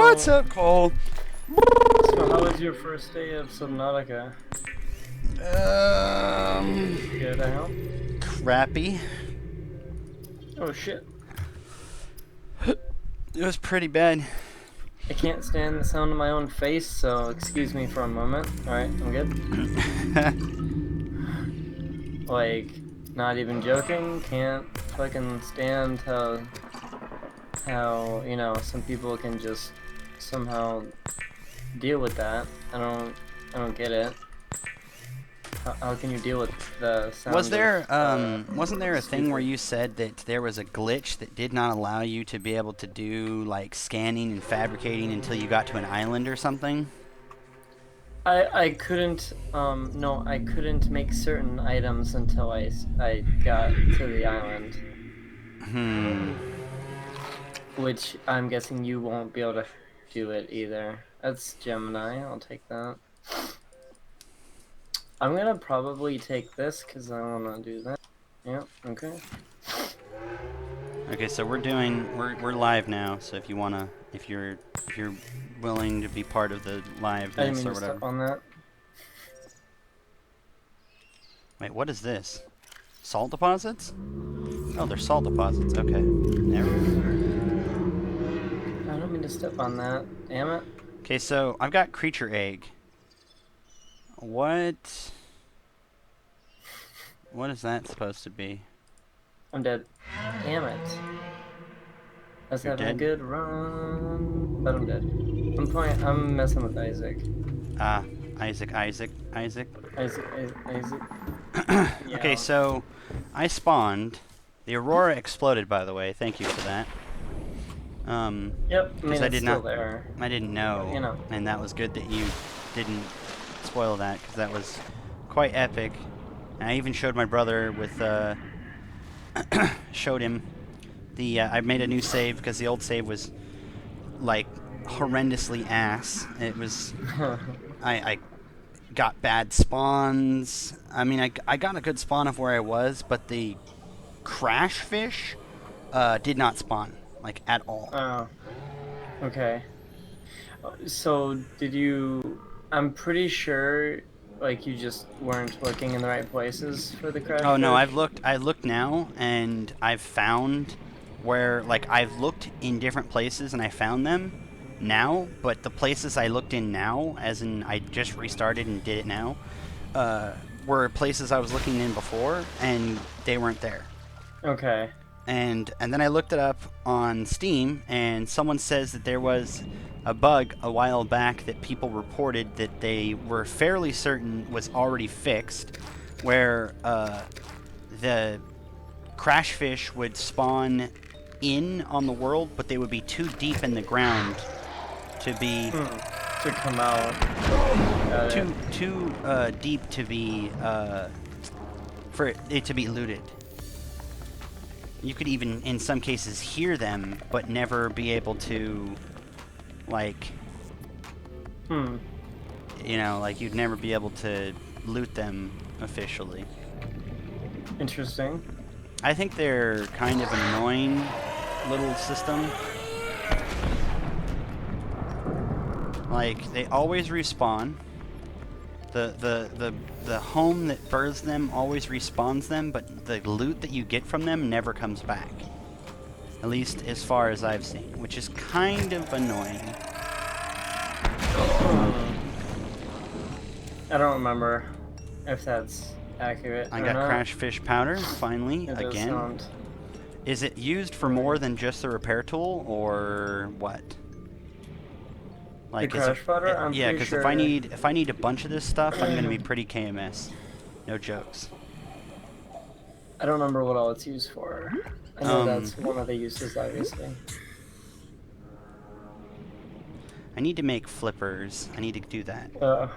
What's up, Cole? So how was your first day of Subnautica? Good, I hope. Crappy. Oh shit. It was pretty bad. I can't stand the sound of my own face, so excuse me for a moment. Alright, I'm good. Like, not even joking, can't fucking stand how, you know, some people can just somehow deal with that. I don't get it. How can you deal with the sound Was there, of, wasn't there a thing where stupid? you said that there was a glitch that did not allow you to be able to do, like, scanning and fabricating until you got to an island or something? I couldn't no, I couldn't make certain items until I got to the island, which I'm guessing you won't be able to do it either. That's Gemini. I'll take that. I'm gonna probably take this because I want to do that. Yeah. Okay. Okay, so we're live now, so if you wanna, if you're willing to be part of the I didn't liveness mean or to step whatever. on that. Wait, what is this? Salt deposits? Oh, they're salt deposits. Okay. Never. I don't mean to step on that. Damn it. Okay, so I've got creature egg. What? What is that supposed to be? I'm dead. Damn it. I was You're having a dead? good run, but I'm dead. I'm messing with Isaac. Ah, Isaac. Isaac. Isaac. Okay, Yeah. so I spawned. The Aurora exploded, by the way. Thank you for that. Yep. I Because mean, I it's did still not, there. I didn't But, you know, know. and that was good that you didn't spoil that, because that was quite epic. And I even showed my brother with, showed him the, I made a new save because the old save was, like, horrendously ass. It was, I got bad spawns. I mean, I got a good spawn of where I was, but the crash fish did not spawn, like, at all. Oh. Okay. So did you? I'm pretty sure, like, you just weren't looking in the right places for the crash Oh no, fish. I've looked now, and I've found where, like, I've looked in different places and I found them now, but the places I looked in now, as in I just restarted and did it now, were places I was looking in before, and they weren't there. Okay. And then I looked it up on Steam, and someone says that there was a bug a while back that people reported that they were fairly certain was already fixed, where the crash fish would spawn in on the world, but they would be too deep in the ground to be To come out. Got it. too deep to be for it to be looted. You could even, in some cases, hear them, but never be able to, like, you know, like, you'd never be able to loot them officially. Interesting. I think they're kind of an annoying little system. Like, they always respawn. The home that births them always respawns them, but the loot that you get from them never comes back. At least as far as I've seen, which is kind of annoying. I don't remember if that's accurate I or got not. crash fish powder, finally, It does again. sound. Is it used for more than just the repair tool, or what? The Like, crash powder? I'm yeah, pretty because sure. if I need a bunch of this stuff, I'm gonna be pretty KMS. No jokes. I don't remember what all it's used for. I know Um, that's one of the uses, obviously. I need to make flippers. I need to do that. Does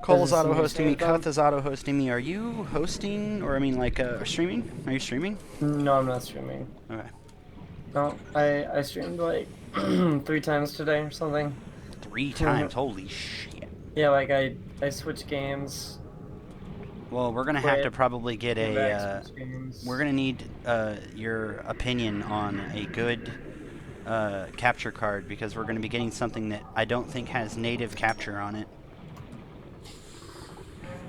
Cole's it seem you auto-hosting me. saved them? Cuth is auto-hosting me. Are you hosting, or I mean, like, streaming? Are you streaming? No, I'm not streaming. Okay. No, I streamed like 3 times today or something. 3 times. Holy shit. Yeah, like I switched games. Well, we're gonna have to Quit, probably get came back, a. switched games. We're gonna need your opinion on a good capture card because we're going to be getting something that I don't think has native capture on it.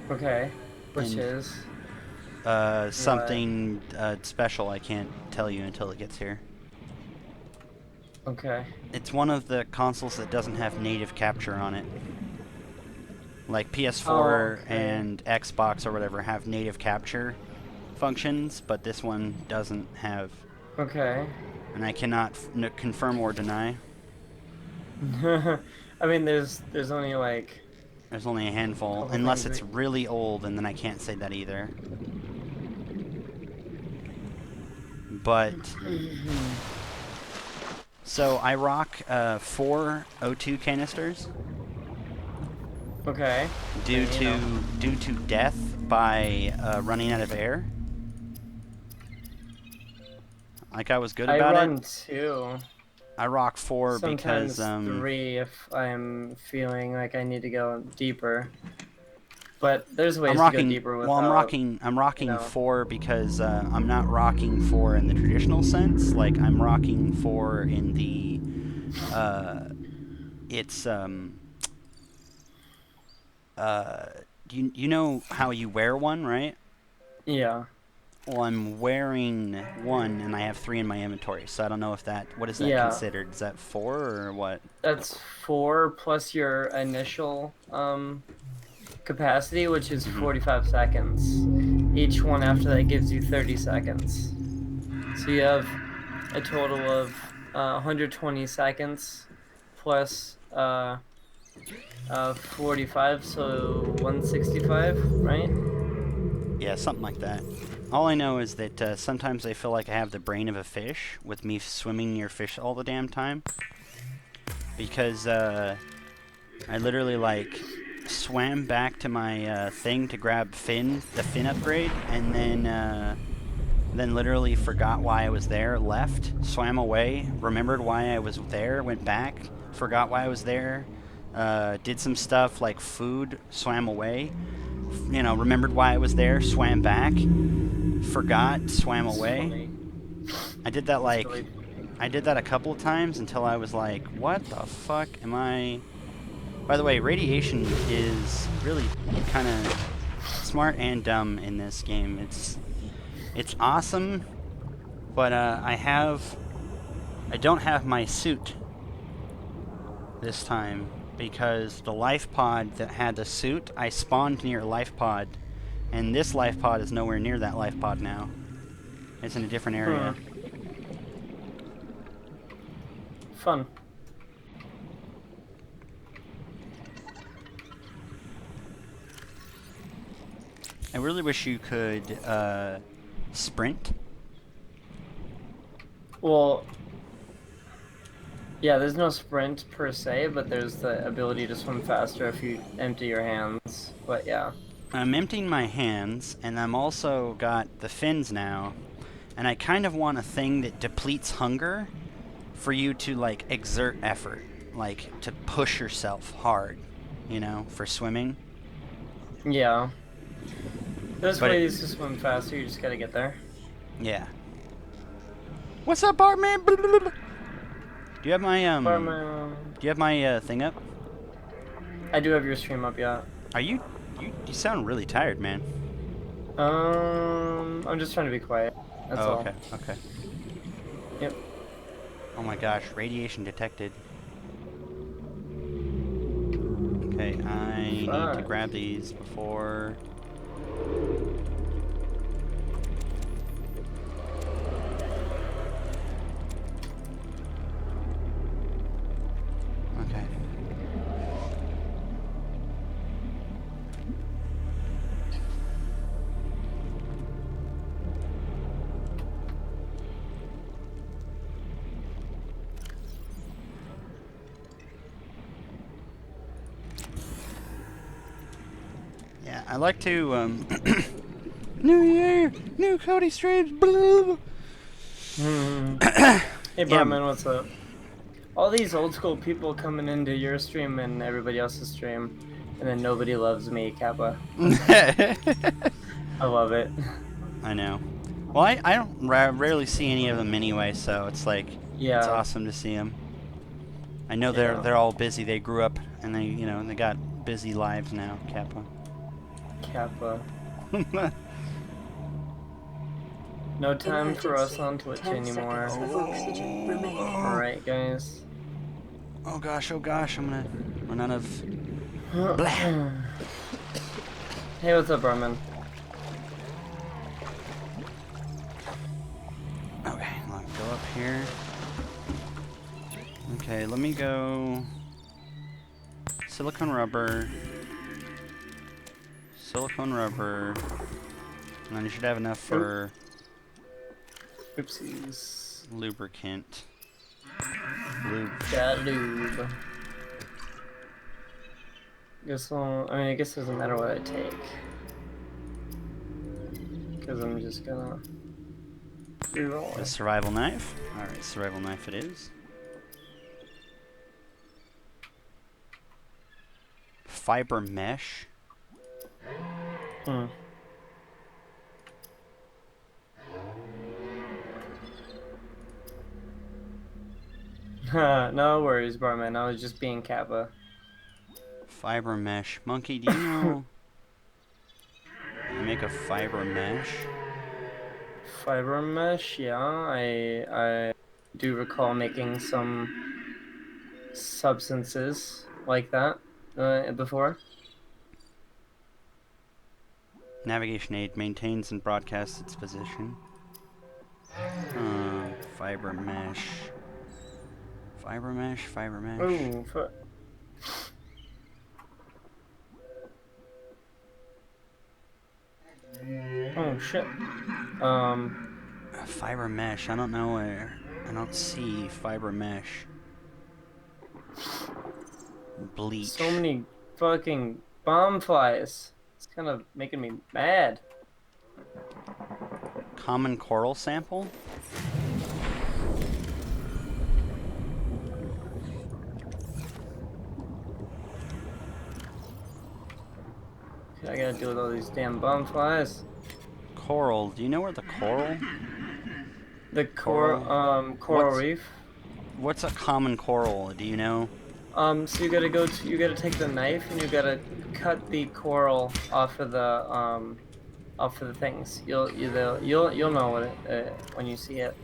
Okay. Which And is what? something special I can't tell you until it gets here. Okay. It's one of the consoles that doesn't have native capture on it. Like Oh, PS4 okay. and Xbox or whatever have native capture functions, but this one doesn't have, Okay. and I cannot confirm or deny. I mean, there's only like There's only a a handful, couple unless things it's that. really old, and then I can't say that either. But so I rock 4 O2 canisters Okay. due And, to death by running out of air. Like I was good I about it. run two, I rock 4 because sometimes three if I'm feeling like I need to go deeper. But there's I'm ways to go rocking. deeper Well, without, I'm you rocking know. 4 because I'm not rocking 4 in the traditional sense. Like I'm rocking 4 in the it's uh you know how you wear one, right? Yeah. Well, I'm wearing 1 and I have 3 in my inventory, so I don't know if that, what is that Yeah. considered? Is that 4 or what? That's four plus your initial capacity, which is Hmm. 45 seconds. Each one after that gives you 30 seconds. So you have a total of 120 seconds plus 45, so 165, right? Yeah, something like that. All I know is that sometimes I feel like I have the brain of a fish with me swimming near fish all the damn time because I literally like swam back to my thing to grab the fin upgrade, and then literally forgot why I was there, left, swam away, remembered why I was there, went back, forgot why I was there, did some stuff like food, swam away, remembered why I was there, swam back, forgot, swam It's away. funny. I did that It's really like funny. I did that a couple of times until I was like, what the fuck am I? By the way, radiation is really kind of smart and dumb in this game. It's awesome, but I don't have my suit this time because the life pod that had the suit, I spawned near a life pod, and this life pod is nowhere near that life pod now. It's in a different area. Hmm. Fun. I really wish you could sprint. Well, yeah, there's no sprint per se, but there's the ability to swim faster if you empty your hands. But yeah. I'm emptying my hands, and I'm also got the fins now, and I kind of want a thing that depletes hunger for you to like exert effort, like to push yourself hard, for swimming. Yeah. There's But ways to swim faster, you just gotta get there. yeah. What's up, Bartman? Do you have my Barman. Do you have my thing up? I do have your stream up, yeah. Are you sound really tired, man. I'm just trying to be quiet. That's Oh, all. okay, okay. Yep. Oh my gosh, radiation detected. Okay, I need to Fuck. grab these before. Okay. Yeah, I like to New Year, new Cody streams. Hmm. Hey, Yeah. Barman, what's up? All these old school people coming into your stream and everybody else's stream, and then nobody loves me, Kappa. I love it. I know. Well, I don't rarely see any of them anyway, so it's like It's Yeah, awesome to see them. I know yeah. they're all busy. They grew up and they got busy lives now. Kappa. Kappa. No time for us Emergency. on Twitch 10 seconds anymore. of oxygen remaining. Alright, guys. Oh gosh, I'm gonna run out of blah. Hey, what's up, Armin? Okay, let me go up here. Okay, let me go silicone rubber, and then you should have enough for Oopsies. lubricant. Lube. Got lube. I guess it doesn't matter what I take. Because I'm just gonna reroll A it. survival knife. Alright, survival knife it is. Fiber mesh. Hmm. No worries, barman. I was just being Kappa. Fiber mesh. Monkey, do you know how to make a fiber mesh? Fiber mesh, yeah. I do recall making some substances like that before. Navigation aid maintains and broadcasts its position. Fiber mesh. Fiber mesh, fiber mesh. Ooh, oh shit. Fiber mesh. I don't know where. I don't see fiber mesh. Bleach. So many fucking bomb flies. It's kind of making me mad. Common coral sample? I gotta deal with all these damn bomb flies. Coral. Do you know where the coral? The coral What's- reef. What's a common coral? Do you know? So you gotta take the knife and you gotta cut the coral off of the things. You'll know what when you see it.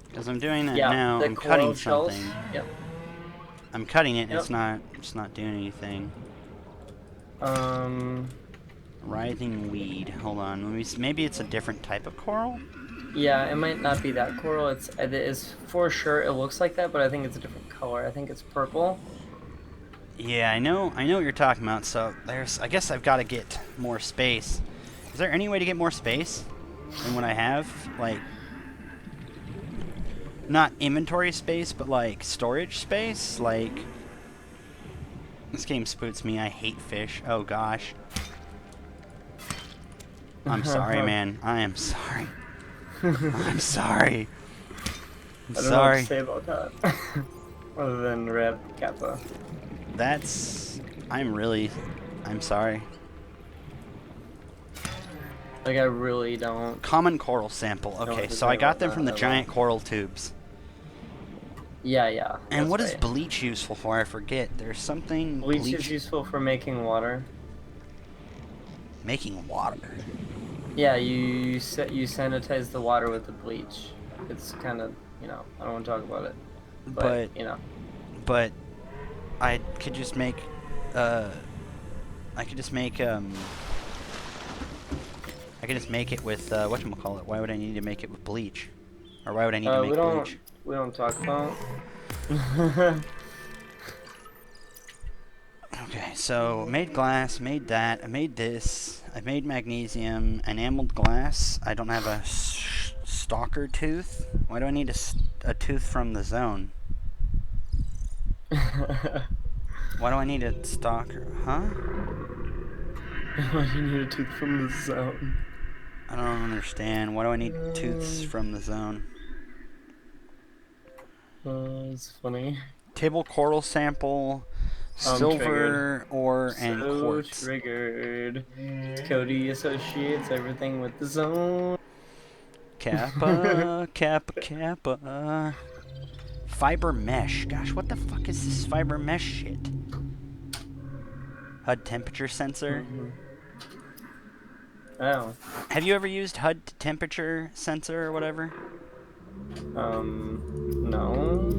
Because I'm doing that Yeah, now. the I'm cutting coral shells. something. Yep. I'm cutting it. And Yep. It's not doing anything. Um. Writhing weed. Hold on. Let me. Maybe it's a different type of coral. Yeah, it might not be that coral. It is for sure. It looks like that, but I think it's a different color. I think it's purple. Yeah, I know what you're talking about. So I guess I've got to get more space. Is there any way to get more space than what I have? Like, not inventory space, but like storage space. Like, this game spooks me. I hate fish. Oh gosh. I'm sorry, man. I am sorry. I'm sorry. I'm I don't know what to sorry. say about that. Other than Red Kappa. I'm sorry. Like, I really don't. Common coral sample. what Okay, to so say I got about them that from the at all. giant coral tubes. Yeah. And what that's is right. bleach useful for? I forget. There's something Bleach is useful for making water. making water. Yeah, you sanitize the water with the bleach. It's kind of, I don't want to talk about it. But, But I could just make uh I could just make it with whatchamacallit. Why would I need to make it with bleach? Or why would I need to make bleach? we don't talk about. Okay, so made glass, made that, I made this, I made magnesium, enameled glass. I don't have a stalker tooth. Why do I need a tooth from the zone? Why do I need a stalker? Huh? Why do you need a tooth from the zone? I don't understand. Why do I need tooths from the zone? It's funny. Table coral sample, I'm silver, ore, and So quartz. triggered. Cody associates everything with the zone. Kappa, kappa, kappa. Fiber mesh. Gosh, what the fuck is this fiber mesh shit? HUD temperature sensor. Oh. Have you ever used HUD temperature sensor or whatever? No.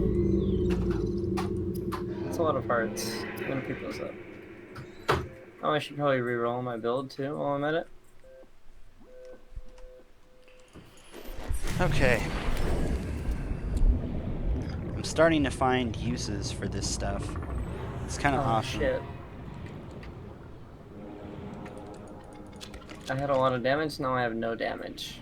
That's a lot of hearts. I'm gonna pick those up. Oh, I should probably reroll my build too while I'm at it. Okay. I'm starting to find uses for this stuff. It's kind of awesome. Shit. I had a lot of damage, now I have no damage.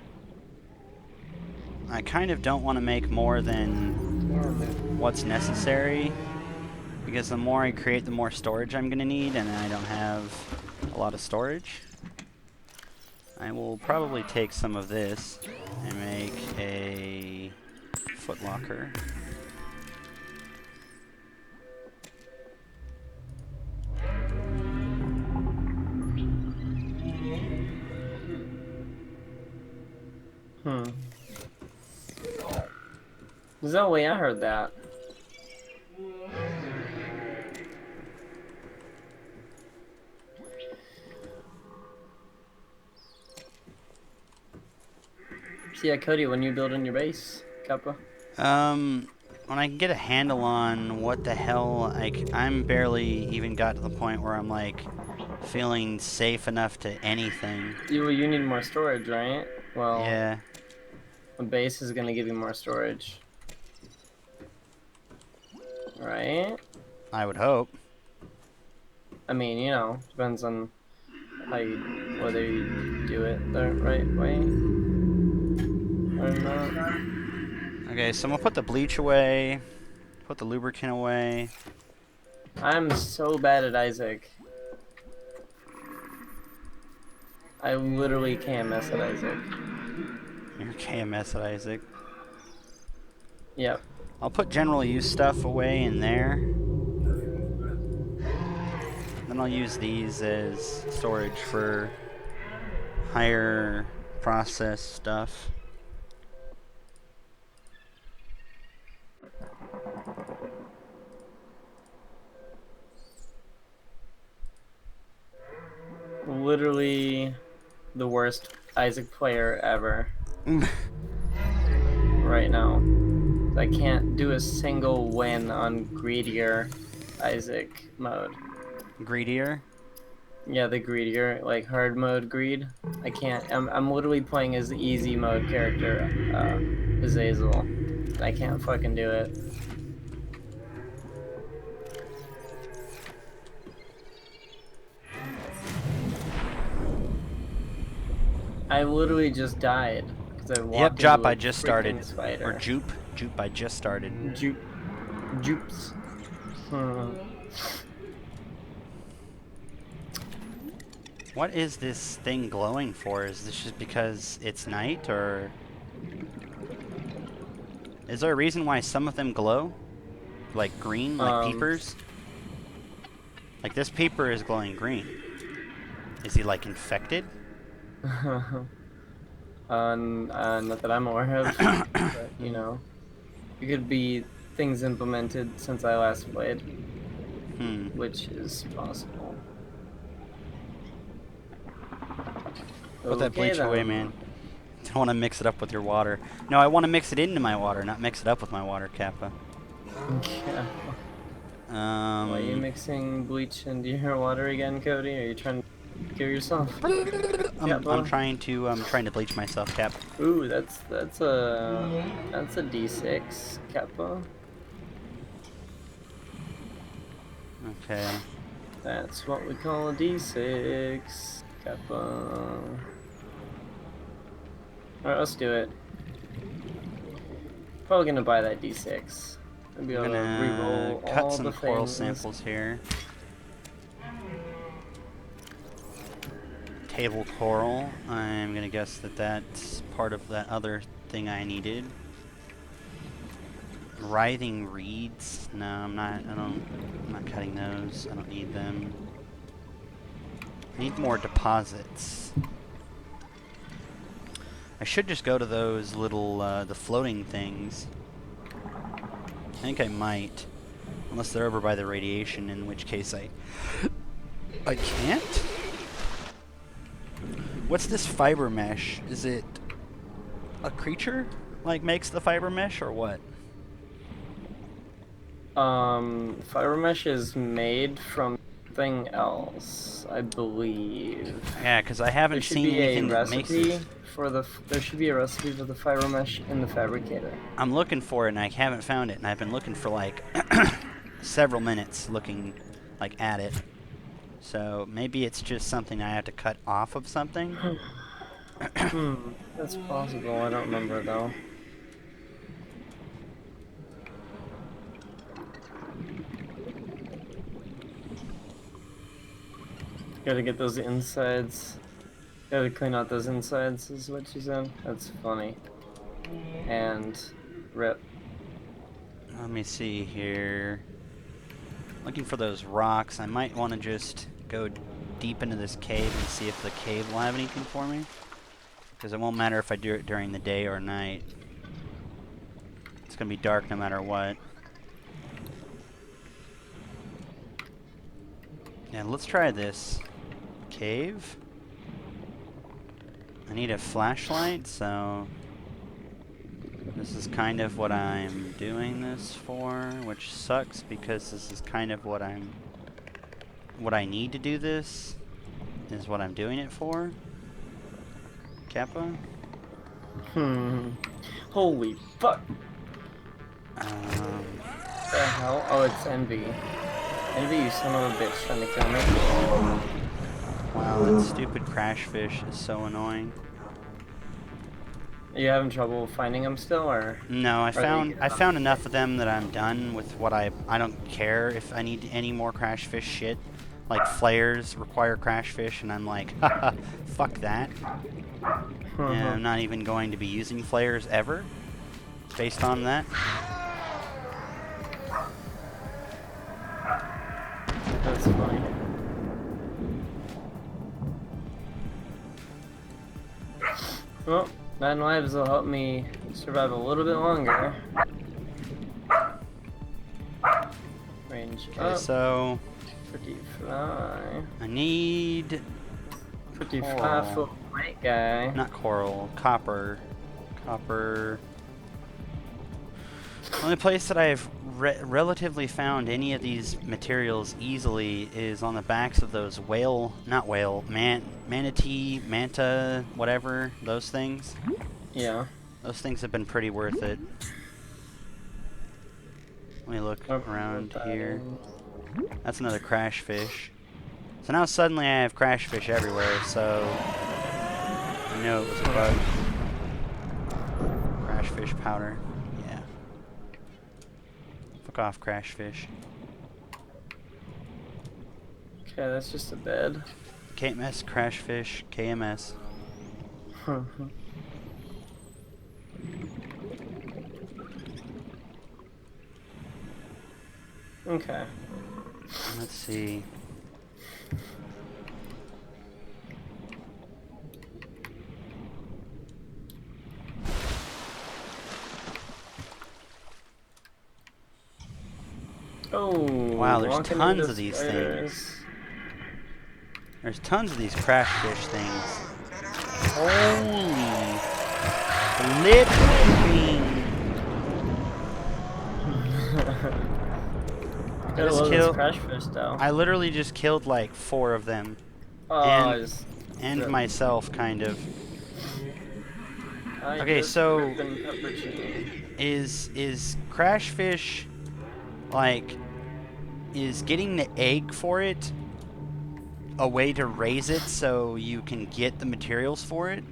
I kind of don't want to make more than what's necessary, because the more I create, the more storage I'm going to need, and I don't have a lot of storage. I will probably take some of this and make a footlocker. There's no way I heard that. So yeah, Cody, when you building your base, Kappa? When I can get a handle on what the hell, I'm barely even got to the point where I'm like feeling safe enough to anything. You need more storage, right? Well, yeah. A base is gonna give you more storage, right? I would hope. I mean, you know, depends on whether you do it the right way or not. Okay, so I'm gonna put the bleach away, put the lubricant away. I'm so bad at Isaac. I literally can't mess at Isaac. You're KMS at Isaac. Yep. I'll put general use stuff away in there. Then I'll use these as storage for higher process stuff. Literally the worst Isaac player ever. Right now. I can't do a single win on greedier Isaac mode. Greedier? Yeah, the greedier, like hard mode greed. I can't. I'm literally playing as the easy mode character, Azazel. I can't fucking do it. I literally just died because I walked Yep, Jop, into a I just started. spider. Or Jupe. Jupe, I just started. Jupes. What is this thing glowing for? Is this just because it's night, or is there a reason why some of them glow? Like green, like peepers? Like this peeper is glowing green. Is he like infected? Not that I'm aware of, but you know, it could be things implemented since I last played, which is possible. Put that bleach away, man. I don't want to mix it up with your water. No, I want to mix it into my water, not mix it up with my water, Kappa. Yeah. Why are you mixing bleach into your water again, Cody? Are you trying to kill yourself? I'm trying to bleach myself, Cap. Ooh, that's a D6, Kappa. Okay. That's what we call a D6, Kappa. Alright, let's do it. Probably gonna buy that D6. I'll be able to reroll cut all some the coral things. samples here. Table coral. I'm gonna guess that that's part of that other thing I needed. Writhing reeds. No, I'm not cutting those. I don't need them. Need more deposits. I should just go to those little the floating things. think I might. Unless they're over by the radiation, in which case I can't? What's this fiber mesh? Is it a creature? Like, makes the fiber mesh, or what? Fiber mesh is made from something else, I believe. Yeah, because I haven't seen anything that makes this. There should be a recipe for the fiber mesh in the fabricator. I'm looking for it, and I haven't found it, and I've been looking for, like, several minutes looking, like, at it. So maybe it's just something I have to cut off of something? That's possible. I don't remember, though. Gotta get those insides. Gotta clean out those insides, is what she said. That's funny. And rip. Let me see here. Looking for those rocks. I might want to just go deep into this cave and see if the cave will have anything for me. Because it won't matter if I do it during the day or night. It's going to be dark no matter what. Yeah, let's try this. Cave? I need a flashlight, so this is kind of what I'm doing this for, which sucks because this is kind of what I need to do this, is what I'm doing it for. Kappa? Holy fuck! Um, The hell? Oh, it's Envy. Envy, you son of a bitch, trying to kill me. wow, that stupid crash fish is so annoying. Are you having trouble finding them still, or? No, I found enough of them that I'm done with what I don't care if I need any more crash fish shit. Like flares require crash fish, and I'm like, haha, fuck that. And I'm not even going to be using flares ever, based on that. That's funny. Well, 9 lives will help me survive a little bit longer. Range Okay, up. so 55. I need 55 foot white guy. not coral, copper. Copper. The only place that I've relatively found any of these materials easily is on the backs of those manatee, manta, whatever, those things. Yeah. Those things have been pretty worth it. Let me look around here. That's another crash fish. So now suddenly I have crash fish everywhere, so I know it was a bug. Crash fish powder. Yeah. Fuck off, crash fish. Okay, that's just a bed. KMS, crash fish, KMS. Okay. Let's see. Oh, Wow, there's walking tons into of these spiders. things. There's tons of these crash fish things. Holy flipping! Gotta love those crash fish, though. I literally just killed like 4 of them. Oh, and myself, kind of. I Okay, just so ripped them pepperoni. is crash fish like is getting the egg for it a way to raise it so you can get the materials for it?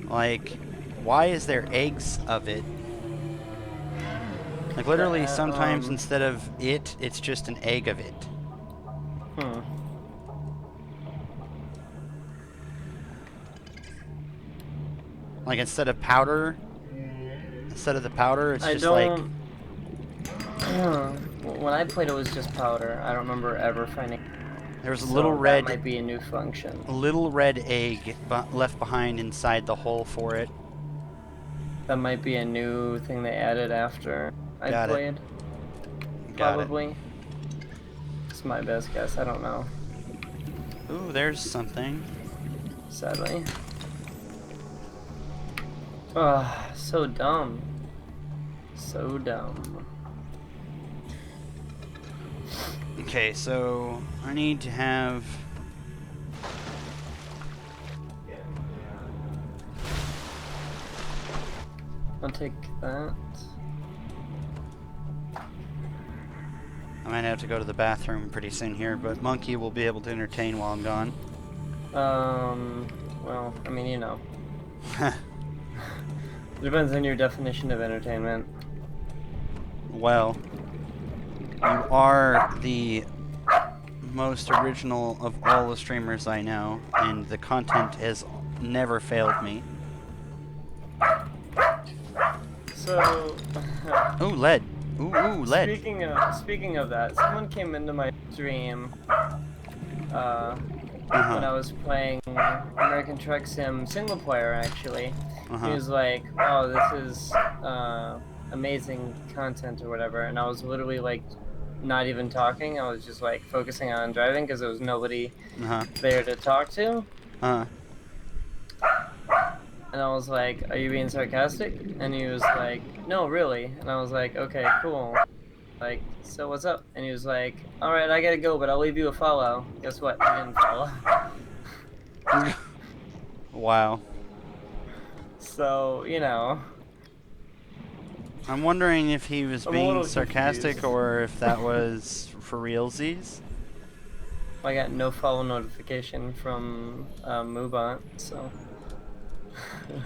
Like, why is there eggs of it? Like literally sometimes instead of it's just an egg of it. Like instead of the powder, it's just like... When I played, it was just powder. I don't remember ever finding... There's a little red... That might be a new function. A little red egg left behind inside the hole for it. That might be a new thing they added after I Got it. played. Got it. Probably. It's my best guess. I don't know. Ooh, there's something. Sadly. Ah, so dumb. So dumb. Okay, so I need to have... I'll take that. I might have to go to the bathroom pretty soon here, but Monkey will be able to entertain while I'm gone. Well, I mean, you know. Depends on your definition of entertainment. Well, you are the most original of all the streamers I know, and the content has never failed me. So, Ooh, lead. Ooh, lead. speaking of that, someone came into my stream when I was playing American Truck Sim single player, actually. He was like, "Oh, this is amazing content or whatever," and I was literally like, not even talking. I was just like focusing on driving because there was nobody there to talk to. And I was like, "Are you being sarcastic?" And he was like, "No, really." And I was like, "Okay, cool. Like, so what's up?" And he was like, "All right, I gotta go, but I'll leave you a follow." Guess what? He didn't follow. Wow. So, you know. I'm wondering if he was I'm a being little sarcastic confused. or if that was for realsies. I got no follow notification from Moobot, so.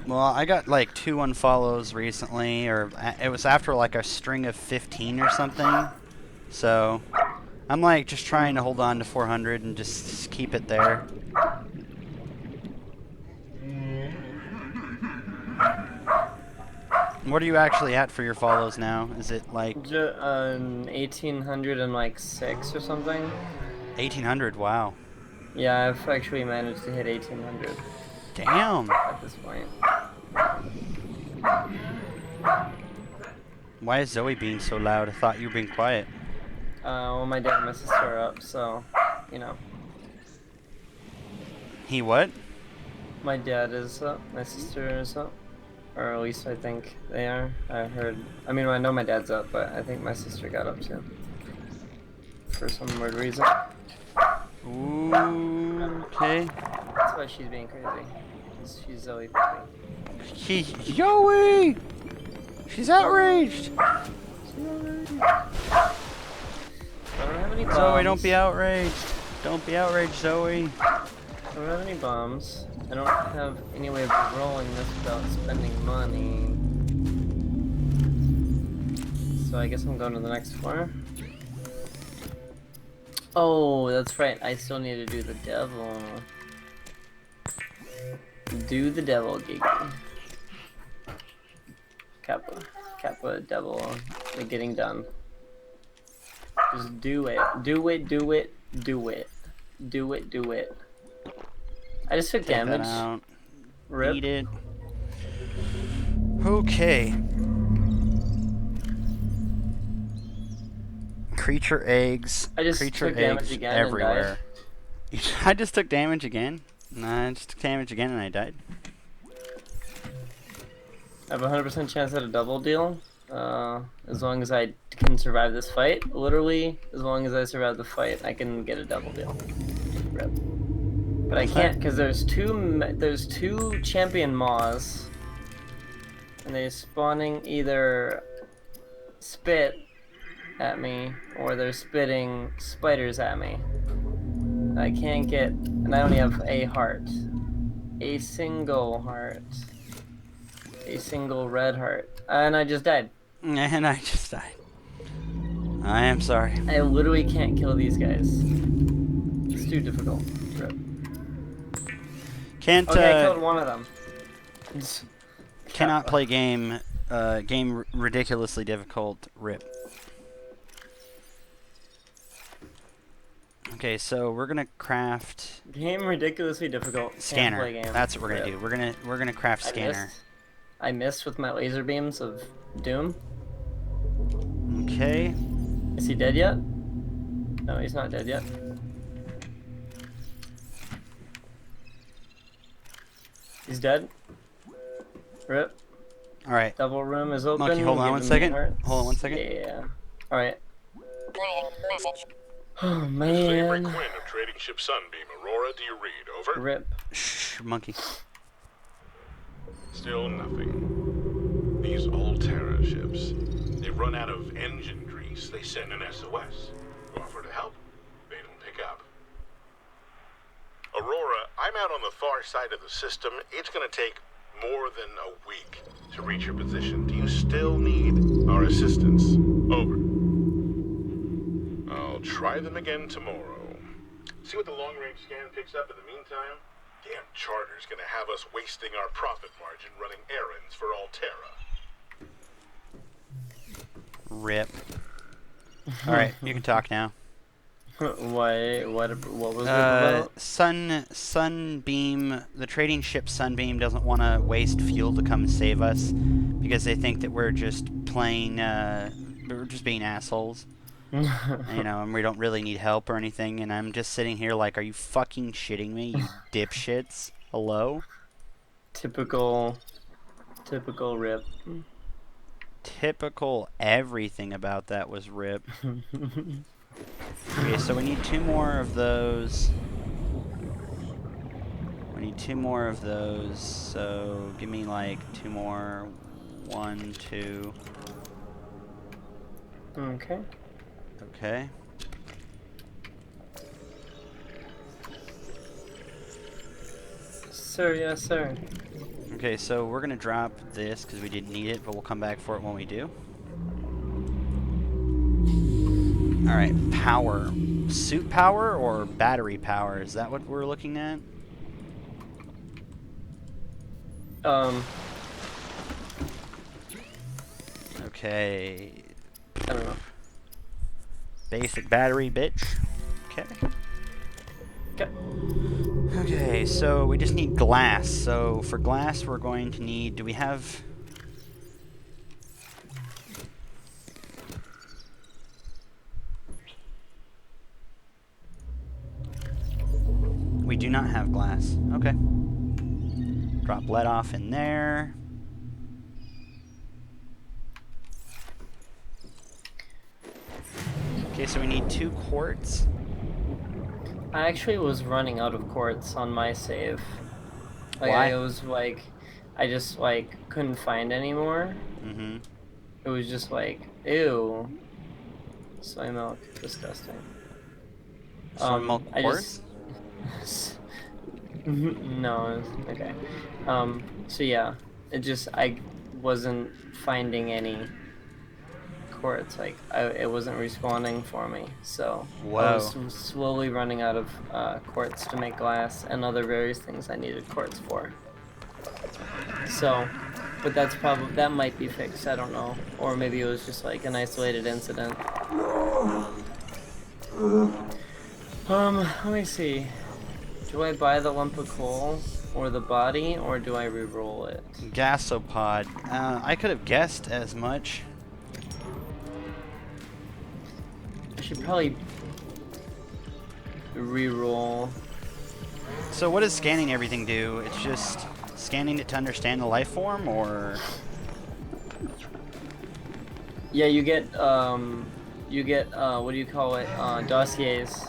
Well, I got like 2 unfollows recently, or it was after like a string of 15 or something. So I'm like just trying to hold on to 400 and just keep it there. What are you actually at for your follows now? Is it like 1806 or something? 1800? Wow. Yeah, I've actually managed to hit 1800 Damn. at this point. Why is Zoe being so loud? I thought you were being quiet. Well, my dad and my sister are up, so, you know. He what? My dad is up, my sister is up. Or at least I think they are. I mean, I know my dad's up, but I think my sister got up too. For some weird reason. Ooh, okay. That's why she's being crazy. She's Zoe puppy. Zoe! She's outraged! I don't have any bombs. Zoe, don't be outraged. Don't be outraged, Zoe. I don't have any bombs. I don't have any way of rolling this without spending money. So I guess I'm going to the next floor. Oh, that's right. I still need to do the devil. Do the devil, Giggy. Kappa, devil. We're getting done. Just do it. Do it, do it, do it. Do it, do it. I just took damage. That out. Rip. Eat it. Okay. Creature eggs. I just creature took damage eggs again everywhere. I just took damage again. Nah, I just took damage again and I died. I have a 100% chance at a double deal. As long as I can survive this fight. Literally, as long as I survive the fight, I can get a double deal. Rip. But I can't because there's two champion maws, and they're spawning either spit at me or they're spitting spiders at me. I can't get, and I only have a heart, a single heart, a single red heart, and I just died. And I just died. I am sorry. I literally can't kill these guys. It's too difficult. Rip. Can't. Okay, I killed one of them. Cannot play game ridiculously difficult. Rip. Okay, so we're gonna craft game ridiculously difficult. scanner. Can't play game. That's what we're gonna do. We're gonna craft scanner. I missed with my laser beams of doom. Okay. Is he dead yet? No, he's not dead yet. He's dead. Rip. All right. Double room is open. Monkey, hold on one giving me second. hearts. Hold on one second. Yeah. All right. Playing message. Oh This is Avery man. Quinn of Trading Ship Sunbeam. Aurora, do you read? Over. Rip. Shh, monkey. Still nothing. These Altera ships. They run out of engine grease. They send an SOS. You offer to help. They don't pick up. Aurora, I'm out on the far side of the system. It's going to take more than a week to reach your position. Do you still need our assistance? Over. I'll try them again tomorrow. See what the long-range scan picks up in the meantime? Damn charter's gonna have us wasting our profit margin running errands for Altera. Rip. All right, you can talk now. Why? What was it about? Sunbeam, the trading ship Sunbeam doesn't want to waste fuel to come save us because they think that we're just we're just being assholes. You know, and we don't really need help or anything. And I'm just sitting here like, are you fucking shitting me, you dipshits? Hello? Typical Rip. Typical everything about that was Rip. Okay, so we need 2 more of those. We need 2 more of those. So give me like 2 more. 1, 2. Okay. Okay. Sir, yes, sir. Okay, so we're gonna drop this because we didn't need it, but we'll come back for it when we do. Alright, power. Suit power or battery power? Is that what we're looking at? Okay. I don't know. Basic battery, bitch. Okay. Okay. Okay, so we just need glass. So for glass, we're going to need... Do we have... We do not have glass. Okay. Drop lead off in there. Okay, so we need 2 quartz. I actually was running out of quartz on my save. Like Why? I was like, I just like couldn't find any more. Mm-hmm. It was just like, ew. Soy milk, disgusting. Soy milk I quartz? just no, okay. So yeah, I wasn't finding any quartz. Like it wasn't respawning for me. So Whoa. I was slowly running out of quartz to make glass and other various things I needed quartz for. So, but that might be fixed. I don't know, or maybe it was just like an isolated incident. Let me see. Do I buy the lump of coal or the body, or do I re-roll it? Gasopod. I could have guessed as much. I should probably re-roll. So what does scanning everything do? It's just scanning it to understand the life form, or... Yeah, you get what do you call it? Dossiers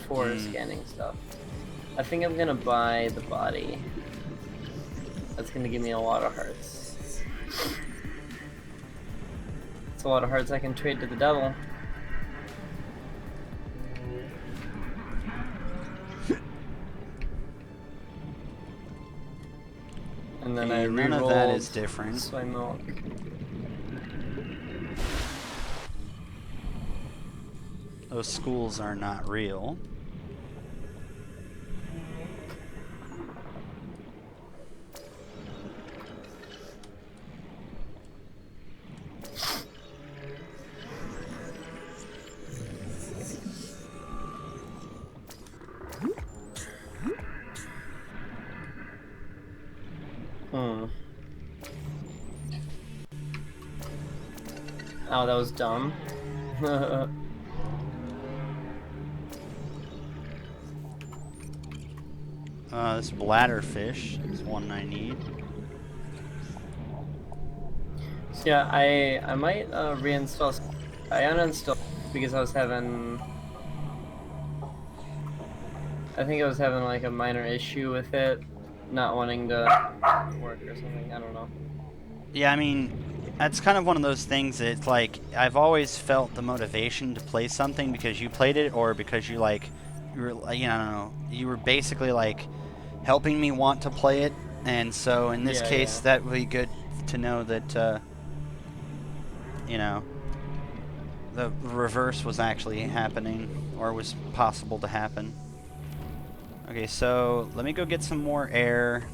for scanning stuff. I think I'm gonna buy the body. That's gonna give me a lot of hearts. It's a lot of hearts I can trade to the devil. And then I none re-rolled of that is different. soy milk. Those schools are not real. Oh, that was dumb. This bladderfish is one I need. So yeah, I might reinstall. I uninstalled because I was having. I think I was having like a minor issue with it, not wanting to work or something. I don't know. Yeah, I mean, that's kind of one of those things that it's like I've always felt the motivation to play something because you played it or because you like you were I don't know, you were basically like helping me want to play it, and so in this Yeah, case yeah. that would be good to know that you know, the reverse was actually happening or was possible to happen. Okay, so let me go get some more air.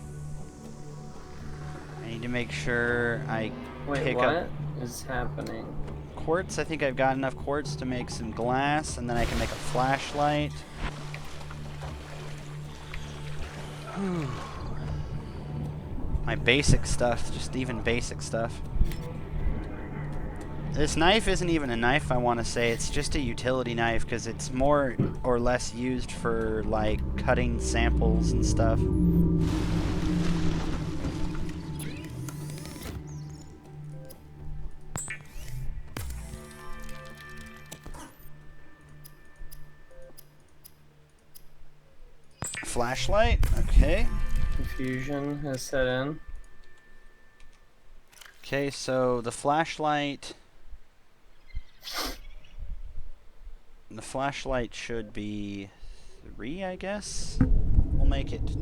I need to make sure I Wait, pick up what is happening? quartz. I think I've got enough quartz to make some glass, and then I can make a flashlight. My basic stuff, just even basic stuff. This knife isn't even a knife, I want to say. It's just a utility knife because it's more or less used for like cutting samples and stuff. Flashlight, okay. Confusion has set in. Okay, so the flashlight should be 3, I guess. We'll make it 2.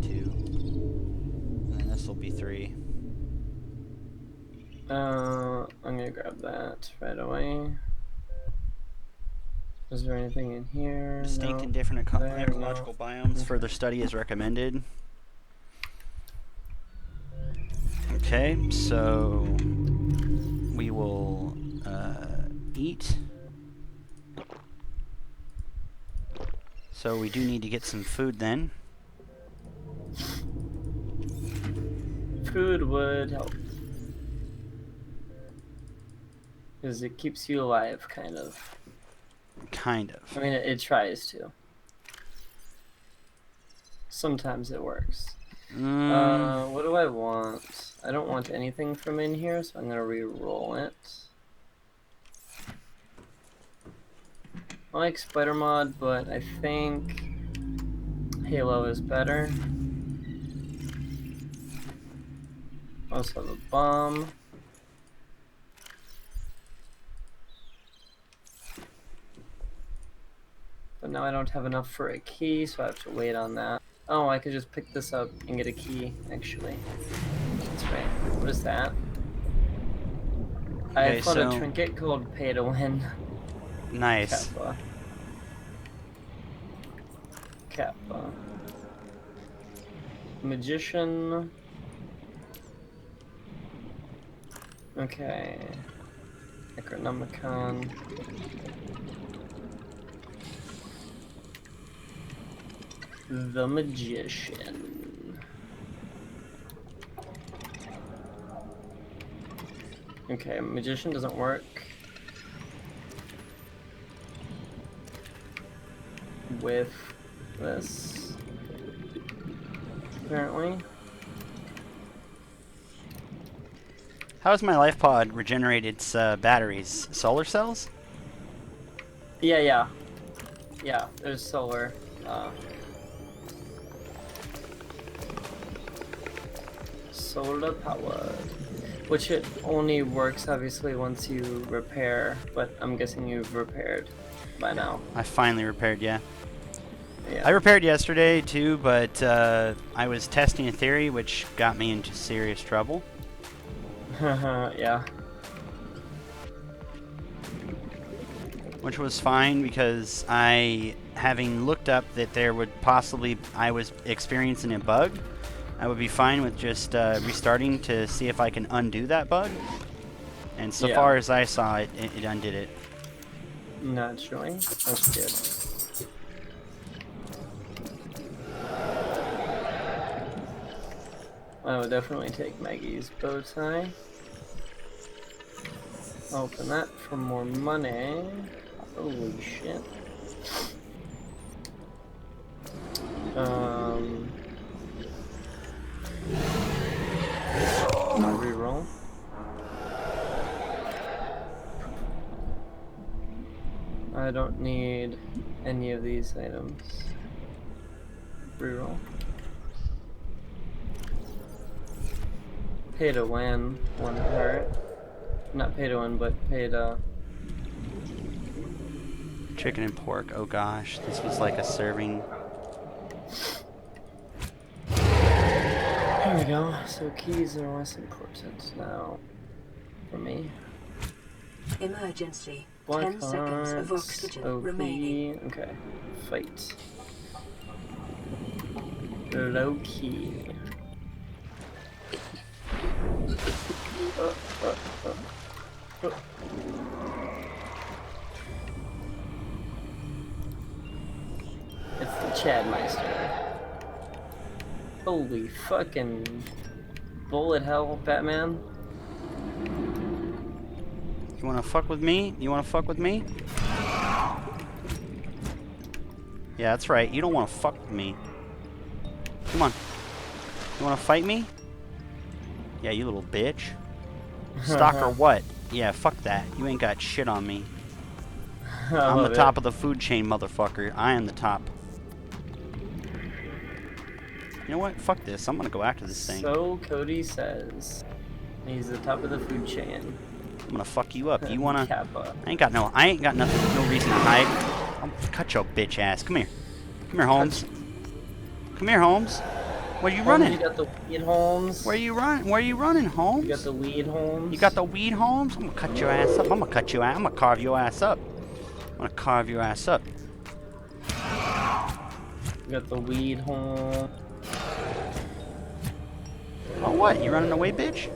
And then this will be 3. I'm gonna grab that right away. Is there anything in here? Distinct No. and different There, ecological no. biomes. Okay. Further study is recommended. Okay, so we will eat. So we do need to get some food then. Food would help. Because it keeps you alive, kind of. Kind of. I mean, it tries to. Sometimes it works. What do I want? I don't want anything from in here, so I'm gonna re-roll it. I like Spider Mod, but I think Halo is better. Also have a bomb. But now I don't have enough for a key, so I have to wait on that. Oh, I could just pick this up and get a key, actually. That's right. What is that? Okay, I found a so trinket called Pay to Win. nice. Kappa. Kappa. Magician. Okay. Necronomicon. The Magician. Okay, Magician doesn't work with this, apparently. How's my life pod regenerate its batteries? Solar cells? Yeah. Yeah, there's solar. Solar powered. Which it only works, obviously, once you repair, but I'm guessing you've repaired by now. I finally repaired, yeah. Yeah. I repaired yesterday too, but I was testing a theory which got me into serious trouble. Yeah. Which was fine because having looked up that I was experiencing a bug, I would be fine with just restarting to see if I can undo that bug. And so Yeah. far as I saw it, it undid it. Naturally. That's good. I would definitely take Maggie's bow tie. Open that for more money. Holy shit. Reroll. I don't need any of these items. Reroll. Pay to win one part. Not pay to win, but pay to. Chicken and pork. Oh gosh, this was like a serving. There we go. So keys are less important now for me. Emergency. Black 10 seconds of hearts, oxygen OP. remaining. Okay. Fight. Low key. It's the Chadmeister. Holy fucking bullet hell, Batman. You wanna fuck with me? You wanna fuck with me? Yeah, that's right. You don't wanna fuck with me. Come on. You wanna fight me? Yeah, you little bitch. Stock or what? Yeah, fuck that. You ain't got shit on me. I'm the top of the food chain, motherfucker. I am the top. You know what? Fuck this. I'm gonna go after this thing. So Cody says he's the top of the food chain. I'm gonna fuck you up. You wanna? Kappa. I ain't got nothing, no reason to hide. I'll cut your bitch ass. Come here. Come here, Holmes. Come here, Holmes. Where you running? You got the weed, Holmes. Where you running, Holmes? You got the weed, Holmes. You got the weed, Holmes? I'm gonna cut your ass up. I'm gonna cut you out. I'm gonna carve your ass up. I'm gonna carve your ass up. You got the weed, Holmes. Oh, what? You running away, bitch?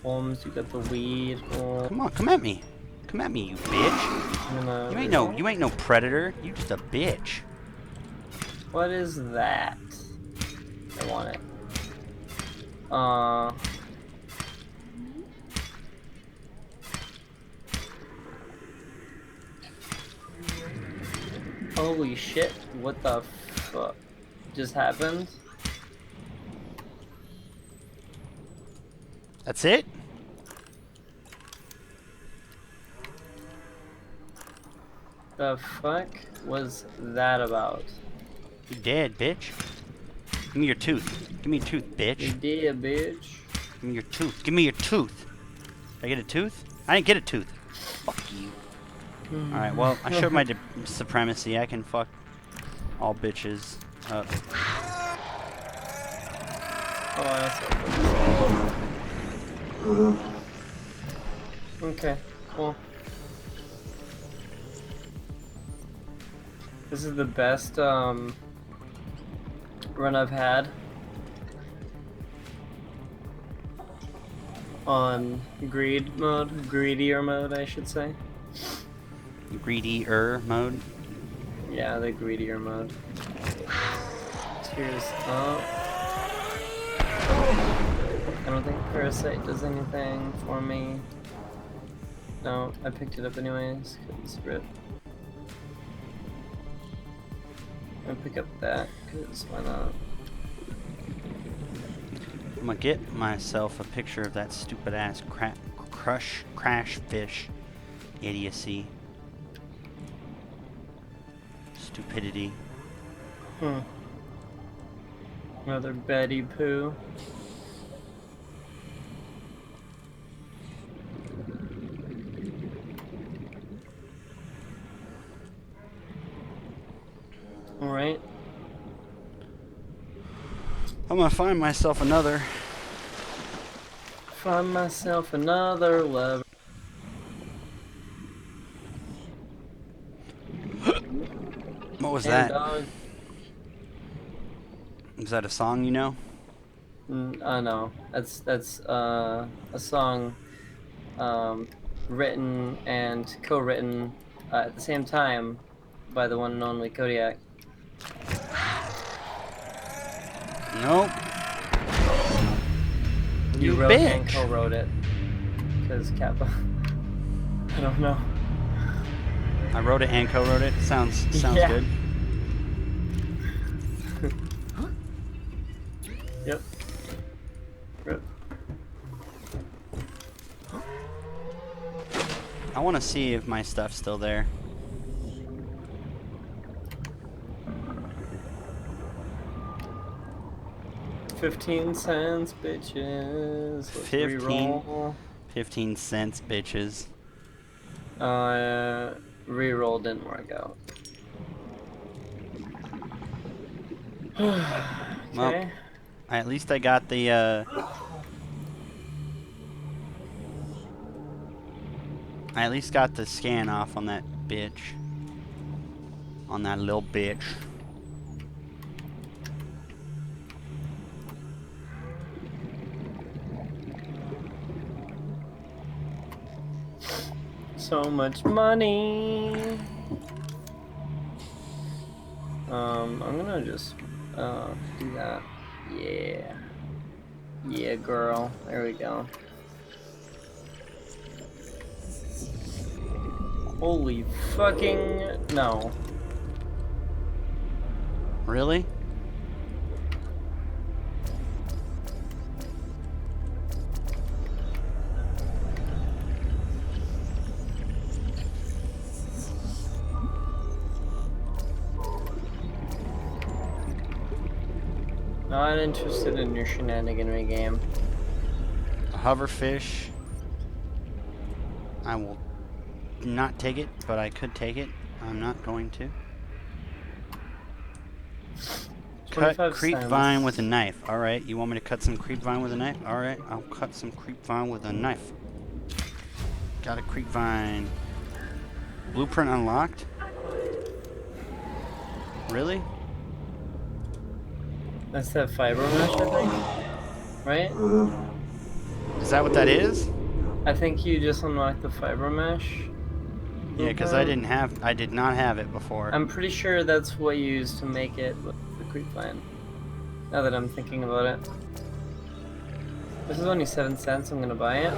Holmes, you got the weed, Holmes. Come on, come at me. Come at me, you bitch. You ain't no predator. You just a bitch. What is that? I want it. Holy shit, what the fuck just happened? That's it? The fuck was that about? You dead, bitch. Give me your tooth. Give me your tooth, You bitch. did, bitch. Give me your tooth. Give me your tooth. Did I get a tooth? I didn't get a tooth. Fuck you. Alright, well, I showed my supremacy. I can fuck all bitches up. Oh, that's okay, cool. This is the best run I've had on greedier mode, I should say. Greedier mode. Yeah, the greedier mode. Tears up. I don't think Parasite does anything for me. No, I picked it up anyways, cause rip. I'll pick up that, cause why not? I'm gonna get myself a picture of that stupid ass crash fish idiocy. Stupidity. Another Betty Poo. Alright. I'm gonna find myself another. Find myself another lover. What was And that? dog. Is that a song you know? No. That's a song written and co-written at the same time by the one and only Kodiak. Nope. You wrote and bitch. co-wrote it. Because Kappa. I don't know. I wrote it and co-wrote it. Sounds Yeah. good. Yep. Rip. I want to see if my stuff's still there. $0.15, bitches. Let's 15 reroll. cents, bitches. Reroll didn't work out. Well, Okay. at least I got the, I at least got the scan off on that bitch. On that little bitch. So much money. I'm gonna just do that. Yeah. Yeah, girl. There we go. Holy fucking no. Really? Not interested in your shenaniganry game. A hoverfish. I will not take it, but I could take it. I'm not going to. Cut 25 creep cents. vine with a knife. Alright, you want me to cut some creep vine with a knife? Alright, I'll cut some creep vine with a knife. Got a creep vine. Blueprint unlocked? Really? That's that fiber mesh, I think. Right? Is that what that is? I think you just unlocked the fiber mesh. Yeah, because I did not have it before. I'm pretty sure that's what you used to make it with the creep vine. Now that I'm thinking about it. This is only 7 cents, I'm gonna buy it.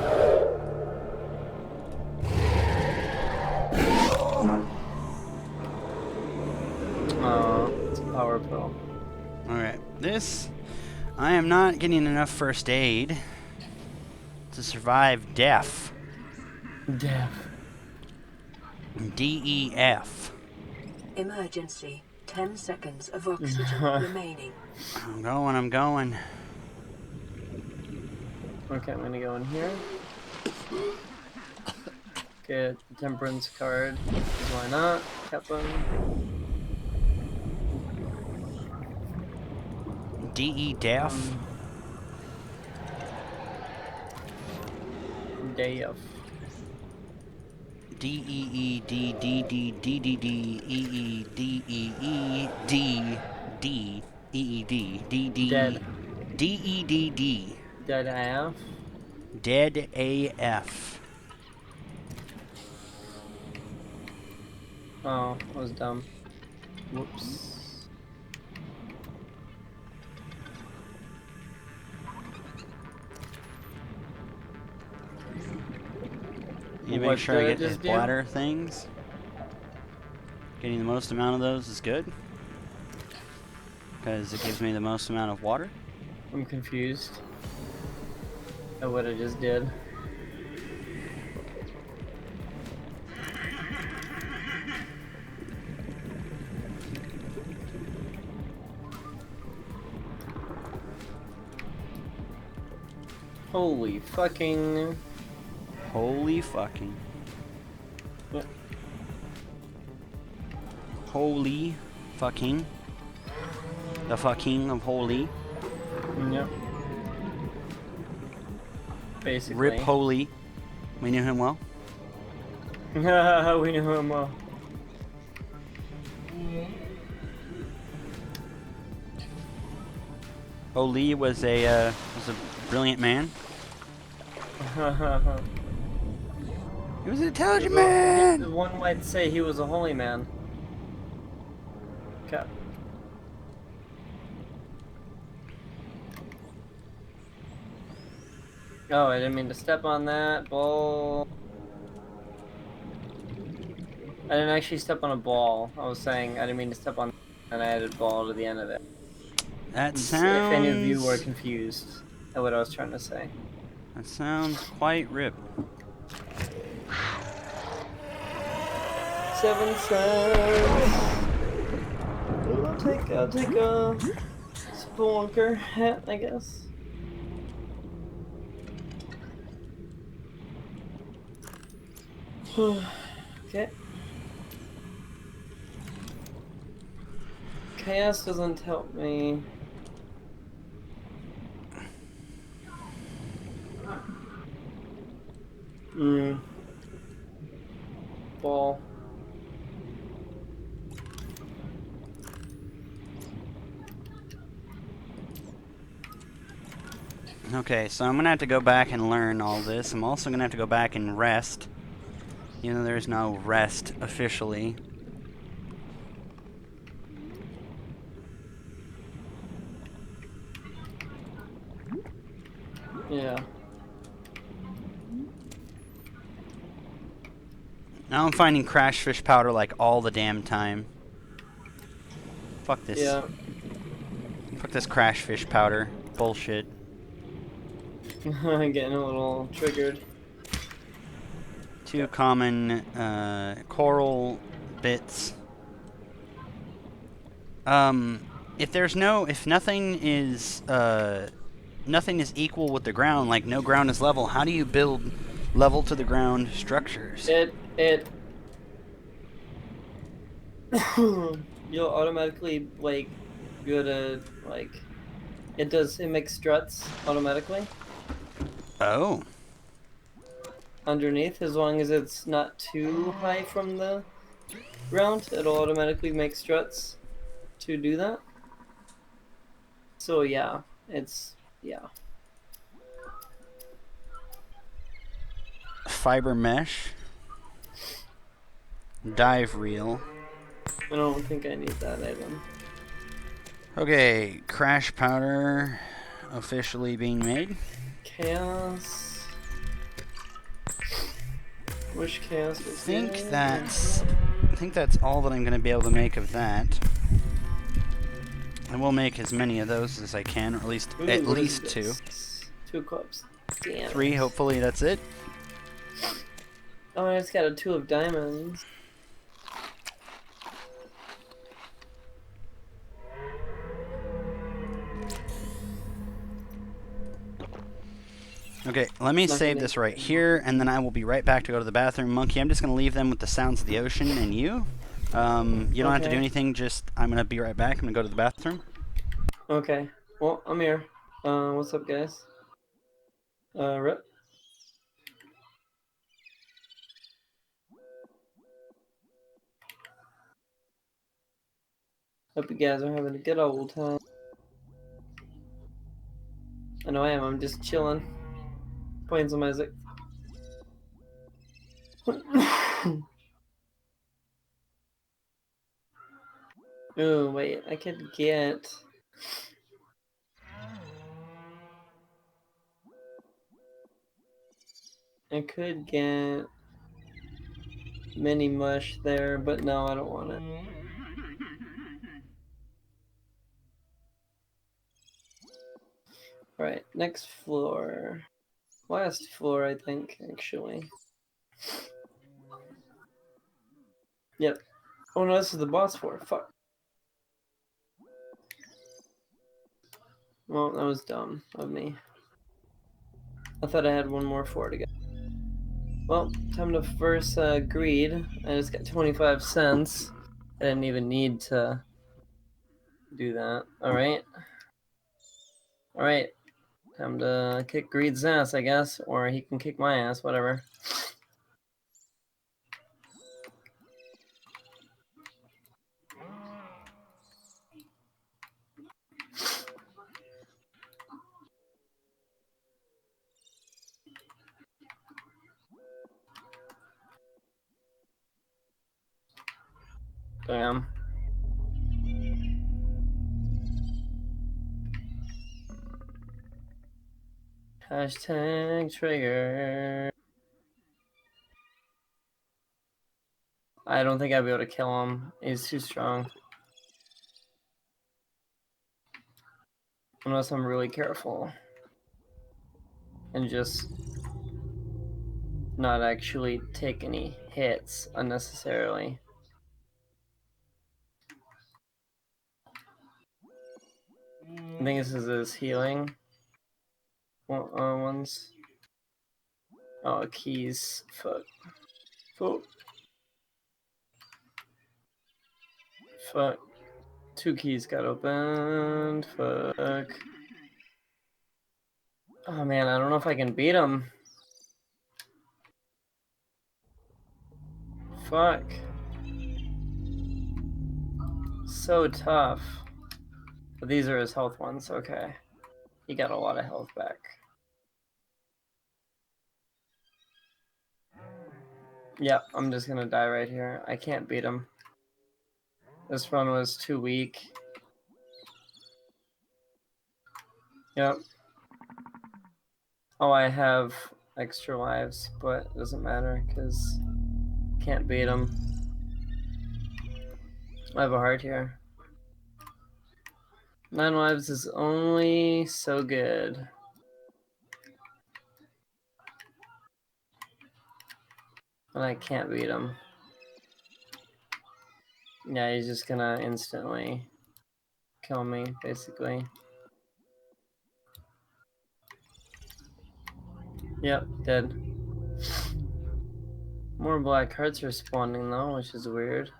Oh, it's a power pill. Alright, this... I am not getting enough first aid to survive death. Death. DEF. Emergency. 10 seconds of oxygen remaining. I'm going. Okay, I'm gonna go in here. Get the temperance card. Why not? Kaplan. DEF. Day of. Dead. DEDD. Dead AF. Dead AF. Oh, that was dumb. Whoops. You make What sure I did I get his just do? bladder things. Getting the most amount of those is good. Because it gives me the most amount of water. I'm confused at what I just did. Holy fucking... Holy fucking. Yep. Holy fucking. The fucking of holy. Yep. Basically. Rip Holy. We knew him well. We knew him well. Holy was a brilliant man. He was an intelligent man. One might say he was a holy man. Okay. Oh, I didn't mean to step on that ball. I didn't actually step on a ball. I was saying I didn't mean to step on, and I added ball to the end of it. That If any of you were sounds... confused at what I was trying to say. That sounds quite rip. 7 cents. I'll take a spelunker hat, I guess. Okay. Chaos doesn't help me. Ball. Okay, so I'm gonna have to go back and learn all this. I'm also gonna have to go back and rest. Even though there's no rest officially. Yeah. Now I'm finding crash fish powder like all the damn time. Fuck this. Yeah. Fuck this crash fish powder. Bullshit. Getting a little triggered. Two common coral bits. If nothing is equal with the ground, like no ground is level, how do you build level to the ground structures? You'll automatically like go to like it makes struts automatically Oh. underneath as long as it's not too high from the ground. It'll automatically make struts to do that. So yeah, yeah. Fiber mesh. Dive reel. I don't think I need that item. Okay, crash powder officially being made. Chaos. Wish chaos was I good. think that's all that I'm going to be able to make of that. I will make as many of those as I can, or at least Ooh, at what least is 2. this? 2 cups. Damn. 3, hopefully that's it. Oh, I just got a 2 of diamonds. Okay, let me save this right here, and then I will be right back to go to the bathroom. Monkey, I'm just going to leave them with the sounds of the ocean, and you? You don't have to do anything, just I'm going to be right back. I'm going to go to the bathroom. Okay. Well, I'm here. What's up, guys? Rip. Hope you guys are having a good old time. I know I am. I'm just chilling, playing some music. Oh wait, I could get. I could get mini mush there, but no, I don't want it. Alright, next floor. Last floor, I think, actually. Yep. Oh no, this is the boss floor. Fuck. Well, that was dumb of me. I thought I had one more floor to go. Well, time to first greed. I just got 25 cents. I didn't even need to do that. Alright. Alright. Time to kick Greed's ass, I guess. Or he can kick my ass, whatever. Damn. Hashtag trigger. I don't think I'd be able to kill him. He's too strong. Unless I'm really careful. And just not actually take any hits unnecessarily. I think this is his healing ones. Oh, keys. Fuck. Fuck. Fuck. 2 keys got opened. Fuck. Oh man, I don't know if I can beat him. Fuck. So tough. But these are his health ones, okay. He got a lot of health back. Yep, I'm just gonna die right here. I can't beat him. This run was too weak. Yep. Oh, I have extra lives, but it doesn't matter because can't beat him. I have a heart here. 9 lives is only so good. And I can't beat him. Yeah, he's just gonna instantly kill me, basically. Yep, dead. More black hearts are spawning though, which is weird.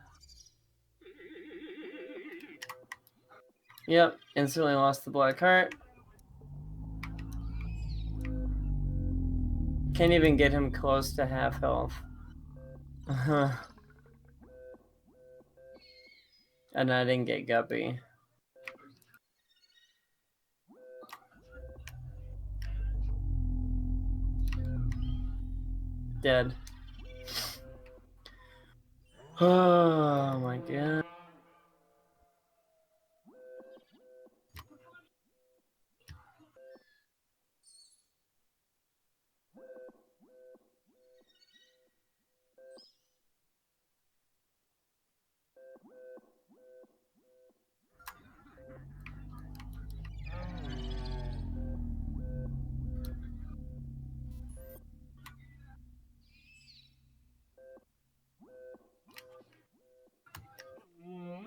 Yep, instantly lost the black heart. Can't even get him close to half health. And I didn't get Guppy. Dead. Oh my god.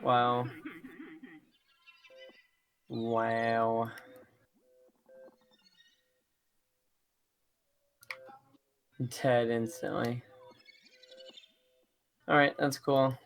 Wow. Wow. Dead instantly. Alright, that's cool.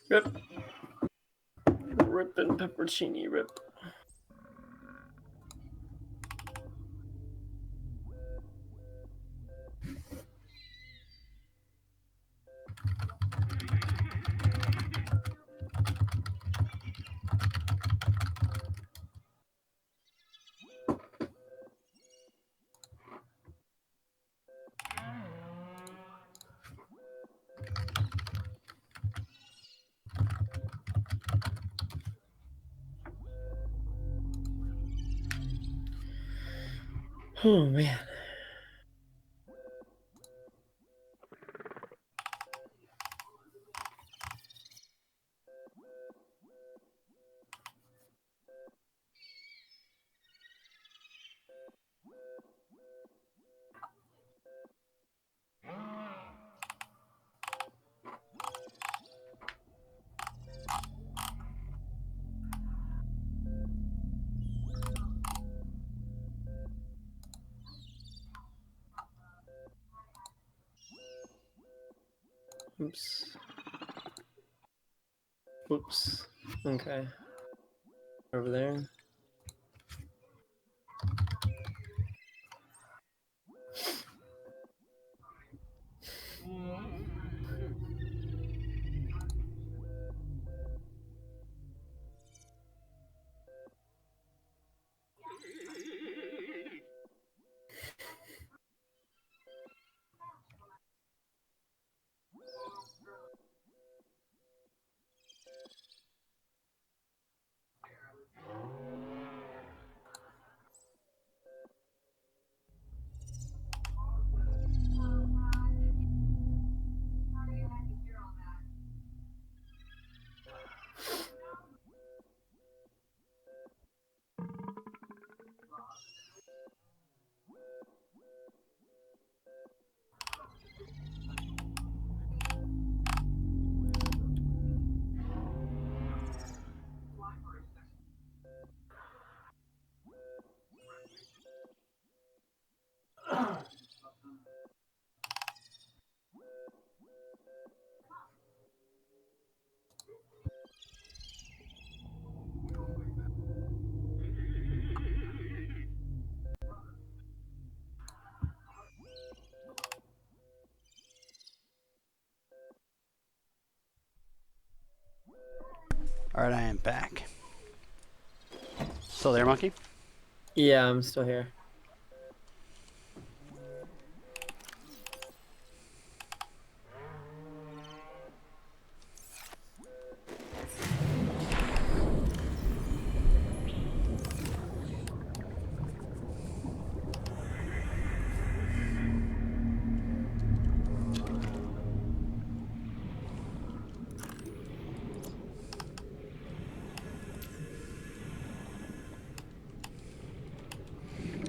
Rip. Rip and peppercini rip. Oh man. Oops. Oops. Okay. Over there. Alright, I am back. Still there, Monkey? Yeah, I'm still here.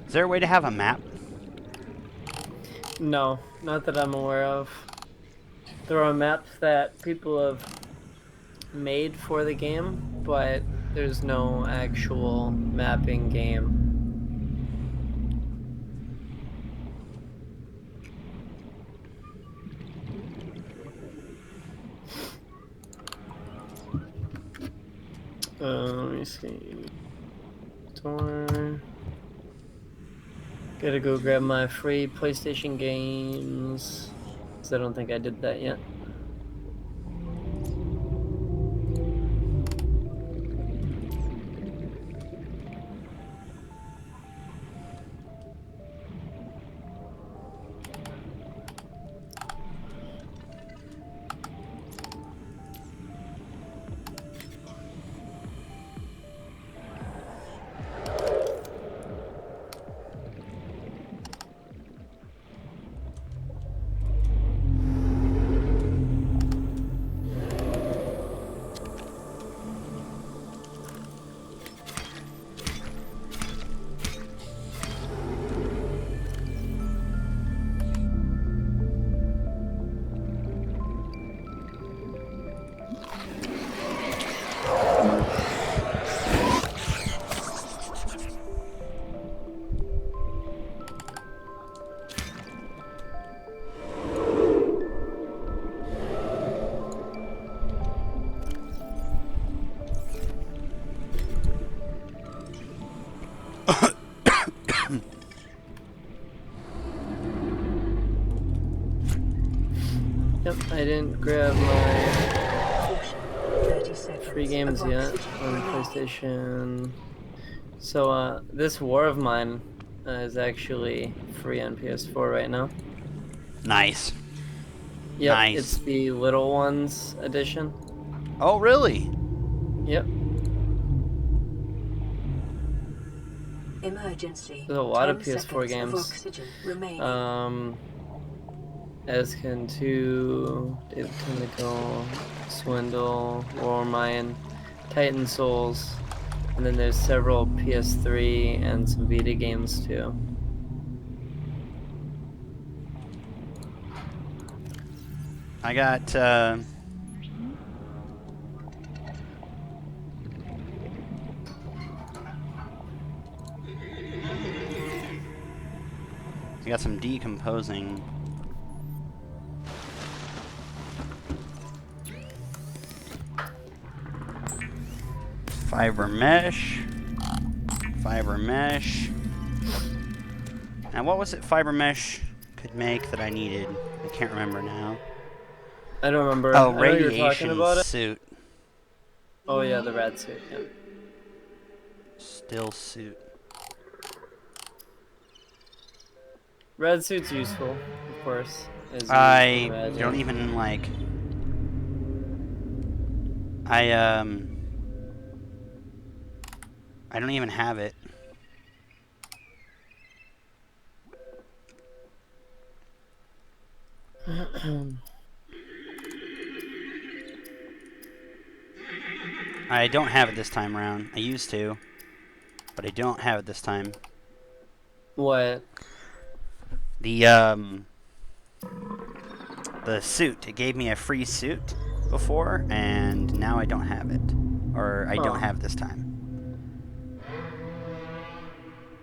Is there a way to have a map? No, not that I'm aware of. There are maps that people have made for the game, but there's no actual mapping game. Let me see. Store. Gotta go grab my free PlayStation games. 'Cause I don't think I did that yet. Yep, I didn't grab my 30 seconds free games of yet oxygen on remaining. PlayStation. So, this War of Mine is actually free on PS4 right now. Nice. Yep, Nice. it's the Little Ones edition. Oh, really? Yep, Emergency. there's a lot of 10 PS4 seconds of games. oxygen remaining. Ascan 2, David Tentacle, Swindle, War Mine, Titan Souls, and then there's several PS3 and some Vita games too. I got, I got some decomposing. Fiber mesh. Fiber mesh. Now, what was it fiber mesh could make that I needed? I can't remember now. I don't remember. Oh, I know you were talking radiation about it. suit. Oh yeah, the rad suit. Yeah. Still suit. Red suit's useful, of course, as you can I imagine. don't even like. I don't even have it. I don't have it this time around. I used to, but I don't have it this time. What? The suit. It gave me a free suit before, and now I don't have it, or I don't Huh. have it this time.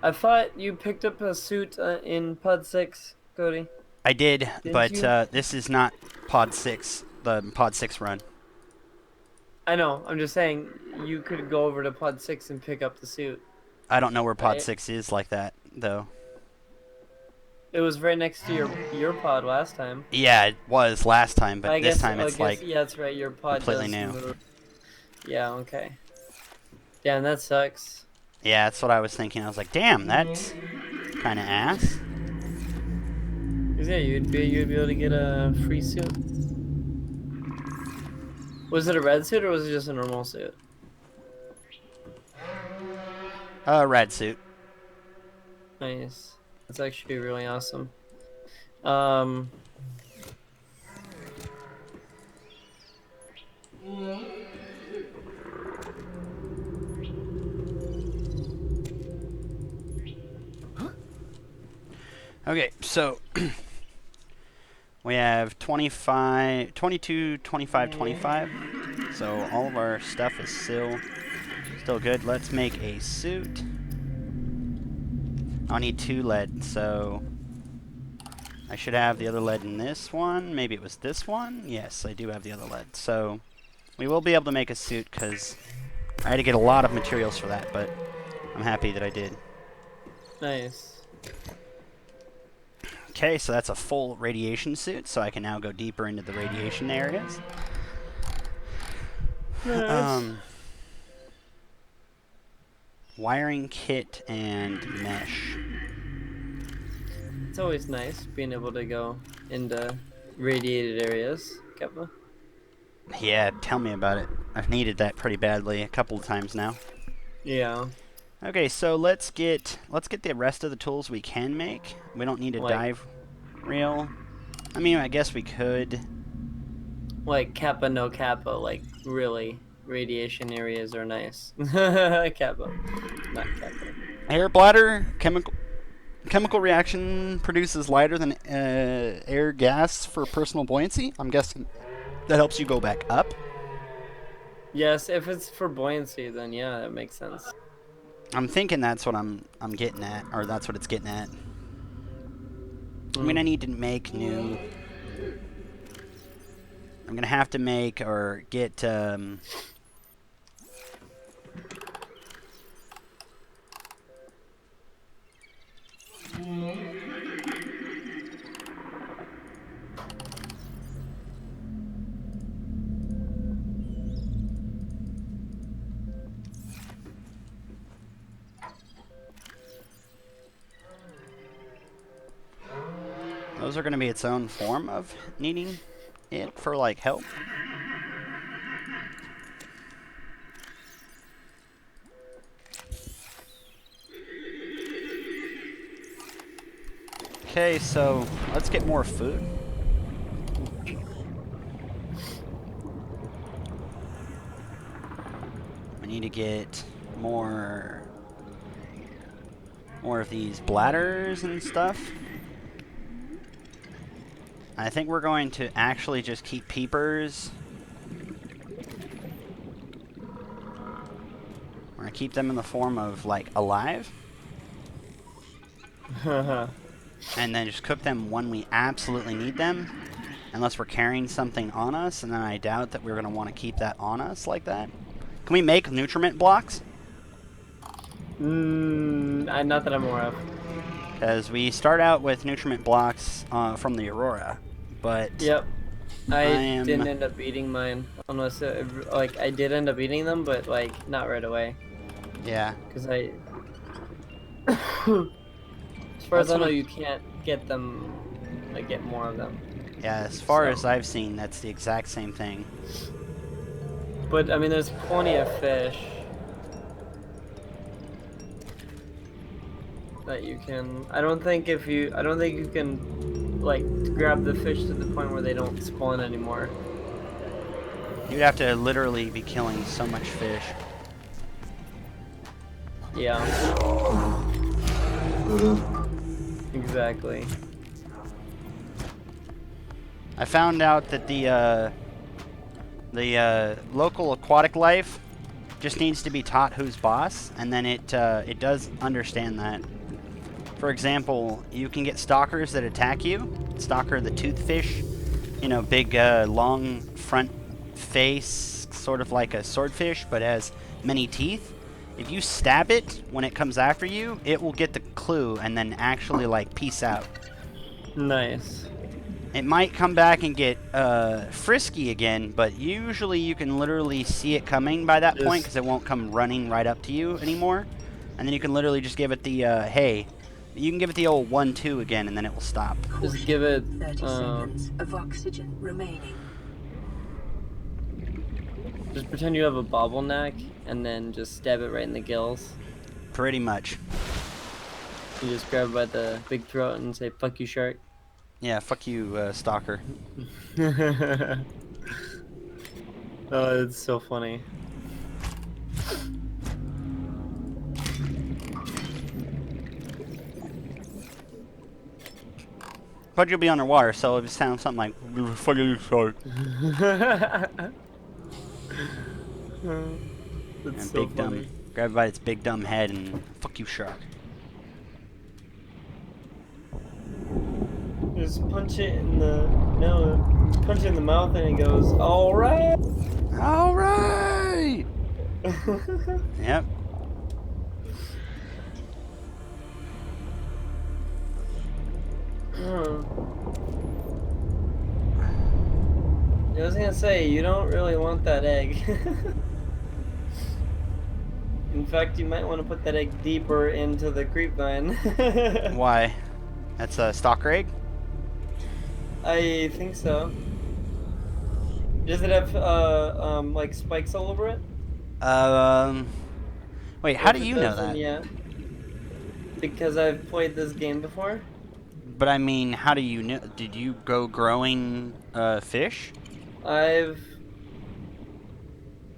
I thought you picked up a suit in Pod 6, Cody. I did, Didn't but you? this is not Pod 6, the Pod 6 run. I know. I'm just saying you could go over to Pod 6 and pick up the suit. I don't know where Pod Right. 6 is like that, though. It was right next to your pod last time. Yeah, it was last time, but I this guess, time it's like yeah, that's right. Your pod completely does new. move. Yeah. Okay. Damn, that sucks. Yeah, that's what I was thinking. I was like, damn, that's kind of ass. 'Cause yeah, you'd be able to get a free suit. Was it a red suit or was it just a normal suit? Red suit. Nice. That's actually really awesome. Um. Okay, so we have 25, 22, 25, 25. So all of our stuff is still good. Let's make a suit. I'll need 2 lead, so I should have the other lead in this one. Maybe it was this one. Yes, I do have the other lead. So we will be able to make a suit because I had to get a lot of materials for that, but I'm happy that I did. Nice. Okay, so that's a full radiation suit, so I can now go deeper into the radiation areas. Nice. Wiring kit and mesh. It's always nice being able to go into radiated areas, Keppa. Yeah, tell me about it. I've needed that pretty badly a couple of times now. Yeah. Okay, so let's get the rest of the tools we can make. We don't need a Like- dive reel. I mean, I guess we could. Like Kappa, no Kappa. Like really, radiation areas are nice. Kappa, not Kappa. Air bladder chemical reaction produces lighter than air gas for personal buoyancy. I'm guessing that helps you go back up. Yes, if it's for buoyancy, then yeah, that makes sense. I'm thinking that's what I'm getting at, or that's what it's getting at. I'm gonna need to make new. I'm gonna have to make or get. Those are going to be its own form of needing it for, like, help. Okay, so let's get more food. We need to get more of these bladders and stuff. I think we're going to actually just keep peepers. We're going to keep them in the form of, like, alive. And then just cook them when we absolutely need them. Unless we're carrying something on us, and then I doubt that we're going to want to keep that on us like that. Can we make nutriment blocks? Not that I'm aware of. Because we start out with nutriment blocks from the Aurora, but Yep. I am- didn't end up eating mine. Unless, like, I did end up eating them, but, like, not right away. yeah, Because I... as far as That's I know, what- you can't get them, like, get more of them. yeah. As far So- as I've seen, that's the exact same thing. But, I mean, there's plenty of fish that you can... I don't think you can, like, grab the fish to the point where they don't spawn anymore. You'd have to literally be killing so much fish. Yeah. Exactly. I found out that the local aquatic life just needs to be taught who's boss, and then it does understand that. For example, you can get stalkers that attack you. Stalker the toothfish, you know, big long front face, sort of like a swordfish, but has many teeth. If you stab it when it comes after you, it will get the clue and then actually like peace out. Nice. It might come back and get frisky again, but usually you can literally see it coming by that point because it won't come running right up to you anymore. And then you can literally just give it the, hey, you can give it the old 1-2 again and then it will stop. Just give it, 30 seconds of oxygen remaining. just pretend you have a bottleneck and then just stab it right in the gills. Pretty much. You just grab it by the big throat and say, "Fuck you, shark." Yeah, fuck you, stalker. Oh, it's so funny. But you'll be underwater, so it sounds something like, fuck you, shark. That's And so big funny. dumb, grab it by its big dumb head and fuck you, shark. Just punch it in the punch it in the mouth and it goes, "All right." All right. Yep. I was gonna say, you don't really want that egg. In fact, you might want to put that egg deeper into the creep vine. Why? That's a stalker egg? I think so. Does it have like spikes all over it? Wait, how If do it you know doesn't, that? Yeah. Because I've played this game before. But I mean, how do you know? Did you go growing fish? I've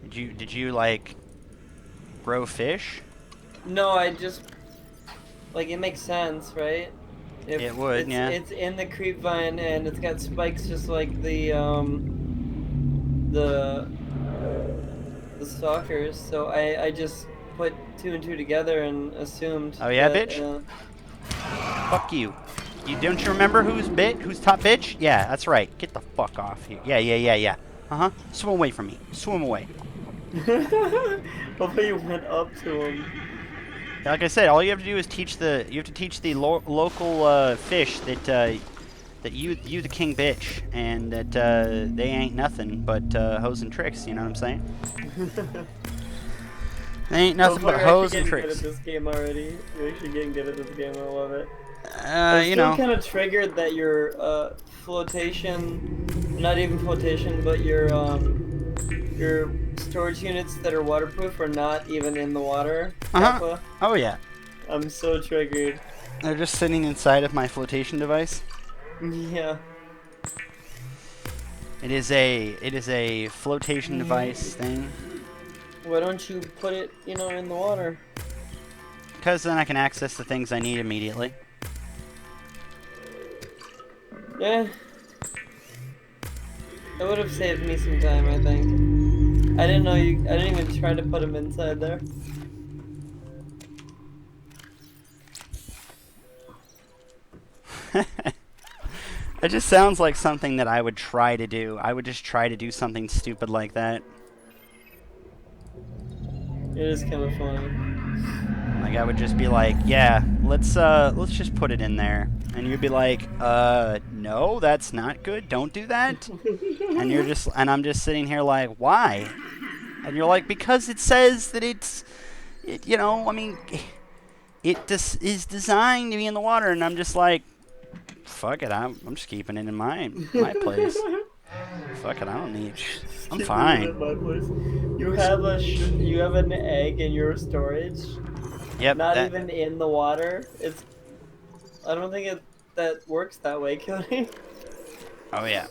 Did you like grow fish? No, I just like it makes sense, right? If It would, it's, yeah. It's in the creep vine and it's got spikes just like the stalkers. So I just put 2 and 2 together and assumed. Oh yeah, that, bitch? Fuck you. Don't you remember who's top bitch? Yeah, that's right. Get the fuck off here. Yeah. Uh-huh. Swim away from me. Swim away. Hopefully you went up to him. Like I said, all you have to do is teach the local fish that you the king bitch, and that they ain't nothing but hoes and tricks. You know what I'm saying? They ain't nothing but hoes and We're actually getting good tricks. at this game already. We're actually getting good at this game. I love it. I'm You still know. kind of triggered that your flotation, not even flotation, but your storage units that are waterproof are not even in the water. Kappa. Oh yeah. I'm so triggered. They're just sitting inside of my flotation device. Yeah. It is a flotation device thing. Why don't you put it, in the water? Because then I can access the things I need immediately. Yeah. That would have saved me some time, I think. I didn't even try to put them inside there. It just sounds like something that I would try to do. I would just try to do something stupid like that. It is kind of funny. Like I would just be like, yeah, let's just put it in there. And you'd be like, no, that's not good. Don't do that. And I'm just sitting here like, why? And you're like, because it says that you know, I mean, it is designed to be in the water. And I'm just like, fuck it, I'm just keeping it in my place. Fuck it, I don't need. I'm fine. My place. You have an egg in your storage. Yep. Not even in the water. I don't think that works that way, Cody. Oh yeah.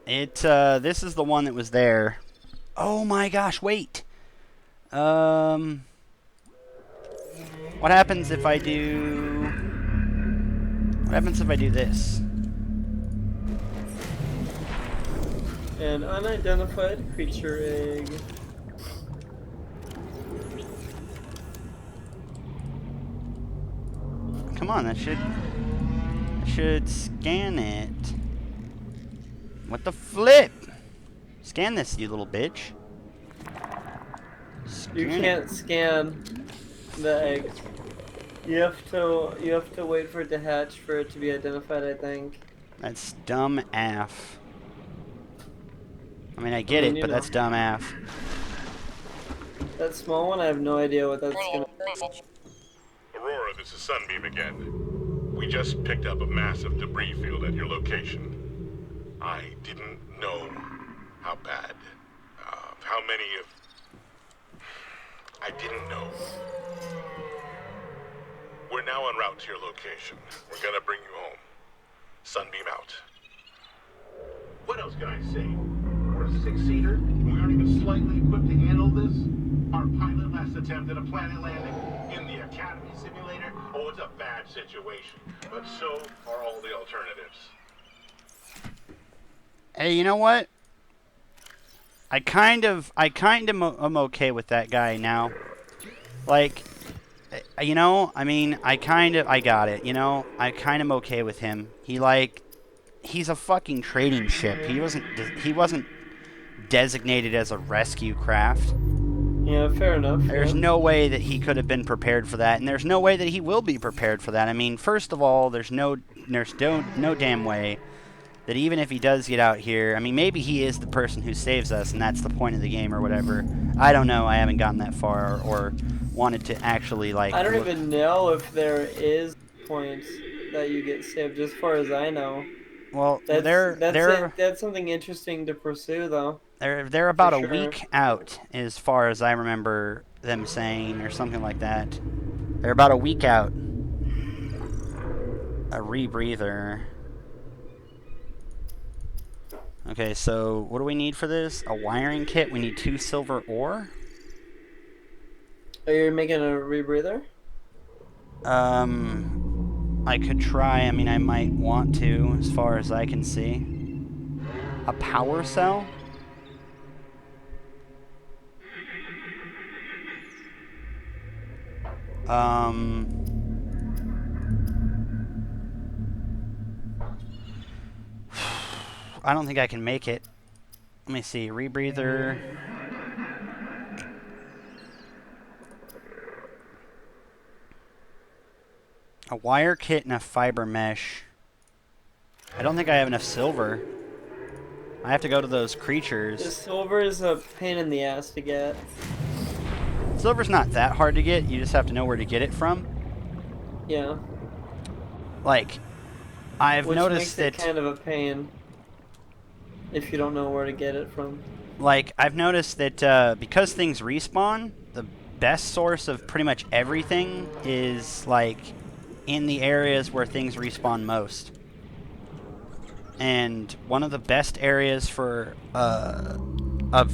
This is the one that was there. Oh my gosh, wait. What happens if I do... What happens if I do this? An unidentified creature egg. Come on, that should scan it. What the flip? Scan this, you little bitch. You can't scan the egg. You have to wait for it to hatch for it to be identified, I think. That's dumb AF. I mean, I get it, but that's dumb AF. That small one, I have no idea what that's gonna. Aurora, this is Sunbeam again. We just picked up a massive debris field at your location. I didn't know how bad, how many of... I didn't know. We're now en route to your location. We're gonna bring you home. Sunbeam out. What else can I say? We're a six-seater. We aren't even slightly equipped to handle this. Our pilot last attempted a planet landing in the Academy simulator. Oh, it's a bad situation. But so are all the alternatives. Hey, you know what? I kind of am okay with that guy now. Like, you know, I mean, I got it, you know? I kind of am okay with him. He's a fucking trading ship. He wasn't designated as a rescue craft. Yeah, fair enough. There's no way that he could have been prepared for that, and there's no way that he will be prepared for that. I mean, first of all, there's no damn way that even if he does get out here, I mean, maybe he is the person who saves us, and that's the point of the game or whatever. I don't know. I haven't gotten that far or wanted to actually, like... I don't even know if there is points that you get saved, as far as I know. Well, that's something interesting to pursue, though. They're about a week out, as far as I remember them saying, or something like that. They're about a week out. A rebreather. Okay, so what do we need for this? A wiring kit. We need 2 silver ore. Are you making a rebreather? I could try. I mean, I might want to, as far as I can see. A power cell? I don't think I can make it. Let me see. Rebreather. A wire kit and a fiber mesh. I don't think I have enough silver. I have to go to those creatures. The silver is a pain in the ass to get. Silver's not that hard to get. You just have to know where to get it from. Yeah. Like, I've noticed that... Which makes it kind of a pain if you don't know where to get it from. Like, I've noticed that because things respawn, the best source of pretty much everything is, like, in the areas where things respawn most. And one of the best areas for a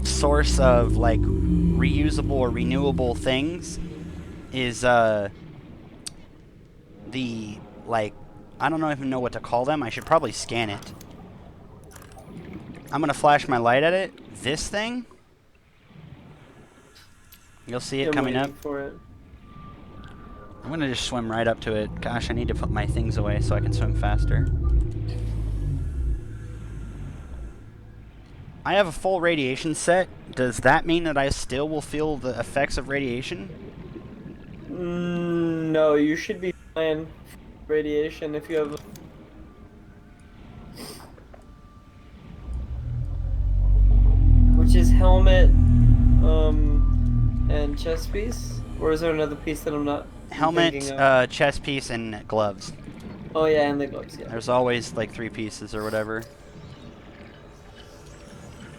source of, like, reusable or renewable things is the, like, I don't even know what to call them. I should probably scan it. I'm going to flash my light at it. This thing. You'll see it coming up. For it. I'm going to just swim right up to it. Gosh, I need to put my things away so I can swim faster. I have a full radiation set. Does that mean that I still will feel the effects of radiation? No, you should be fine. Radiation if you have. Which is helmet, and chest piece? Or is there another piece that I'm not Helmet, thinking of? chest piece, and gloves. Oh yeah, and the gloves, yeah. There's always like 3 pieces or whatever.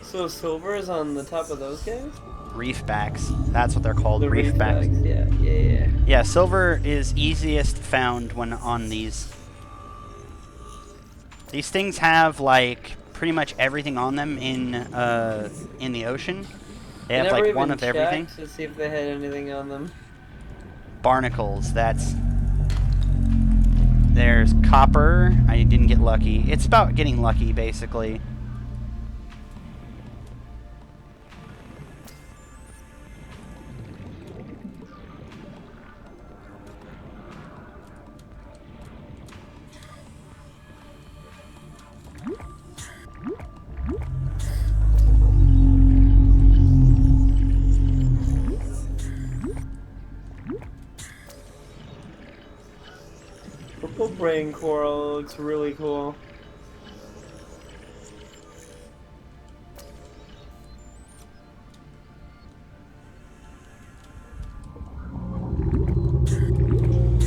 So silver is on the top of those guys? Reef backs. That's what they're called. The reef reef backs. bags, yeah. Yeah, silver is easiest found when on these. These things have like pretty much everything on them in the ocean. They have like one of everything. To see if they had anything on them. Barnacles. There's copper. I didn't get lucky. It's about getting lucky, basically. Purple brain coral looks really cool.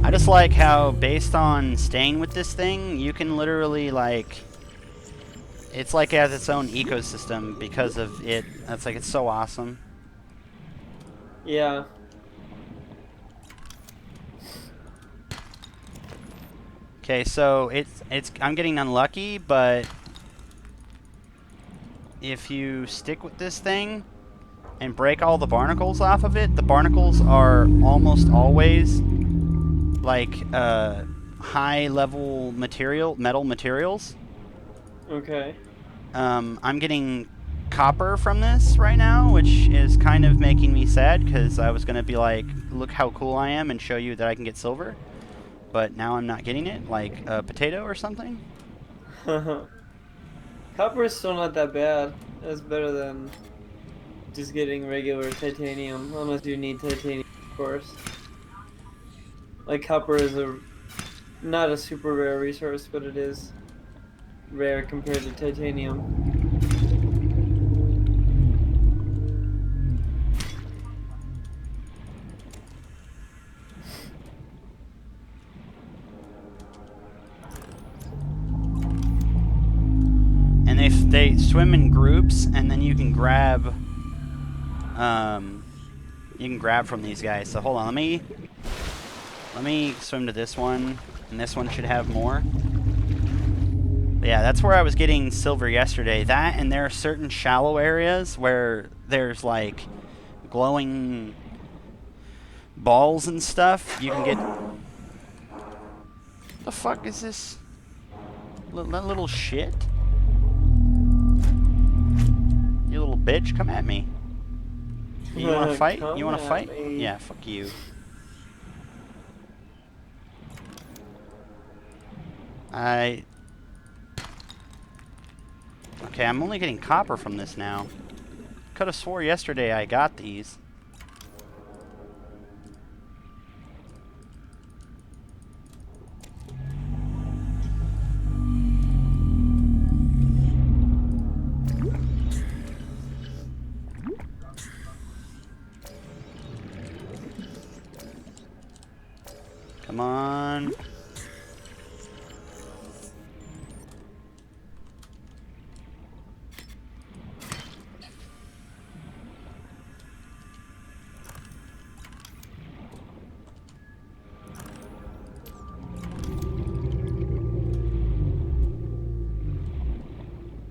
I just like how, based on staying with this thing, you can literally, like... It's like it has its own ecosystem because of it. That's like, it's so awesome. Yeah. Okay, so I'm getting unlucky, but if you stick with this thing and break all the barnacles off of it, the barnacles are almost always like high level metal materials. Okay. I'm getting copper from this right now, which is kind of making me sad because I was gonna be like, look how cool I am and show you that I can get silver. But now I'm not getting it, like a potato or something. Copper is still not that bad. That's better than just getting regular titanium, unless you need titanium, of course. Like copper is not a super rare resource, but it is rare compared to titanium. And they swim in groups, and then you can grab from these guys. So hold on, let me swim to this one, and this one should have more. But yeah, that's where I was getting silver yesterday. That, and there are certain shallow areas where there's like glowing balls and stuff. You can get. The fuck is this? That little shit. You little bitch, come at me. You wanna fight? You wanna fight? Me. Yeah, fuck you. Okay, I'm only getting copper from this now. Could have swore yesterday I got these. Come on.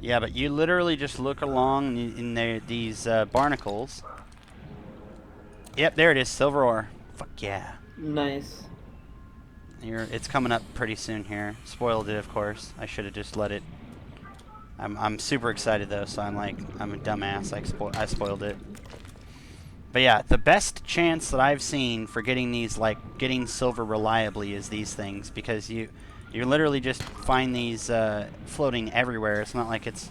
Yeah, but you literally just look along in these barnacles. Yep, there it is, silver ore. Fuck yeah. Nice. It's coming up pretty soon here. Spoiled it, of course. I should have just let it. I'm super excited though, so I'm a dumbass. I spoiled it. But yeah, the best chance that I've seen for getting these, like getting silver reliably, is these things, because you literally just find these floating everywhere. It's not like it's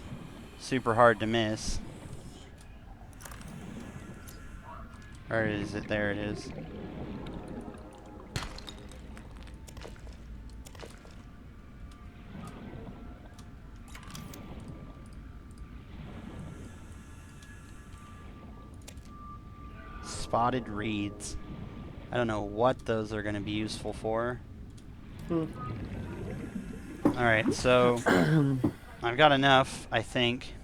super hard to miss. Or is it? There it is. Spotted reeds. I don't know what those are going to be useful for. Alright, so I've got enough, I think.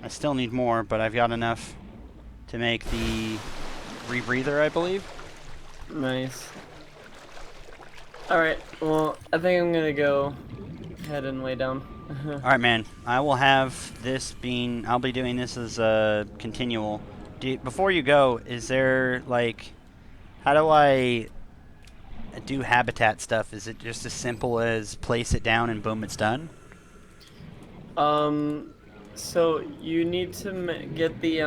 I still need more, but I've got enough to make the rebreather, I believe. Nice. Alright, well, I think I'm gonna go ahead and lay down. Alright, man. I will have this being... I'll be doing this as a continual. Before you go, is there, like... How do I do habitat stuff? Is it just as simple as place it down and boom, it's done? So you need to get the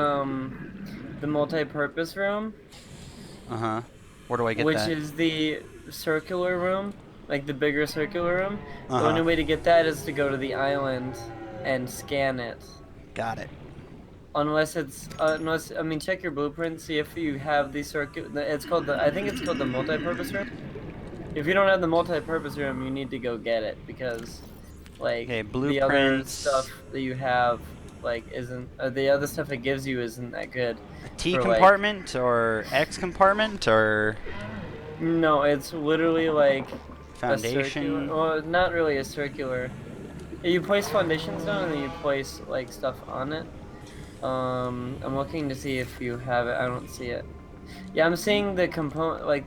multi-purpose room, Uh-huh. Where do I get which that? is the circular room, like the bigger circular room. The Uh-huh. only way to get that is to go to the island and scan it. Got it. Unless it's I mean, check your blueprint, see if you have the circuit. It's called I think it's called the multi-purpose room. If you don't have the multi-purpose room, you need to go get it because, like, Okay, the other blueprints. stuff that you have, like, isn't the other stuff it gives you isn't that good. A T for, compartment or X compartment or No, it's literally like a circular. foundation? Well, not really a circular. You place foundations down and then you place like stuff on it. I'm looking to see if you have it. I don't see it. Yeah, I'm seeing the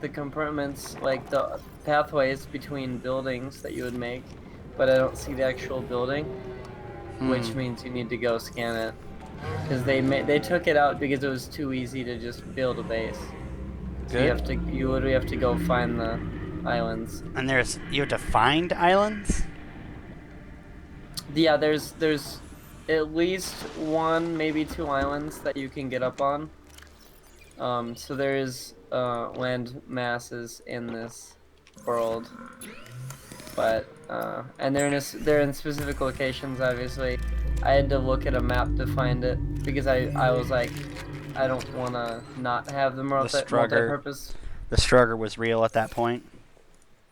the compartments, like the pathways between buildings that you would make, but I don't see the actual building, which means you need to go scan it, because they took it out because it was too easy to just build a base. So you literally have to go find the islands. And you have to find islands? Yeah, there's at least one, maybe two islands that you can get up on. So there's land masses in this world, but and they're in specific locations. Obviously, I had to look at a map to find it because I was like, I don't want to not have the multi-purpose. The struggle was real at that point.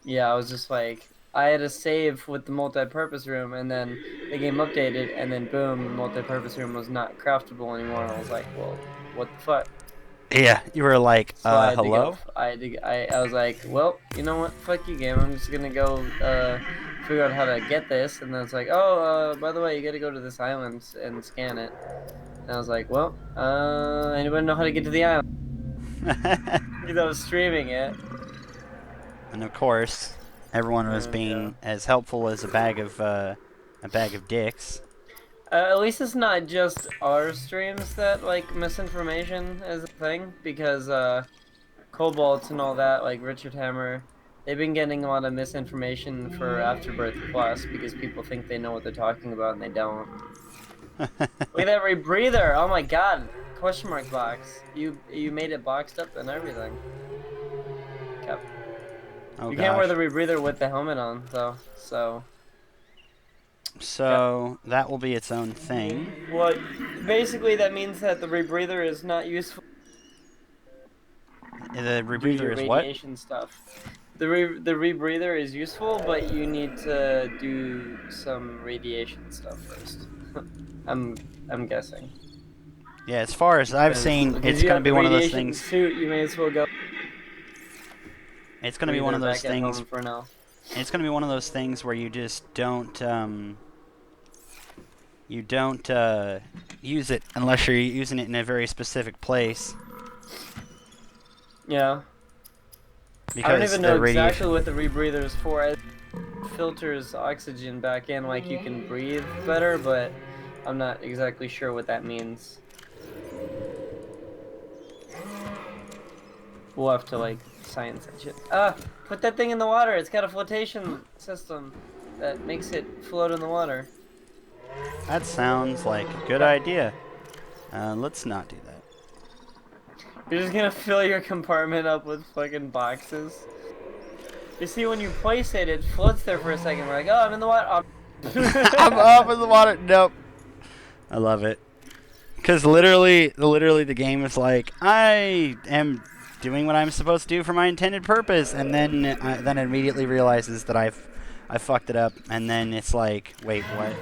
Yeah, I was just like, I had to save with the multi-purpose room, and then the game updated, and then boom, the multi-purpose room was not craftable anymore. And I was like, well, what the fuck? Yeah, you were like, So I had hello? To go, I was like, well, you know what? Fuck you, game. I'm just gonna go figure out how to get this. And then it's like, oh, by the way, you gotta go to this island and scan it. And I was like, well, anybody know how to get to the island? Because I was streaming it. And of course, everyone was being as helpful as a bag of dicks. At least it's not just our streams that, like, misinformation is a thing, because, Cobalt and all that, like Richard Hammer, they've been getting a lot of misinformation for Afterbirth Plus, because people think they know what they're talking about and they don't. Look at that rebreather! Oh my god! Question mark box. You made it boxed up and everything. Yep. Oh, you can't wear gosh. the rebreather with the helmet on, though, so... So, that will be its own thing. Well, basically that means that the rebreather is not useful. The Do your rebreather is what? radiation stuff. The rebreather is useful, but you need to do some radiation stuff first. I'm guessing. Yeah, as far as I've seen, it's going to be one of those things. Suit, you may as well go. It's going to be one of those things. For now. It's going to be one of those things where you just don't use it unless you're using it in a very specific place. Yeah. Because I don't even know the exactly what the rebreather is for. It filters oxygen back in, like you can breathe better, but I'm not exactly sure what that means. We'll have to, like, science that shit. Put that thing in the water. It's got a flotation system that makes it float in the water. That sounds like a good idea. Let's not do that. You're just gonna fill your compartment up with fucking boxes. You see, when you place it, it floats there for a second. We're like, oh, I'm in the water. I'm up in the water. Nope. I love it. Because literally the game is like, I am doing what I'm supposed to do for my intended purpose, and then it immediately realizes that I fucked it up, and then it's like, wait, what?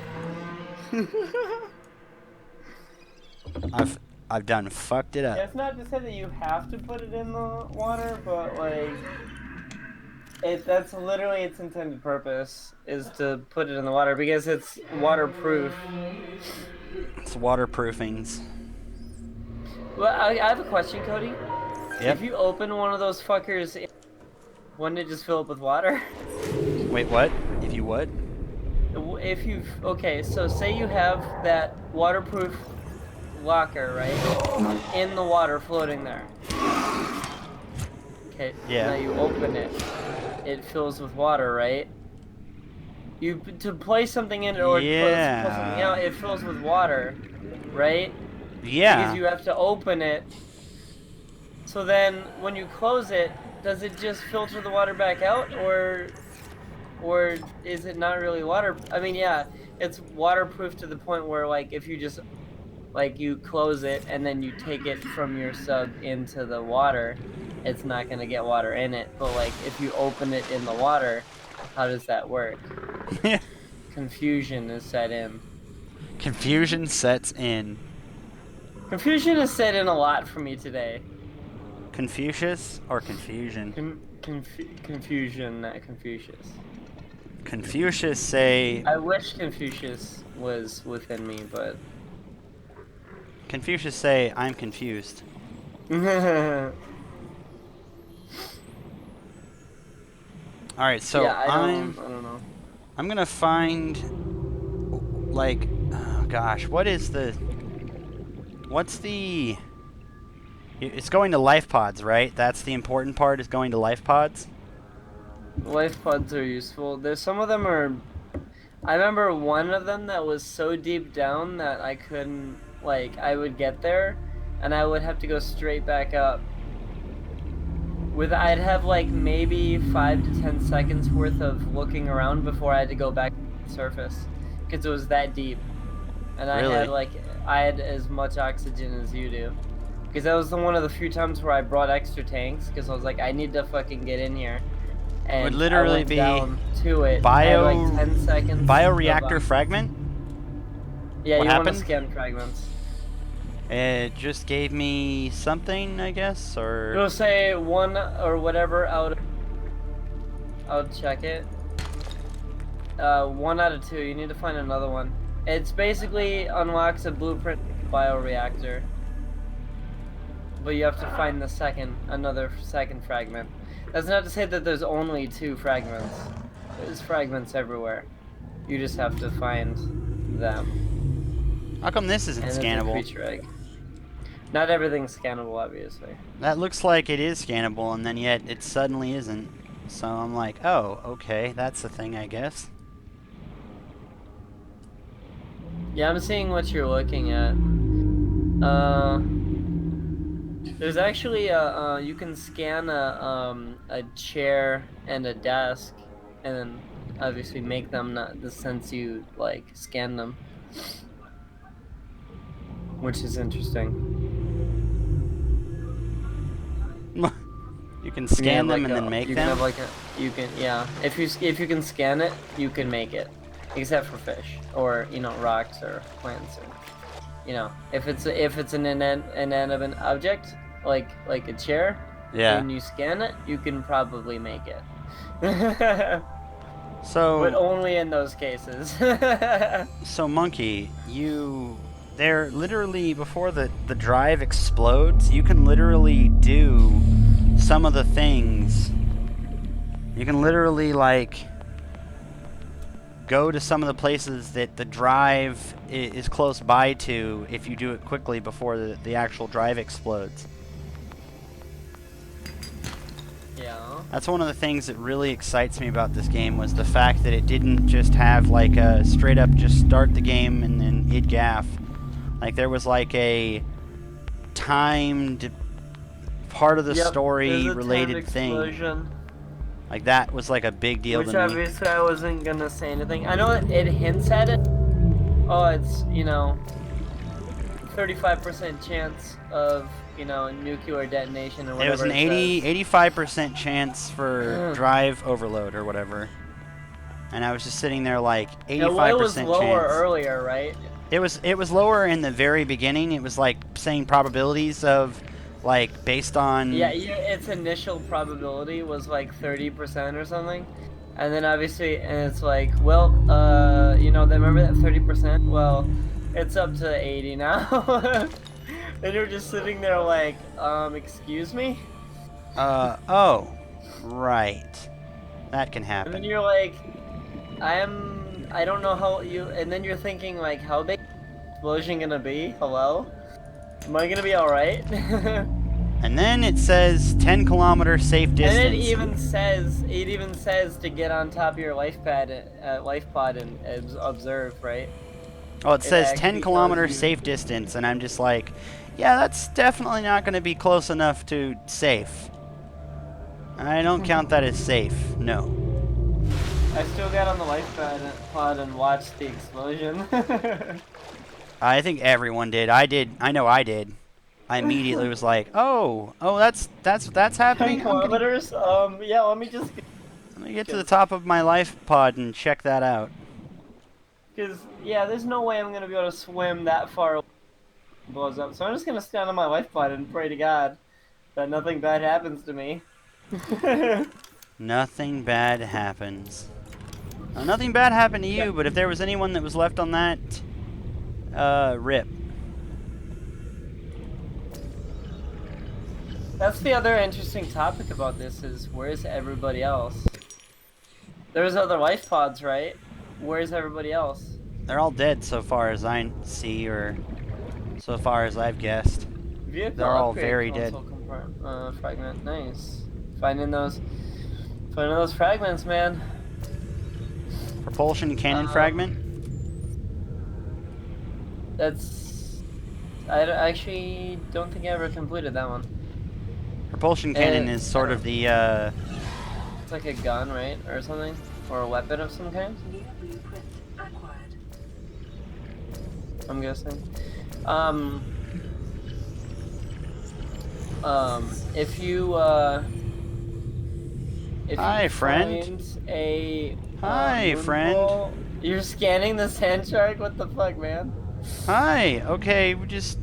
I've done fucked it up. Yeah, it's not to say that you have to put it in the water, but like, that's literally its intended purpose is to put it in the water because it's waterproof. It's waterproofings. Well, I have a question, Cody. Yep. If you open one of those fuckers, wouldn't it just fill up with water? Wait, what? If you what? If you've okay, so say you have that waterproof locker, right, in the water, floating there. Okay. Yeah. Now you open it. It fills with water, right? To place something in it or Yeah. to pull something out, it fills with water, right? Yeah. Because you have to open it. So then, when you close it, does it just filter the water back out, or is it not really water? I mean, yeah, it's waterproof to the point where, like, if you just, like, you close it and then you take it from your sub into the water, it's not gonna get water in it. But like, if you open it in the water, how does that work? Confusion is set in. Confusion sets in. Confusion is set in a lot for me today. Confucius or confusion? Confusion, not Confucius. Confucius say... I wish Confucius was within me, but... Confucius say, I'm confused. Yeah, Alright, so I don't know. I'm gonna find... Like... Oh gosh, what's the... It's going to life pods, right? That's the important part, is going to life pods? Life pods are useful. There's some of them are... I remember one of them that was so deep down that I couldn't... Like, I would get there, and I would have to go straight back up. I'd have, like, maybe 5 to 10 seconds worth of looking around before I had to go back to the surface. Because it was that deep. And I Really? had, like... I had as much oxygen as you do. Because that was one of the few times where I brought extra tanks, because I was like, I need to fucking get in here. And Would literally I went be down to it. I had like 10 seconds. Bioreactor fragment? Yeah, What you want happened? to scan fragments. It just gave me something, I guess, or... It'll say 1 or whatever out. I'll check it. 1 out of 2. You need to find another one. It's basically unlocks a blueprint bioreactor. But you have to find another second fragment. That's not to say that there's only 2 fragments. There's fragments everywhere. You just have to find them. How come this isn't And there's a scannable? creature egg. Not everything's scannable, obviously. That looks like it is scannable, and then yet it suddenly isn't. So I'm like, oh, okay, that's a thing, I guess. Yeah, I'm seeing what you're looking at. There's actually you can scan a chair and a desk, and then obviously make them not the sense you like scan them, which is interesting. You can scan them and then make you them? Can have like yeah. If you can scan it, you can make it, except for fish or rocks or plants or if it's an inanimate object like a chair. Yeah. When you scan it, you can probably make it. So. But only in those cases. So Monkey, they're literally before the drive explodes, you can literally do some of the things. You can literally like go to some of the places that the drive is close by to if you do it quickly before the actual drive explodes. Yeah. That's one of the things that really excites me about this game, was the fact that it didn't just have like a straight up just start the game and then id gaff. Like there was like a timed part of the story related thing. Like that was like a big deal Which to me. obviously I wasn't gonna say anything. I know it hints at it. Oh, it's, you know, 35% chance of, you know, nuclear detonation or whatever It was an it says. 85% chance for drive overload or whatever. And I was just sitting there like 85% Yeah, well, it was lower chance. earlier, right? It was lower in the very beginning. It was like saying probabilities of like based on Yeah, its initial probability was like 30% or something. And then obviously, and it's like, well, you know, remember that 30%? Well, it's up to 80 now. And you're just sitting there like, excuse me? oh, right. That can And then happen. you're like, I don't know how you, and then you're thinking like, how big is the explosion gonna be? Hello? Am I gonna be alright? And then it says 10-kilometer safe distance. And it even says to get on top of your life pod and observe, right? Oh, it says actually 10-kilometer tells you- safe distance, and I'm just like, yeah, that's definitely not going to be close enough to safe. I don't count that as safe. No. I still got on the life pod and watched the explosion. I think everyone did. I did. I know I did. I immediately was like, oh, that's 10 happening. kilometers? Yeah, let me Get to the top of my life pod and check that out. because, yeah, there's no way I'm gonna be able to swim that far away when it blows up. So I'm just gonna stand on my life pod and pray to God that nothing bad happens to me. Nothing bad happens. Nothing bad happened to you, but if there was anyone that was left on that, rip. That's the other interesting topic about this is where's everybody else? There's other life pods, right? Where's everybody else? They're all dead so far as I see, or so far as I've guessed. Vehicle They're all upgrade very dead. console fragment. Nice. Finding those fragments, man. Propulsion cannon fragment? That's. I actually don't think I ever completed that one. Propulsion cannon is sort of the, It's like a gun, right? Or something? Or a weapon of some kind? New blueprint acquired. I'm guessing. If you Hi, friend. find a Hi, friend. moonpool- You're scanning the sand shark? What the fuck, man? Hi, okay, I'm just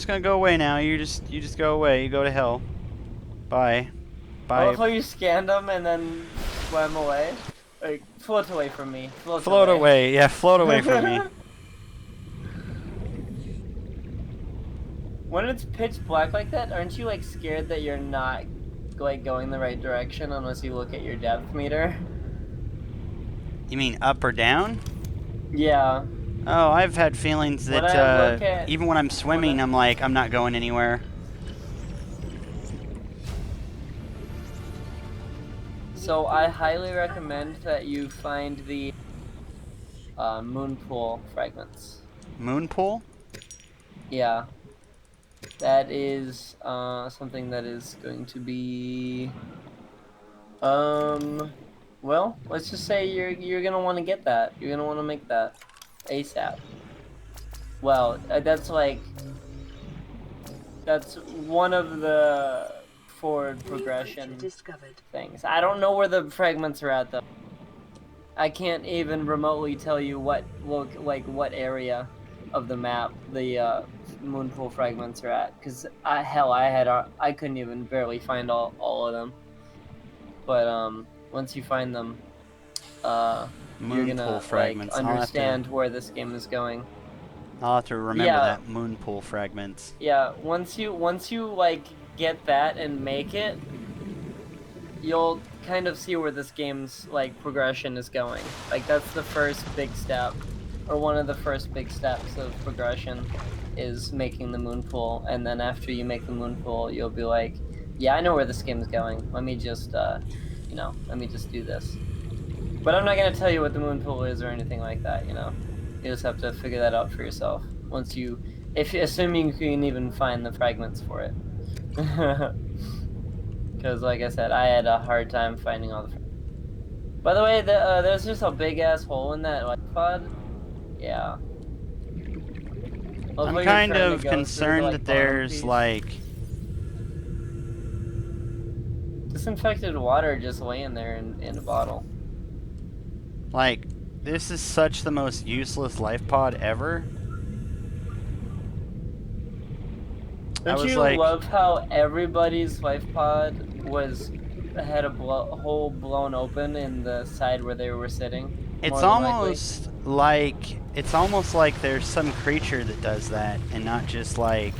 gonna go away now. You just go away. You go to hell. Bye. I love Bye. how you scanned them and then swam away. Like, float away from me. Float away. Yeah, float away from me. When it's pitch black like that, aren't you like scared that you're not like going the right direction unless you look at your depth meter? You mean up or down? Yeah. Oh, I've had feelings When that I look at- even when I'm swimming, I'm like, I'm not going anywhere. So I highly recommend that you find the moon pool fragments. Moon pool? Yeah. That is something that is going to be well, let's just say you're gonna want to get that. You're gonna want to make that ASAP. Well, that's one of the forward progression Discovered. things. I don't know where the fragments are at though. I can't even remotely tell you what area of the map the moonpool fragments are at, because I couldn't even barely find all of them. But once you find them, you're Moon gonna pool fragments. like understand where this game is going. I'll have to remember Yeah. that moon pool fragments. Yeah, once you like get that and make it, you'll kind of see where this game's like progression is going. Like that's the first big step, or one of the first big steps of progression, is making the moon pool. And then after you make the moon pool, you'll be like, yeah, I know where this game's going. Let me just, let me just do this. But I'm not gonna tell you what the moon pool is or anything like that. You know, you just have to figure that out for yourself. Once you, assuming you can even find the fragments for it. Because, like I said, I had a hard time finding all the... By the way, there's just a big-ass hole in that life pod. Yeah. Love I'm how you're kind trying to of go through the, concerned like, that bottom there's, piece. like... Disinfected water just laying there in a bottle. Like, this is such the most useless life pod ever. I Don't was you like, love how everybody's life pod had a hole blown open in the side where they were sitting? it's More than likely. almost like there's some creature that does that, and not just like,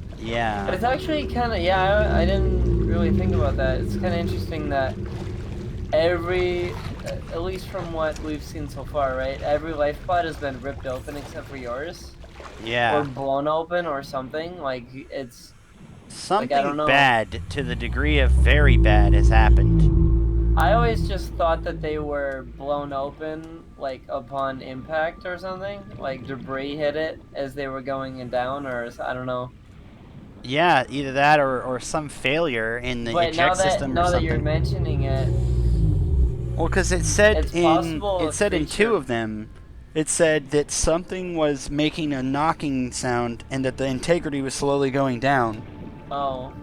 But yeah, it's actually kind of, yeah, I didn't really think about that. It's kind of interesting that at least from what we've seen so far, right? Every life pod has been ripped open except for yours. Or yeah. blown open or something. Like, it's, like, I Something don't know. bad to the degree of very bad has happened. I always just thought that they were blown open, like, upon impact or something. Like, debris hit it as they were going down, or I don't know. Yeah, either that or some failure in the But now eject that system or now that you're something. mentioning it, Well, because it said it's possible a in two creature. of them, it said that something was making a knocking sound and that the integrity was slowly going down. Oh,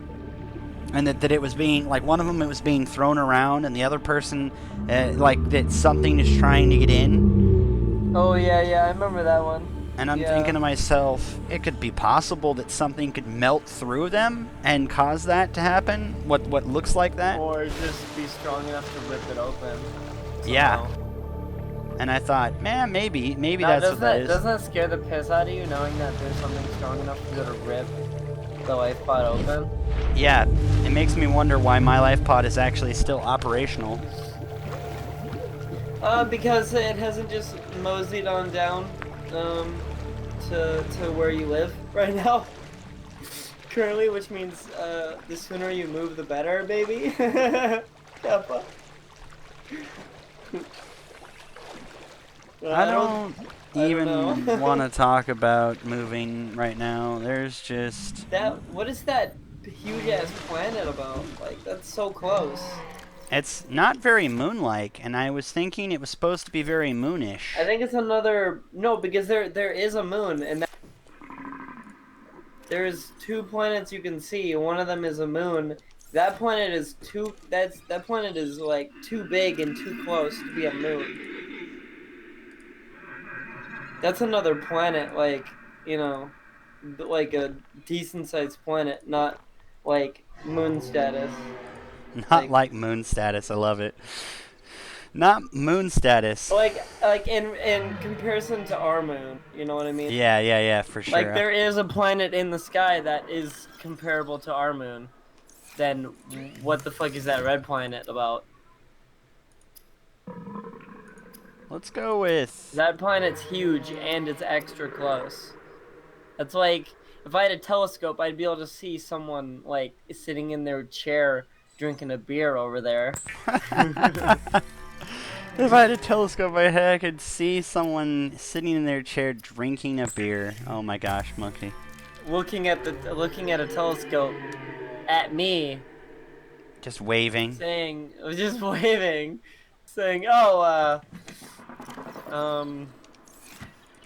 And that it was being, like, one of them, it was being thrown around, and the other person, like, that something is trying to get in. oh yeah, I remember that one. And I'm Yeah. thinking to myself, it could be possible that something could melt through them and cause that to happen. What looks like that. Or just be strong enough to rip it open. Yeah. somehow. And I thought, man, maybe Now, that's what that is. doesn't that scare the piss out of you, knowing that there's something strong enough to be able to rip the life pod open? Yeah, it makes me wonder why my life pod is actually still operational. Because it hasn't just moseyed on down, to where you live right now. Currently, which means, the sooner you move, the better, baby. Kappa. I don't even know. want to talk about moving right now. There's just... What is that huge ass planet about? Like, that's so close. It's not very moon-like, and I was thinking it was supposed to be very moonish. I think it's another, no, because there is a moon, and there's two planets you can see. One of them is a moon. That planet is that planet is like too big and too close to be a moon. That's another planet, like, you know, like a decent sized planet, not like moon status. Not like moon status, I love it. Not moon status. Like in comparison to our moon, you know what I mean? Yeah, for sure. Like, there is a planet in the sky that is comparable to our moon. Then what the fuck is that red planet about? Let's go with... That planet's huge and it's extra close. That's like, if I had a telescope, I'd be able to see someone, like, sitting in their chair drinking a beer over there. If I had a telescope in my head, I could see someone sitting in their chair drinking a beer. Oh my gosh, Monkey. Looking at a telescope at me, Just waving. just waving, saying, "Oh,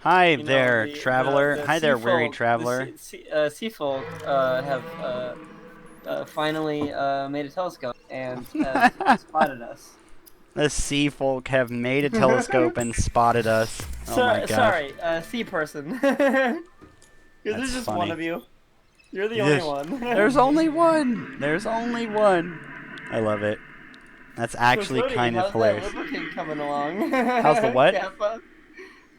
Hi you know, there, traveler. Hi there, weary traveler. Sea folk have finally made a telescope and spotted us." The sea folk have made a telescope and spotted us. Oh my gosh. Sorry, sea person. There's That's just funny. one of you. You're the only one. There's only one. There's only one. I love it. That's actually Cody, kind of how's hilarious. that lubricant coming along? How's the what? Kappa?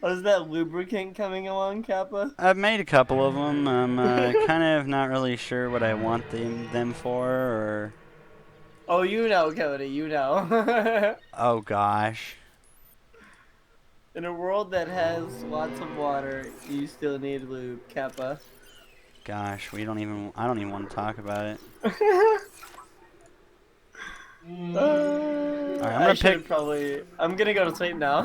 How's that lubricant coming along, Kappa? I've made a couple of them. I'm kind of not really sure what I want them for, or... Oh, you know, Cody, you know. Oh gosh. In a world that has lots of water, you still need lube, Kappa. Gosh, I don't even want to talk about it. Alright, I'm gonna go to sleep now.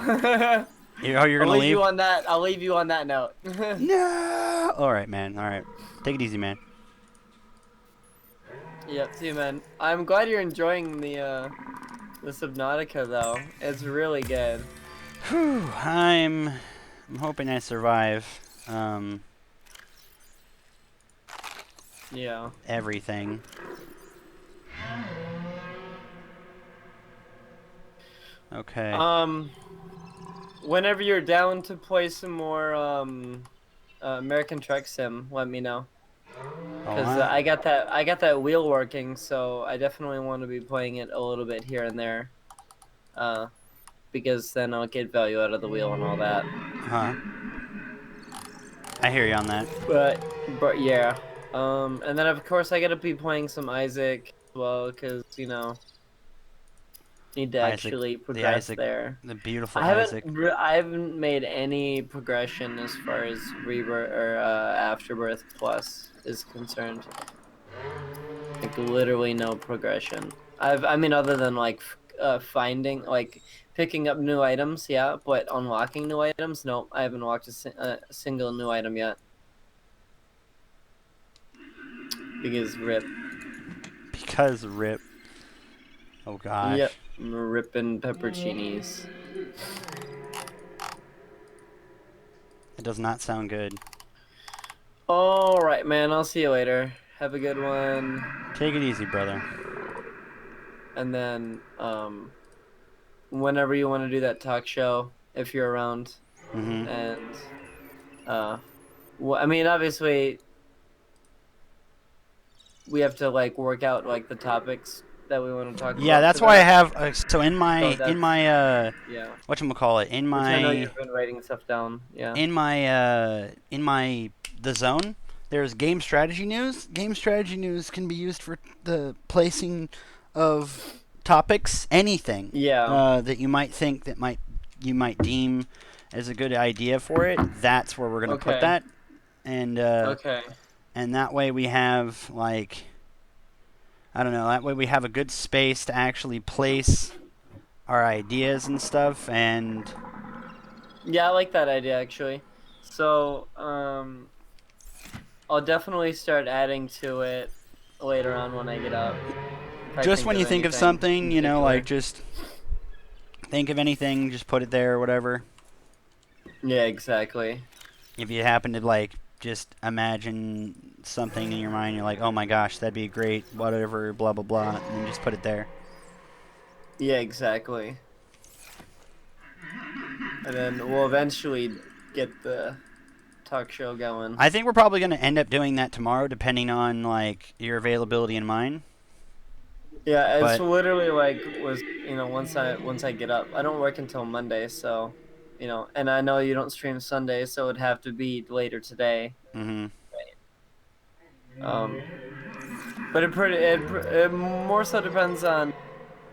You're gonna leave? I'll leave you on that note. No! Alright, man. Alright. Take it easy, man. Yep, see, man. I'm glad you're enjoying the Subnautica though. It's really good. Whew, I'm hoping I survive. Yeah. Everything. Okay. Whenever you're down to play some more American Truck Sim, let me know. Oh, Cause I got that wheel working, so I definitely want to be playing it a little bit here and there. Because then I'll get value out of the wheel and all that. huh. I hear you on that. But yeah. And then of course I gotta be playing some Isaac as well, cause need to Isaac, actually the progress Isaac, there. the beautiful Isaac. I haven't made any progression as far as Rebirth or Afterbirth Plus is concerned. Like literally no progression. I mean other than like finding like picking up new items, yeah, but unlocking new items, no, I haven't unlocked a single new item yet. Because rip. Because rip. Oh Yep, gosh. ripping pepperoncinis. It does not sound good. All right, man. I'll see you later. Have a good one. Take it easy, brother. And then, whenever you want to do that talk show, if you're around, Mm-hmm. and well, I mean, obviously, we have to like work out like the topics that we want to talk Yeah, about for that's why I that. have. So So in that's my yeah. whatchamacallit, in Which I know my you've been writing stuff down. Yeah. in my the zone, there's game strategy news. Game strategy news can be used for the placing of topics, anything Yeah. that you might think that you might deem as a good idea for it. That's where we're gonna put Okay. that, and Okay. and that way we have like, I don't know, that way we have a good space to actually place our ideas and stuff. And Yeah, I like that idea actually. So, I'll definitely start adding to it later on when I get up. If I just think when of you think of anything in something, like particular. just think of anything, just put it there or whatever. Yeah, exactly. If you happen to like just imagine something in your mind, you're like, oh my gosh, that'd be great, whatever, blah blah blah, and then just put it there. Yeah, exactly. And then we'll eventually get the talk show going. I think we're probably going to end up doing that tomorrow, depending on like your availability and mine. Yeah, it's But literally like once I get up. I don't work until Monday, so and I know you don't stream Sunday, so it'd have to be later today. mm-hmm. Um, but it more so depends on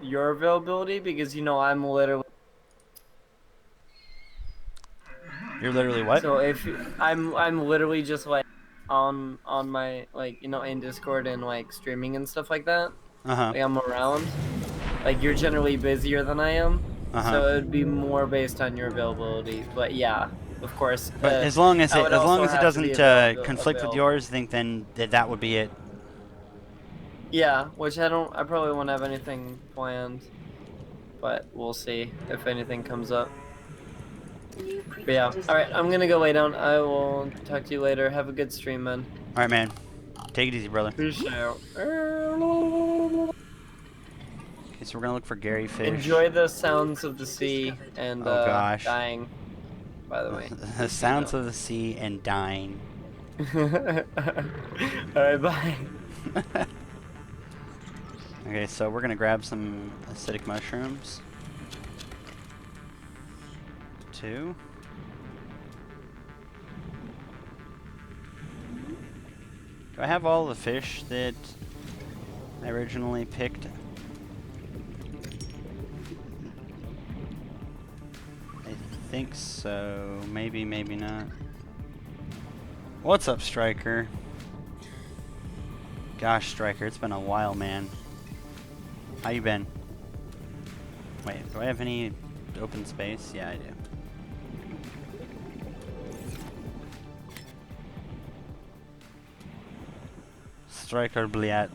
your availability because I'm literally. You're literally what? So if I'm literally just like on my like in Discord and like streaming and stuff like that. Uh huh. Like I'm around. Like you're generally busier than I am, Uh huh. so it would be more based on your availability. But yeah, of course, But as long as I would also it have to be doesn't conflict with available. yours, I think then that would be it. Yeah, which I don't. I probably won't have anything planned, but we'll see if anything comes up. New But yeah, preset is all right. I'm gonna complete. go lay down. I will talk to you later. Have a good stream, man. All right, man. Take it easy, brother. Peace out. Okay, so we're gonna look for Gary Fish. Enjoy the sounds of the sea and Oh gosh. dying. By the way. The sounds of the sea and dying. Alright, bye. Okay, so we're gonna grab some acidic mushrooms. 2. Do I have all the fish that I originally picked? I think so. Maybe, maybe not. What's up, Striker? Gosh, Striker, it's been a while, man. How you been? Wait, do I have any open space? Yeah, I do. Striker Bliat.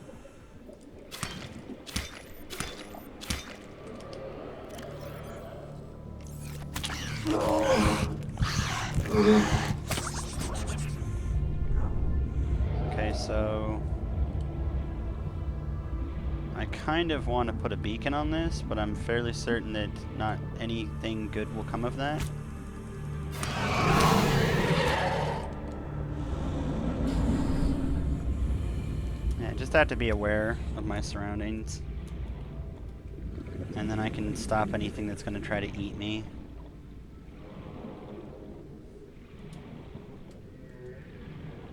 Okay, so I kind of want to put a beacon on this, but I'm fairly certain that not anything good will come of that. Yeah, just have to be aware of my surroundings. And then I can stop anything that's going to try to eat me.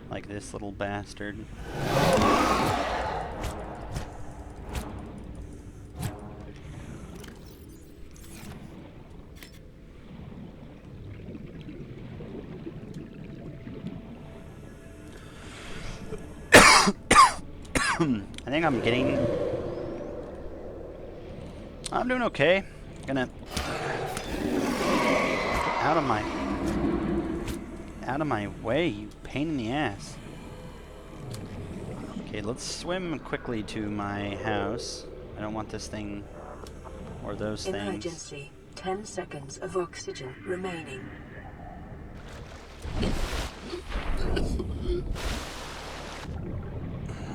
Like this little bastard. I think I'm doing okay. Gonna out of my way, you pain in the ass. Okay, let's swim quickly to my house. I don't want this thing or those things. Emergency. 10 seconds of oxygen remaining.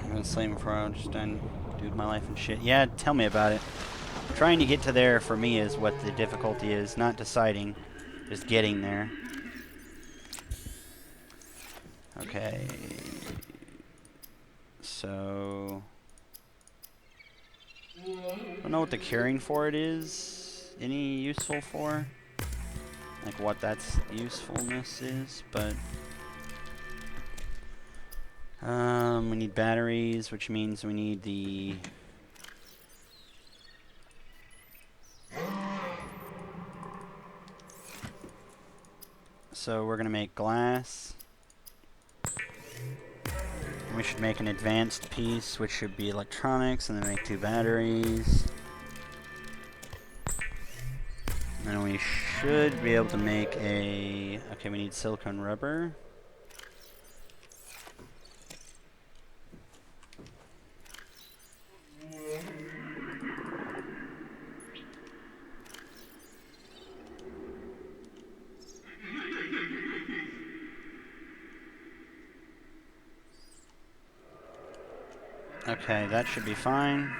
I'm gonna slay before I just done dude my life and shit. Yeah, tell me about it. Trying to get to there for me is what the difficulty is, not deciding, just getting there. Okay. So I don't know what the curing for it is any useful for. Like what that's usefulness is, but we need batteries, which means we need the so we're gonna make glass. We should make an advanced piece, which should be electronics, and then make 2 batteries. And we should be able to make a... Okay, we need silicone rubber. Okay, that should be fine.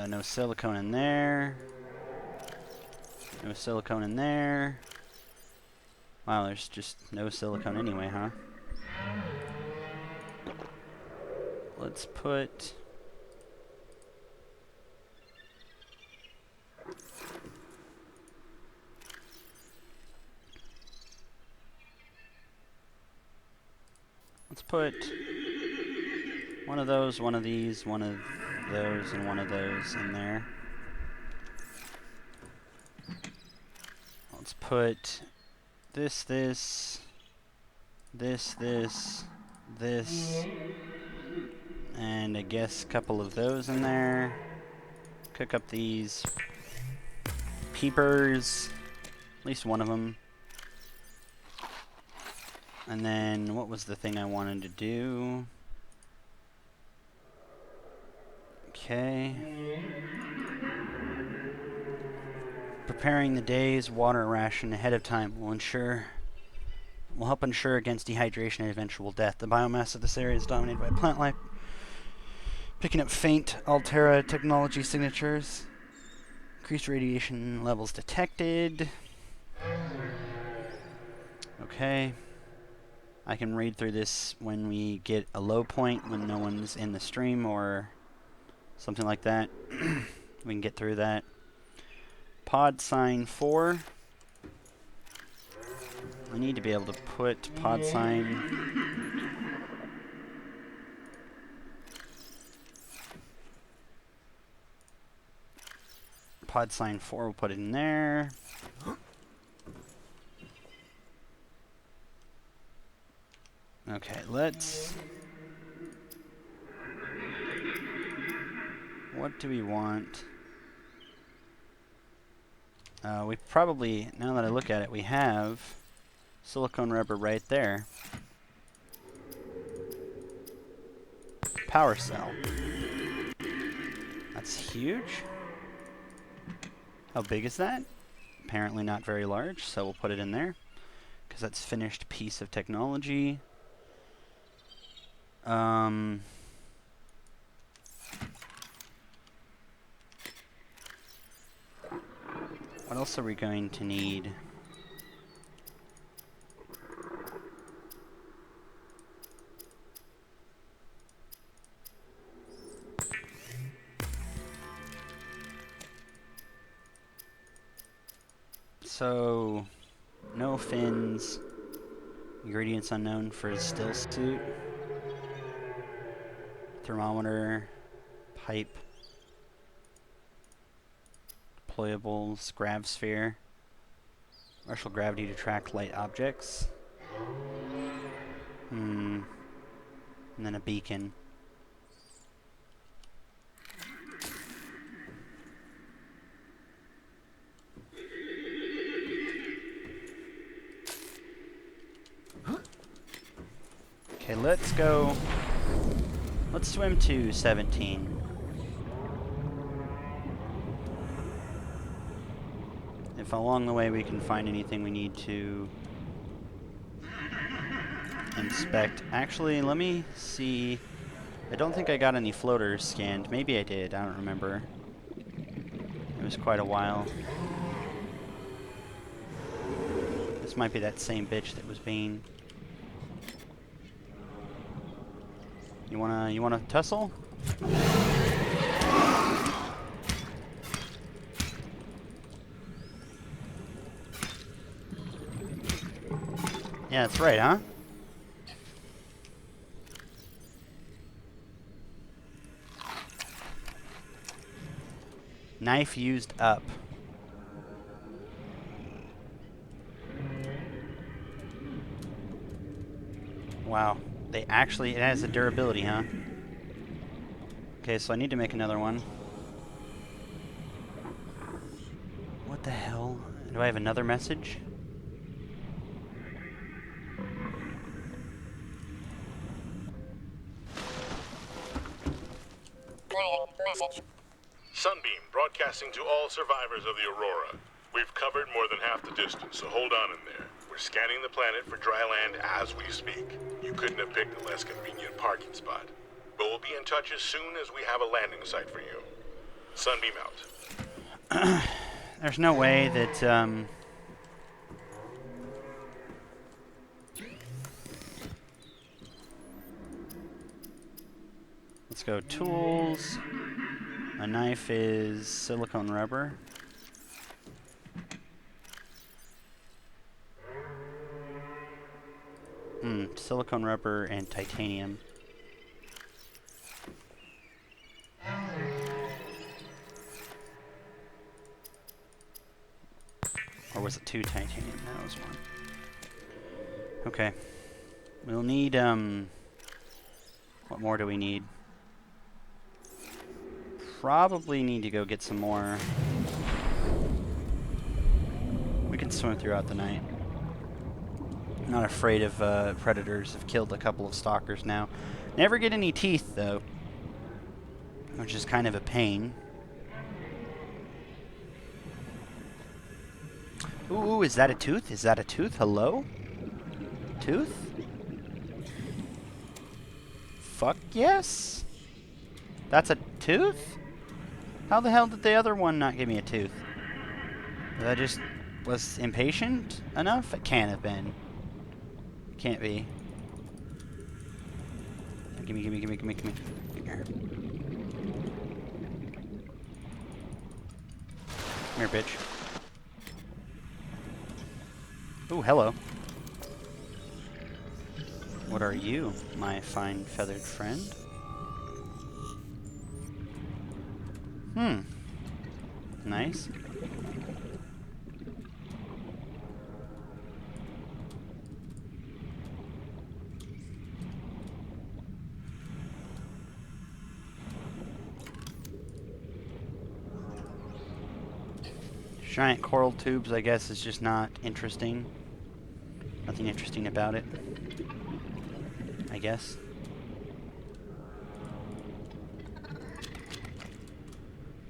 No silicone in there. No silicone in there. Wow, there's just no silicone anyway, huh? Let's put... Let's put one of those, one of these, one of those, and one of those in there. Let's put this, and I guess a couple of those in there. Cook up these peepers, at least one of them. And then, what was the thing I wanted to do? Okay. Preparing the day's water ration ahead of time will help ensure against dehydration and eventual death. The biomass of this area is dominated by plant life, picking up faint Altera technology signatures. Increased radiation levels detected. Okay. I can read through this when we get a low point, when no one's in the stream or something like that. We can get through that. Pod sign 4. I need to be able to put pod sign... Pod sign 4, we'll put it in there. Okay, let's... What do we want? We probably, now that I look at it, we have silicone rubber right there. Power cell. That's huge. How big is that? apparently not very large, so we'll put it in there because that's finished piece of technology. What else are we going to need? So, no fins. Ingredients unknown for his still suit. Thermometer. Pipe. Deployables. Grav sphere. Martial gravity to track light objects. And then a beacon. Okay, let's go. Let's swim to 17. If along the way we can find anything we need to inspect. Actually, let me see. I don't think I got any floaters scanned. Maybe I did. I don't remember. It was quite a while. This might be that same bitch that was being. You wanna tussle? Yeah, that's right, huh? Knife used up. Wow. They actually, it has a durability, huh? Okay, so I need to make another one. What the hell? Do I have another message? Message. Sunbeam, broadcasting to all survivors of the Aurora. We've covered more than half the distance, so hold on in there. We're scanning the planet for dry land as we speak. You couldn't have picked a less convenient parking spot. But we'll be in touch as soon as we have a landing site for you. Sunbeam out. There's no way that, let's go tools. A knife is silicone rubber. Silicone rubber and titanium. Or was it 2 titanium? That was 1. Okay. We'll need, what more do we need? Probably need to go get some more. We can swim throughout the night. Not afraid of predators. I've killed a couple of stalkers now. Never get any teeth, though. Which is kind of a pain. Ooh, is that a tooth? Is that a tooth? Hello? Tooth? Fuck yes. That's a tooth? How the hell did the other one not give me a tooth? I just was impatient enough? It can't have been. Can't be. Gimme. Come here. Come here, bitch. Ooh, hello. What are you, my fine feathered friend? Nice. Giant coral tubes, I guess, is just not interesting. Nothing interesting about it, I guess.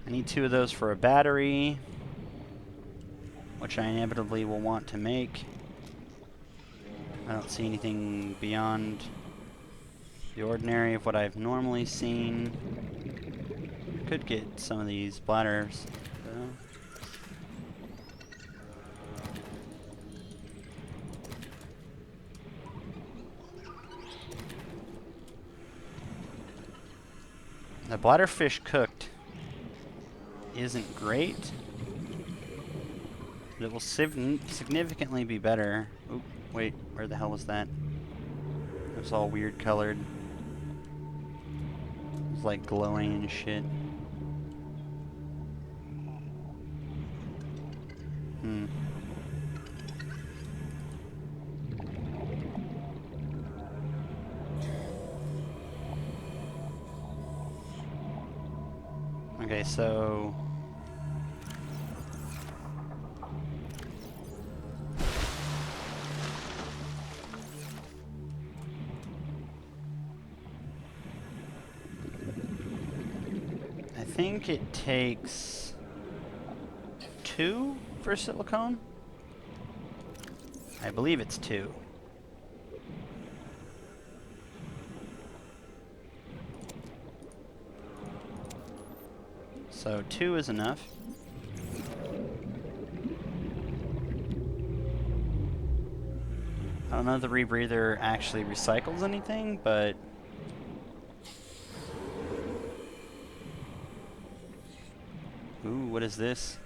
I need 2 of those for a battery. which I inevitably will want to make. I don't see anything beyond the ordinary of what I've normally seen. Could get some of these bladders, though. The bladderfish cooked isn't great, but it will significantly be better. Oop, wait, where the hell was that? It was all weird colored. It was like glowing and shit. Hmm. Okay, so I think it takes 2 for silicone. I believe it's 2. So 2 is enough. I don't know if the rebreather actually recycles anything, but ooh, what is this?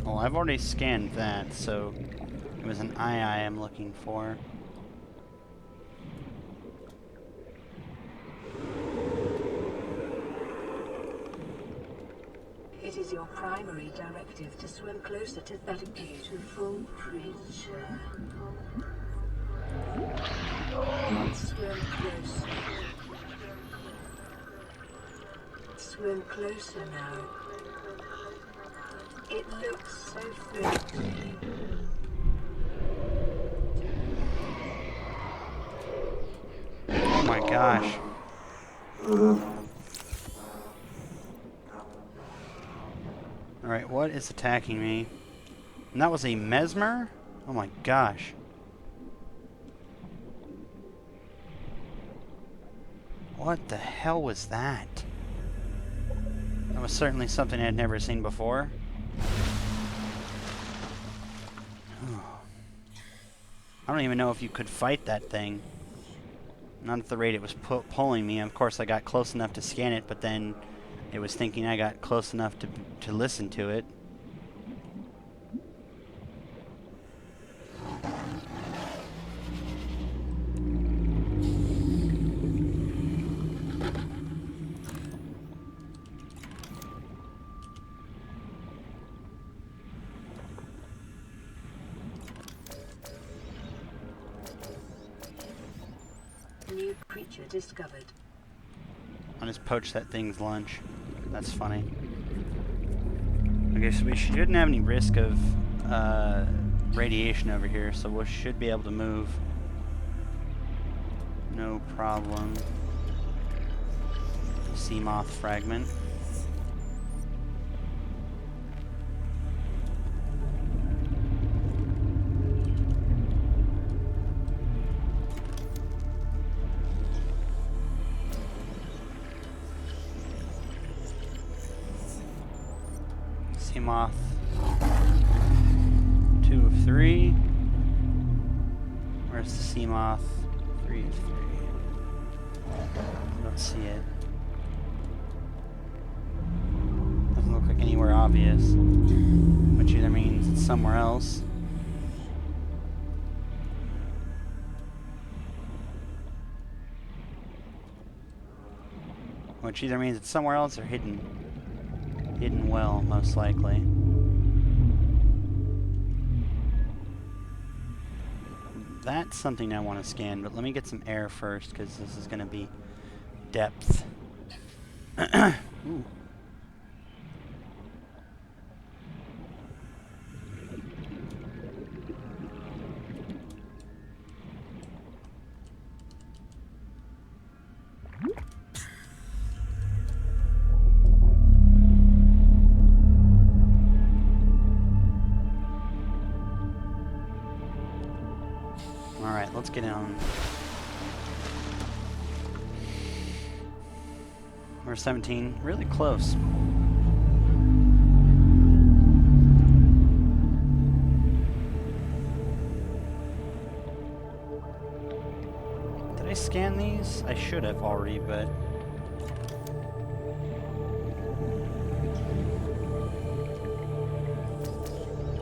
Oh, I've already scanned that, so it was an eye I'm looking for. It is your primary directive to swim closer to that beautiful creature. Swim closer. Swim closer now. It looks so friendly. Oh my gosh. Alright, what is attacking me? And that was a mesmer? Oh my gosh. What the hell was that? That was certainly something I'd never seen before. I don't even know if you could fight that thing. Not at the rate it was pulling me. Of course, I got close enough to scan it, but then it was thinking I got close enough to listen to it. New creature discovered. I just poached that thing's lunch. That's funny. Okay, so we shouldn't have any risk of radiation over here, so we should be able to move. No problem. Sea moth fragment. Sea moth. 2 of 3. Where's the sea moth? 3 of 3. I don't see it. Doesn't look like anywhere obvious, which either means it's somewhere else. Which either means it's somewhere else or hidden. Hidden well, most likely. that's something I want to scan, but let me get some air first, because this is going to be depth. Ooh. Alright, let's get on. We're 17, really close. Did I scan these? I should have already, but...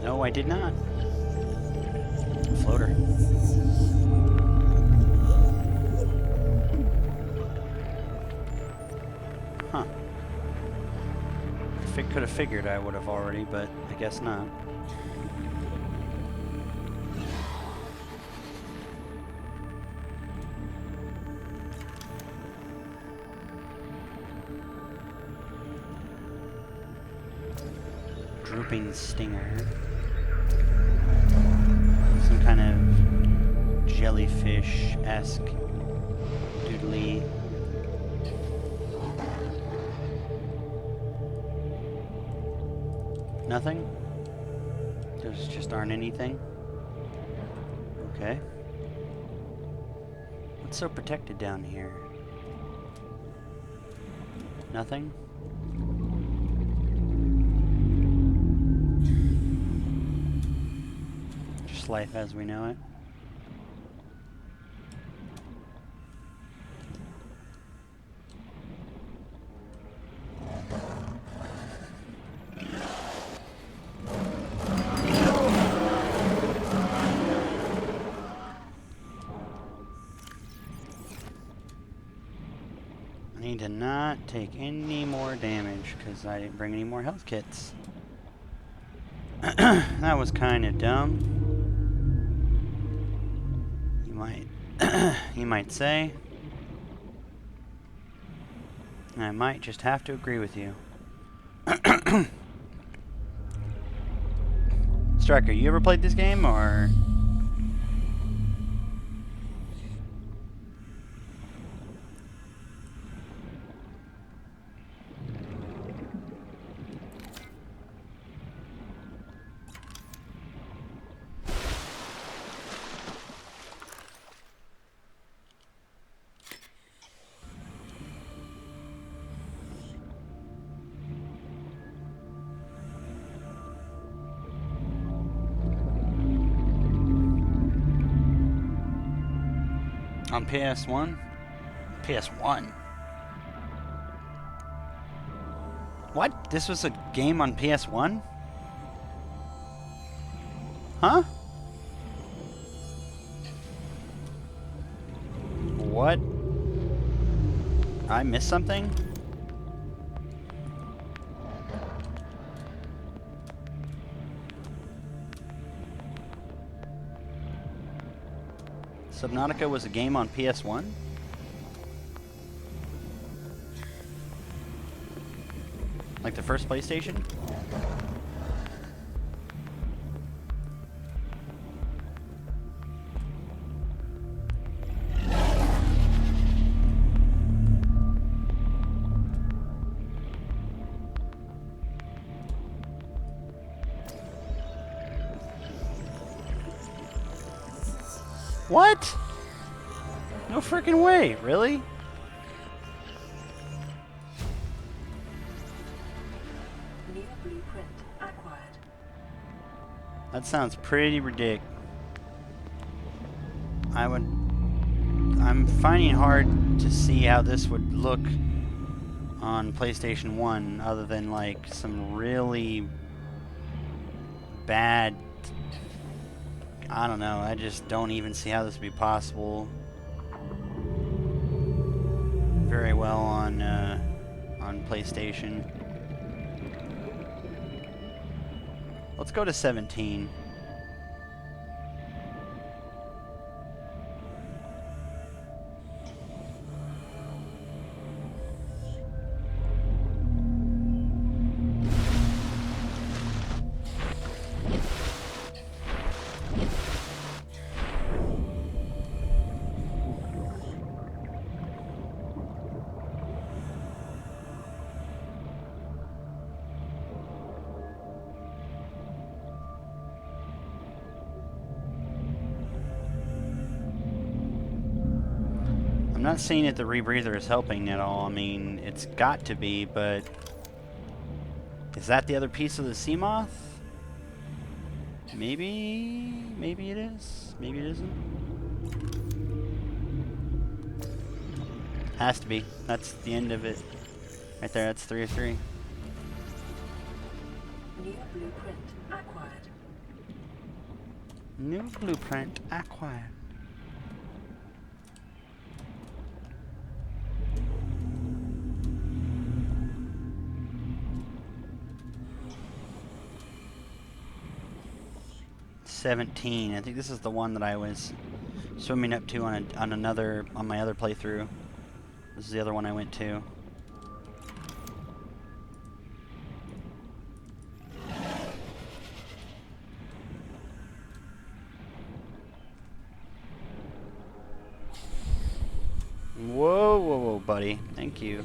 No, I did not. Floater. Huh. Could have figured I would have already, but I guess not. Drooping stinger. Some kind of jellyfish-esque doodly. Nothing? Those just aren't anything? Okay. What's so protected down here? Nothing? Just life as we know it. I need to not take any more damage because I didn't bring any more health kits. That was kind of dumb. You might say. I might just have to agree with you. Striker, you ever played this game, or...? On PS1? PS1? What? This was a game on PS1? Huh? What? I missed something? Subnautica was a game on PS1? Like the first PlayStation? What? No freaking way, really? New blueprint acquired. That sounds pretty ridiculous. I'm finding it hard to see how this would look on PlayStation 1 other than like some really bad, I don't know, I just don't even see how this would be possible very well on PlayStation. Let's go to 17. not saying that the rebreather is helping at all. I mean, it's got to be, but is that the other piece of the sea moth? Maybe it is. Maybe it isn't. Has to be. That's the end of it. Right there, that's 3 of 3. New blueprint acquired. New blueprint acquired. I think this is the one that I was swimming up to on my other playthrough. This is the other one I went to. Whoa, whoa, whoa, buddy. Thank you.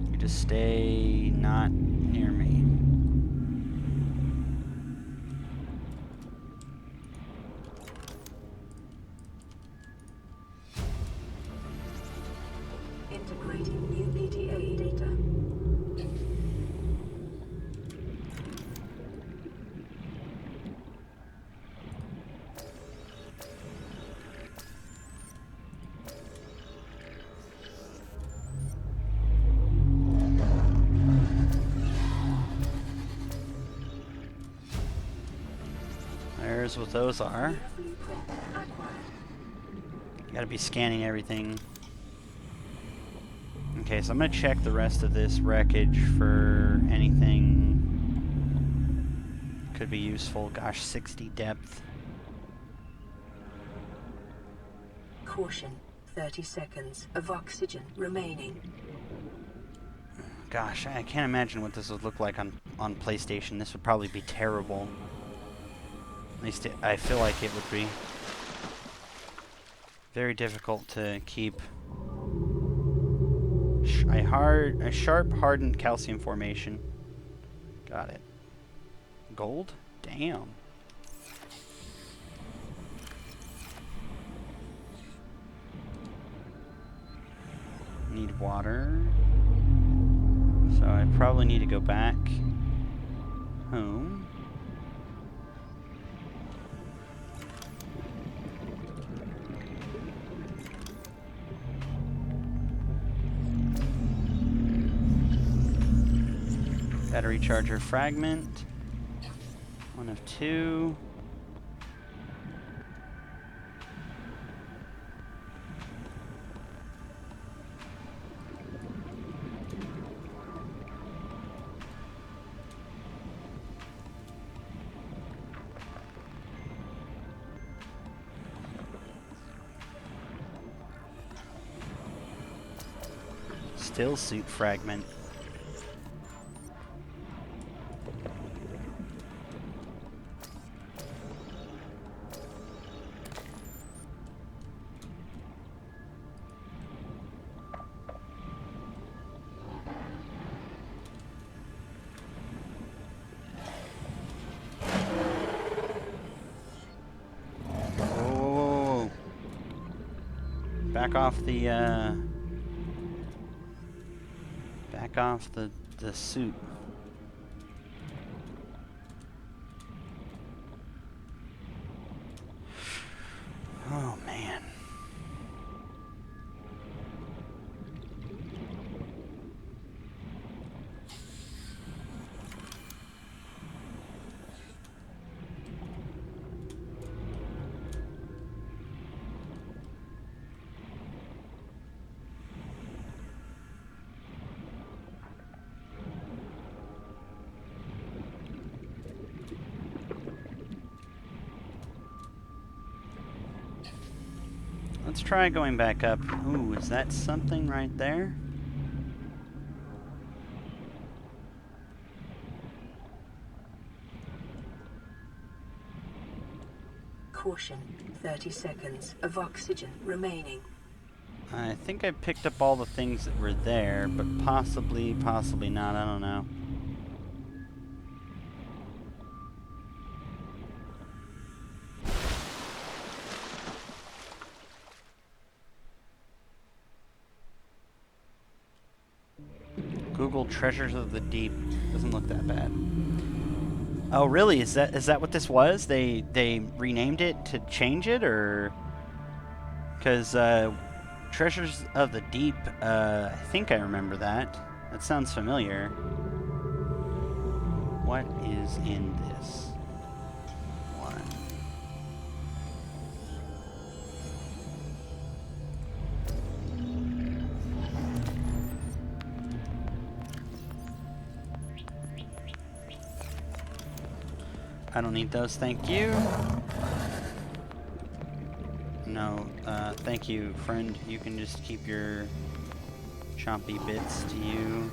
You just stay not near me. Integrating new PDA data. There's what those are. New blueprint acquired. You gotta be scanning everything. Okay, so I'm gonna check the rest of this wreckage for anything could be useful. Gosh, 60 depth. Caution. 30 seconds of oxygen remaining. Gosh, I can't imagine what this would look like on PlayStation. This would probably be terrible. At least I feel like it would be. Very difficult to keep. A sharp, hardened calcium formation. Got it. Gold? Damn. Need water. So I probably need to go back home. Battery charger fragment. 1 of 2. Still suit fragment. Back off the suit. Oh man. Let's try going back up. Ooh, is that something right there? Caution. 30 seconds of oxygen remaining. I think I picked up all the things that were there, but possibly not. I don't know. Google Treasures of the Deep. Doesn't look that bad. Oh, really? Is that what this was? They renamed it to change it, or because Treasures of the Deep? I think I remember that. That sounds familiar. What is in this one? I don't need those, thank you. No, thank you, friend. You can just keep your chompy bits to you.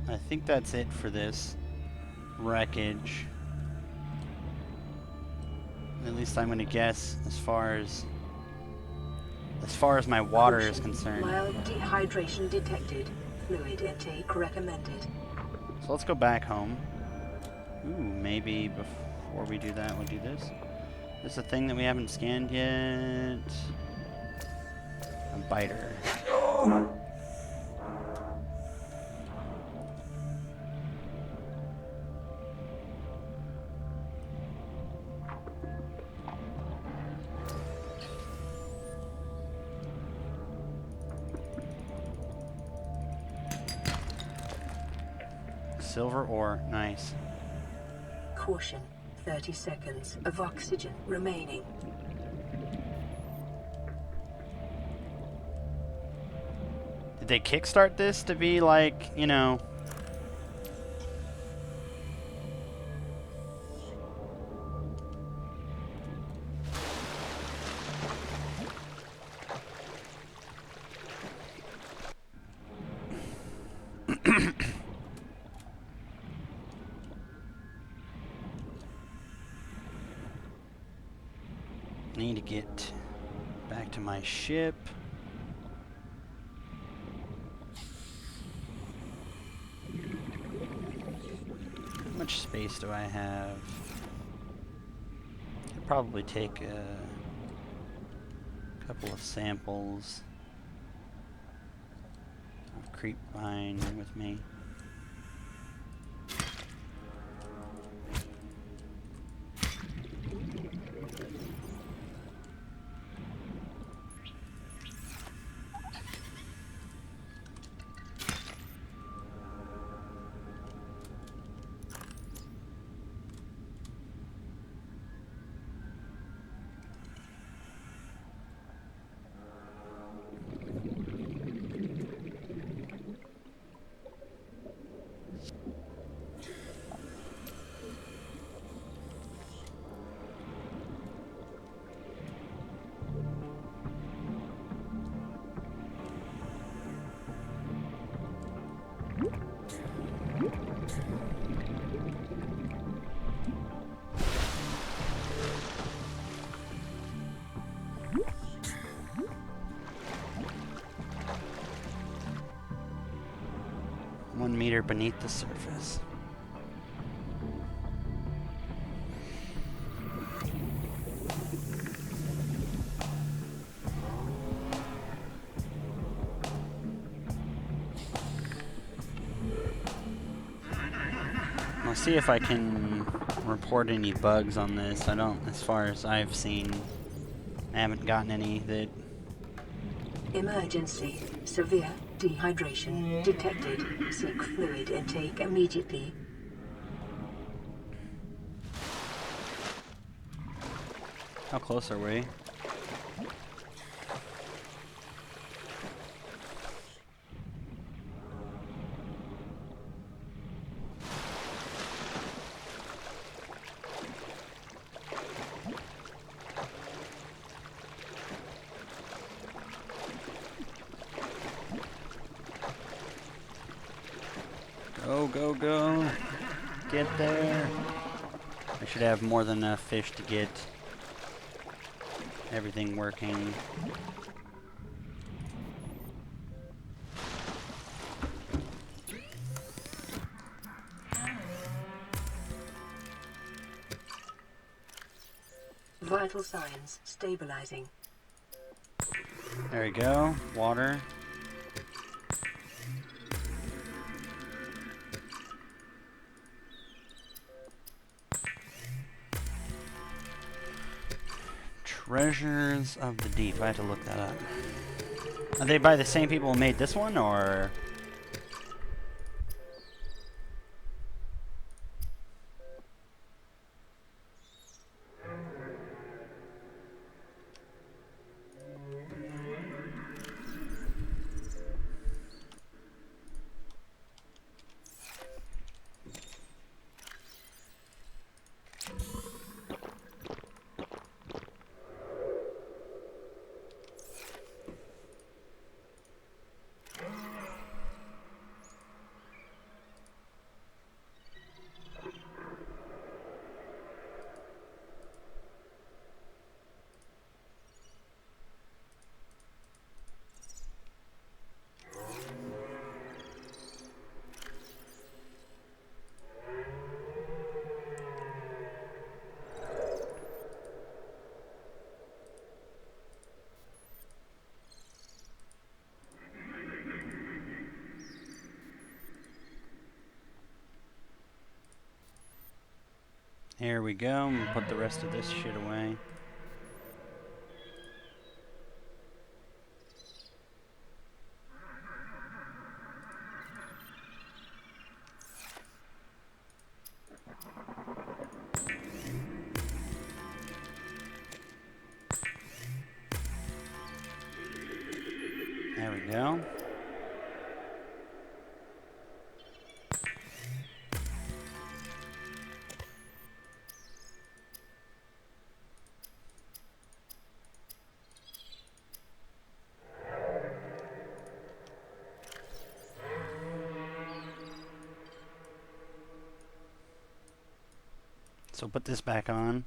I think that's it for this wreckage. At least I'm gonna guess as far as my water is concerned. Mild dehydration detected. Fluid intake recommended. So let's go back home. Ooh, maybe before we do that, we'll do this. This is a thing that we haven't scanned yet. A biter. Silver ore, nice. Caution. 30 seconds of oxygen remaining. Did they kickstart this to be like, you know... Need to get back to my ship. How much space do I have? Could probably take a couple of samples of creep vine with me. Meter beneath the surface. I'll see if I can report any bugs on this. I don't, as far as I've seen, I haven't gotten any that... Emergency. Severe dehydration detected. Seek fluid intake immediately. How close are we? go, go. Get there. I should have more than enough fish to get everything working. Vital signs stabilizing. There we go. Water. Treasures of the Deep. I had to look that up. Are they by the same people who made this one, or...? Here we go. I'm gonna put the rest of this shit away. There we go. So put this back on.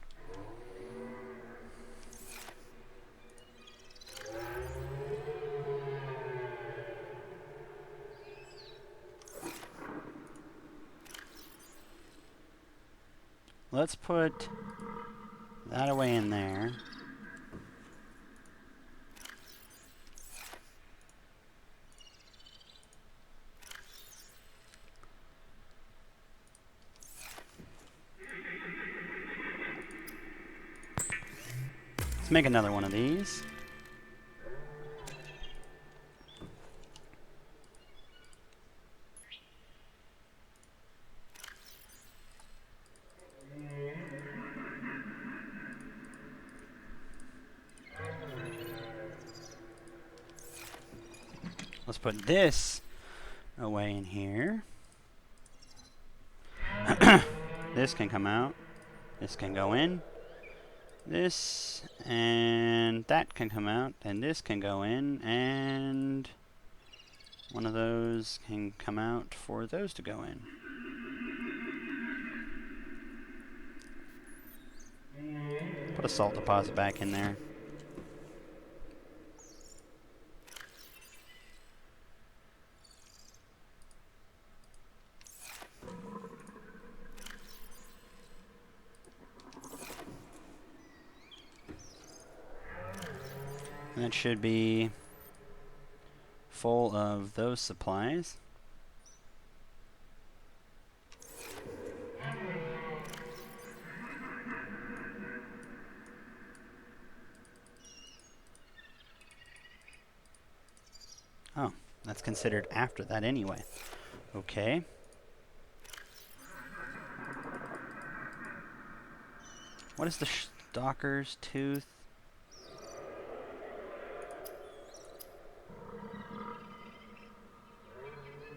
Let's put that away in there. Let's make another one of these. Let's put this away in here. This can come out. This can go in. This and that can come out, and this can go in, and one of those can come out for those to go in. Put a salt deposit back in there. And that should be full of those supplies. Oh, that's considered after that anyway. Okay. What is the stalker's tooth?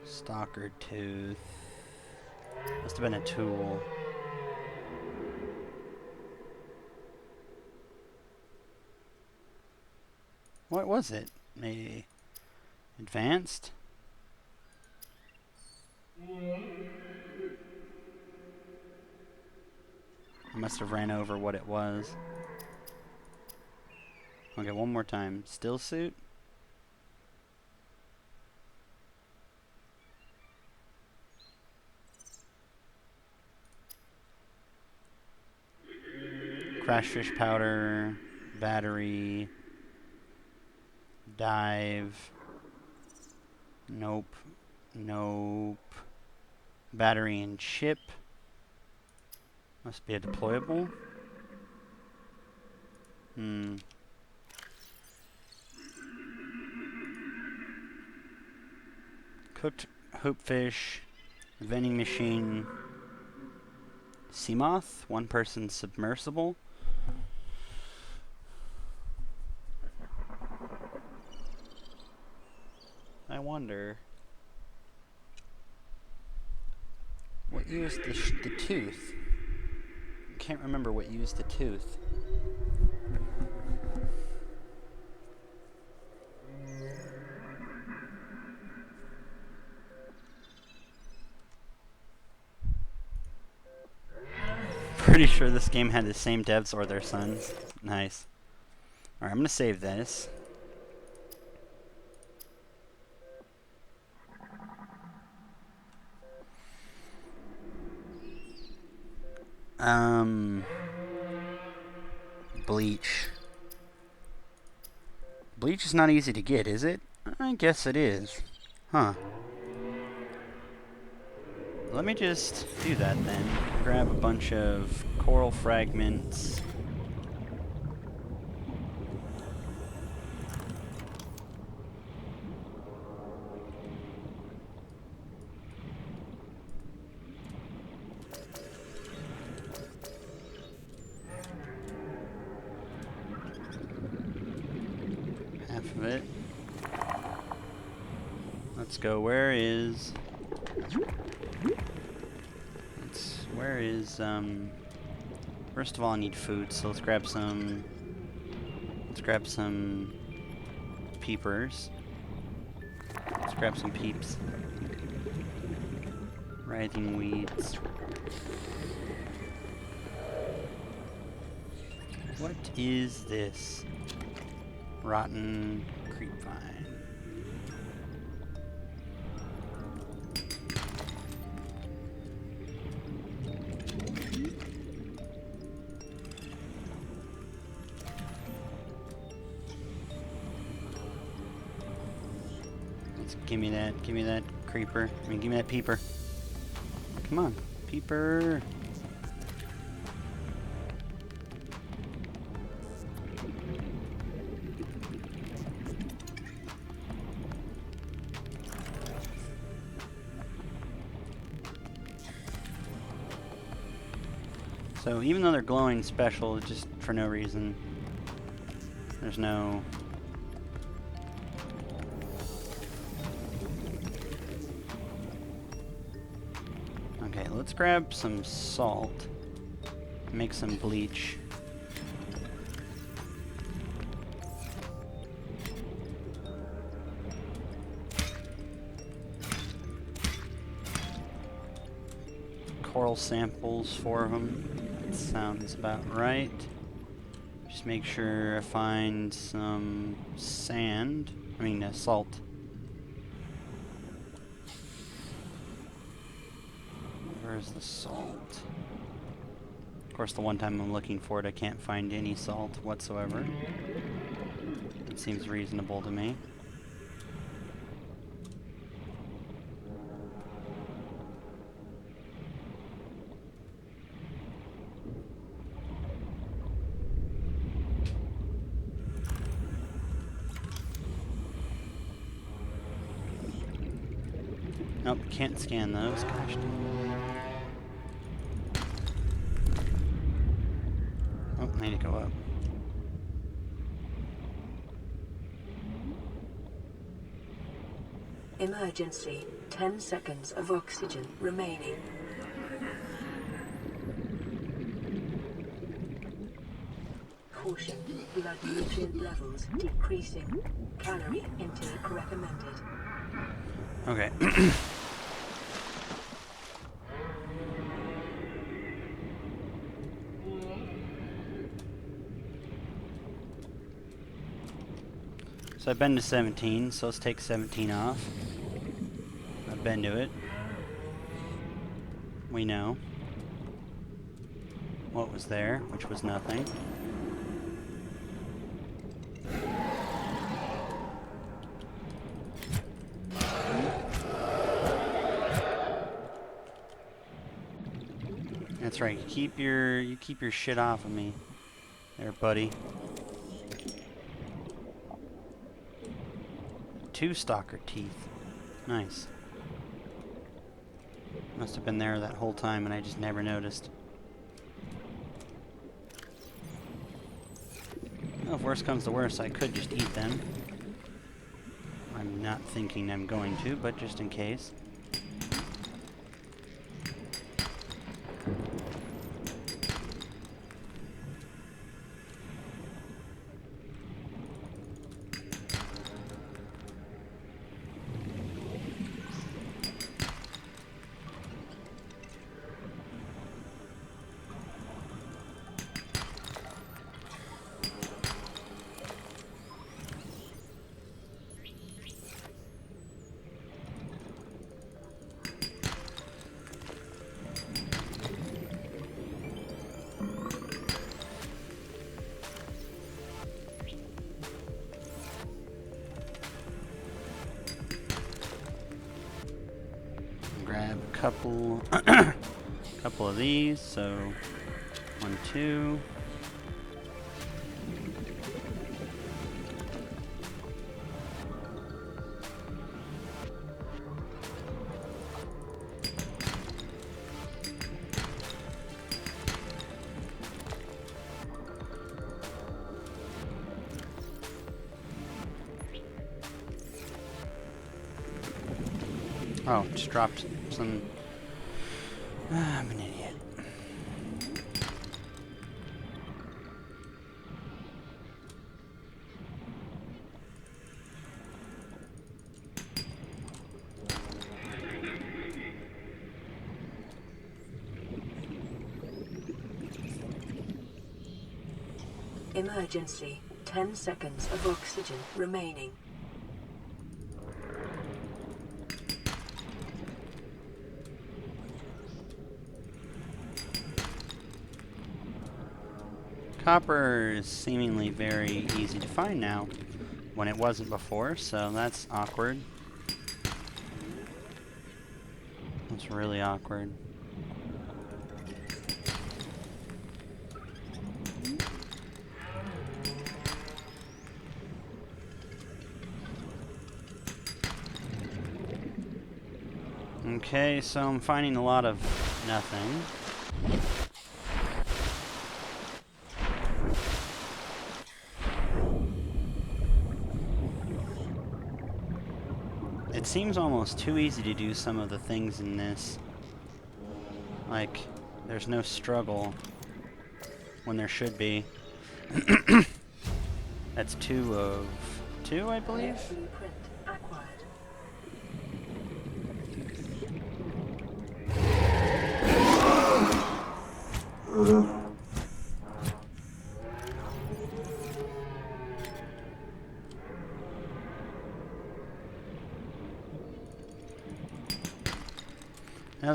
Stalker tooth. Must have been a tool. What was it? Maybe advanced? I must have ran over what it was. Okay, one more time. Still suit? Crash fish powder, battery, dive. Nope. Nope. Battery and chip. Must be a deployable. Cooked hoopfish, vending machine, sea moth, one person submersible. I wonder what used the tooth. Can't remember what used the tooth. Pretty sure this game had the same devs or their sons. Nice. Alright, I'm gonna save this. Bleach. Bleach is not easy to get, is it? I guess it is. Huh. Let me just do that then. Grab a bunch of coral fragments. Half of it. Let's go. Where is... First of all, I need food, so let's grab some peepers. Let's grab some peeps. Writhing weeds. What is this? Rotten creep vine. Give me that creeper. Give me that peeper. Come on, peeper. So even though they're glowing special, just for no reason, there's no... Okay, let's grab some salt, make some bleach. Coral samples for them. That sounds about right. Just make sure I find some sand. Salt. Where's the salt? Of course, the one time I'm looking for it, I can't find any salt whatsoever. It seems reasonable to me. Nope, can't scan those. Gosh dang. Oh, I need to go up. Emergency. 10 seconds of oxygen remaining. Caution. Blood nutrient levels decreasing. Calorie intake recommended. Okay. So I've been to 17, so let's take 17 off. I've been to it. We know what was there, which was nothing. That's right. You keep your shit off of me, there, buddy. 2 stalker teeth. Nice. Must have been there that whole time and I just never noticed. Well, if worse comes to worse, I could just eat them. I'm not thinking I'm going to, but just in case. Grab a couple, couple of these. So 1, 2. Oh, just dropped some. I'm an idiot. Emergency. 10 seconds of oxygen remaining. Copper is seemingly very easy to find now, when it wasn't before, so that's awkward. That's really awkward. Okay, so I'm finding a lot of nothing. It seems almost too easy to do some of the things in this. Like, there's no struggle when there should be. That's 2 of 2, I believe? Blueprint acquired.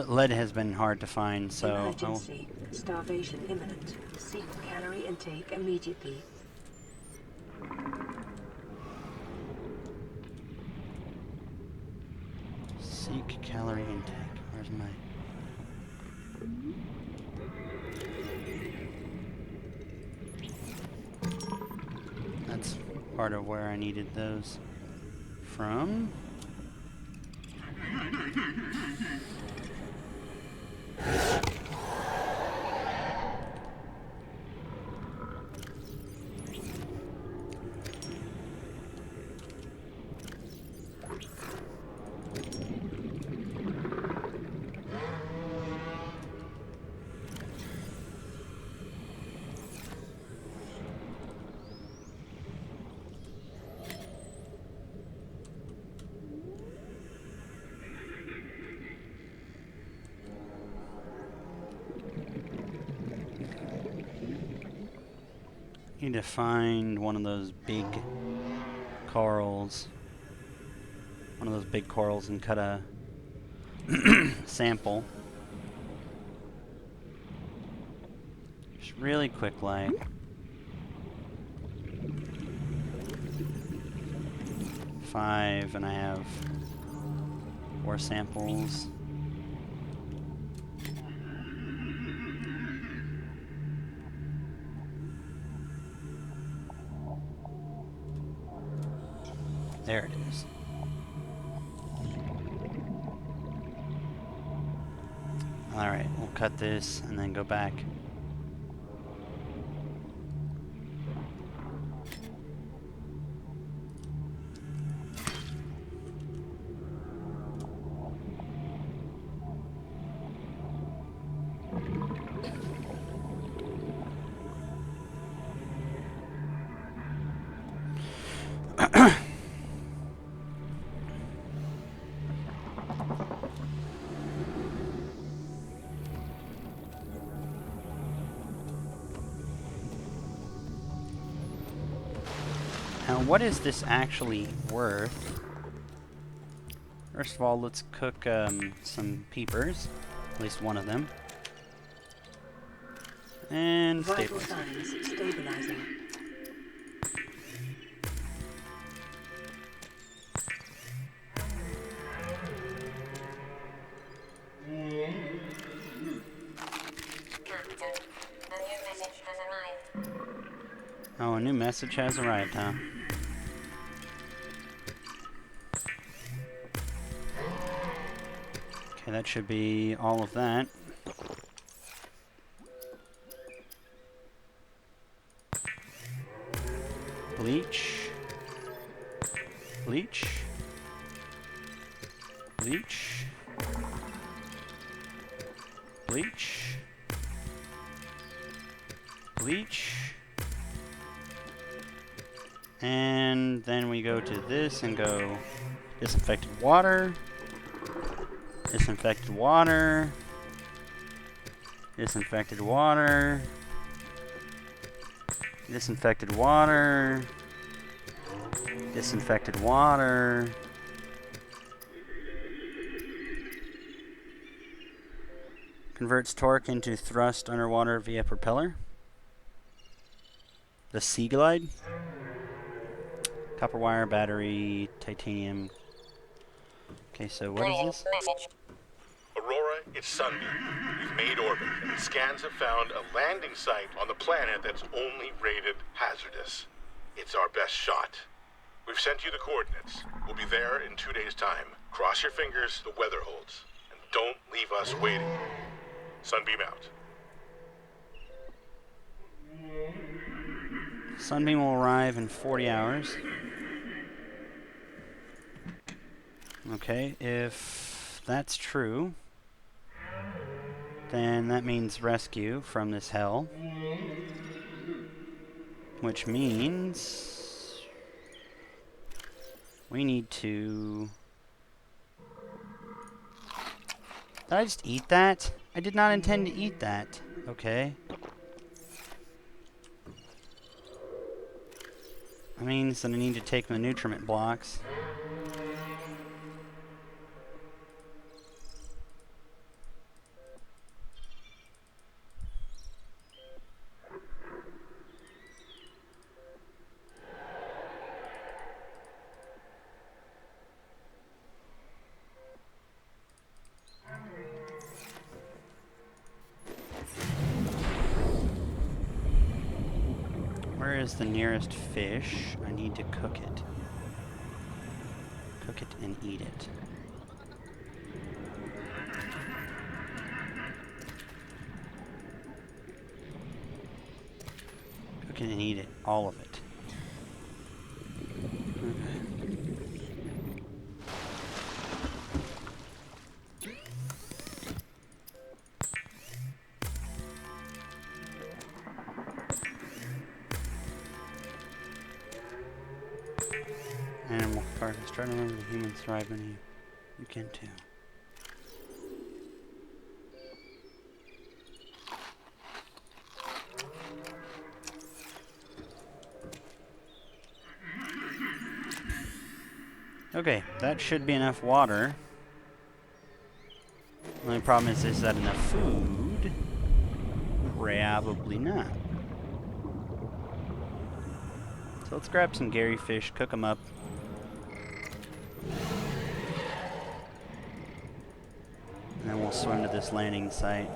Lead has been hard to find, so Emergency. Starvation imminent. Seek calorie intake immediately. seek calorie intake. Where's my... That's part of where I needed those from. Need to find one of those big corals. One of those big corals and cut a sample. Just really quick like. Five, and I have 4 samples. There it is. Alright, we'll cut this and then go back. Now, what is this actually worth? First of all, let's cook some peepers. At least one of them. And Vital stabilize. signs stabilizing. Captain, a new message has arrived. Oh, a new message has arrived, huh? Okay, that should be all of that. Bleach. Bleach. Bleach. Bleach. Bleach. And then we go to this and go disinfected water. Disinfected water. Disinfected water. Disinfected water. Disinfected water. Converts torque into thrust underwater via propeller. The Sea Glide. Copper wire, battery, titanium. Okay, so what is this? Message. Aurora, it's Sunbeam. We've made orbit, and the scans have found a landing site on the planet that's only rated hazardous. It's our best shot. We've sent you the coordinates. We'll be there in 2 days' time. Cross your fingers, the weather holds. And don't leave us waiting. Sunbeam out. Sunbeam will arrive in 40 hours. Okay, if that's true, then that means rescue from this hell. Which means we need to... Did I just eat that? I did not intend to eat that. Okay. That means that I need to take the nutriment blocks. Where is the nearest fish? I need to cook it. Cook it and eat it. Cook it and eat it. All of it. Animal carcass. Try to remember the humans thrive when you can too. Okay, that should be enough water. The only problem is that enough food? Probably not. So let's grab some Gary fish, cook them up. And then we'll swim to this landing site.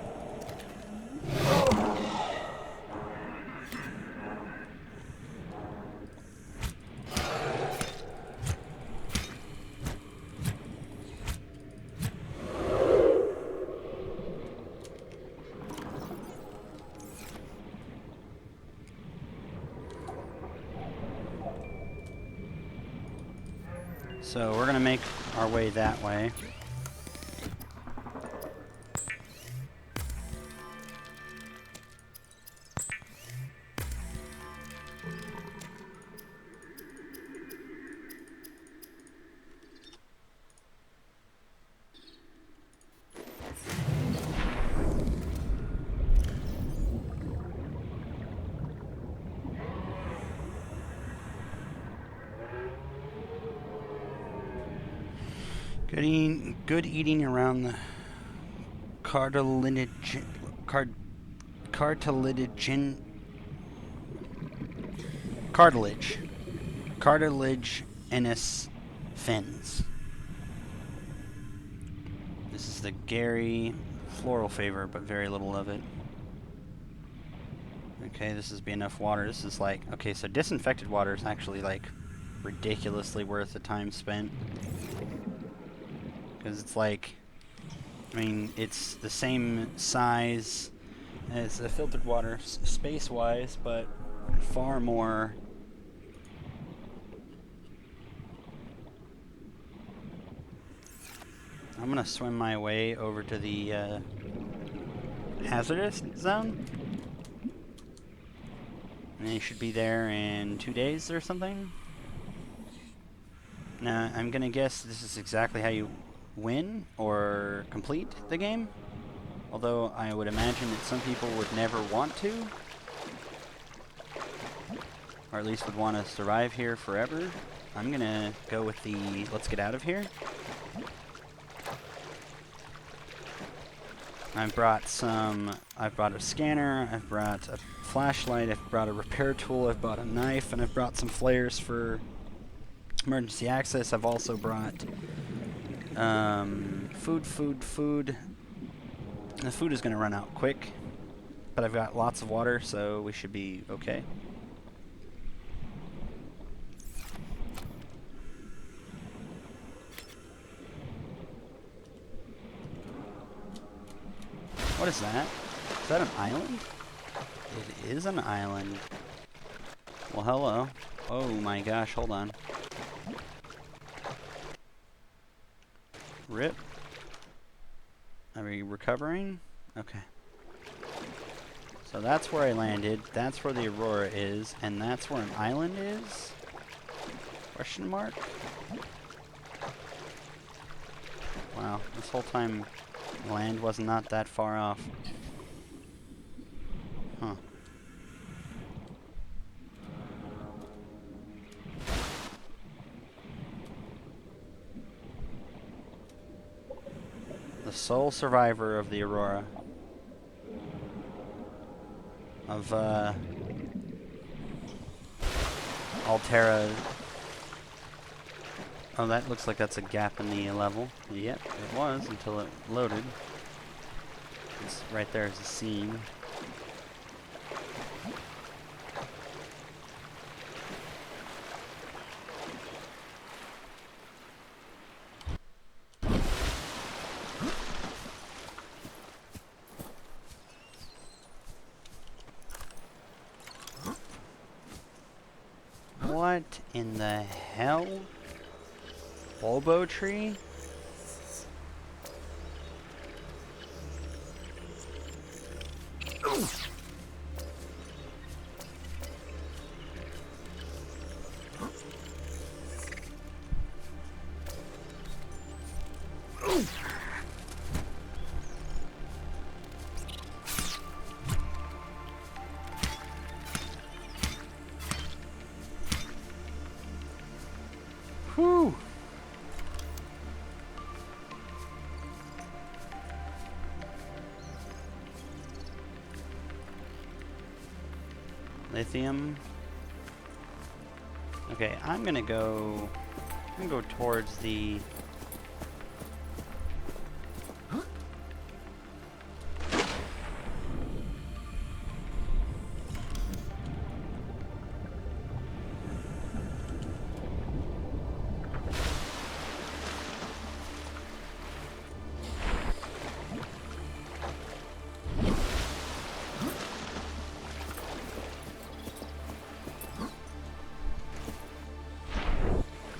So we're gonna make our way that way. Good eating around the cartilaginous fins. This is the Gary floral favor, but very little of it. Okay, this is be enough water. This is like, okay, so disinfected water is actually like ridiculously worth the time spent. Because it's like, I mean, it's the same size as the filtered water space-wise, but far more. I'm gonna swim my way over to the hazardous zone. And they should be there in 2 days or something. Now, I'm gonna guess this is exactly how you win or complete the game, although I would imagine that some people would never want to, or at least would want to survive here forever. I'm gonna go with the let's get out of here. I've brought a scanner, I've brought a flashlight, I've brought a repair tool, I've brought a knife, and I've brought some flares for emergency access. I've also brought food. The food is going to run out quick, but I've got lots of water, so we should be okay. What is that? Is that an island? It is an island. Well, hello. Oh my gosh, hold on. Rip. Are we recovering? Okay. So that's where I landed, that's where the Aurora is, and that's where an island is? Question mark? Wow, this whole time land was not that far off. Huh. The sole survivor of the Aurora. Of, Altera. Oh, that looks like that's a gap in the level. Yep, it was until it loaded. It's right there is a scene. What in the hell? Bulbo tree? Whew. Lithium. Okay, I'm gonna go towards the...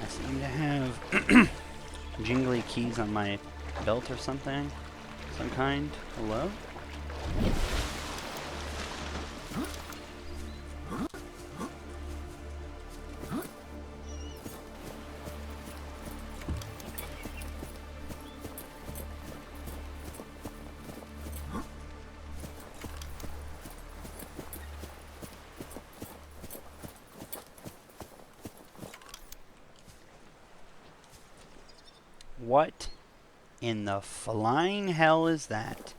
I seem to have jingly keys on my belt or something. Some kind. Hello? What in the flying hell is that?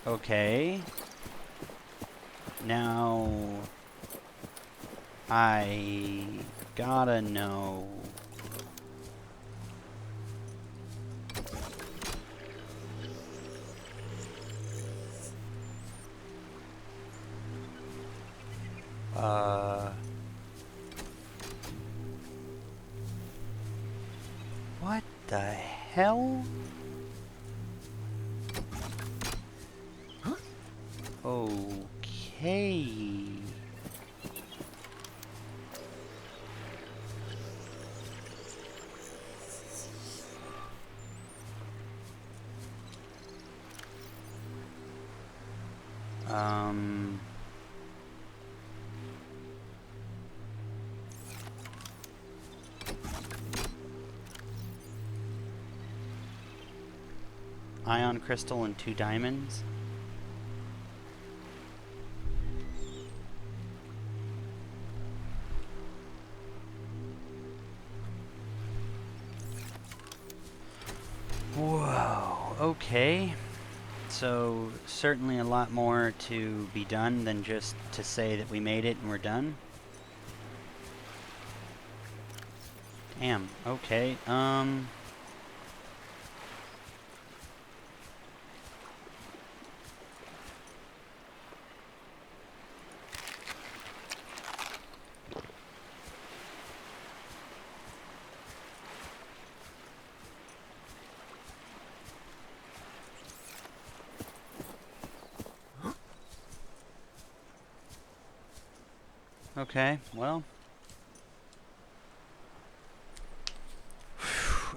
Okay. Now, I gotta know. What the hell? Okay. Ion crystal and 2 diamonds. Whoa, okay. So, certainly a lot more to be done than just to say that we made it and we're done. Damn, okay, okay, well.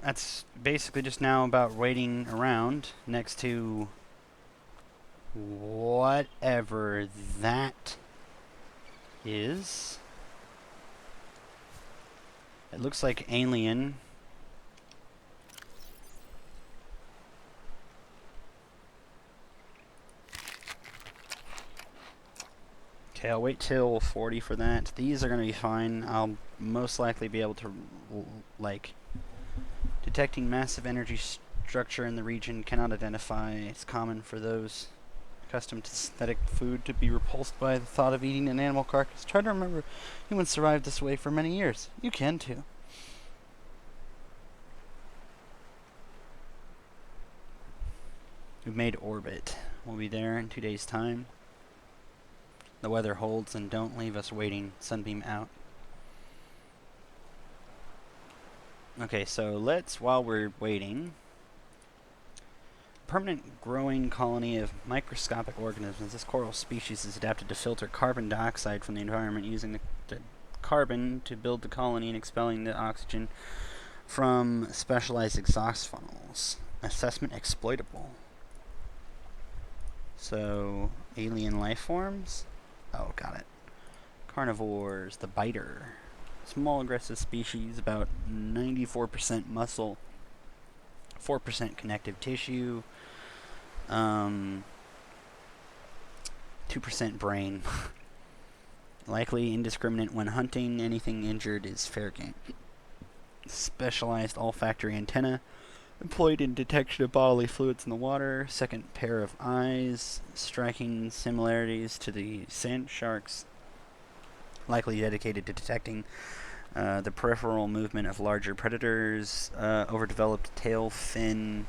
That's basically just now about waiting around next to whatever that is. It looks like alien. Okay, I'll wait till 40 for that. These are going to be fine. I'll most likely be able to, like, detecting massive energy structure in the region, cannot identify. It's common for those accustomed to synthetic food to be repulsed by the thought of eating an animal carcass. Try to remember humans survived this way for many years. You can too. We've made orbit. We'll be there in 2 days' time. The weather holds and don't leave us waiting. Sunbeam out. Okay, so let's, while we're waiting, permanent growing colony of microscopic organisms. This coral species is adapted to filter carbon dioxide from the environment, using the carbon to build the colony and expelling the oxygen from specialized exhaust funnels. Assessment exploitable. So, alien life forms? Oh, got it. Carnivores, the biter. Small aggressive species, about 94% muscle, 4% connective tissue, 2% brain. Likely indiscriminate when hunting. Anything injured is fair game. Specialized olfactory antenna. Employed in detection of bodily fluids in the water. Second pair of eyes. Striking similarities to the sand sharks. Likely dedicated to detecting the peripheral movement of larger predators. Overdeveloped tail fin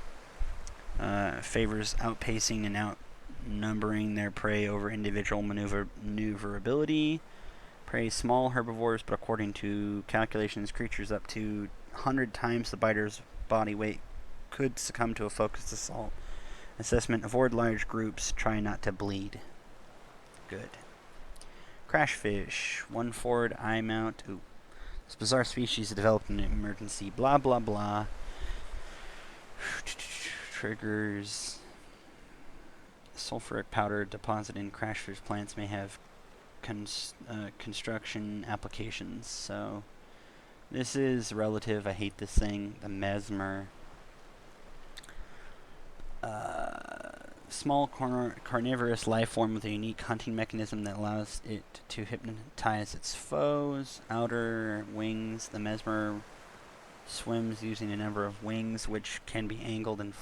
favors outpacing and outnumbering their prey over individual maneuverability. Prey small herbivores, but according to calculations, creatures up to 100 times the biter's body weight could succumb to a focused assault. Assessment: avoid large groups, try not to bleed. Good. Crashfish, one forward eye mount. Ooh. This bizarre species developed in an emergency. Blah blah blah. Triggers. Sulfuric powder deposited in crashfish plants may have construction applications. So this is relative. I hate this thing. The mesmer. Small carnivorous life form with a unique hunting mechanism that allows it to hypnotize its foes. Outer wings. The mesmer swims using a number of wings, which can be angled and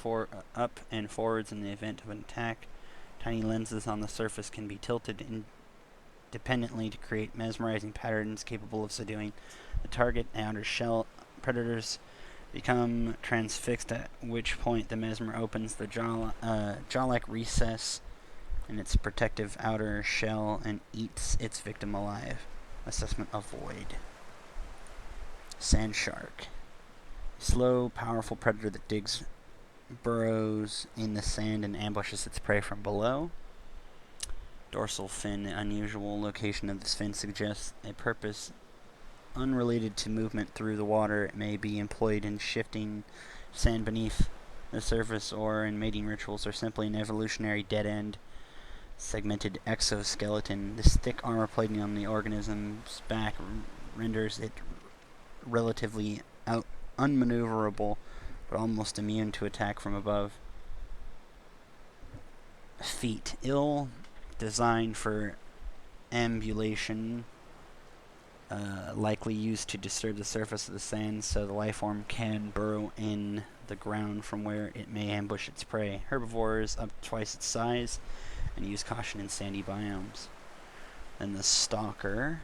up and forwards in the event of an attack. Tiny lenses on the surface can be tilted independently to create mesmerizing patterns capable of subduing the target. Outer shell predators become transfixed, at which point the mesmer opens the jaw-like recess in its protective outer shell and eats its victim alive. Assessment: avoid. Sand shark. Slow, powerful predator that digs burrows in the sand and ambushes its prey from below. Dorsal fin. The unusual location of this fin suggests a purpose unrelated to movement through the water. It may be employed in shifting sand beneath the surface or in mating rituals, or simply an evolutionary dead end. Segmented exoskeleton. This thick armor plating on the organism's back renders it relatively unmaneuverable, but almost immune to attack from above. Feet. Ill designed for ambulation. Likely used to disturb the surface of the sand so the life form can burrow in the ground from where it may ambush its prey. Herbivores up twice its size and use caution in sandy biomes. Then the stalker.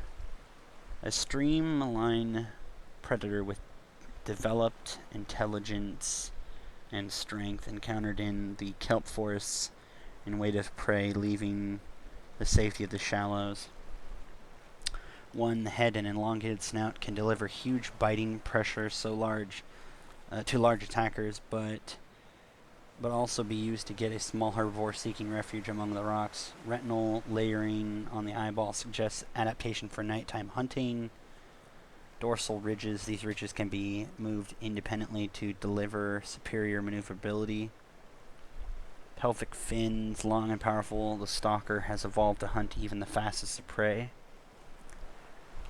A streamline predator with developed intelligence and strength, encountered in the kelp forests in weight of prey, leaving the safety of the shallows. One head and elongated snout can deliver huge biting pressure so large to large attackers, but also be used to get a small herbivore seeking refuge among the rocks. Retinal layering on the eyeball suggests adaptation for nighttime hunting. Dorsal ridges. These ridges can be moved independently to deliver superior maneuverability. Pelvic fins, long and powerful. The stalker has evolved to hunt even the fastest of prey.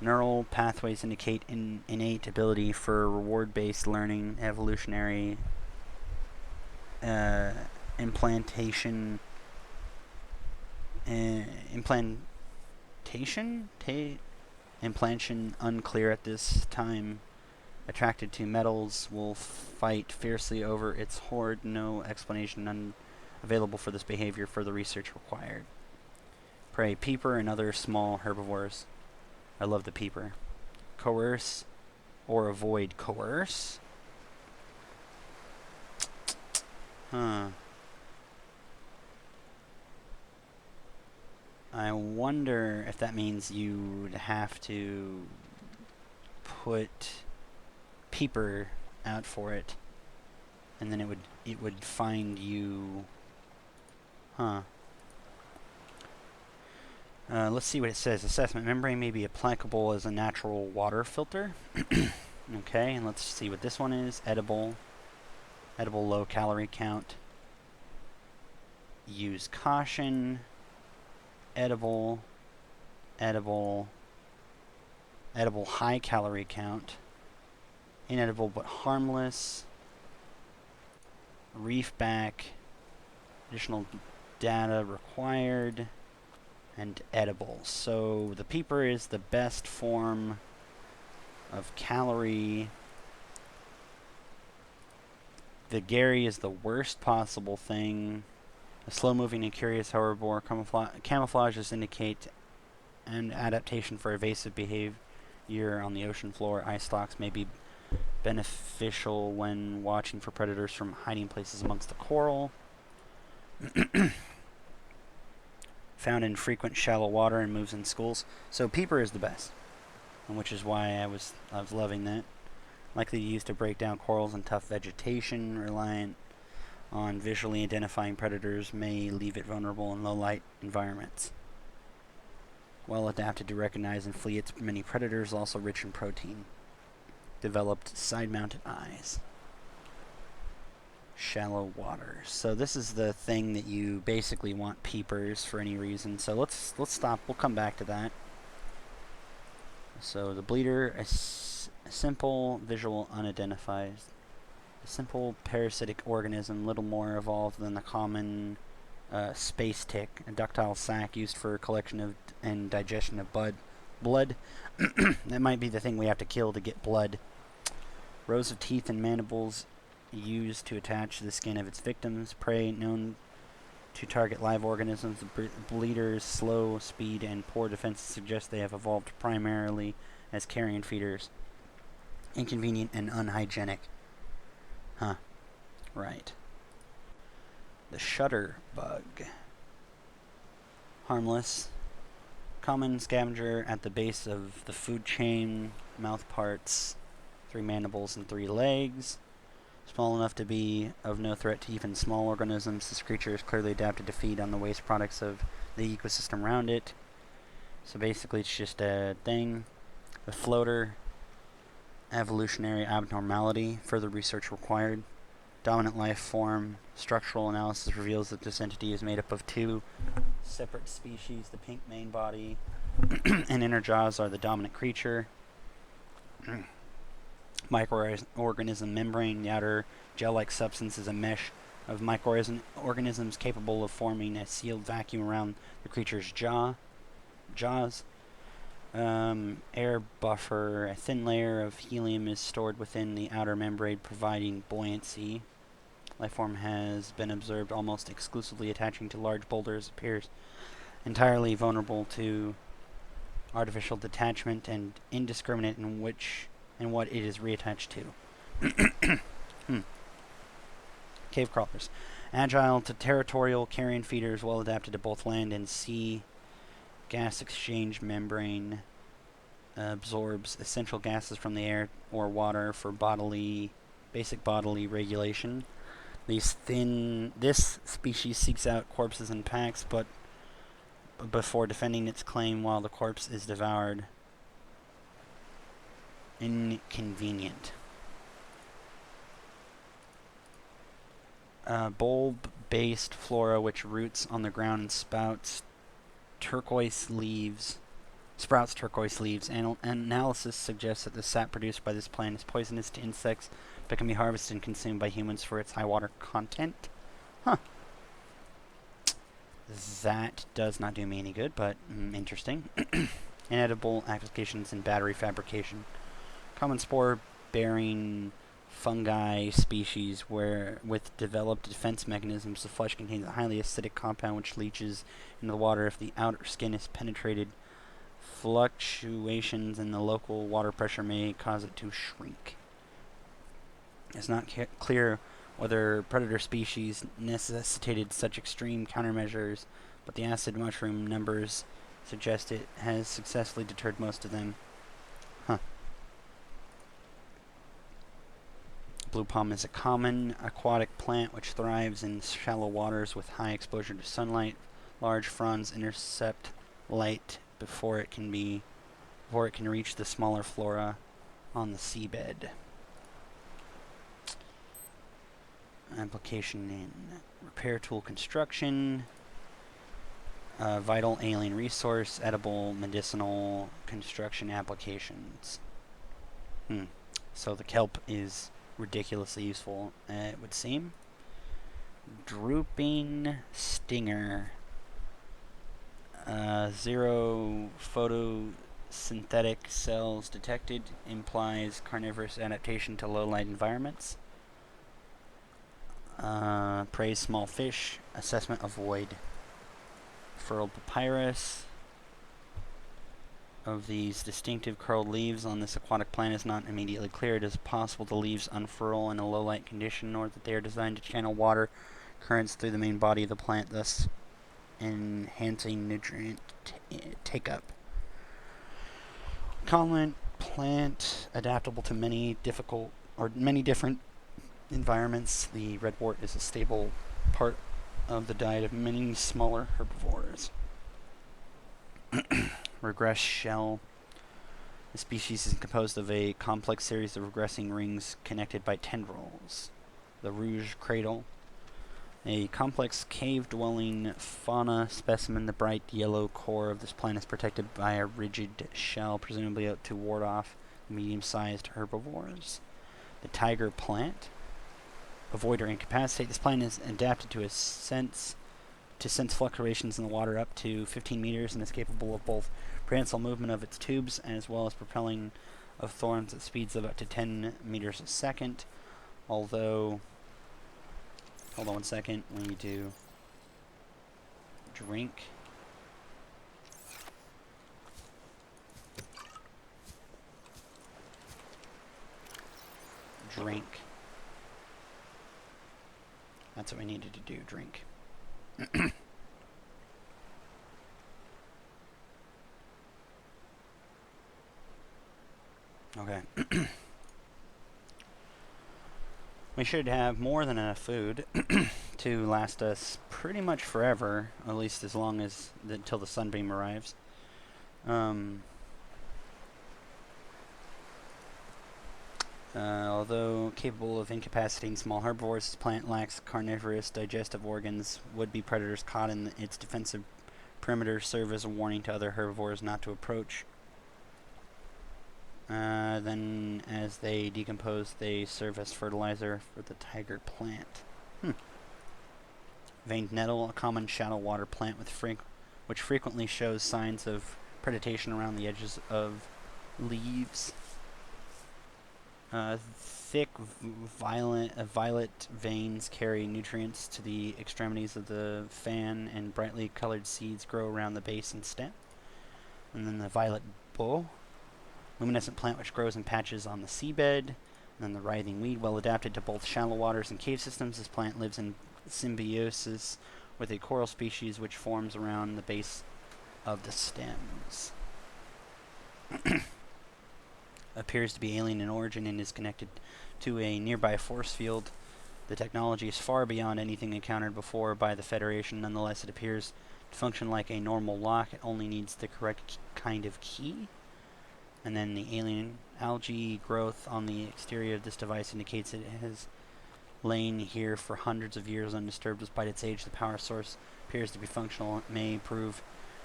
Neural pathways indicate innate ability for reward-based learning, evolutionary implantation. Implantation unclear at this time. Attracted to metals, will fight fiercely over its hoard. No explanation available for this behavior. Further research required. Prey. Peeper and other small herbivores. I love the peeper. Coerce or avoid. Coerce? Huh. I wonder if that means you'd have to put peeper out for it, and then it would find you. Huh. Let's see what it says. Assessment: membrane may be applicable as a natural water filter. Okay, and let's see what this one is. Edible. Edible, low calorie count. Use caution. Edible. Edible. Edible, high calorie count. Inedible but harmless. Reef back. Additional data required. And edible. So the peeper is the best form of calorie The Gary is the worst possible thing. A slow-moving and curious herbivore camouflages indicate an adaptation for evasive behavior on the ocean floor. Eye stalks may be beneficial when watching for predators from hiding places amongst the coral. Found in frequent shallow water and moves in schools. So Peeper is the best, which is why I was loving that. Likely used to break down corals and tough vegetation, reliant on visually identifying predators, may leave it vulnerable in low light environments. Well adapted to recognize and flee its many predators, also rich in protein. Developed side-mounted eyes. Shallow waters. So this is the thing that you basically want peepers for any reason. So let's stop. We'll come back to that. So the bleeder, a simple visual unidentified. A simple parasitic organism, little more evolved than the common space tick, a ductile sac used for collection of and digestion of blood. That might be the thing we have to kill to get blood. Rows of teeth and mandibles used to attach to the skin of its victims. Prey known to target live organisms. The bleeder's slow speed and poor defenses suggest they have evolved primarily as carrion feeders. Inconvenient and unhygienic. Huh. Right. The shutter bug. Harmless. Common scavenger at the base of the food chain. Mouth parts. 3 mandibles and 3 legs. Small enough to be of no threat to even small organisms, this creature is clearly adapted to feed on the waste products of the ecosystem around it. So basically it's just a thing. The floater. Evolutionary abnormality. Further research required. Dominant life form. Structural analysis reveals that this entity is made up of 2 separate species. The pink main body and inner jaws are the dominant creature. Microorganism membrane. The outer gel-like substance is a mesh of microorganisms capable of forming a sealed vacuum around the creature's jaws. Air buffer. A thin layer of helium is stored within the outer membrane, providing buoyancy. Lifeform has been observed almost exclusively attaching to large boulders. Appears entirely vulnerable to artificial detachment and indiscriminate in what it is reattached to. Cave crawlers. Agile to territorial carrion feeders, well adapted to both land and sea. Gas exchange membrane absorbs essential gases from the air or water for basic bodily regulation. This species seeks out corpses in packs, but before defending its claim while the corpse is devoured. Inconvenient. Bulb-based flora which roots on the ground and sprouts turquoise leaves. Analysis suggests that the sap produced by this plant is poisonous to insects, but can be harvested and consumed by humans for its high water content. Huh. That does not do me any good, but interesting. Inedible applications in battery fabrication. Common spore-bearing fungi species where with developed defense mechanisms, the flesh contains a highly acidic compound which leaches into the water if the outer skin is penetrated. Fluctuations in the local water pressure may cause it to shrink. It's not clear whether predator species necessitated such extreme countermeasures, but the acid mushroom numbers suggest it has successfully deterred most of them. Huh. Blue palm is a common aquatic plant which thrives in shallow waters with high exposure to sunlight. Large fronds intercept light before it can reach the smaller flora on the seabed. Application in repair tool construction. Vital alien resource, edible medicinal construction applications. So the kelp is ridiculously useful, it would seem. Drooping stinger. 0 photosynthetic cells detected implies carnivorous adaptation to low light environments. Praise small fish. Assessment avoid furled papyrus. Of these distinctive curled leaves on this aquatic plant is not immediately clear. It is possible the leaves unfurl in a low light condition, or that they are designed to channel water currents through the main body of the plant, thus enhancing nutrient take-up. Collant plant adaptable to many different environments. The redwort is a stable part of the diet of many smaller herbivores. Regress shell. The species is composed of a complex series of regressing rings connected by tendrils. The rouge cradle. A complex cave-dwelling fauna specimen. The bright yellow core of this plant is protected by a rigid shell, presumably to ward off medium-sized herbivores. The tiger plant. Avoid or incapacitate. This plant is adapted to sense fluctuations in the water up to 15 meters and is capable of both prehensile movement of its tubes as well as propelling of thorns at speeds of up to 10 meters a second. Although, hold on 1 second, we do drink. Drink. That's what we needed to do, drink. Okay. We should have more than enough food to last us pretty much forever, at least as long as until the sunbeam arrives. Although capable of incapacitating small herbivores, this plant lacks carnivorous digestive organs. Would-be predators caught in its defensive perimeter serve as a warning to other herbivores not to approach. Then, as they decompose, they serve as fertilizer for the tiger plant. Veined nettle, a common shallow water plant which frequently shows signs of predation around the edges of leaves. Thick, violet veins carry nutrients to the extremities of the fan, and brightly colored seeds grow around the base and stem. And then the violet bow, luminescent plant which grows in patches on the seabed. And then the writhing weed, well adapted to both shallow waters and cave systems. This plant lives in symbiosis with a coral species which forms around the base of the stems. Appears to be alien in origin and is connected to a nearby force field. The technology is far beyond anything encountered before by the Federation. Nonetheless, it appears to function like a normal lock. It only needs the correct kind of key. And then the alien algae growth on the exterior of this device indicates it has lain here for hundreds of years undisturbed. Despite its age, the power source appears to be functional. It may prove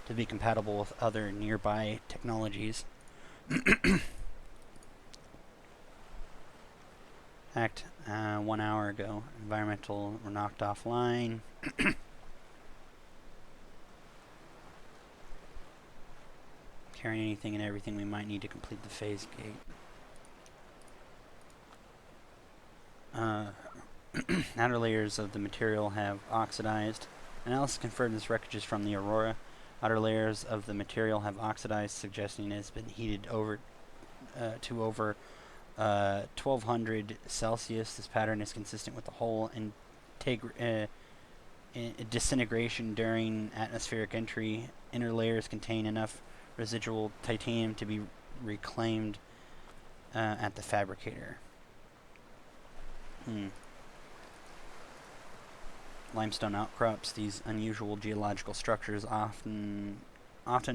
to be compatible with other nearby technologies. Hacked 1 hour ago. Environmental were knocked offline. Carrying anything and everything we might need to complete the phase gate. Outer layers of the material have oxidized. Analysis confirmed this wreckage is from the Aurora. Outer layers of the material have oxidized, suggesting it has been heated over to over 1200 Celsius. This pattern is consistent with the whole disintegration during atmospheric entry. Inner layers contain enough residual titanium to be reclaimed at the fabricator. Limestone outcrops. These unusual geological structures often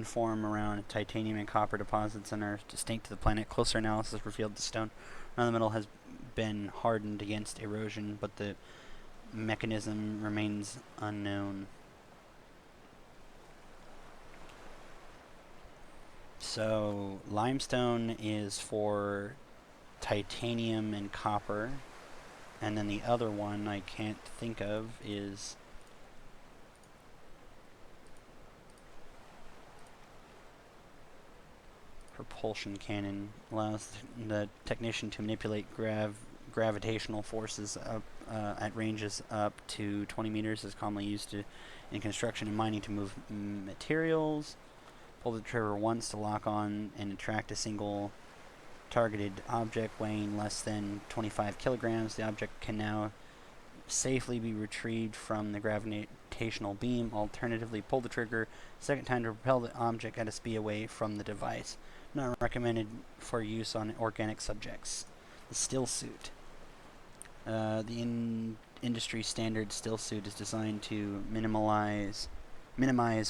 form around titanium and copper deposits and are distinct to the planet. Closer analysis revealed the stone around the middle has been hardened against erosion, but the mechanism remains unknown. So limestone is for titanium and copper, and then the other one I can't think of is propulsion cannon. Allows the technician to manipulate gravitational forces at ranges up to 20 meters is commonly used in construction and mining to move materials. Pull the trigger once to lock on and attract a single targeted object weighing less than 25 kilograms. The object can now safely be retrieved from the gravitational beam. Alternatively, pull the trigger a second time to propel the object at a speed away from the device. Not recommended for use on organic subjects. The still suit. The industry standard still suit is designed to minimize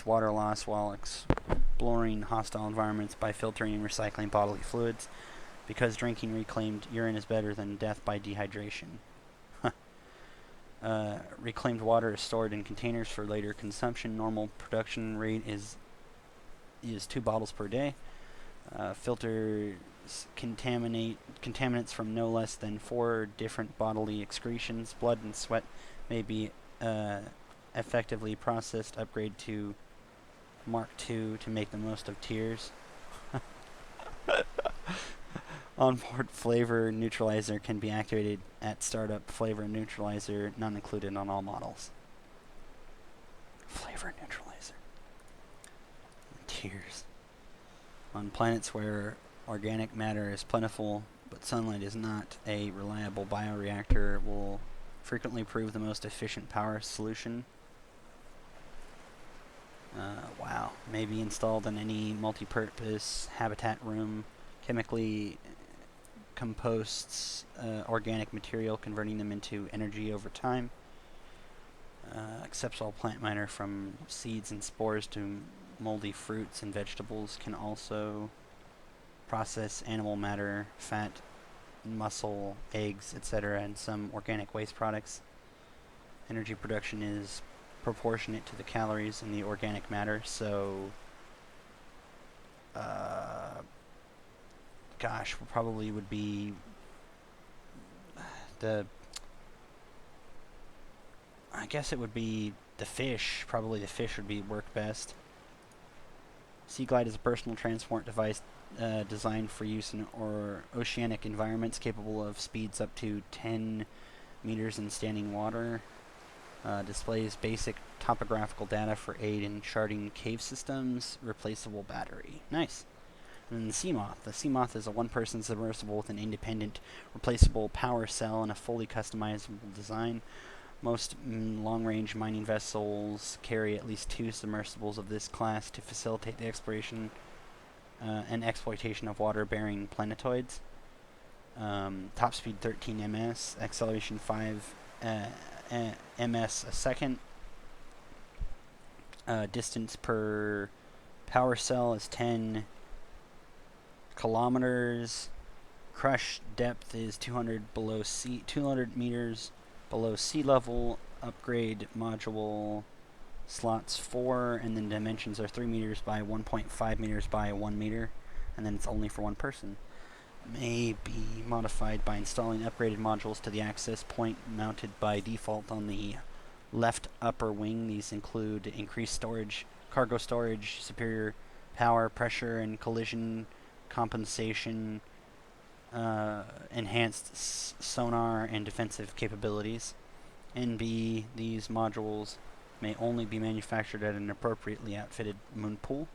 water loss while exploring hostile environments by filtering and recycling bodily fluids, because drinking reclaimed urine is better than death by dehydration. Reclaimed water is stored in containers for later consumption. Normal production rate is 2 bottles per day. Filters contaminants from no less than 4 different bodily excretions. Blood and sweat may be effectively processed. Upgrade to Mark II to make the most of tears. Onboard flavor neutralizer can be activated at startup. Flavor neutralizer not included on all models. Flavor neutralizer. Tears. On planets where organic matter is plentiful but sunlight is not, a reliable bioreactor will frequently prove the most efficient power solution. Wow. May be installed in any multi-purpose habitat room. Chemically composts organic material, converting them into energy over time. Accepts all plant matter from seeds and spores to moldy fruits and vegetables. Can also process animal matter, fat, muscle, eggs, etc., and some organic waste products. Energy production is proportionate to the calories in the organic matter, so gosh, probably would be I guess it would be the fish. Probably the fish would be work best. Sea Glide is a personal transport device designed for use in oceanic environments, capable of speeds up to 10 meters in standing water. Displays basic topographical data for aid in charting cave systems. Replaceable battery. Nice. And then the Seamoth. The Seamoth is a one-person submersible with an independent, replaceable power cell and a fully customizable design. Most long-range mining vessels carry at least 2 submersibles of this class to facilitate the exploration and exploitation of water-bearing planetoids. Top speed 13 ms, acceleration 5 ms a second. Distance per power cell is 10 kilometers. Crush depth is 200 meters below sea level. Upgrade module slots 4, and then dimensions are 3 meters by 1.5 meters by 1 meter, and then it's only for one person. May be modified by installing upgraded modules to the access point mounted by default on the left upper wing. These include increased storage, cargo storage, superior power, pressure, and collision compensation, enhanced sonar and defensive capabilities. NB, these modules may only be manufactured at an appropriately outfitted moon pool.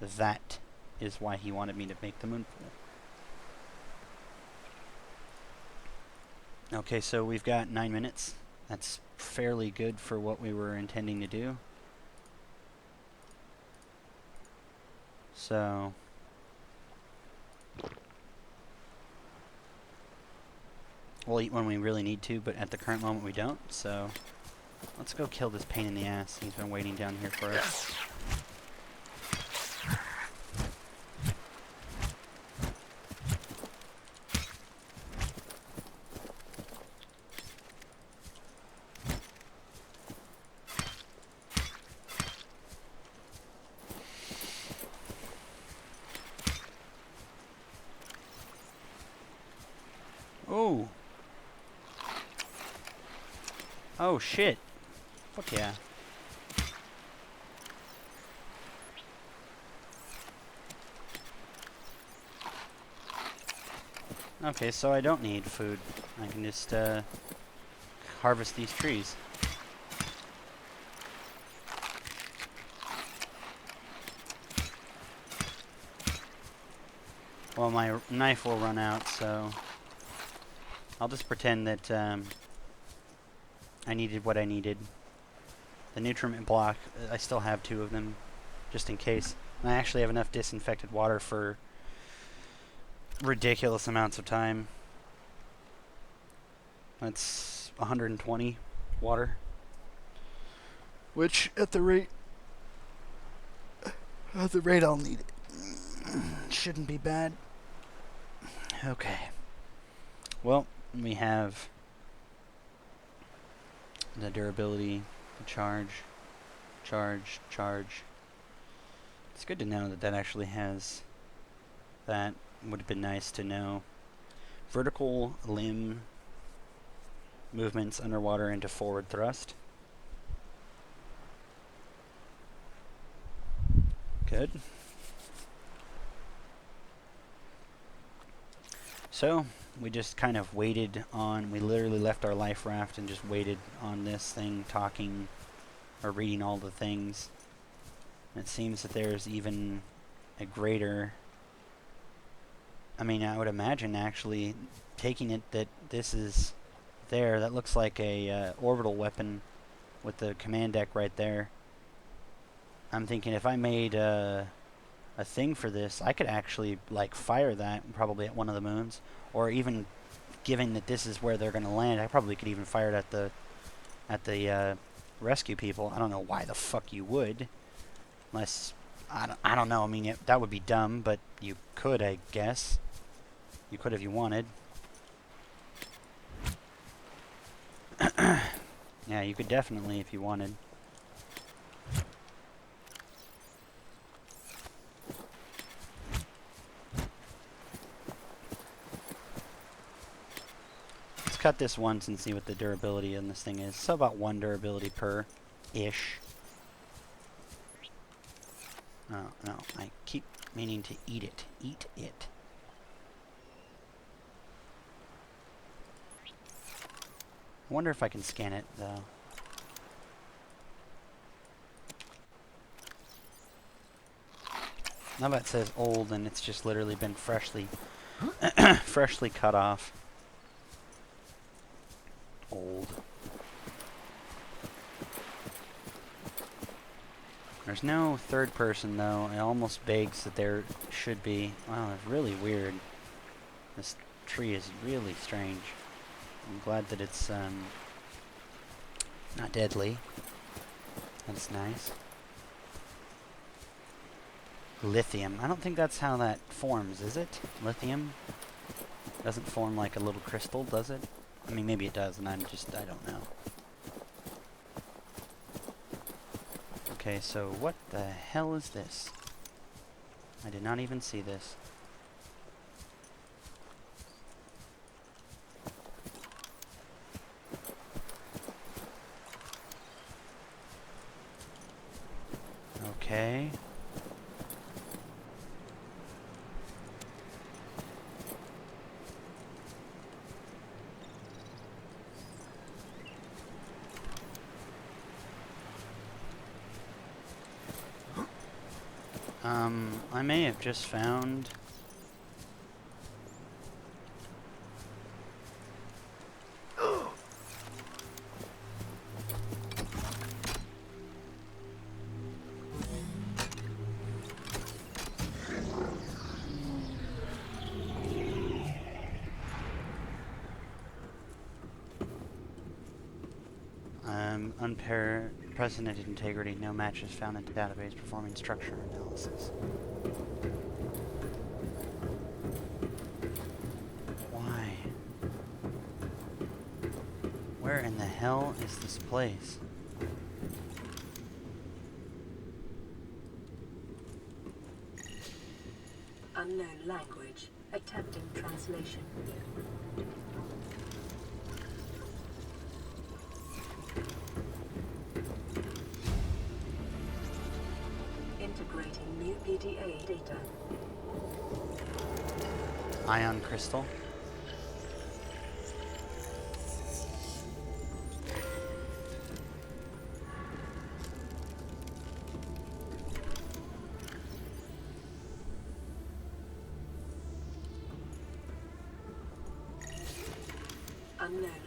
That is why he wanted me to make the moon pool. Okay, so we've got 9 minutes. That's fairly good for what we were intending to do. So we'll eat when we really need to, but at the current moment we don't, so let's go kill this pain in the ass. He's been waiting down here for us. Oh! Oh shit! Fuck yeah. Okay, so I don't need food. I can just harvest these trees. Well, my knife will run out, so I'll just pretend that I needed what I needed. The nutriment block, I still have 2 of them, just in case. And I actually have enough disinfected water for ridiculous amounts of time. That's 120 water. Which, at the rate I'll need it, shouldn't be bad. Okay. Well, we have the durability, charge. It's good to know that that actually has that. Would have been nice to know. Vertical limb movements underwater into forward thrust. Good. So, we just kind of waited on, we literally left our life raft and just waited on this thing, talking or reading all the things. It seems that there's even a greater, I mean, I would imagine actually taking it that this is there, that looks like a orbital weapon with the command deck right there. I'm thinking if I made a thing for this, I could actually like fire that probably at one of the moons, or even given that this is where they're going to land, I probably could even fire it at the rescue people. I don't know why the fuck you would, unless I don't know. I mean, that would be dumb, but you could, I guess. You could if you wanted. Yeah, you could definitely if you wanted. Let's cut this once and see what the durability in this thing is. So about 1 durability per ish. Oh, no, I keep meaning to eat it. Eat it. I wonder if I can scan it, though. Now that says old, and it's just literally been freshly freshly cut off. Old. There's no third person, though. It almost begs that there should be. Wow, that's really weird. This tree is really strange. I'm glad that it's not deadly. That's nice. Lithium. I don't think that's how that forms, is it? Lithium? Doesn't form like a little crystal, does it? I mean, maybe it does, and I don't know. Okay, so what the hell is this? I did not even see this. Okay. I may have just found... unprecedented integrity. No matches found in the database performing structure analysis. Why? Where in the hell is this place? Unknown language. Attempting translation. Integrating new PDA data. Ion crystal.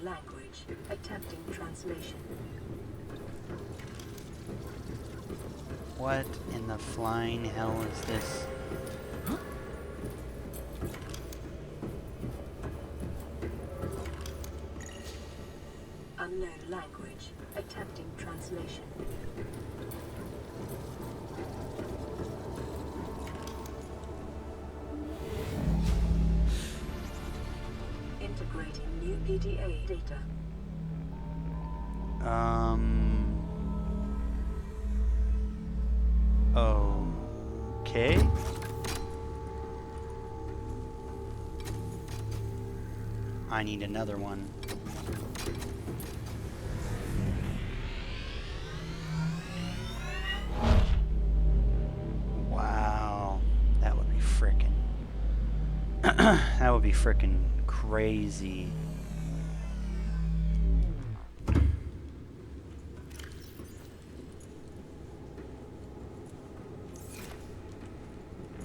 language. Attempting translation. What in the flying hell is this? Unknown language. Attempting translation. Integrating new PDA data. Okay. I need another one. Wow. That would be frickin'. That would be frickin' crazy.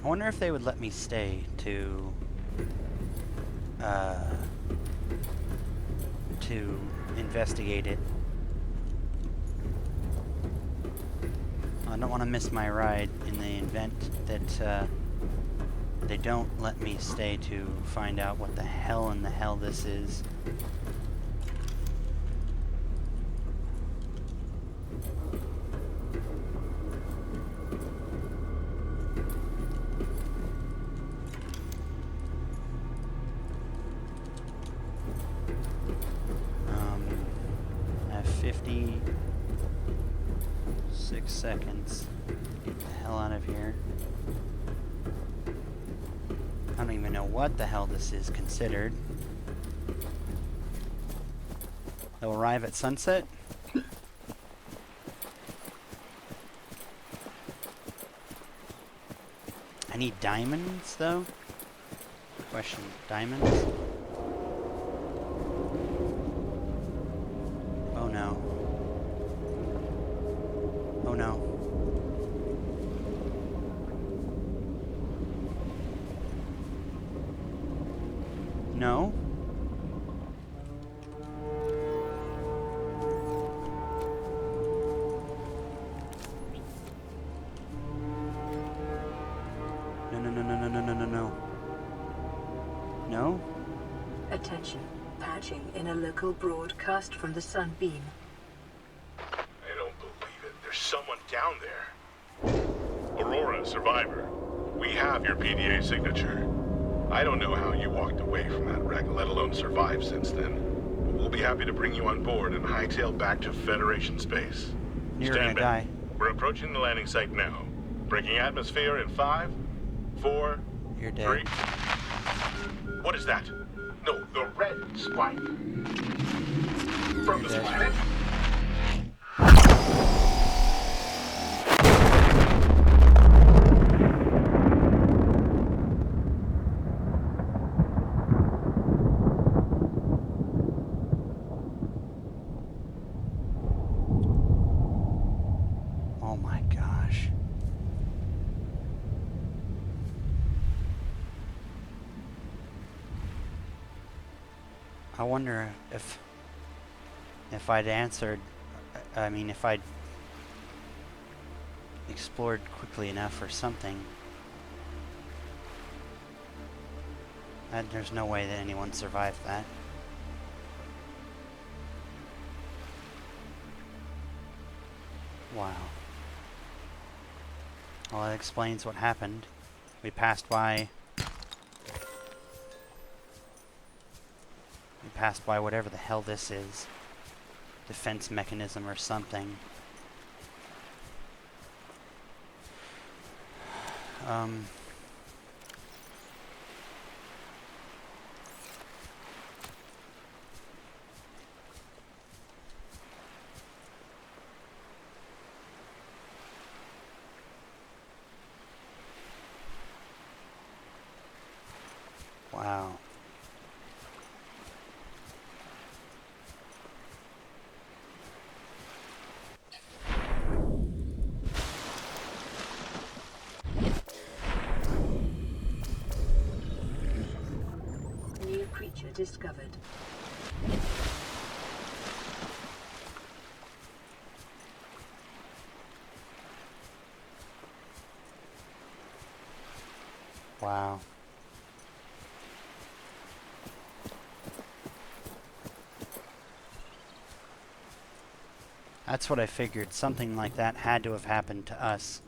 I wonder if they would let me stay to investigate it. I don't want to miss my ride in the event that they don't let me stay to find out what the hell in the hell this is. I have 56 seconds. Get the hell out of here. I don't even know what the hell this is considered. They'll arrive at sunset? I need diamonds, though? Question, diamonds? Oh no. Oh no. No? No, no, no, no, no, no, no, no, no. No? Attention. Patching in a local broadcast from the Sunbeam. I don't believe it. There's someone down there. Aurora, survivor. We have your PDA signature. I don't know how you walked away from that wreck, let alone survived since then. But we'll be happy to bring you on board and hightail back to Federation space. You're gonna Stand die. back. We're approaching the landing site now. Breaking atmosphere in 5, 4, You're dead. 3. What is that? No, the red spike. From You're the dead. planet. Oh my gosh. I wonder if I'd answered, I mean, if I'd explored quickly enough or something. There's no way that anyone survived that. Wow. Well, that explains what happened. We passed by whatever the hell this is. Defense mechanism or something. Wow. New creature discovered. Wow. That's what I figured. Something like that had to have happened to us.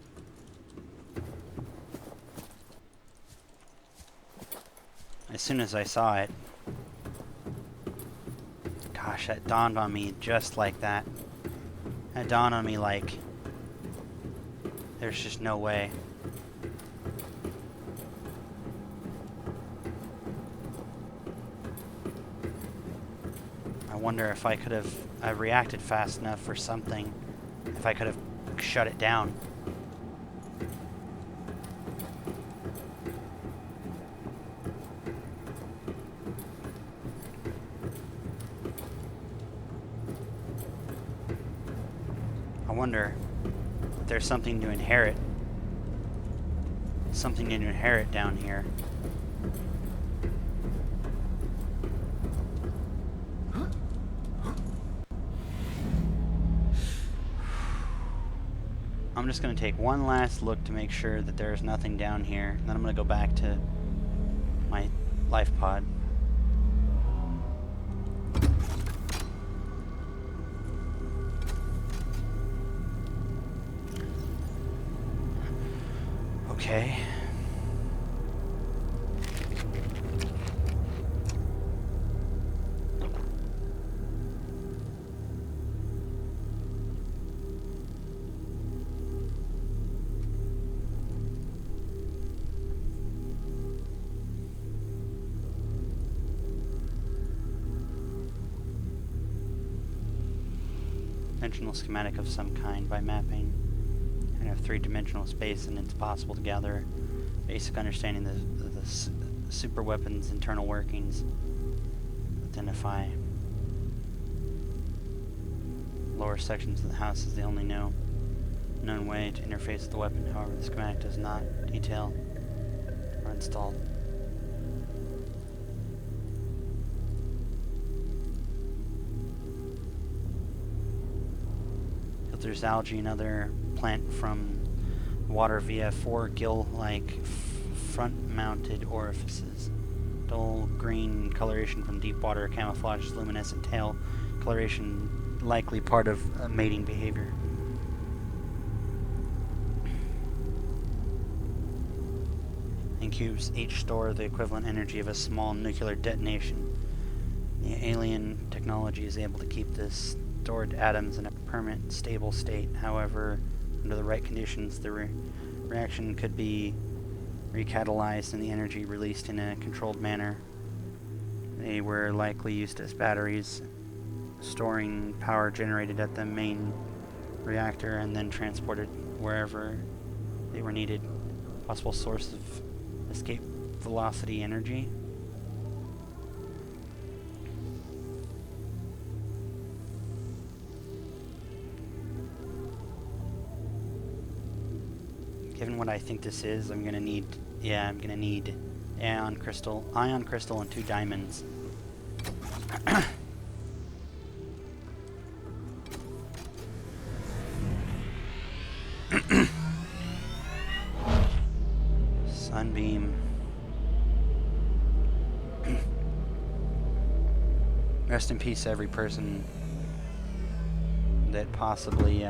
As soon as I saw it. Gosh, that dawned on me just like that. That dawned on me like, there's just no way. I wonder if I could have reacted fast enough for something, if I could have shut it down. I wonder if there's something to inherit. Something to inherit down here. I'm just going to take one last look to make sure that there's nothing down here. And then I'm going to go back to my life pod. Okay. Dimensional schematic of some kind by mapping and a three-dimensional space, and it's possible to gather basic understanding of the super weapon's internal workings. Identify lower sections of the house is the only known way to interface with the weapon. However, the schematic does not detail or install. Filters algae and other plant from water via 4 gill-like front-mounted orifices. Dull green coloration from deep water camouflages luminescent tail coloration, likely part of mating behavior. Incubes each store the equivalent energy of a small nuclear detonation. The alien technology is able to keep this stored atoms in a permanent, stable state. However, under the right conditions, the reaction could be recatalyzed and the energy released in a controlled manner. They were likely used as batteries, storing power generated at the main reactor and then transported wherever they were needed. Possible source of escape velocity energy. Given what I think this is, I'm gonna need ion crystal, and 2 diamonds. Sunbeam. Rest in peace, every person that possibly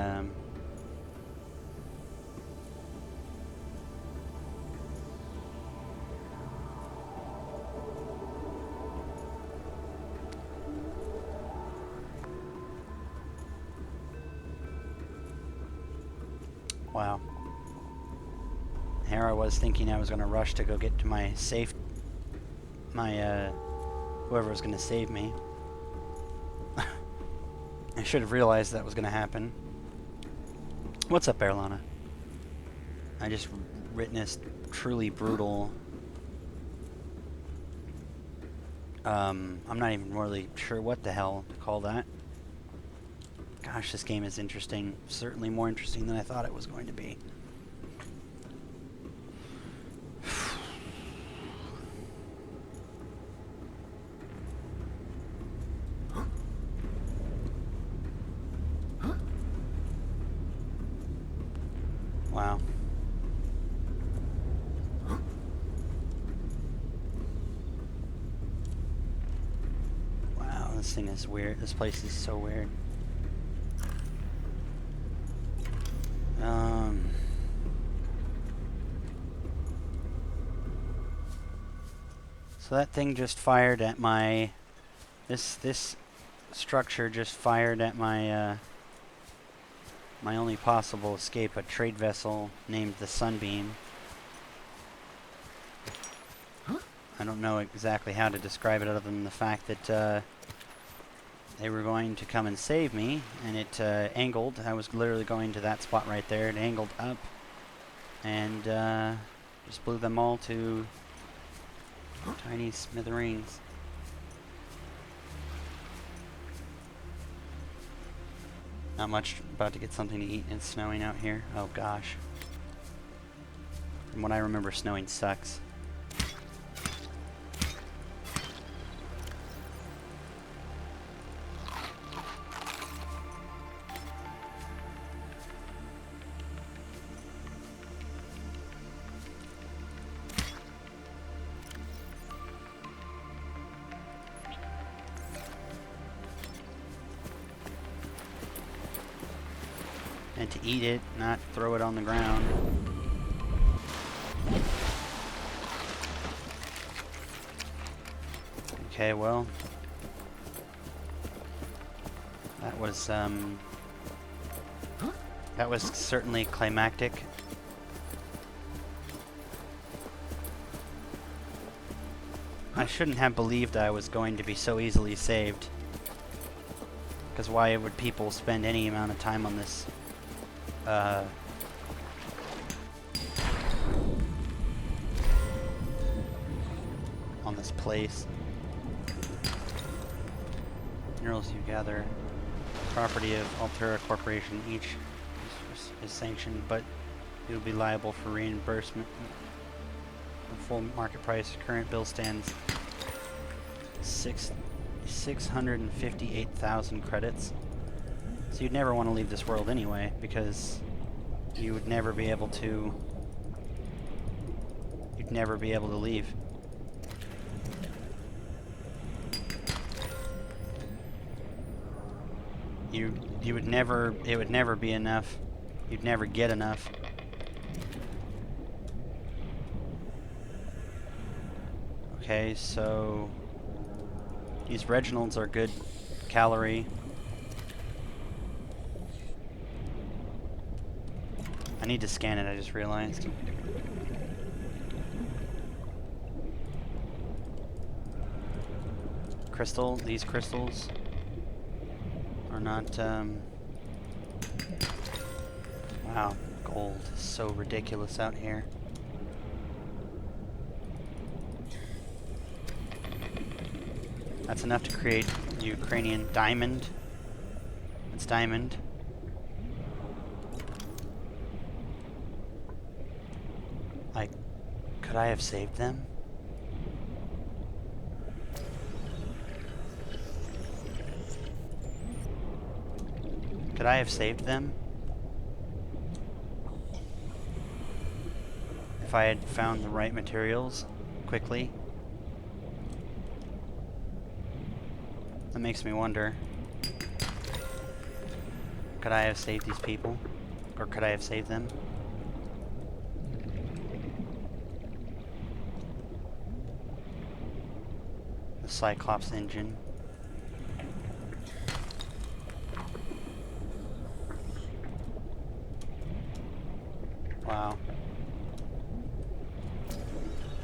wow. Here I was thinking I was going to rush to go get to my whoever was going to save me. I should have realized that was going to happen. What's up, Erlana? I just witnessed truly brutal... I'm not even really sure what the hell to call that. Gosh, this game is interesting. Certainly more interesting than I thought it was going to be. Wow. This thing is weird. This place is so weird. So that thing just fired at my... This structure just fired at my, my only possible escape, a trade vessel named the Sunbeam. I don't know exactly how to describe it other than the fact that they were going to come and save me, and it angled. I was literally going to that spot right there. It angled up and just blew them all to tiny smithereens. Not much. About to get something to eat. It's snowing out here. Oh gosh. From what I remember, snowing sucks. And to eat it, not throw it on the ground. Okay, well, that was certainly climactic. I shouldn't have believed I was going to be so easily saved. Because why would people spend any amount of time on this? On this place. Minerals you gather. Property of Altera Corporation. Each is sanctioned, but you'll be liable for reimbursement. The full market price. Current bill stands 658,000 credits. So you'd never want to leave this world anyway, because you would never be able to... You'd never be able to leave. You would never... It would never be enough. You'd never get enough. Okay, so... These Reginalds are good calorie. I need to scan it, I just realized. Crystal, these crystals are not, wow, gold is so ridiculous out here. That's enough to create Ukrainian diamond. It's diamond. Like, could I have saved them? Could I have saved them? If I had found the right materials quickly? That makes me wonder. Could I have saved these people? Or could I have saved them? The Cyclops engine. Wow.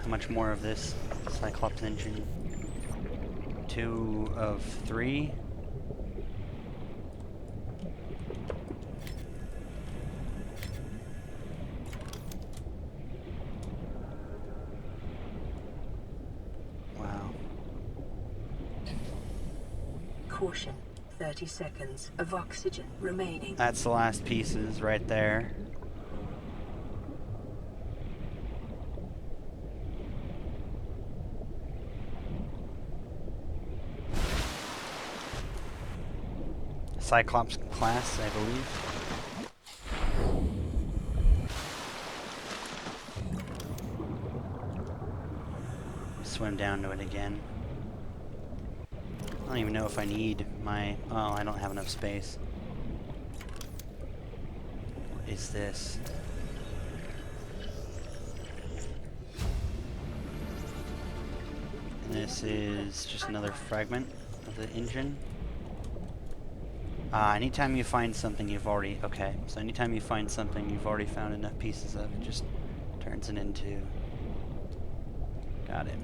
How much more of this Cyclops engine? 2 of 3. Wow. Caution. 30 seconds of oxygen remaining. That's the last pieces right there. Cyclops class, I believe. Swim down to it again. don't even know if I need my... Oh, I don't have enough space. What is this? And this is just another fragment of the engine. Anytime you find something you've already... Okay, so anytime you find something you've already found enough pieces of, it just turns it into... Got it.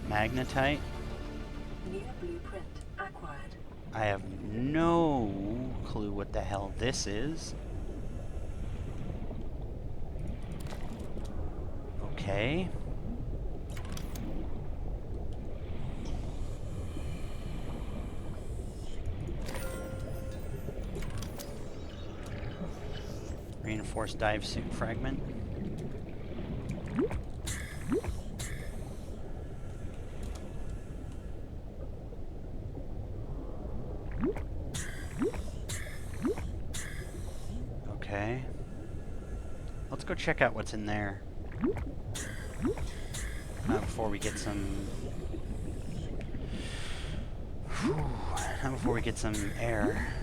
Magnetite? New blueprint acquired. I have no clue what the hell this is. Okay. Reinforced dive suit fragment. Okay. Let's go check out what's in there. Before we get some... Not before we get some air.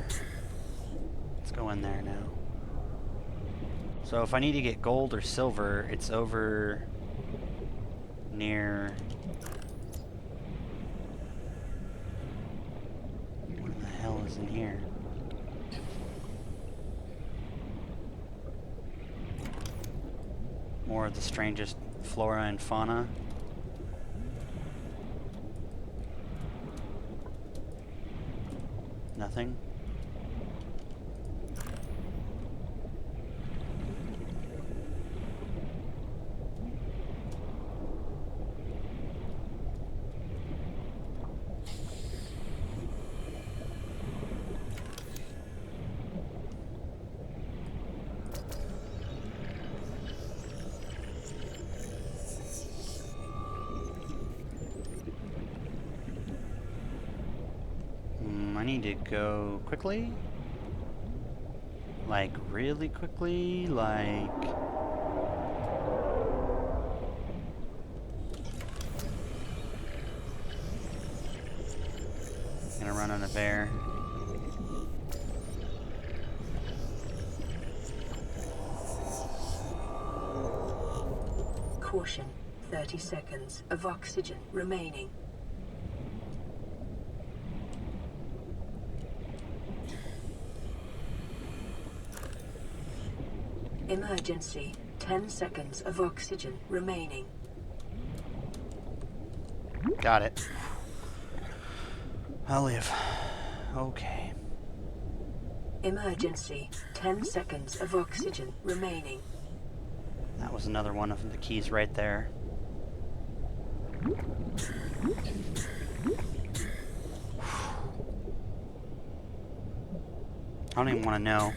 Let's go in there now. So if I need to get gold or silver, it's over near... What the hell is in here? More of the strangest flora and fauna. Nothing. I need to go quickly. Like, really quickly. Like... Gonna run on a bear. Caution. 30 seconds of oxygen remaining. Emergency. 10 seconds of oxygen remaining. Got it. I'll live. Okay. Emergency. 10 seconds of oxygen remaining. That was another one of the keys right there. I don't even want to know.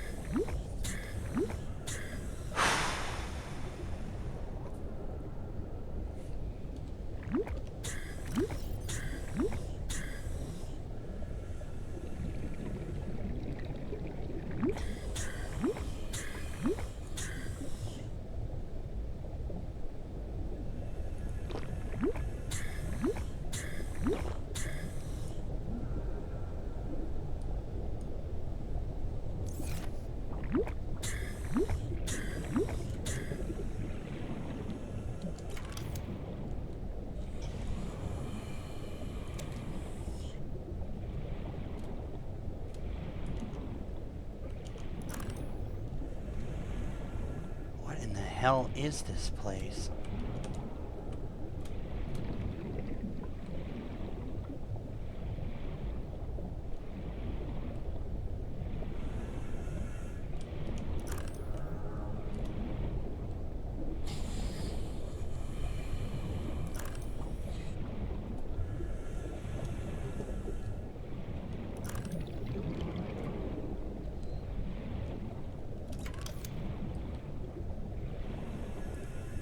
What in the hell is this place?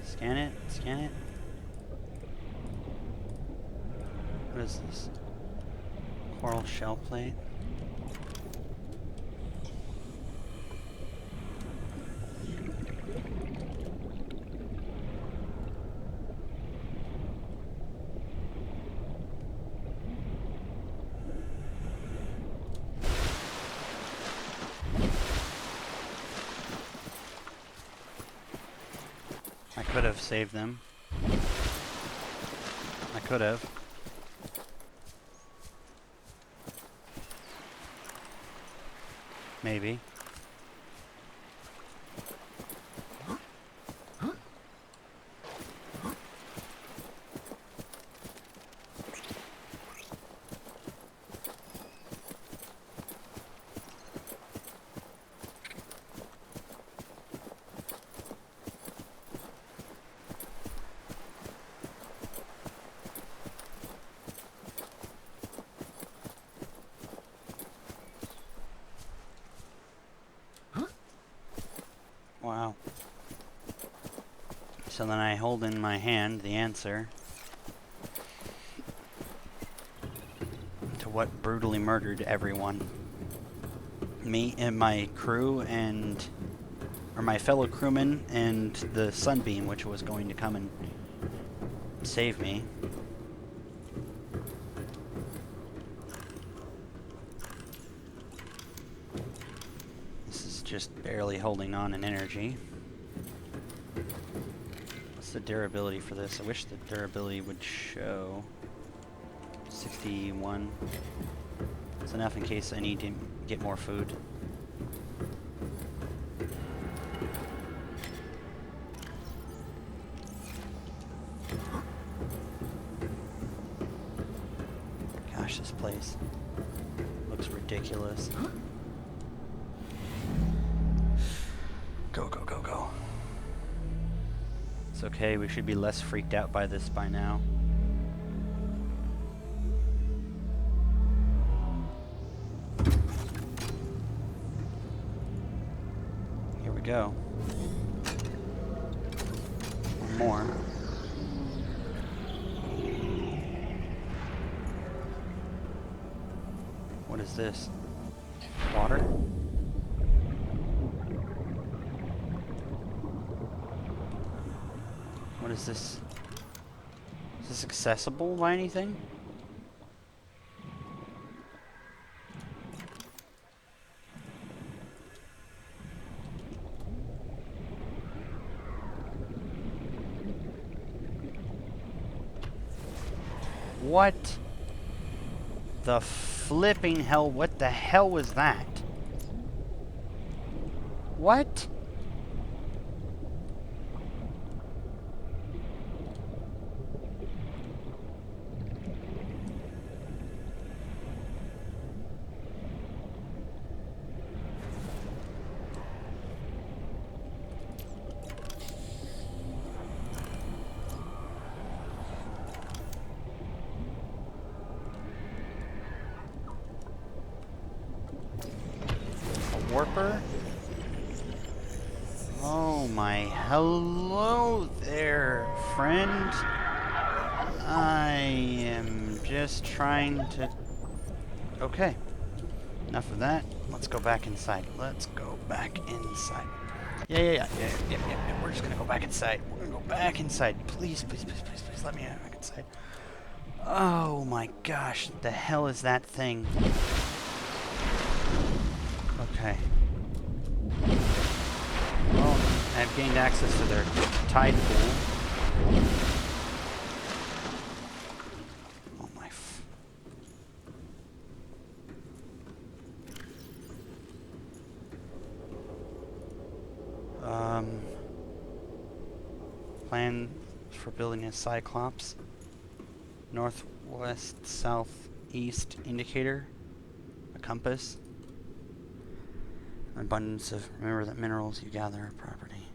Scan it, scan it. is this? Coral shell plate. I could have saved them. I could have. Maybe. Wow. So then I hold in my hand the answer to what brutally murdered everyone. Me and my crew or my fellow crewmen and the Sunbeam, which was going to come and save me. Just barely holding on in energy. What's the durability for this? I wish the durability would show. 61. It's enough in case I need to get more food. Gosh, this place looks ridiculous. Go, go, go, go. It's okay, we should be less freaked out by this by now. Here we go. One more. What is this? Water? What is this? Is this accessible by anything? What the flipping hell? What the hell was that? What? Warper? Oh my, hello there, friend. I am just trying to... Okay, enough of that. Let's go back inside. Let's go back inside. Yeah. We're just gonna go back inside. We're gonna go back inside. Please, let me back inside. Oh my gosh, the hell is that thing? Okay. Well, I've gained access to their tide pool. Oh my plan for building a Cyclops. Northwest, southeast indicator. A compass. An abundance of, remember that minerals you gather are property.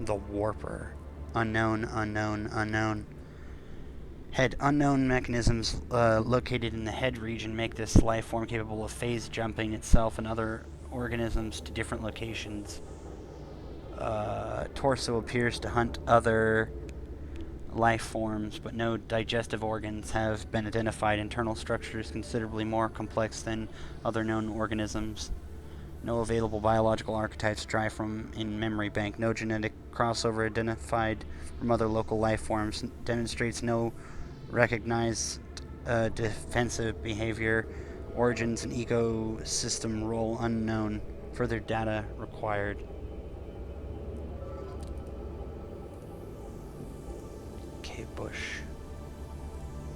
The Warper. Unknown. Head. Unknown mechanisms located in the head region make this life form capable of phase jumping itself and other organisms to different locations. Torso appears to hunt other life forms, but no digestive organs have been identified. Internal structures considerably more complex than other known organisms. No available biological archetypes derive from in memory bank. No genetic crossover identified from other local life forms. Demonstrates no recognized defensive behavior. Origins and ecosystem role unknown. Further data required. Cave bush.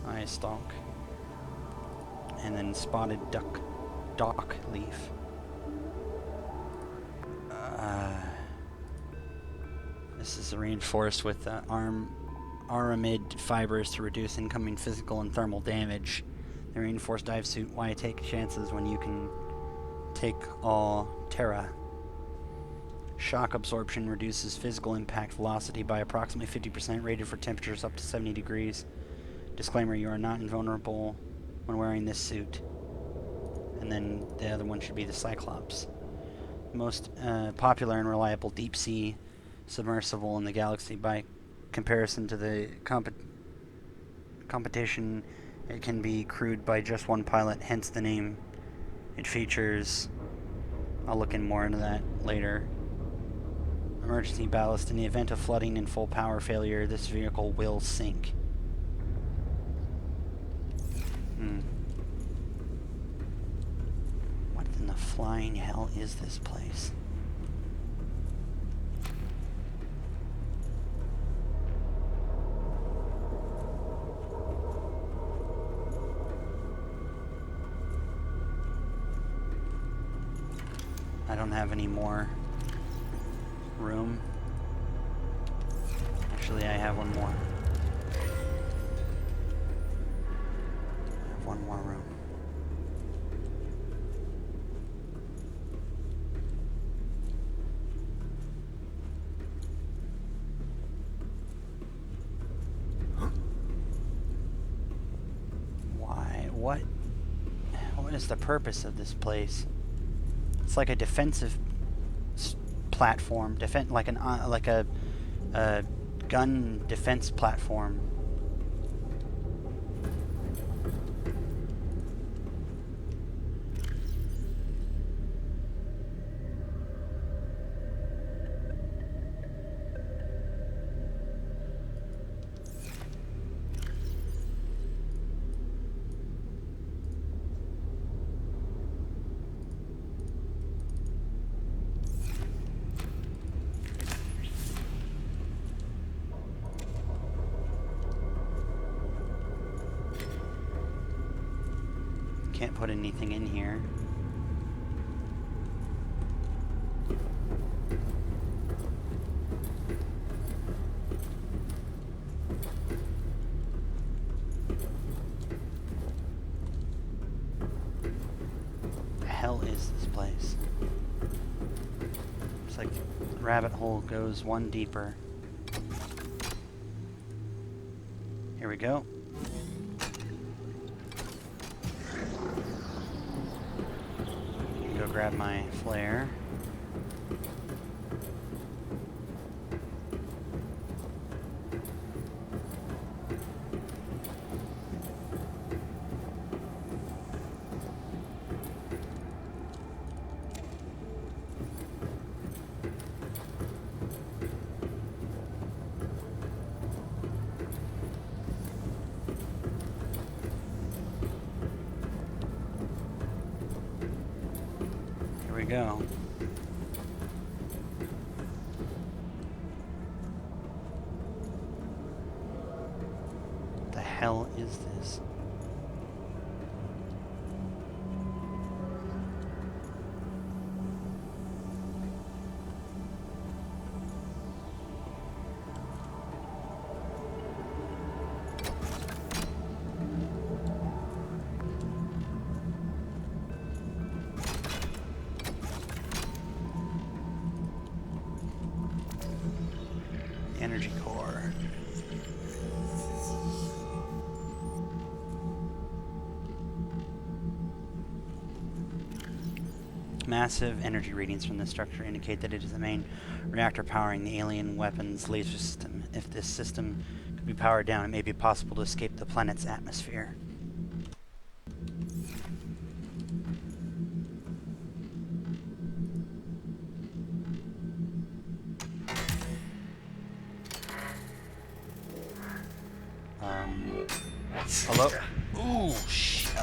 Eye stalk. And then spotted dock leaf. This is reinforced with aramid fibers to reduce incoming physical and thermal damage. The reinforced dive suit. Why take chances when you can take all Terra? Shock absorption reduces physical impact velocity by approximately 50%, rated for temperatures up to 70 degrees. Disclaimer, you are not invulnerable when wearing this suit. And then the other one should be the Cyclops. Most popular and reliable deep sea submersible in the galaxy. By comparison to the competition, it can be crewed by just one pilot, hence the name. It features, I'll look in more into that later, emergency ballast. In the event of flooding and full power failure, this vehicle will sink. What in the flying hell is this place? I don't have any more room. Actually, I have one more. I have one more room. Why? What is the purpose of this place? It's like a defensive platform, like a gun defense platform. Can't put anything in here. The hell is this place? It's like the rabbit hole goes one deeper. Here we go. Go grab my flare. Here we go. What the hell is this? Energy core. Massive energy readings from the structure indicate that it is the main reactor powering the alien weapons laser system. If this system could be powered down, it may be possible to escape the planet's atmosphere. Hello? Ooh, shit.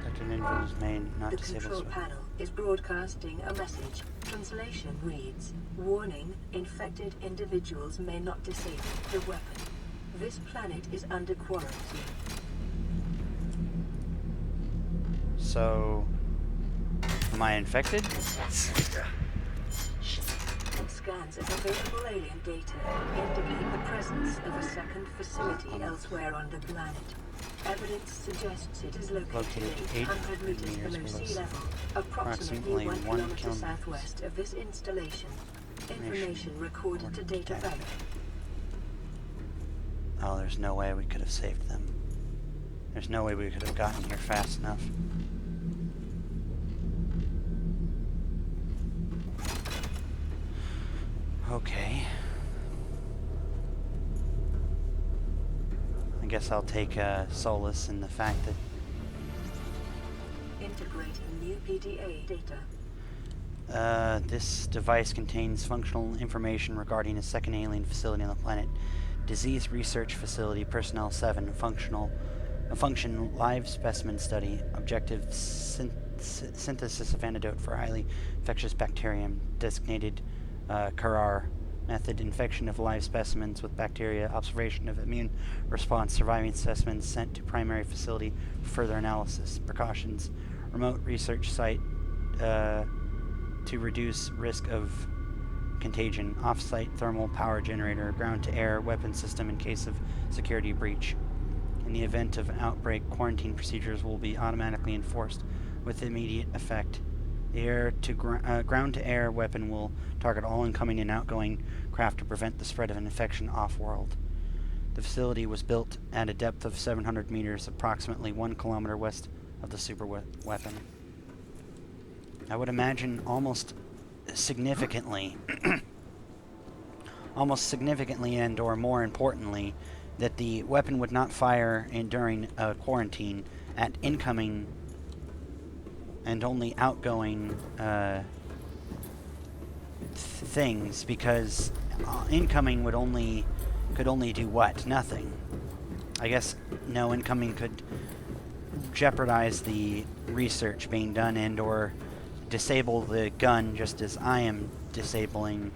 Detected individuals may not The disable control this. panel is broadcasting a message. Translation reads, "Warning, infected individuals may not disable the weapon. This planet is under quarantine." So, am I infected? Scans of available alien data indicate the presence of a second facility elsewhere on the planet. Evidence suggests it is located 800 meters below sea level, approximately 1 kilometer southwest of this installation. Information recorded to data bank. Oh, there's no way we could have saved them. There's no way we could have gotten here fast enough. Okay. I guess I'll take solace in the fact that Integrating new PDA data. this device contains functional information regarding a second alien facility on the planet. Disease Research Facility, Personnel 7, a function live specimen study, objective synthesis of antidote for highly infectious bacterium, designated Carrar, method infection of live specimens with bacteria, observation of immune response, surviving specimens sent to primary facility for further analysis, precautions, remote research site to reduce risk of contagion, off-site thermal power generator, ground-to-air weapon system in case of security breach. In the event of an outbreak, quarantine procedures will be automatically enforced with immediate effect. The ground-to-air weapon will target all incoming and outgoing craft to prevent the spread of an infection off-world. The facility was built at a depth of 700 meters, approximately 1 kilometer west of the super weapon. I would imagine almost significantly and or more importantly, that the weapon would not fire during a quarantine at incoming and only outgoing things, because incoming could only do what? Nothing. I guess no, incoming could jeopardize the research being done and or disable the gun just as I am disabling.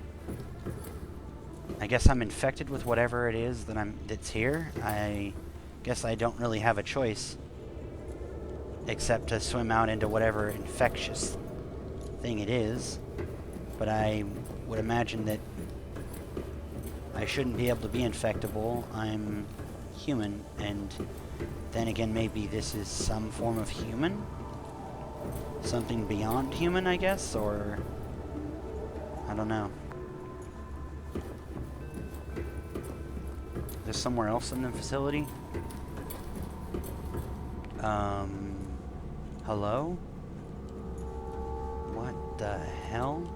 I guess I'm infected with whatever it is that's here. I guess I don't really have a choice except to swim out into whatever infectious thing it is. But I would imagine that I shouldn't be able to be infectable. I'm human, and then again, maybe this is some form of human? Something beyond human, I guess, or I don't know. There's somewhere else in the facility? Hello? What the hell?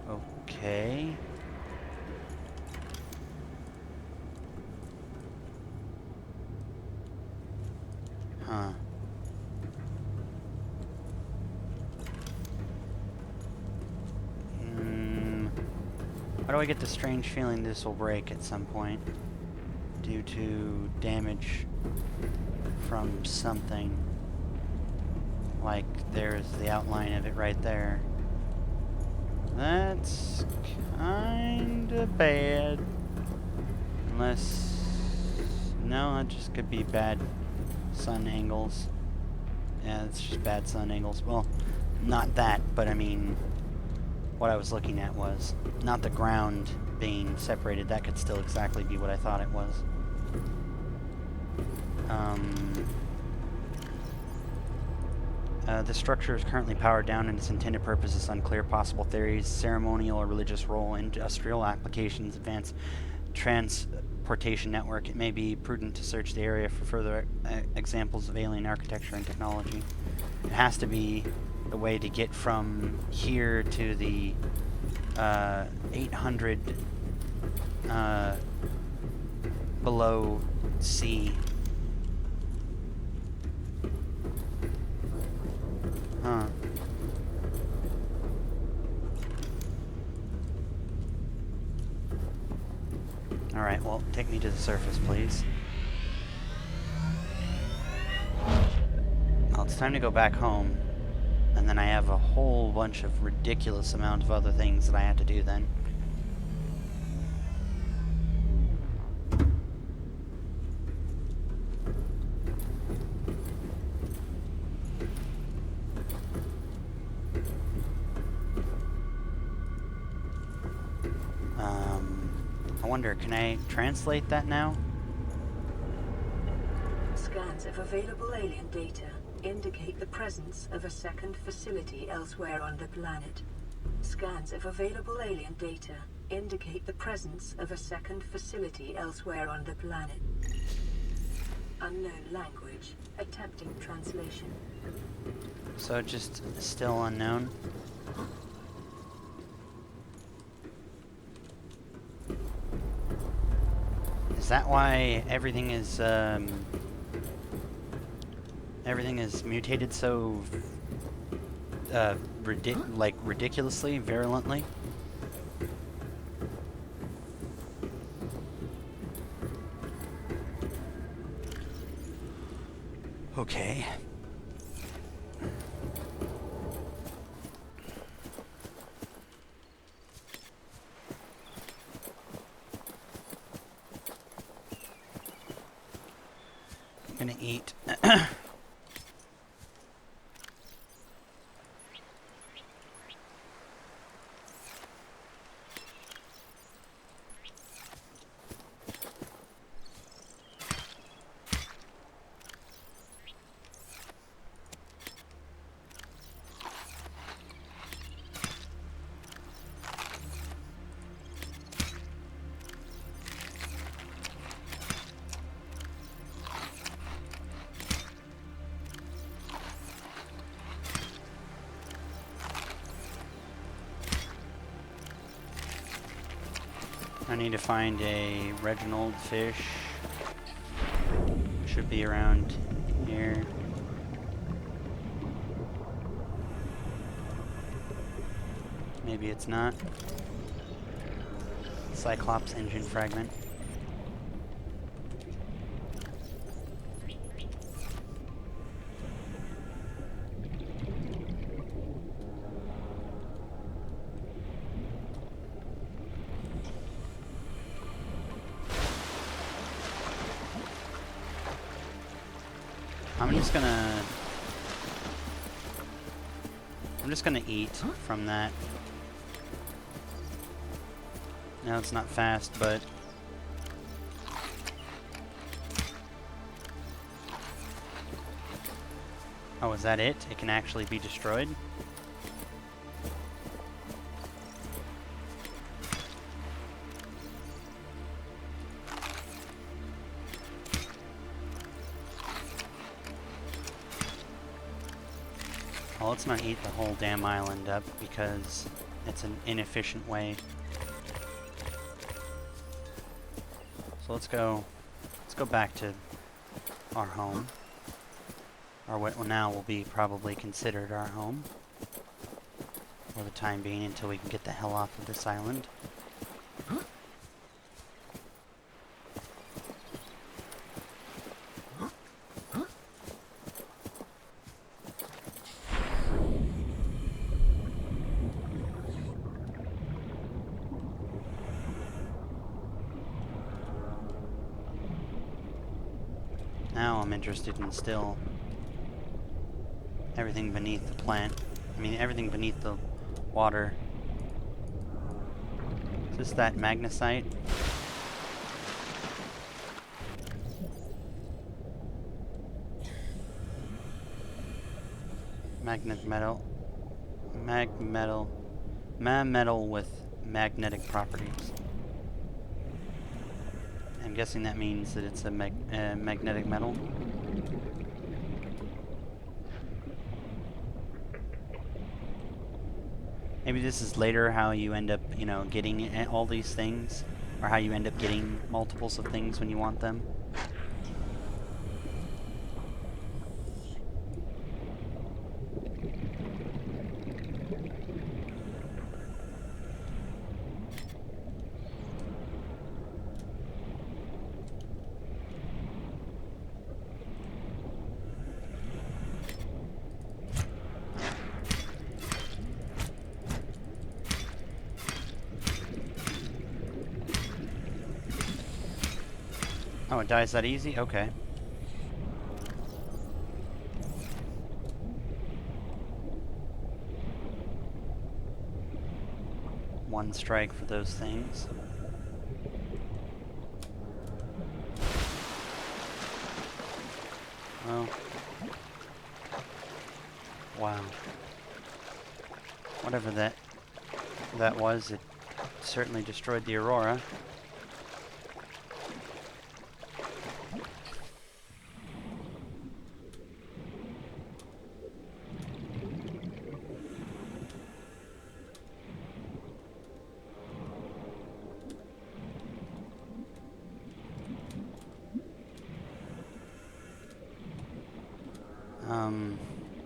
Okay. Huh. Why do I get the strange feeling this will break at some point due to damage from something? Like there's the outline of it right there. That's kinda bad. Unless... no, it just could be bad sun angles. Yeah, it's just bad sun angles. Well, not that, but I mean, what I was looking at was not the ground being separated. That could still exactly be what I thought it was. The structure is currently powered down and its intended purpose is unclear. Possible theories: ceremonial or religious role, industrial applications, advanced transportation network. It may be prudent to search the area for further examples of alien architecture and technology. It has to be the way to get from here to the 800 below sea. Huh. Alright, well, take me to the surface, please. Well, it's time to go back home. And then I have a whole bunch of ridiculous amount of other things that I have to do then. I wonder, can I translate that now? Scans of available alien data indicate the presence of a second facility elsewhere on the planet. Scans of available alien data indicate the presence of a second facility elsewhere on the planet. Unknown language. Attempting translation. So just still unknown. Is that why everything is mutated so ridiculously, virulently? Okay. I'm gonna eat. I need to find a Reginald fish. Should be around here. Maybe it's not. Cyclops engine fragment. I'm just gonna eat from that. No, it's not fast, but oh, is that it? It can actually be destroyed? Well, let's not eat the whole damn island up because it's an inefficient way. So let's go back to our home. Or what now will be probably considered our home. For the time being until we can get the hell off of this island. Now I'm interested in still everything beneath the plant. I mean, everything beneath the water. Is this that magnesite? Magnet metal. Mag metal. Ma metal with magnetic properties. I'm guessing that means that it's a magnetic metal. Maybe this is later how you end up, you know, getting all these things, or how you end up getting multiples of things when you want them. Oh, it dies that easy? Okay. One strike for those things. Oh. Wow. Whatever that was, it certainly destroyed the Aurora.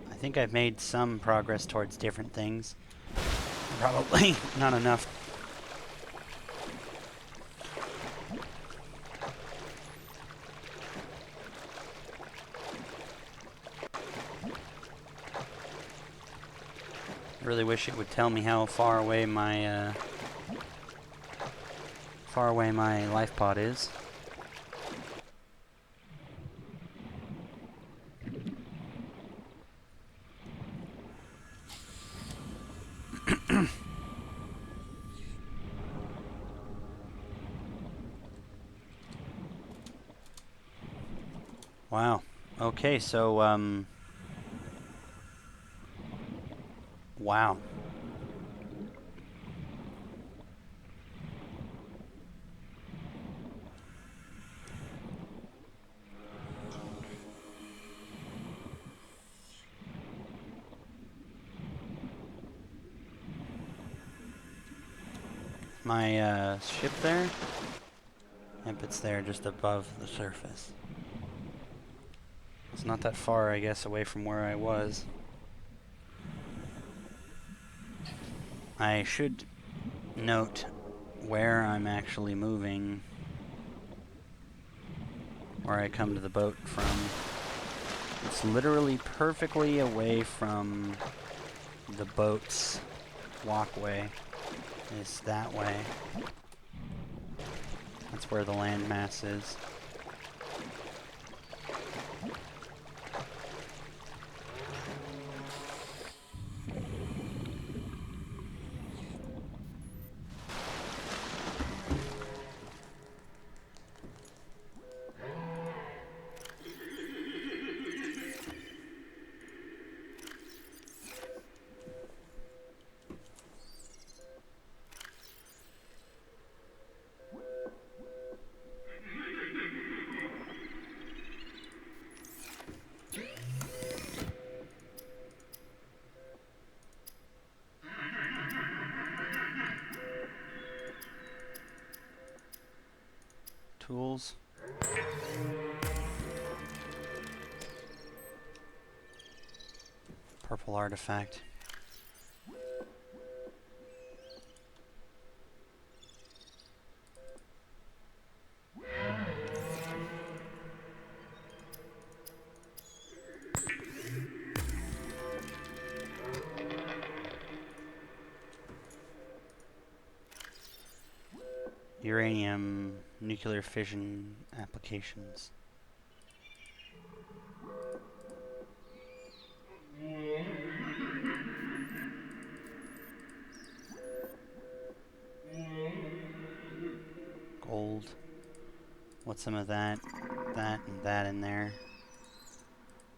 I think I've made some progress towards different things. Probably not enough. I really wish it would tell me how far away my life pod is. Wow. Okay, so wow. My ship there? Yep, it's there just above the surface. It's not that far, I guess, away from where I was. I should note where I'm actually moving, where I come to the boat from. It's literally perfectly away from the boat's walkway. It's that way. That's where the landmass is. Tools. Purple artifact. Uranium, nuclear fission applications. Gold. What's some of that, and that in there?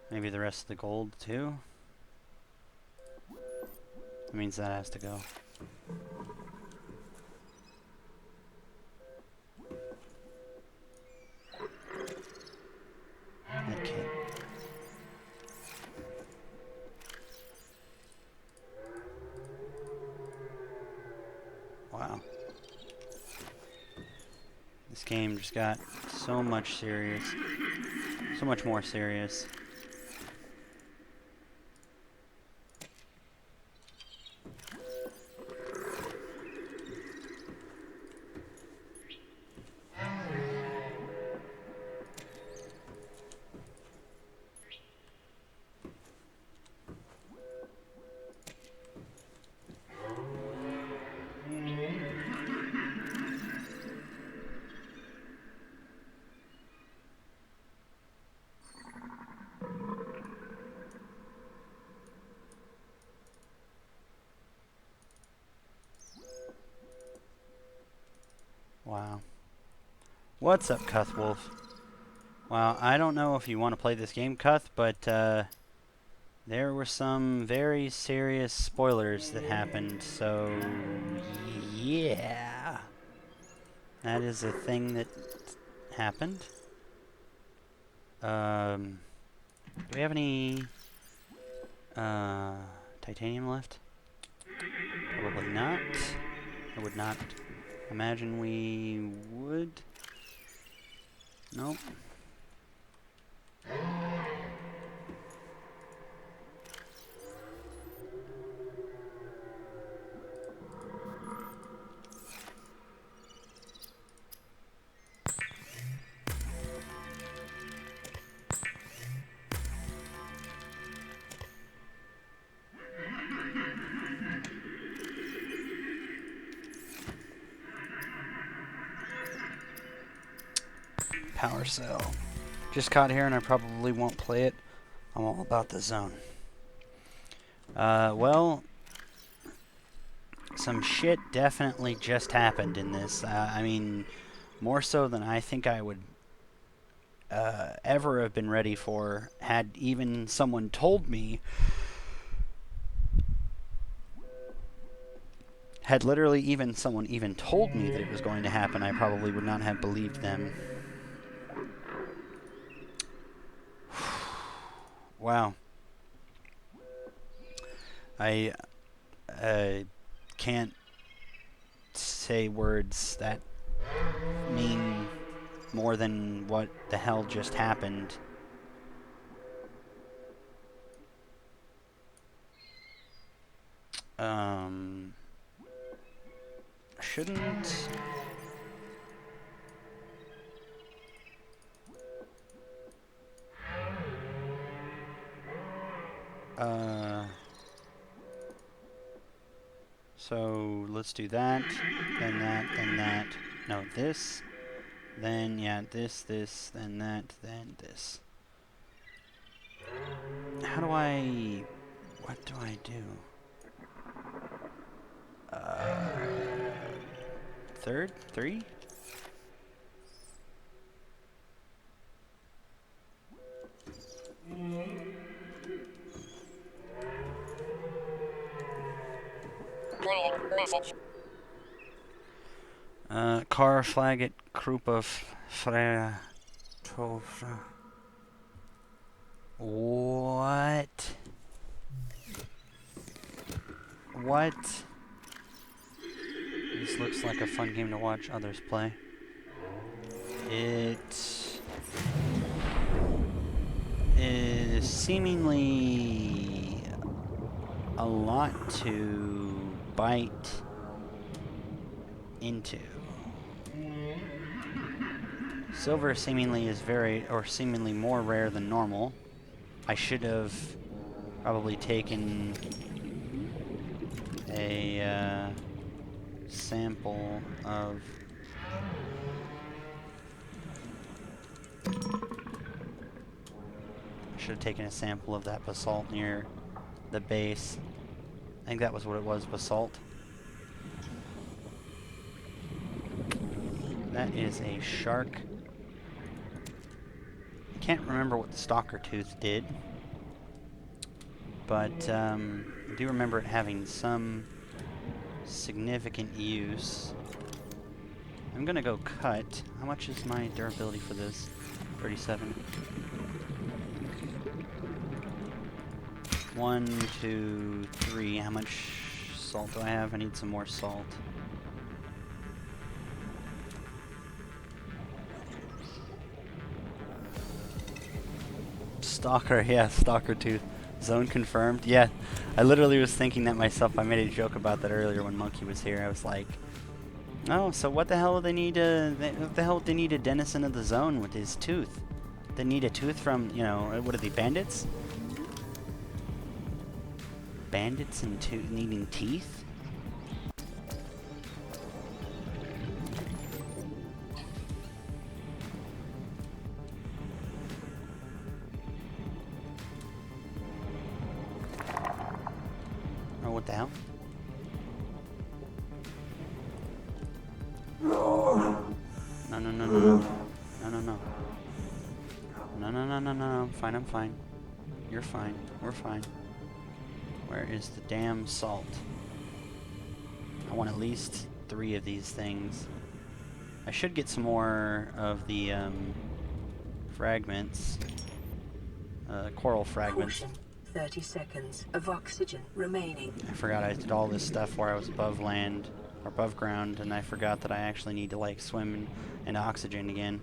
Maybe the rest of the gold too? That means that has to go. Medkit. Wow. This game just got so much serious. So much more serious. Wow. What's up, Cuthwolf? Wow, I don't know if you want to play this game, Cuth, but there were some very serious spoilers that happened, so yeah. That is a thing that happened. Do we have any titanium left? Probably not. I would not imagine we would. Nope. Power cell. Just caught here and I probably won't play it. I'm all about the zone. Well, some shit definitely just happened in this. I mean, more so than I think I would ever have been ready for, had even someone told me. Had literally even someone even told me that it was going to happen, I probably would not have believed them. Wow. I can't say words that mean more than what the hell just happened. Shouldn't... So let's do that, then that, then that. No, this, then, yeah, this, then that, then this. How do I... What do I do? Third? Three? Playing message. Car flagget group of Freya Tofra. What? What? This looks like a fun game to watch others play. It is seemingly a lot to bite into. Silver seemingly is seemingly more rare than normal. I should have probably taken a sample of... I should have taken a sample of that basalt near the base. I think that was what it was, basalt. That is a shark. I can't remember what the stalker tooth did, but I do remember it having some significant use. I'm gonna go cut. How much is my durability for this? 37. 1, 2, 3. How much salt do I have? I need some more salt. Stalker, yeah, stalker tooth. Zone confirmed. Yeah, I literally was thinking that myself. I made a joke about that earlier when Monkey was here. I was like, oh, so what the hell do they need what the hell do they need a denizen of the zone with his tooth? They need a tooth from, you know, what are they, bandits? Bandits and needing teeth? Oh, what the hell? No, no, no, no, no. No, no, no. No, no, no, no, no, no. Fine, I'm fine. You're fine. We're fine. Where is the damn salt? I want at least 3 of these things. I should get some more of the fragments. Coral fragments. Caution. 30 seconds of oxygen remaining. I forgot I did all this stuff where I was above land, or above ground, and I forgot that I actually need to, like, swim in oxygen again.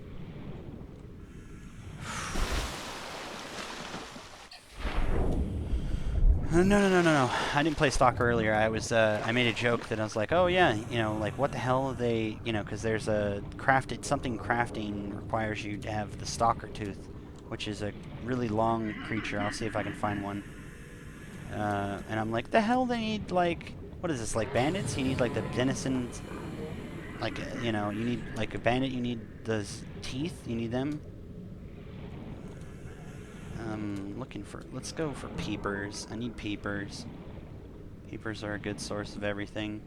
No, no, no, no, no. I didn't play Stalker earlier. I was, I made a joke that I was like, oh yeah, you know, like, what the hell are they, you know, because there's a crafting requires you to have the Stalker tooth, which is a really long creature. I'll see if I can find one. And I'm like, the hell they need, like, what is this, like bandits? You need, like, the denizens, like, you know, you need, like, a bandit, you need those teeth, you need them. Looking for, let's go for peepers. I need peepers. Peepers are a good source of everything.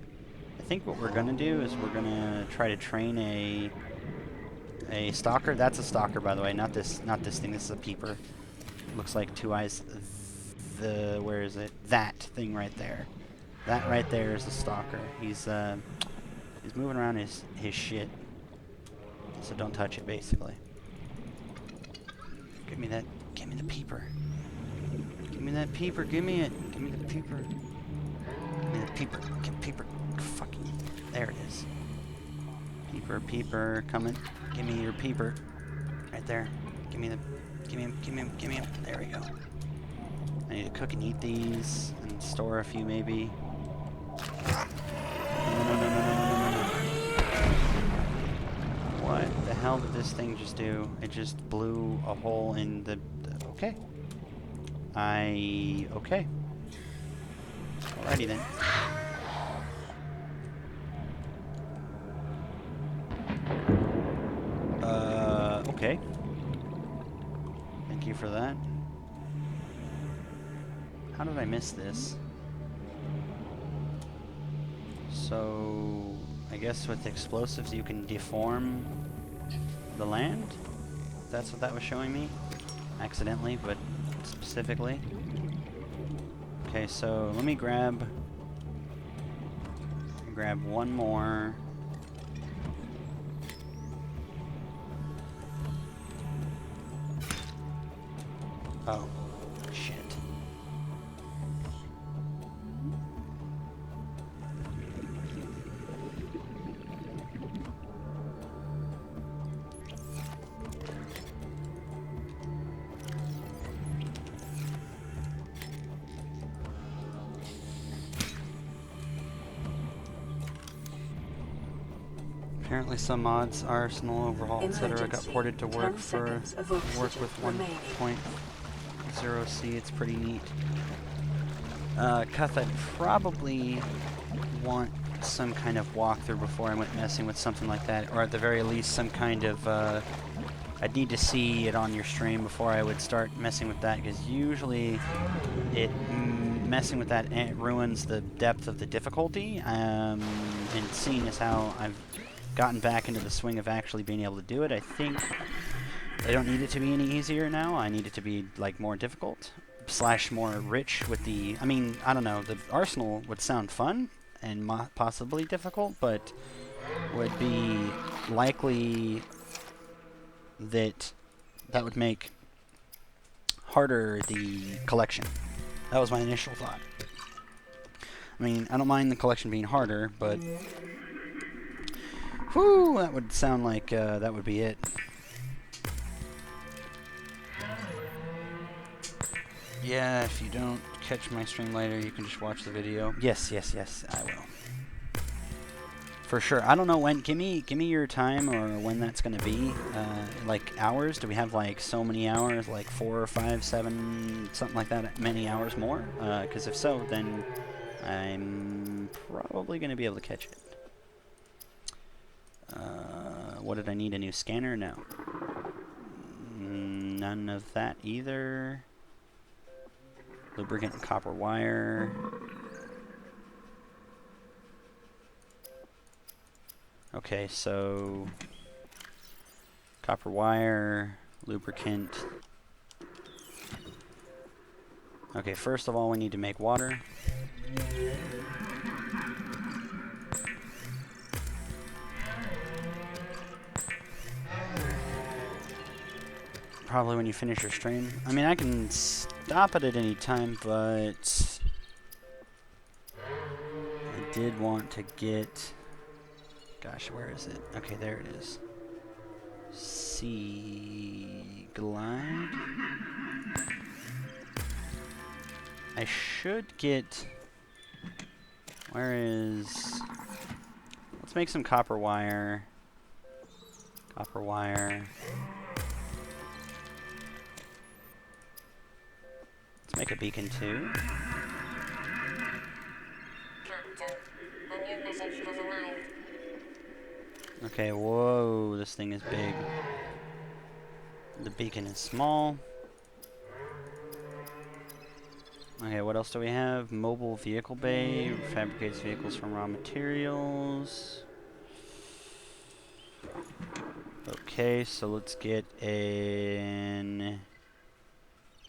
I think what we're gonna do is we're gonna try to train a stalker. That's a stalker, by the way, not this thing. This is a peeper. Looks like 2 eyes. Where is it? That thing right there. That right there is a stalker. He's moving around his shit. So don't touch it, basically. Give me that. Give me the peeper. Give me that peeper. Give me it. Give me the peeper. Give me the peeper. Get peeper. Fucking. There it is. Peeper, peeper, coming. Give me your peeper. Right there. Give me the. Give me him. Give me him. Give me him. There we go. I need to cook and eat these and store a few maybe. No, no, no, no, no, no, no, no. What the hell did this thing just do? It just blew a hole in the... Okay. Okay. Alrighty then. Okay. Thank you for that. How did I miss this? So, I guess with explosives you can deform the land? That's what that was showing me? Accidentally, but specifically. Okay, so let me grab one more. Oh, shit. Apparently some mods, Arsenal overhaul, etc. got ported to work with 1.0C. It's pretty neat. Cuth, I'd probably want some kind of walkthrough before I went messing with something like that, or at the very least some kind of, I'd need to see it on your stream before I would start messing with that, because usually messing with that ruins the depth of the difficulty, and seeing as how I've gotten back into the swing of actually being able to do it, I think I don't need it to be any easier now. I need it to be, like, more difficult. slash more rich with the. I mean, I don't know. The arsenal would sound fun and possibly difficult, but would be likely that would make harder the collection. That was my initial thought. I mean, I don't mind the collection being harder, but whew, that would sound like that would be it. Yeah, if you don't catch my stream later, you can just watch the video. Yes, yes, yes, I will. For sure. I don't know when. Give me your time or when that's gonna be. Like hours. Do we have like so many hours? Like 4 or 5, 7, something like that. Many hours more? Because if so, then I'm probably gonna be able to catch it. What did I need? A new scanner? No. None of that either. Lubricant and copper wire. Okay, so copper wire, lubricant. Okay, first of all, we need to make water. Probably when you finish your stream. I mean, I can stop it at any time, but I did want to get... Gosh, where is it? Okay, there it is. Sea glide. I should get... Where is... Let's make some copper wire. Copper wire. Let's make a beacon too. Captain, a new message has arrived. Okay, whoa, this thing is big. The beacon is small. Okay, what else do we have? Mobile vehicle bay, fabricates vehicles from raw materials. Okay, so let's get an...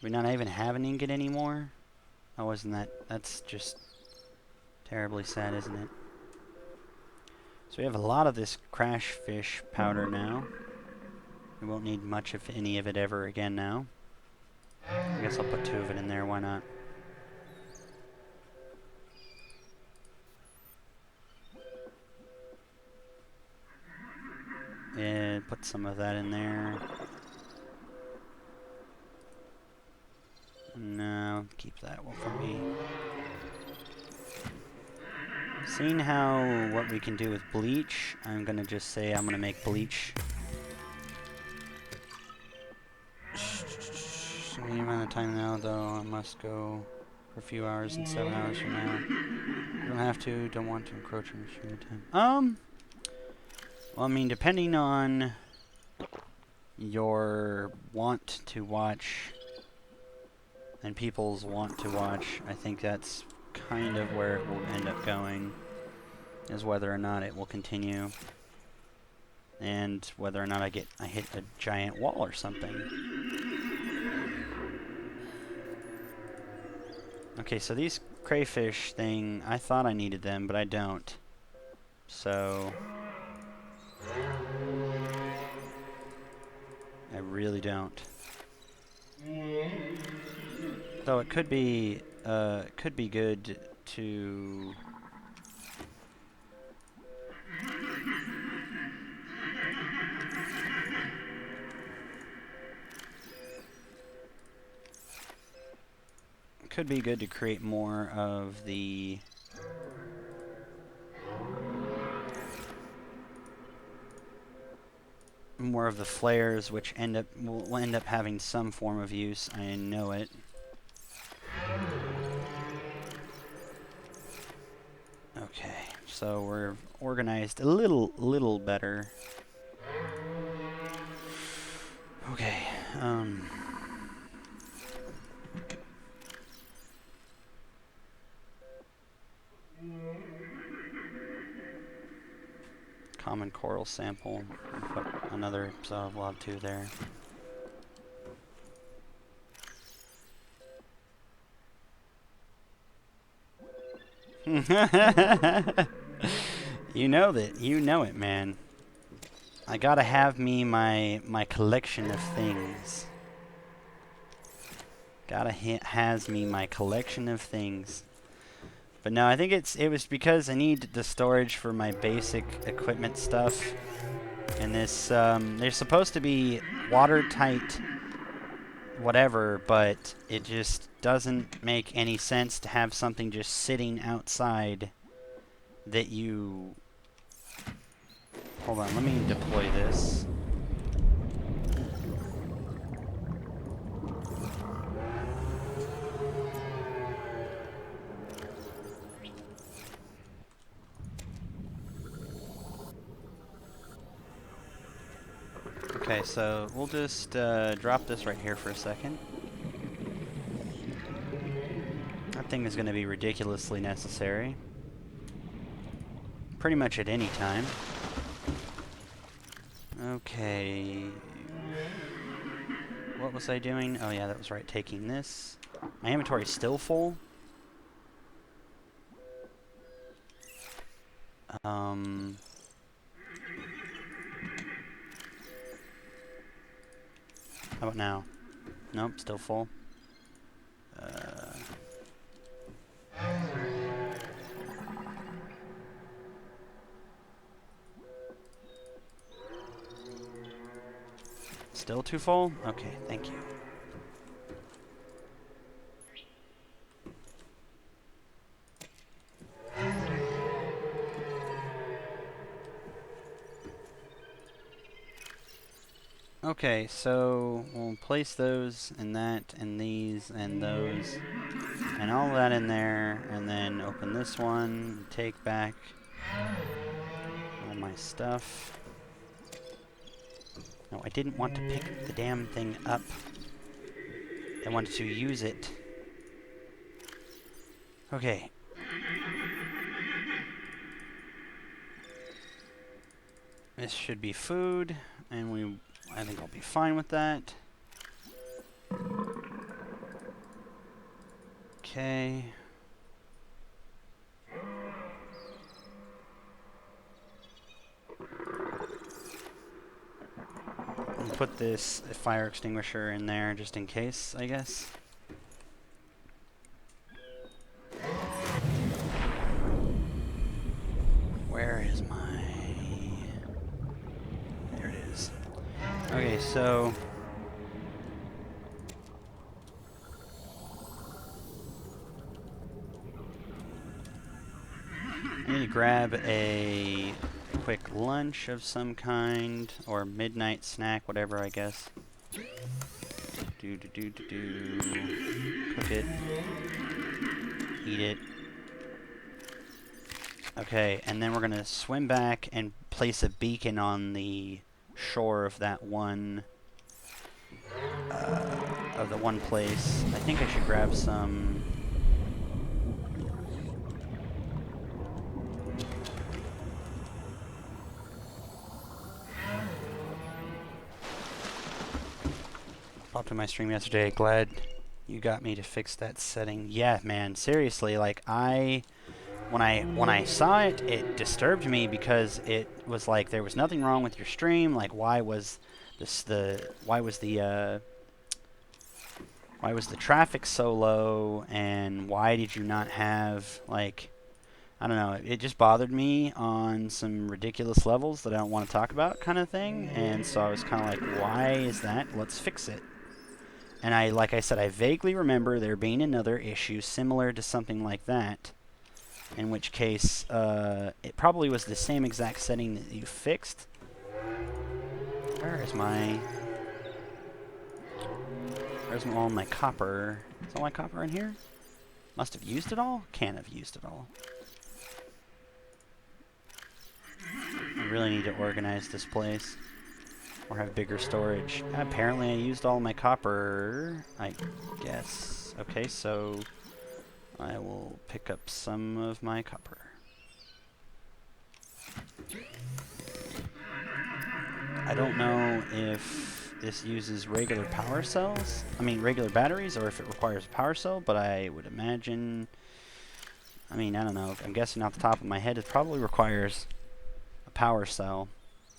Do we not even have an ingot anymore? Oh, isn't that... That's just terribly sad, isn't it? So we have a lot of this crash fish powder now. We won't need much, if any of it, ever again now. I guess I'll put 2 of it in there, why not? And put some of that in there. No, keep that one for me. Seeing how what we can do with bleach, I'm gonna just say I'm gonna make bleach. Any amount of time now, though, I must go for a few hours and 7 hours from now. You don't have to, don't want to encroach on your stream time. Well, I mean, depending on your want to watch and people's want to watch, I think that's kind of where it will end up going, is whether or not it will continue, and whether or not I hit a giant wall or something. Okay, so these crayfish thing, I thought I needed them, but I don't. So I really don't. Though it could be good to... Could be good to create more of the... more of the flares, which will end up having some form of use. I know it. Okay, so we're organized a little better. Okay, common coral sample. Put another, so we'll have 2 there. You know that. You know it, man. I gotta have me my collection of things. Gotta has me my collection of things. But no, I think it was because I need the storage for my basic equipment stuff. And this, they're supposed to be watertight whatever, but it just doesn't make any sense to have something just sitting outside that you... Hold on, let me deploy this. Okay, so we'll just drop this right here for a second. That thing is going to be ridiculously necessary. Pretty much at any time. Okay. What was I doing? Oh yeah, that was right, taking this. My inventory is still full. How about now? Nope, still full. Still too full? Okay, thank you. Okay, so we'll place those and that and these and those and all that in there, and then open this one, take back all my stuff. No, I didn't want to pick the damn thing up. I wanted to use it. Okay. This should be food, and I think I'll be fine with that. Okay. And put this fire extinguisher in there just in case, I guess. Where is my... There it is. Okay, so... I need to grab a quick lunch of some kind, or midnight snack, whatever, I guess. Cook it. Eat it. Okay, and then we're gonna swim back and place a beacon on the shore of that one, place. I think I should grab some... Popped in my stream yesterday. Glad you got me to fix that setting. Yeah, man, seriously, like when I saw it, it disturbed me because it was like there was nothing wrong with your stream. Like, why was the traffic so low, and why did you not have, like, I don't know, it just bothered me on some ridiculous levels that I don't want to talk about, kind of thing. And so I was kind of like, why is that? Let's fix it. And like I said, I vaguely remember there being another issue similar to something like that, in which case it probably was the same exact setting that you fixed. Where's all my copper? Is all my copper in here? Must have used it all? Can't have used it all. I really need to organize this place. Or have bigger storage. Apparently I used all my copper, I guess. Okay, so I will pick up some of my copper. I don't know if this uses regular power cells. I mean regular batteries, or if it requires a power cell, but I would imagine I mean, I don't know. I'm guessing off the top of my head, it probably requires a power cell.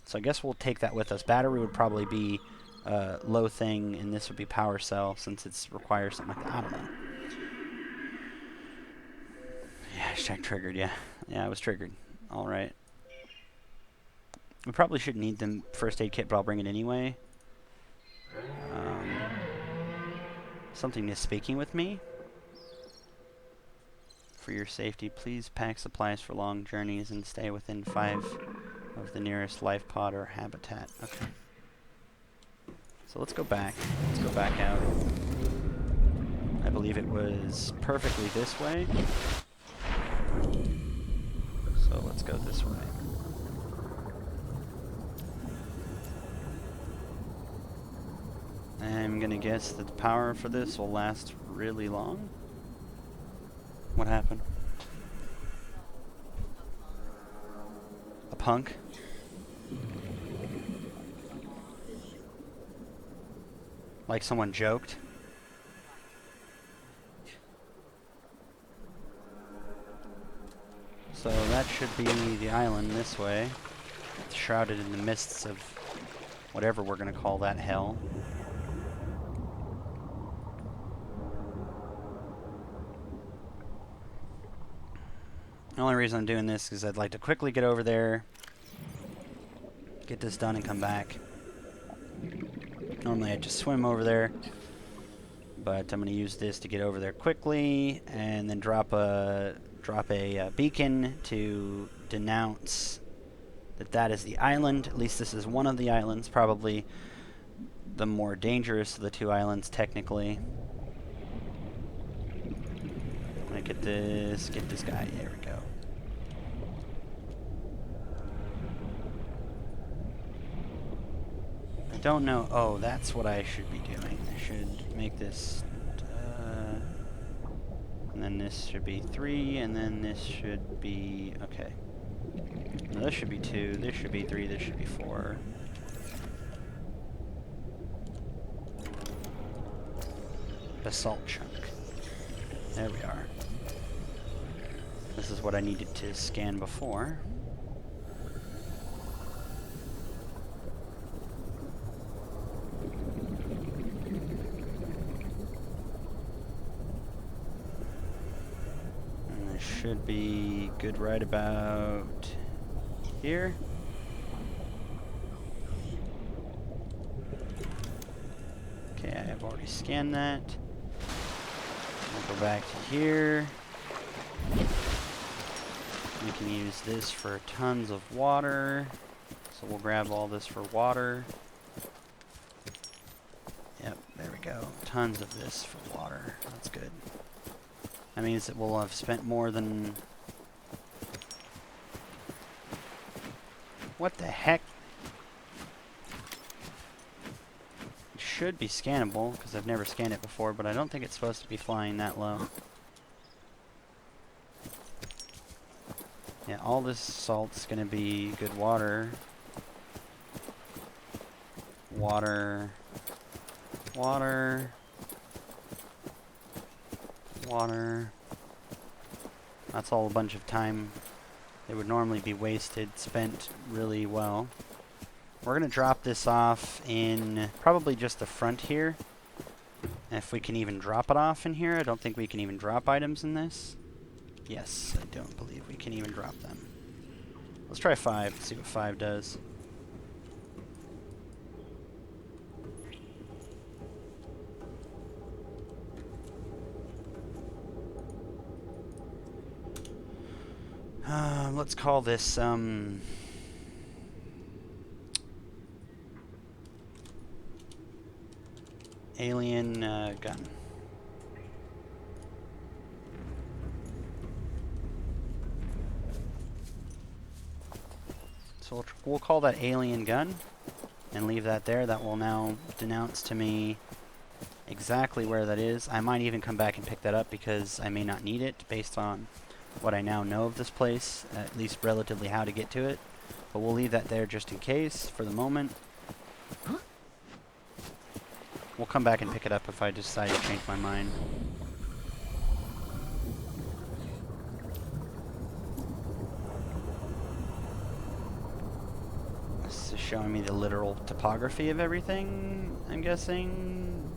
So I guess we'll take that with us. Battery would probably be a low thing, and this would be power cell since it requires something like that. I don't know. Yeah, hashtag triggered, yeah. Yeah, I was triggered. All right. We probably shouldn't need the first aid kit, but I'll bring it anyway. Something is speaking with me. For your safety, please pack supplies for long journeys and stay within 5 of the nearest life pod or habitat. Okay. So let's go back. Let's go back out. I believe it was perfectly this way. So let's go this way. I'm gonna guess that the power for this will last really long. What happened? A punk? Like someone joked? So that should be the island this way. It's shrouded in the mists of whatever we're gonna call that hell. The only reason I'm doing this is I'd like to quickly get over there, get this done, and come back. Normally I'd just swim over there, but I'm going to use this to get over there quickly, and then drop a beacon to denounce that is the island. At least this is one of the islands, probably the more dangerous of the two islands technically. I'm going to get this guy. There we go. I don't know. Oh, that's what I should be doing. I should make this, and then this should be 3, and then this should be, okay. No, this should be 2, this should be 3, this should be 4. Basalt chunk. There we are. This is what I needed to scan before. Should be good right about here. Okay, I have already scanned that. I'll go back to here. We can use this for tons of water. So we'll grab all this for water. Yep, there we go. Tons of this for water. That's good. That means that we'll have spent more than... What the heck? It should be scannable, because I've never scanned it before, but I don't think it's supposed to be flying that low. Yeah, all this salt's going to be good water. Water. Water. Water. That's all a bunch of time that would normally be wasted, spent really well. We're going to drop this off in probably just the front here. If we can even drop it off in here. I don't think we can even drop items in this. Yes, I don't believe we can even drop them. Let's try 5, see what 5 does. Let's call this, alien gun. So we'll call that alien gun and leave that there. That will now denounce to me exactly where that is. I might even come back and pick that up because I may not need it based on what I now know of this place, at least relatively how to get to it. But we'll leave that there just in case for the moment. We'll come back and pick it up if I decide to change my mind. showing me the literal topography of everything, I'm guessing.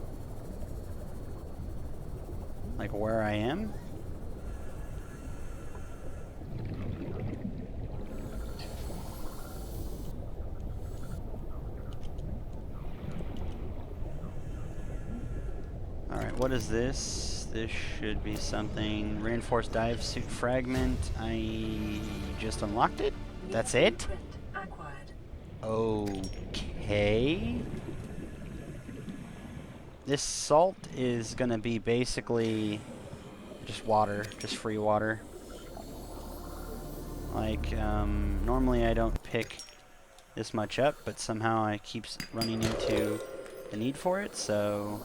Like where I am. Alright, what is this? This should be something. Reinforced dive suit fragment. I just unlocked it? That's it? Okay. This salt is gonna be basically just water, just free water. Like, normally I don't pick this much up, but somehow I keep running into the need for it, so...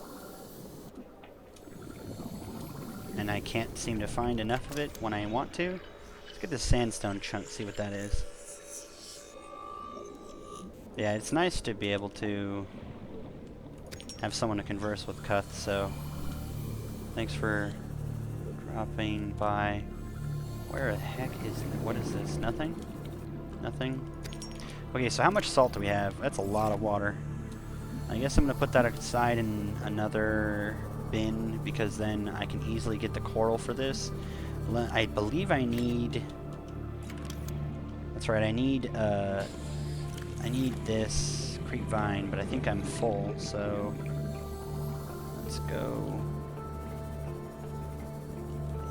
And I can't seem to find enough of it when I want to. Let's get this sandstone chunk, see what that is. Yeah, it's nice to be able to have someone to converse with, Cuth, so... Thanks for dropping by. Where the heck is... What is this? Nothing? Nothing? Okay, so how much salt do we have? That's a lot of water. I guess I'm going to put that aside in another bin, because then I can easily get the coral for this. I believe I need... That's right, I need this creep vine, but I think I'm full, so... Let's go...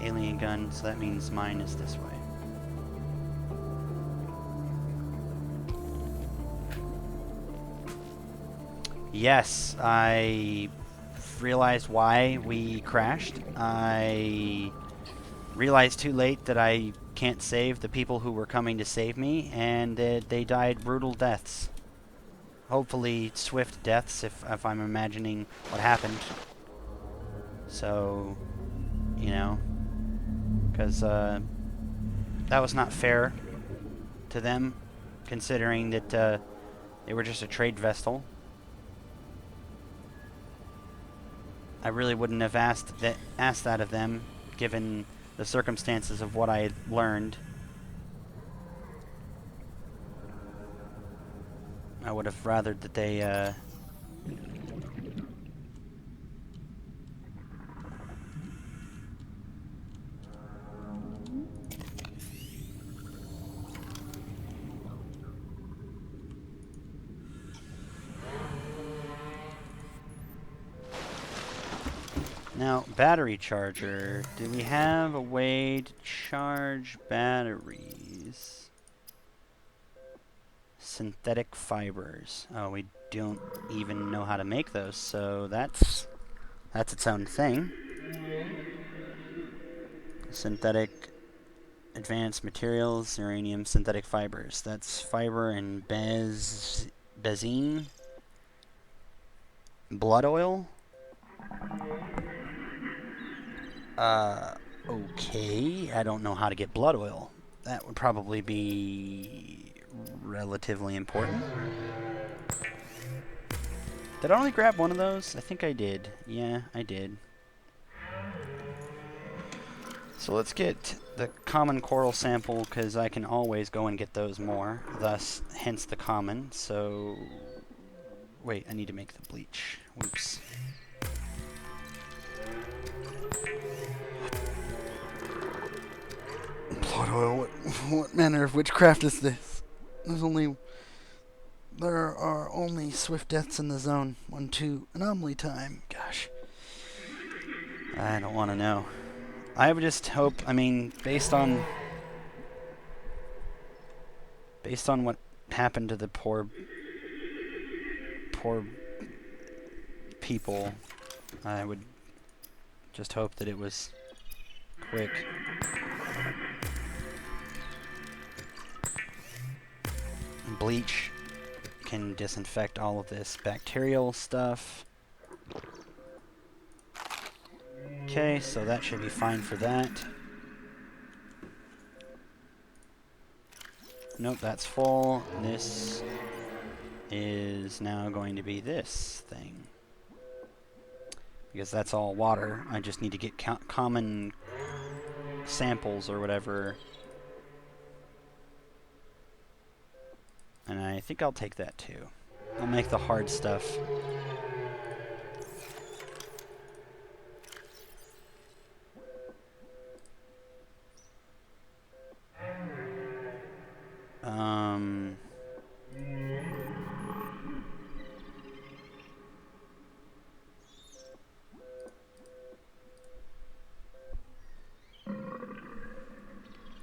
Alien gun, so that means mine is this way. Yes, I realized why we crashed. I realized too late that I can't save the people who were coming to save me, and that they died brutal deaths. Hopefully swift deaths, if I'm imagining what happened. So, you know, because that was not fair to them, considering that they were just a trade vessel. I really wouldn't have asked that of them, given the circumstances of what I had learned. I would have rathered that they, Now, battery charger. Do we have a way to charge batteries? Synthetic fibers. Oh, we don't even know how to make those, so that's its own thing. Synthetic advanced materials, uranium, synthetic fibers. That's fiber and benzene. Blood oil. Okay. I don't know how to get blood oil. That would probably be relatively important. Did I only grab one of those? I think I did. Yeah, I did. So let's get the common coral sample, because I can always go and get those more. Thus, hence the common. So... Wait, I need to make the bleach. Whoops. Blood oil, what manner of witchcraft is this? There are only swift deaths in the zone. 1-2 anomaly time. Gosh. I don't want to know. I would just hope, I mean, based on what happened to the poor people, I would just hope that it was quick. Bleach can disinfect all of this bacterial stuff. Okay, so that should be fine for that. Nope, that's full. This is now going to be this thing. Because that's all water. I just need to get common samples or whatever. And I think I'll take that too. I'll make the hard stuff.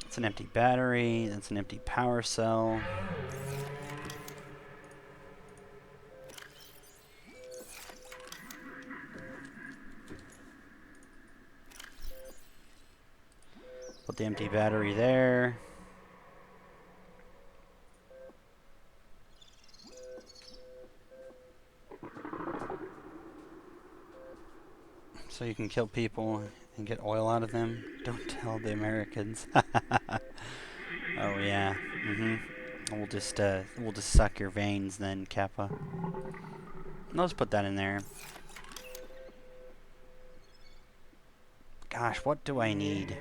That's an empty battery. That's an empty power cell. Put the empty battery there. So you can kill people and get oil out of them. Don't tell the Americans. Oh yeah. We'll just suck your veins then, Kappa. Let's put that in there. Gosh, what do I need?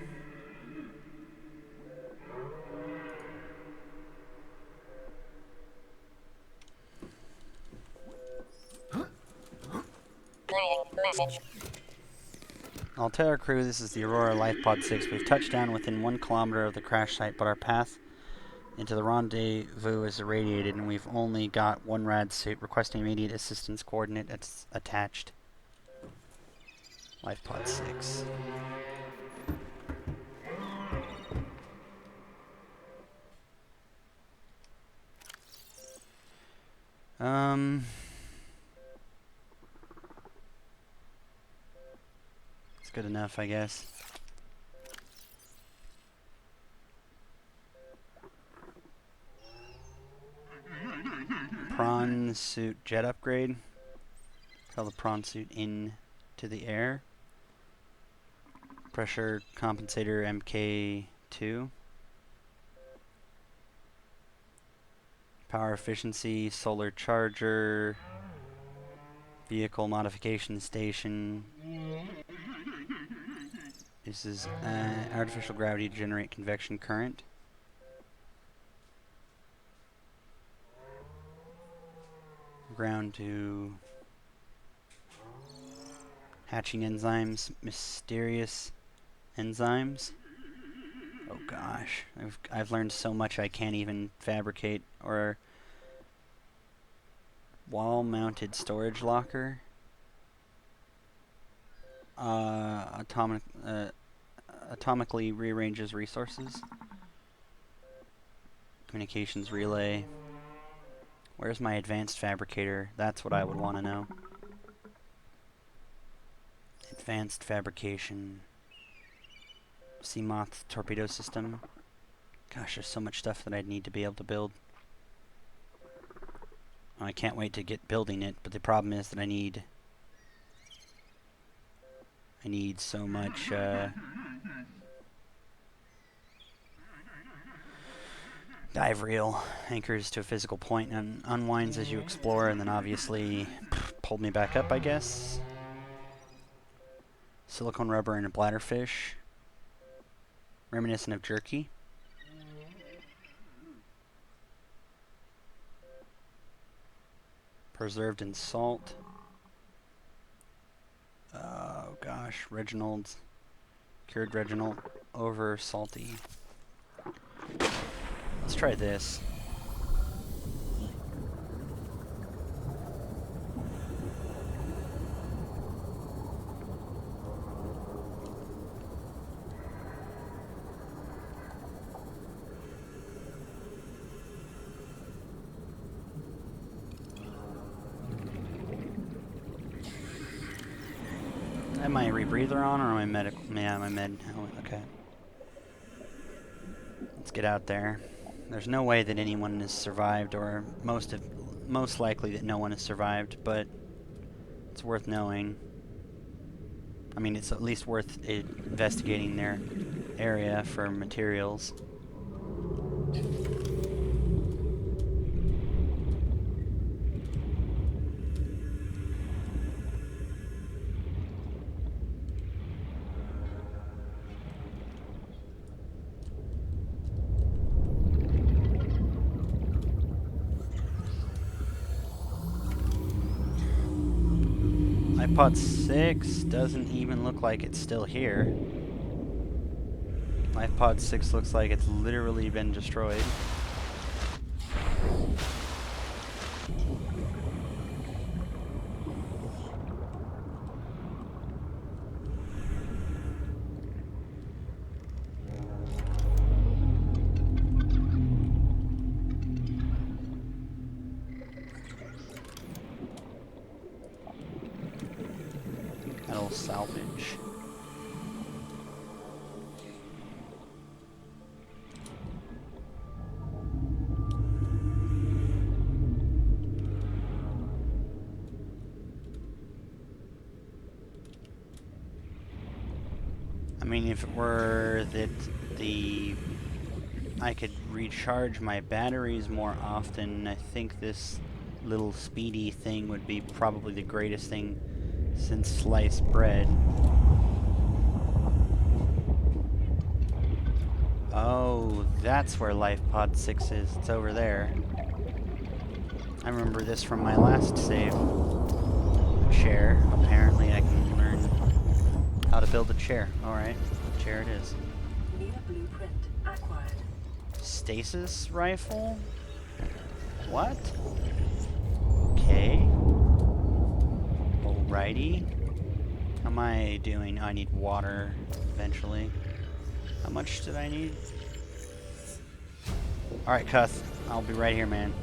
Playing message. Altair crew, this is the Aurora Lifepod 6. We've touched down within 1 kilometer of the crash site, but our path into the rendezvous is irradiated, and we've only got 1 rad suit. Requesting immediate assistance coordinate that's attached. Lifepod 6. It's good enough, I guess. Prawn suit jet upgrade. Propel the prawn suit in to the air. Pressure compensator MK2. Power efficiency, solar charger, vehicle modification station. This is artificial gravity to generate convection current. Ground to hatching enzymes, mysterious enzymes. Oh gosh, I've learned so much I can't even fabricate. Or wall-mounted storage locker. Atomically rearranges resources. Communications relay. Where's my advanced fabricator? That's what I would want to know. Advanced fabrication. Seamoth torpedo system. Gosh, there's so much stuff that I'd need to be able to build. I can't wait to get building it, but the problem is that I need so much dive reel. Anchors to a physical point and unwinds as you explore, and then obviously pulled me back up, I guess. Silicone rubber and a bladderfish. Reminiscent of jerky. Preserved in salt. Oh gosh, Reginald's. Cured Reginald over salty. Let's try this. Am my rebreather on, or am I medical? Yeah, my med. Oh, okay. Let's get out there. There's no way that anyone has survived, or most likely that no one has survived, but it's worth knowing. I mean, it's at least worth investigating their area for materials. pod 6 doesn't even look like it's still here. Life pod 6 looks like it's literally been destroyed. Metal salvage. I mean, if it were that I could recharge my batteries more often, I think this little speedy thing would be probably the greatest thing since sliced bread. Oh, that's where Life Pod 6 is. It's over there. I remember this from my last save. Chair. Apparently I can learn how to build a chair. Alright, chair it is. New blueprint acquired. Stasis rifle? What? Okay. Alrighty. How am I doing? I need water eventually. How much did I need? Alright, Cuth. I'll be right here, man.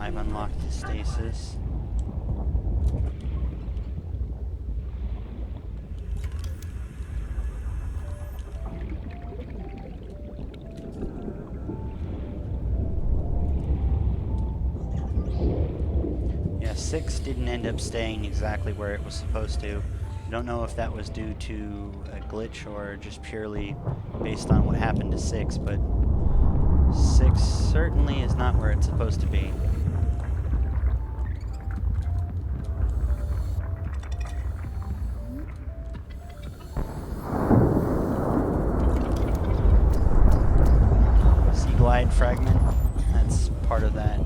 I've unlocked the stasis. Yeah, 6 didn't end up staying exactly where it was supposed to. I don't know if that was due to a glitch or just purely based on what happened to 6, but 6 certainly is not where it's supposed to be. Sea glide fragment, that's part of that.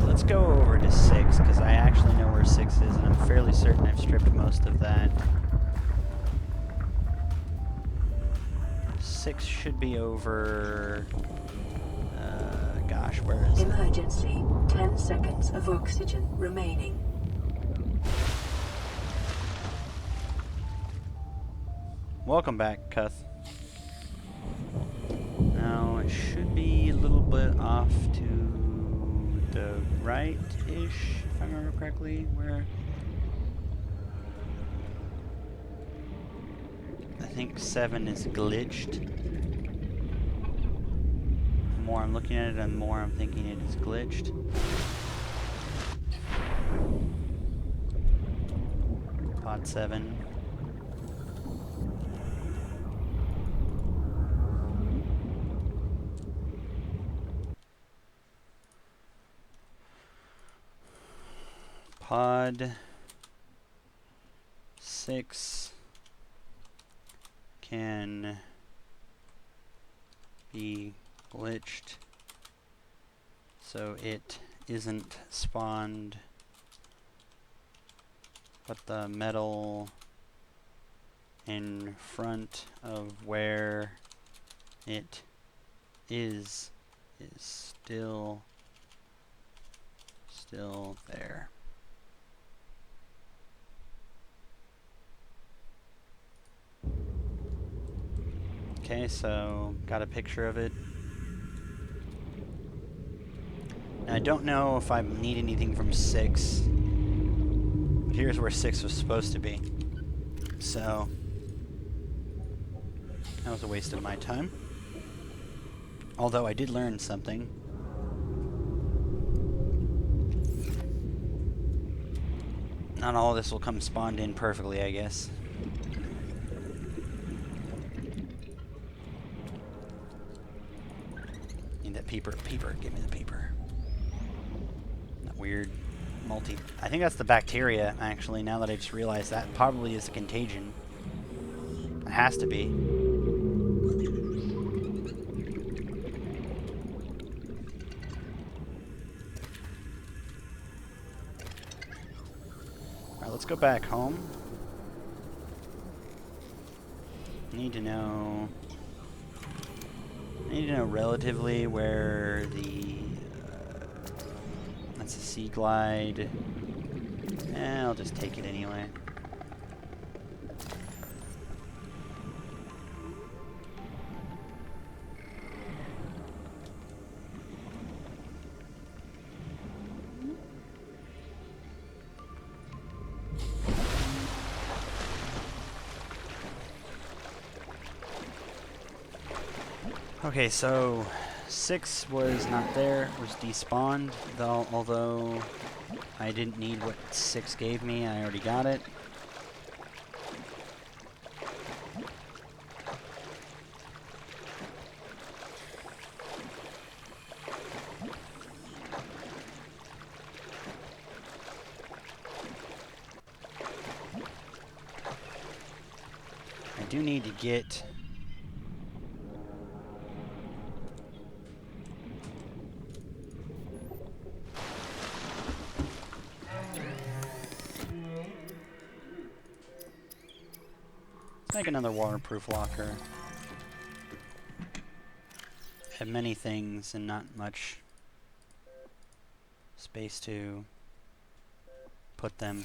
Let's go over to 6, because I actually know where 6 is, and I'm fairly certain I've stripped most of that. 6 should be over... gosh, where is it? Emergency. 10 seconds of oxygen remaining. Welcome back, Cuth. Now, it should be a little bit off to the right-ish, if I remember correctly, where... I think 7 is glitched. The more I'm looking at it, the more I'm thinking it is glitched. Pod 7. Pod 6 can be glitched, so it isn't spawned, but the metal in front of where it is still there. Okay, so got a picture of it. Now, I don't know if I need anything from 6, but here's where 6 was supposed to be. So, that was a waste of my time. Although I did learn something. Not all of this will come spawned in perfectly, I guess. Need that peeper. Peeper, give me the peeper. That weird multi... I think that's the bacteria, actually, now that I just realized that probably is a contagion. It has to be. let's go back home. I need to know relatively where the that's a sea glide. I'll just take it anyway. Okay, so 6 was not there, it was despawned, though, although I didn't need what 6 gave me, I already got it. I do need to get make another waterproof locker. Have many things and not much space to put them.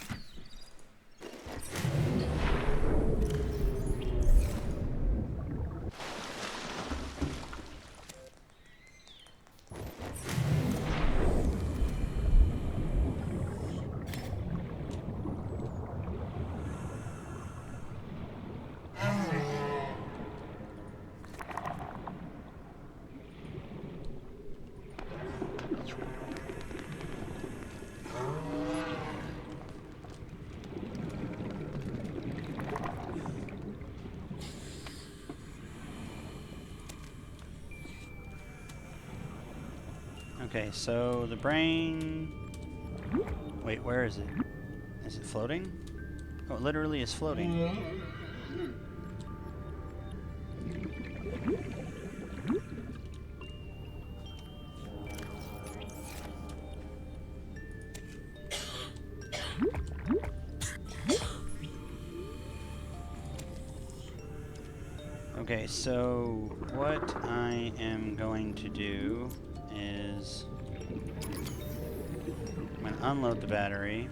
Okay, so the brain... Wait, where is it? Is it floating? Oh, it literally is floating. Okay, so what I am going to do is I'm going to unload the battery,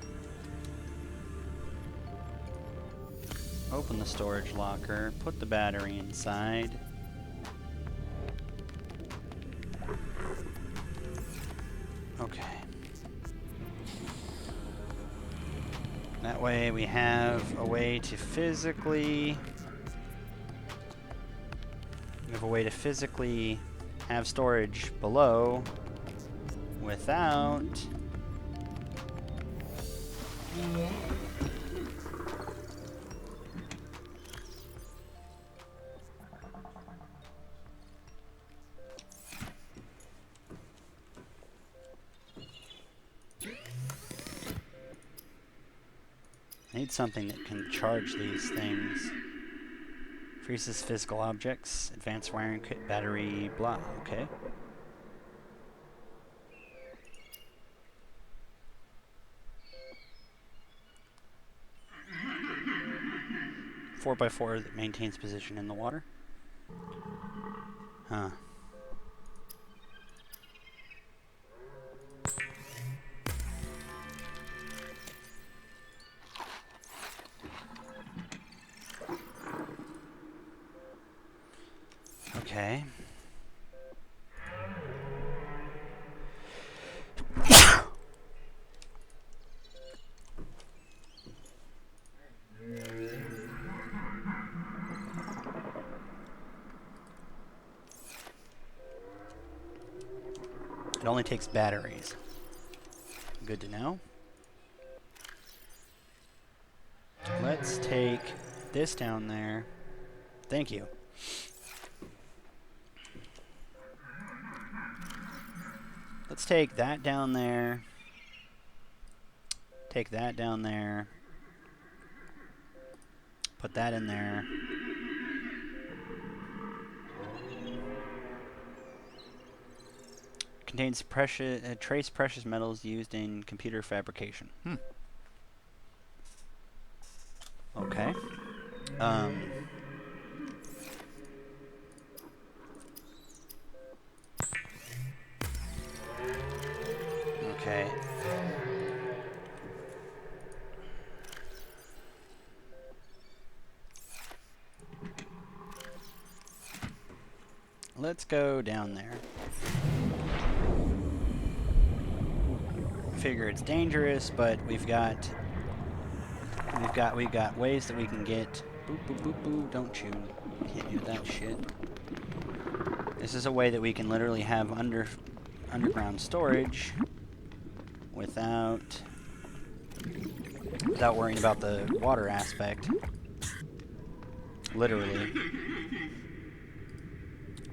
open the storage locker, put the battery inside, okay. That way we have a way to physically have storage below without I need something that can charge these things. Freezes physical objects, advanced wiring kit, battery, blah. Okay. Four by four that maintains position in the water. Huh. Okay. It only takes batteries. Good to know. Let's take this down there. Thank you. Let's take that down there. Take that down there. Put that in there. Contains trace precious metals used in computer fabrication. Okay. Okay. Let's go down there. Figure it's dangerous, but we've got ways that we can get. Boop boop boop boop. Don't you hit me with that shit. This is a way that we can literally have underground storage without worrying about the water aspect. Literally.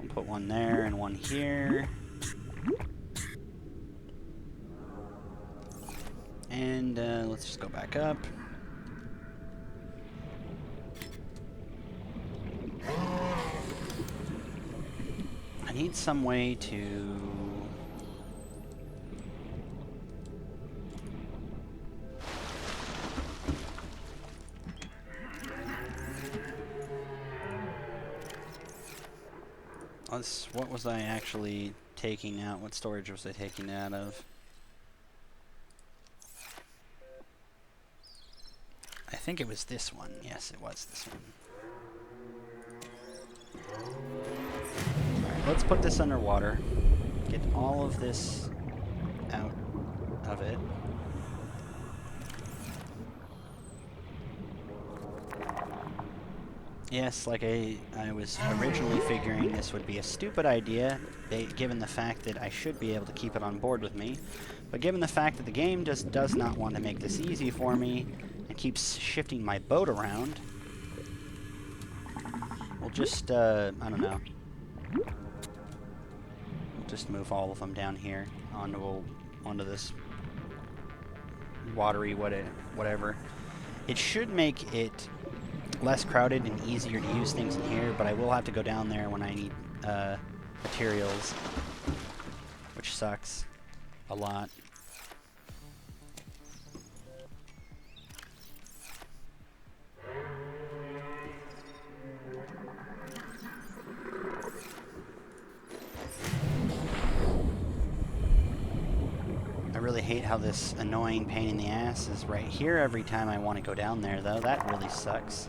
I'll put one there and one here. And let's just go back up. I need some way to... What was I actually taking out? What storage was I taking out of? I think it was this one. Yes, it was this one. Alright, let's put this underwater. Get all of this out of it. Yes, like I was originally figuring this would be a stupid idea, given the fact that I should be able to keep it on board with me. But given the fact that the game just does not want to make this easy for me, and keeps shifting my boat around, we'll just, I don't know. We'll just move all of them down here onto this watery whatever. It should make it less crowded and easier to use things in here, but I will have to go down there when I need materials, which sucks a lot. I really hate how this annoying pain in the ass is right here every time I want to go down there, though. That really sucks.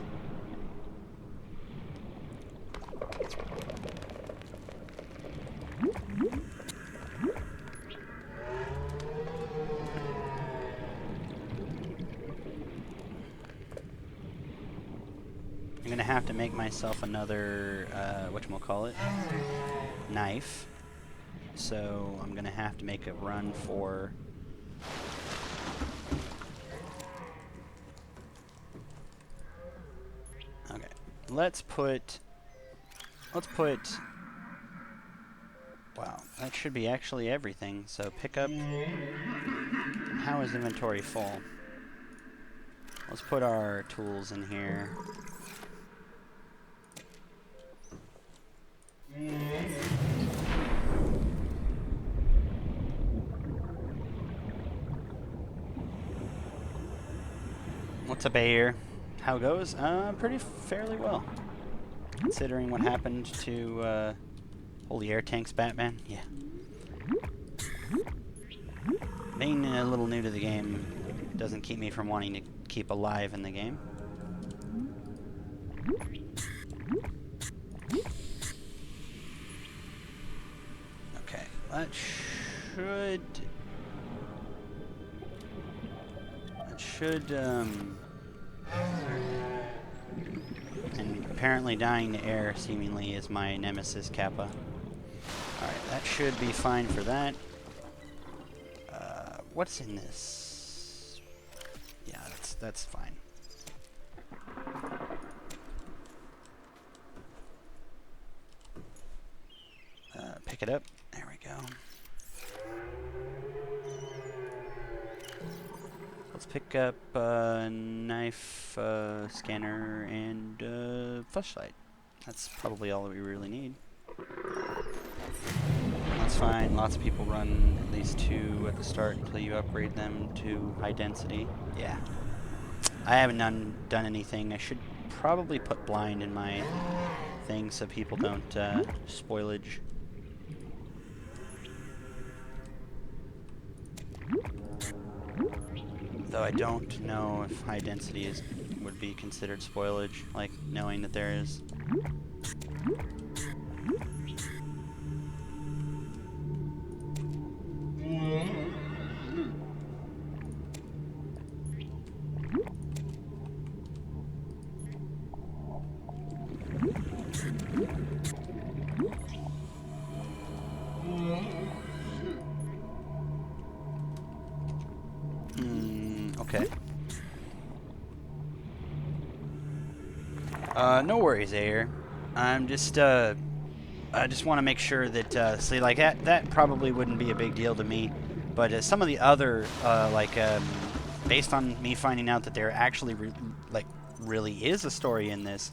I'm gonna have to make myself another, whatchamacallit, knife. So I'm gonna have to make a run for... Okay, let's put... Wow, that should be actually everything. So pick up... How is inventory full? Let's put our tools in here. What's up, Air? How goes? Pretty fairly well. Considering what happened to, holy air tanks, Batman. Yeah. Being a little new to the game doesn't keep me from wanting to keep alive in the game. Okay, that should, and apparently dying to air seemingly is my nemesis, Kappa. Alright, that should be fine for that. What's in this? Yeah, that's fine. Pick it up. There we go. Let's pick up a knife, scanner, and flashlight. That's probably all that we really need. That's fine. Lots of people run at least 2 at the start until you upgrade them to high density. Yeah. I haven't done anything. I should probably put blind in my thing so people don't spoilage. Though I don't know if high density would be considered spoilage, like knowing that there is. Okay. No worries, Ayer. I'm just, I just want to make sure that, see, like, that probably wouldn't be a big deal to me, but some of the other, based on me finding out that there actually, really is a story in this,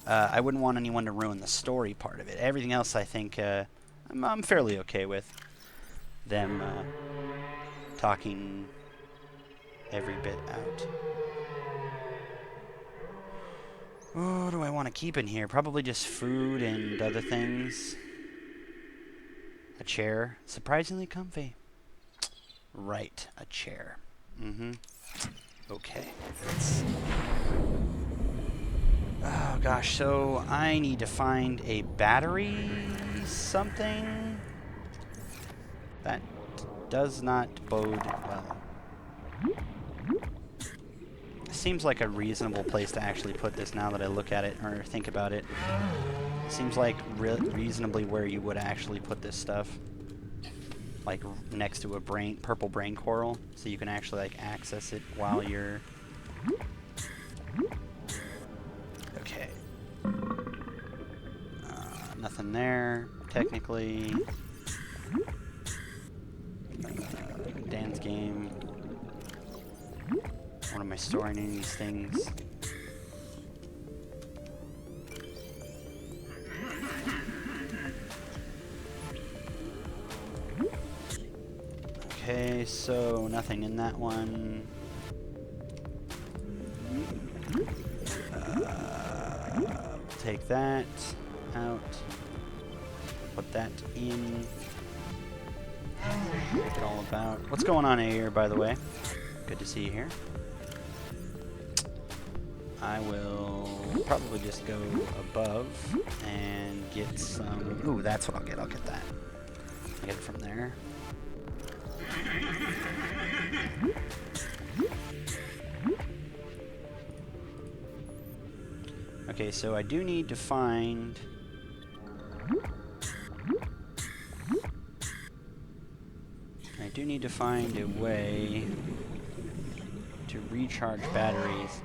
I wouldn't want anyone to ruin the story part of it. Everything else, I think, I'm fairly okay with them, talking every bit out. What do I want to keep in here? Probably just food and other things. A chair. Surprisingly comfy. Right, a chair. Okay. Oh gosh, so I need to find a battery something. That does not bode well. Seems like a reasonable place to actually put this now that I look at it or think about it. Seems like reasonably where you would actually put this stuff. Like next to a purple brain coral, so you can actually like access it while you're... Okay. Nothing there, technically. Dan's game. What am I storing in these things? Okay, so nothing in that one. Take that out. Put that in. Make it all about. What's going on here, by the way? Good to see you here. I will probably just go above and get some... Ooh, that's what I'll get. I'll get that. I'll get it from there. Okay, so I do need to find... I do need to find a way to recharge batteries.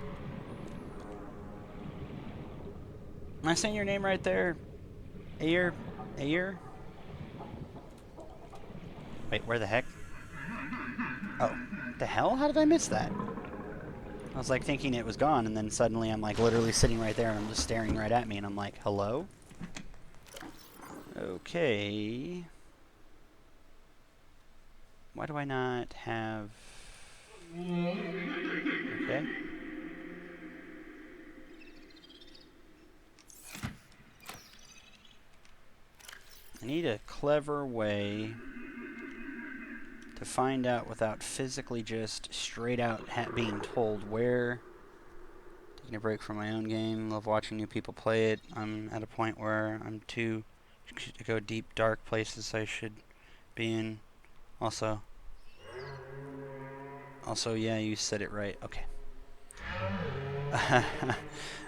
Am I saying your name right there? Ayer? Ayer? Wait, where the heck? Oh, the hell? How did I miss that? I was like thinking it was gone, and then suddenly I'm like literally sitting right there and I'm just staring right at me and I'm like, hello? Okay. Why do I not have... Okay. I need a clever way to find out without physically just straight out being told where. Taking a break from my own game, love watching new people play it. I'm at a point where I'm too to go deep, dark places I should be in. Also, yeah, you said it right. Okay.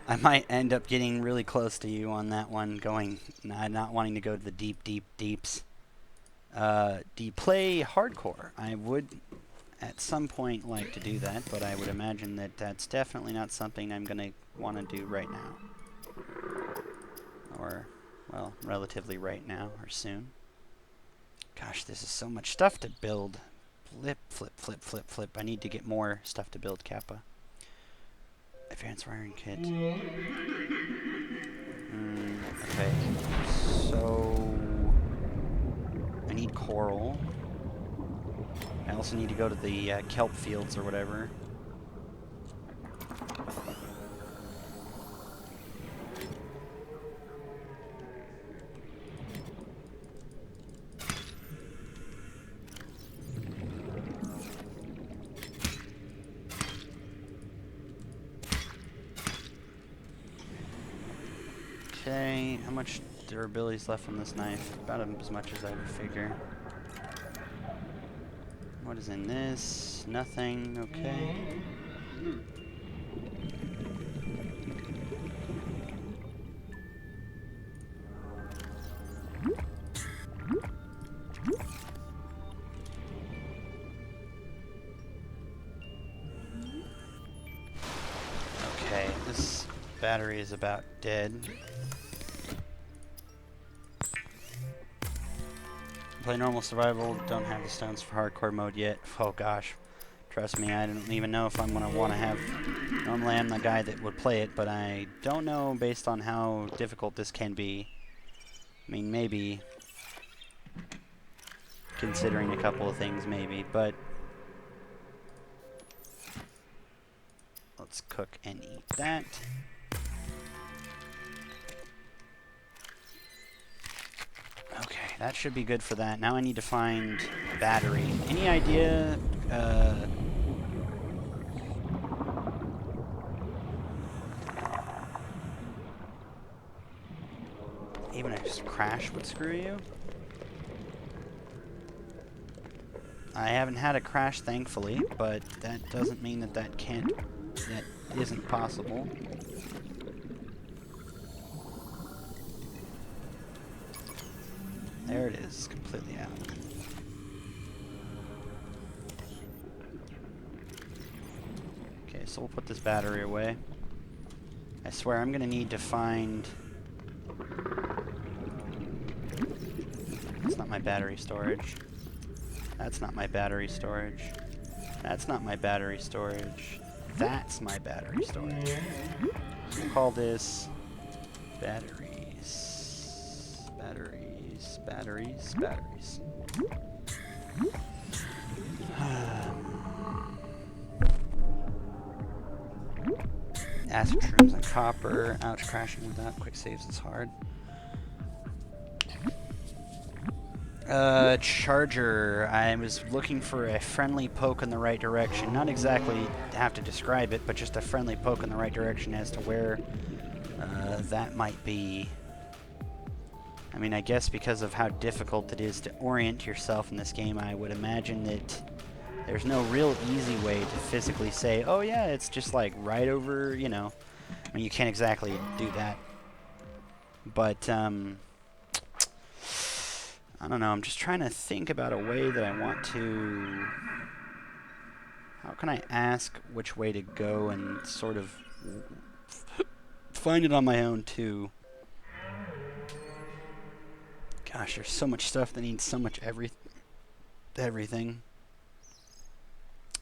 I might end up getting really close to you on that one, going, not wanting to go to the deep, deep, deeps. Do you play hardcore? I would at some point like to do that, but I would imagine that that's definitely not something I'm going to want to do right now. Or, well, relatively right now, or soon. Gosh, this is so much stuff to build. Flip, flip, flip, flip, flip. I need to get more stuff to build, Kappa. Advanced wiring kit. Okay. So... I need coral. I also need to go to the kelp fields or whatever. Okay, how much durability is left on this knife? About as much as I would figure. What is in this? Nothing. Okay. Okay, this battery is about dead. Play normal survival, don't have the stones for hardcore mode yet. Oh gosh, trust me, I don't even know if I'm gonna want to have... Normally I'm the guy that would play it, but I don't know based on how difficult this can be. I mean, maybe, considering a couple of things, maybe, but... Let's cook and eat that. Okay, that should be good for that. Now I need to find battery. Any idea? Even a crash would screw you? I haven't had a crash, thankfully, but that doesn't mean that that isn't possible. There it is, completely out. Okay, so we'll put this battery away. I swear I'm gonna need to find... That's not my battery storage. That's not my battery storage. That's not my battery storage. That's my battery storage. We'll call this batteries. Batteries, batteries, batteries. Acid shrooms and copper. Ouch, crashing without quick saves is hard. Charger. I was looking for a friendly poke in the right direction. Not exactly have to describe it, but just a friendly poke in the right direction as to where that might be. I mean, I guess because of how difficult it is to orient yourself in this game, I would imagine that there's no real easy way to physically say, oh yeah, it's just like right over, you know. I mean, you can't exactly do that. But, I don't know, I'm just trying to think about a way that I want to... How can I ask which way to go and sort of find it on my own, too? Gosh, there's so much stuff that needs so much everything.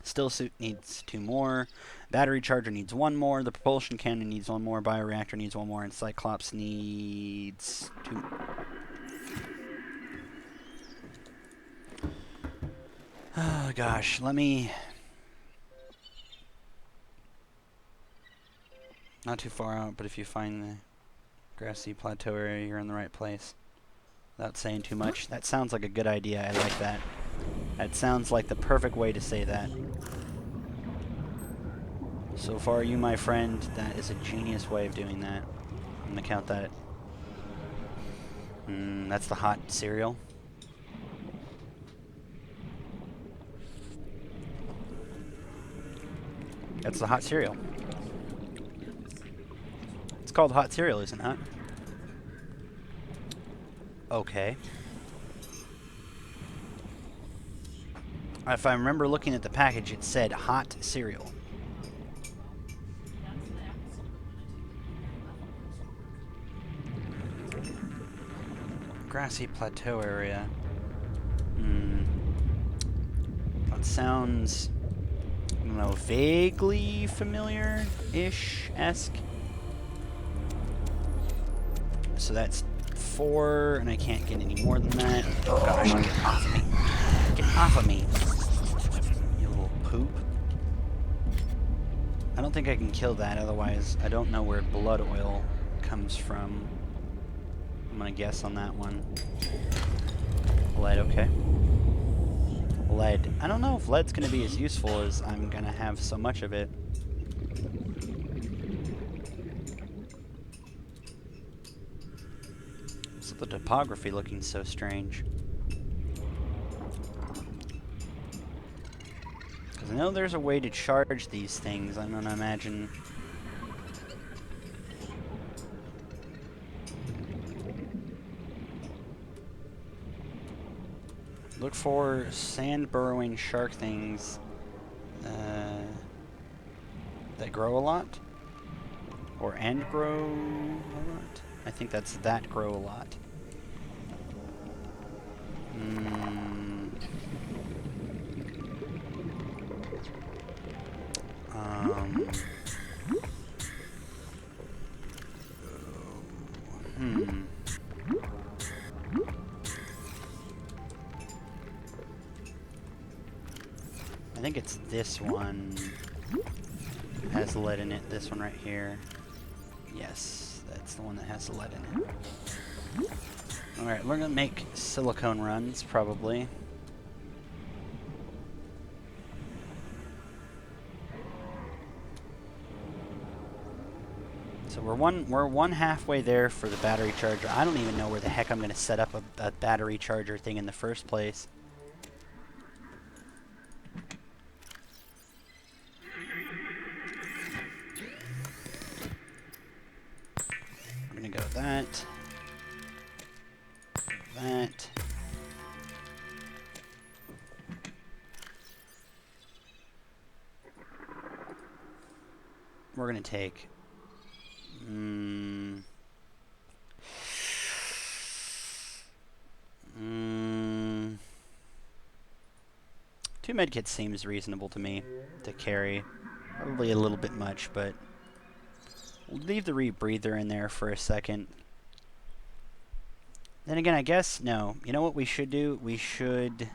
Still suit needs 2 more. Battery charger needs 1 more. The propulsion cannon needs 1 more. Bioreactor needs 1 more. And Cyclops needs 2 more. Oh gosh, let me... Not too far out, but if you find the grassy plateau area, you're in the right place. Without saying too much. That sounds like a good idea. I like that. That sounds like the perfect way to say that. So far, you, my friend, that is a genius way of doing that. I'm gonna count that. That's the hot cereal. That's the hot cereal. It's called hot cereal, isn't it? Okay. If I remember looking at the package, it said hot cereal. Grassy plateau area. That sounds... I don't know, vaguely familiar-ish-esque. So that's 4, and I can't get any more than that. Oh gosh, get off of me. Get off of me, you little poop. I don't think I can kill that, otherwise I don't know where blood oil comes from. I'm gonna guess on that one. Lead, okay. Lead. I don't know if lead's going to be as useful as I'm going to have so much of it. What's with the topography looking so strange? Because I know there's a way to charge these things. I'm gonna imagine. Look for sand burrowing shark things that grow a lot. Or and grow a lot. I think that's that grow a lot. I think it's this one has lead in it. This one right here. Yes, that's the one that has lead in it. Alright, we're gonna make silicone runs, probably. So we're one halfway there for the battery charger. I don't even know where the heck I'm gonna set up a battery charger thing in the first place. We're gonna go with that. That. We're gonna take 2 medkits seems reasonable to me to carry. Probably a little bit much, but we'll leave the rebreather in there for a second. Then again, I guess, no. You know what we should do? We should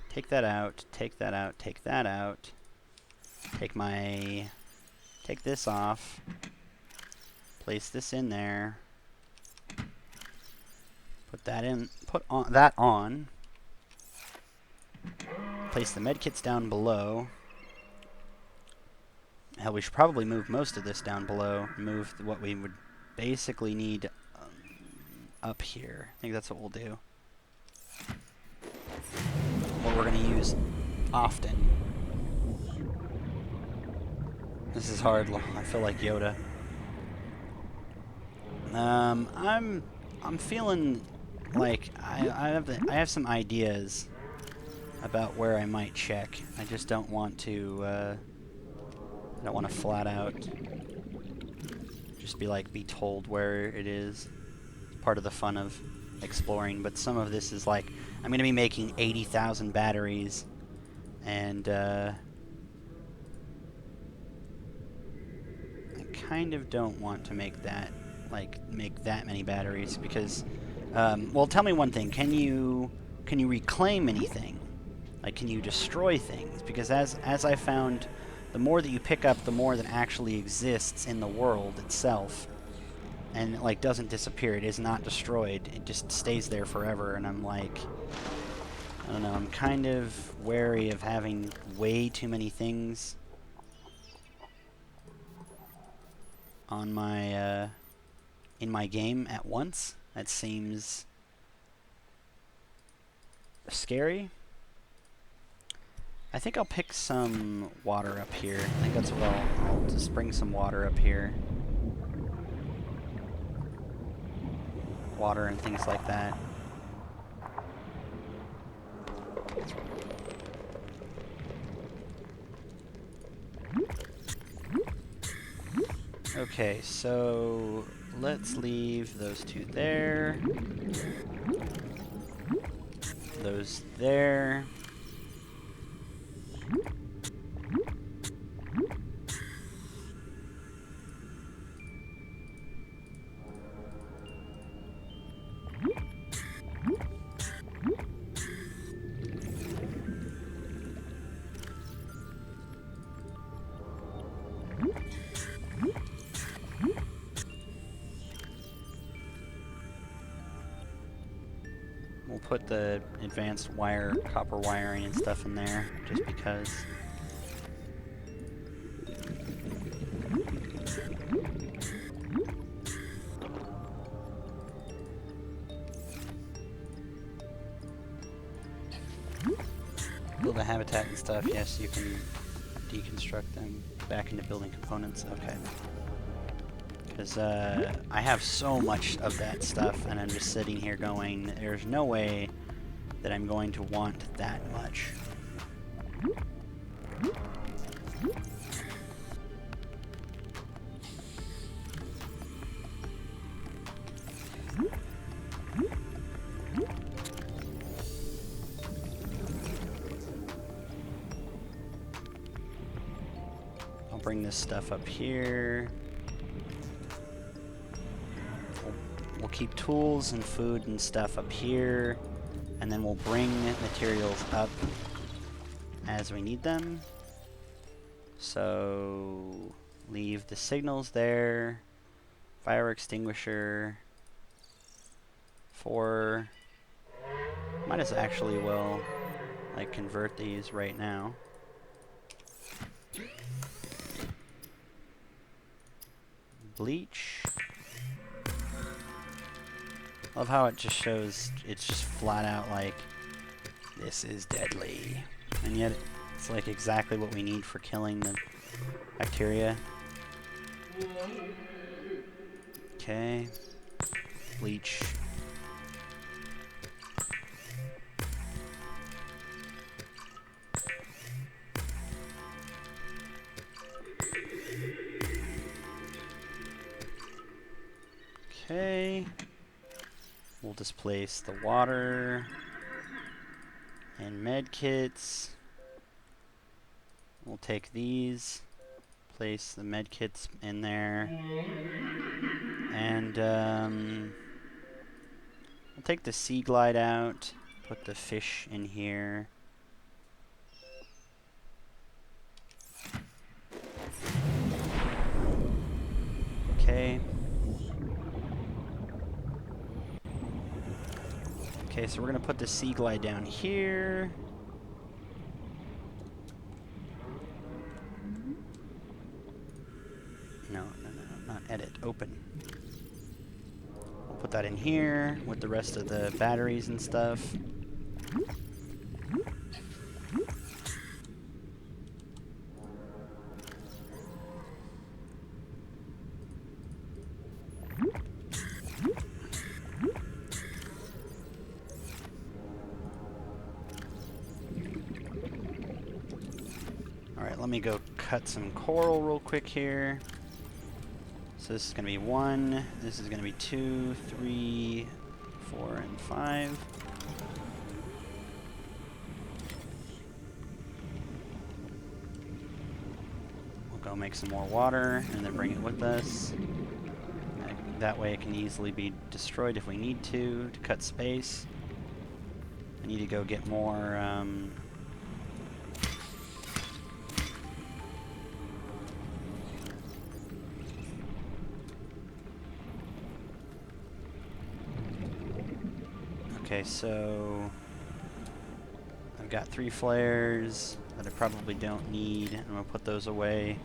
take that out, take that out, take that out. Take this off. Place this in there. Put that in, that on. Place the medkits down below. Hell, we should probably move most of this down below. Move what we would basically need up here. I think that's what we'll do. What we're going to use often. This is hard. I feel like Yoda. I'm feeling like I have some ideas about where I might check. I just don't want to. I don't want to flat out just be told where it is. It's part of the fun of exploring. But some of this is like I'm going to be making 80,000 batteries, and I kind of don't want to make that many batteries because well, tell me one thing, can you reclaim anything? Like, can you destroy things? Because as I found, the more that you pick up, the more that actually exists in the world itself, and it doesn't disappear. It is not destroyed. It just stays there forever. And I'm like, I don't know, I'm kind of wary of having way too many things on my in my game at once. That seems scary. I think I'll pick some water up here. I think that's what I'll just bring some water up here. Water and things like that. Okay, so let's leave those two there. Those there. We'll put the advanced copper wiring and stuff in there, just because. build a habitat and stuff, yes, you can deconstruct them back into building components. Okay. Because I have so much of that stuff, and I'm just sitting here going, there's no way that I'm going to want that much. I'll bring this stuff up here. We'll keep tools and food and stuff up here, and then we'll bring materials up as we need them. So leave the signals there, fire extinguisher, 4. Might as actually well like convert these right now. Bleach. Love how it just shows, it's just flat out like, this is deadly. And yet it's like exactly what we need for killing the bacteria. Okay. Bleach. Okay. We'll displace the water and med kits. We'll take these, place the med kits in there, and we'll take the sea glide out, put the fish in here. Okay. Okay, so we're gonna put the sea glide down here. No, not edit, open. We'll put that in here with the rest of the batteries and stuff. Alright, let me go cut some coral real quick here. So this is going to be 1, this is going to be 2, 3, 4, and 5. We'll go make some more water and then bring it with us. That way it can easily be destroyed if we need to cut space. I need to go get more okay, so I've got 3 flares that I probably don't need. I'm gonna put those away.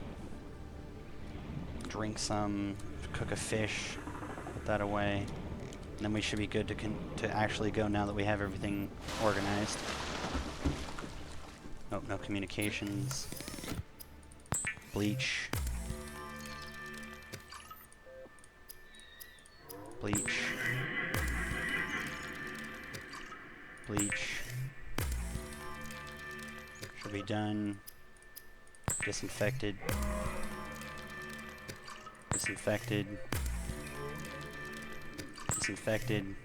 Drink some, cook a fish, put that away. And then we should be good to actually go now that we have everything organized. Oh, no communications. Bleach. Bleach. Bleach. Should be done. Disinfected. Disinfected. Disinfected.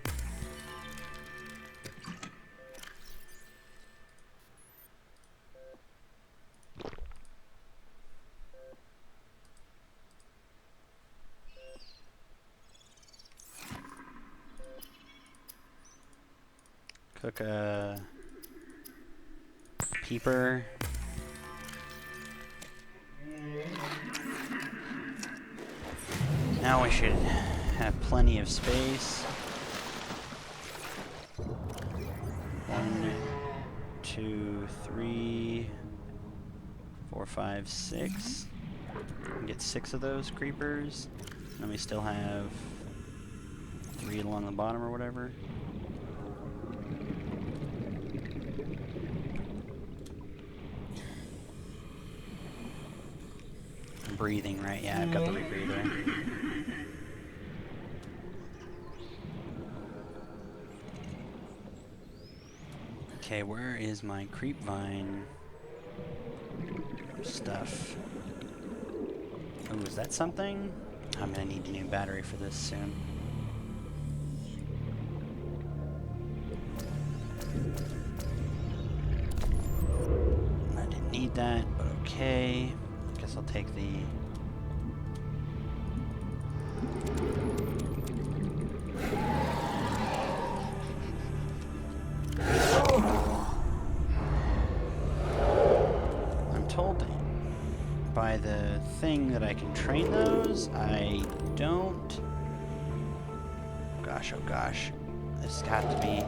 Cook a peeper. Now we should have plenty of space. 1, 2, 3, 4, 5, 6. We can get 6 of those creepers. And we still have 3 along the bottom or whatever. breathing, right? Yeah, I've got the rebreather. Okay, where is my creep vine stuff? Oh, is that something? I'm gonna need a new battery for this soon. I didn't need that, but okay. Guess I'll take the... I'm told that by the thing that I can train those, I don't... Gosh, oh gosh. This has got to be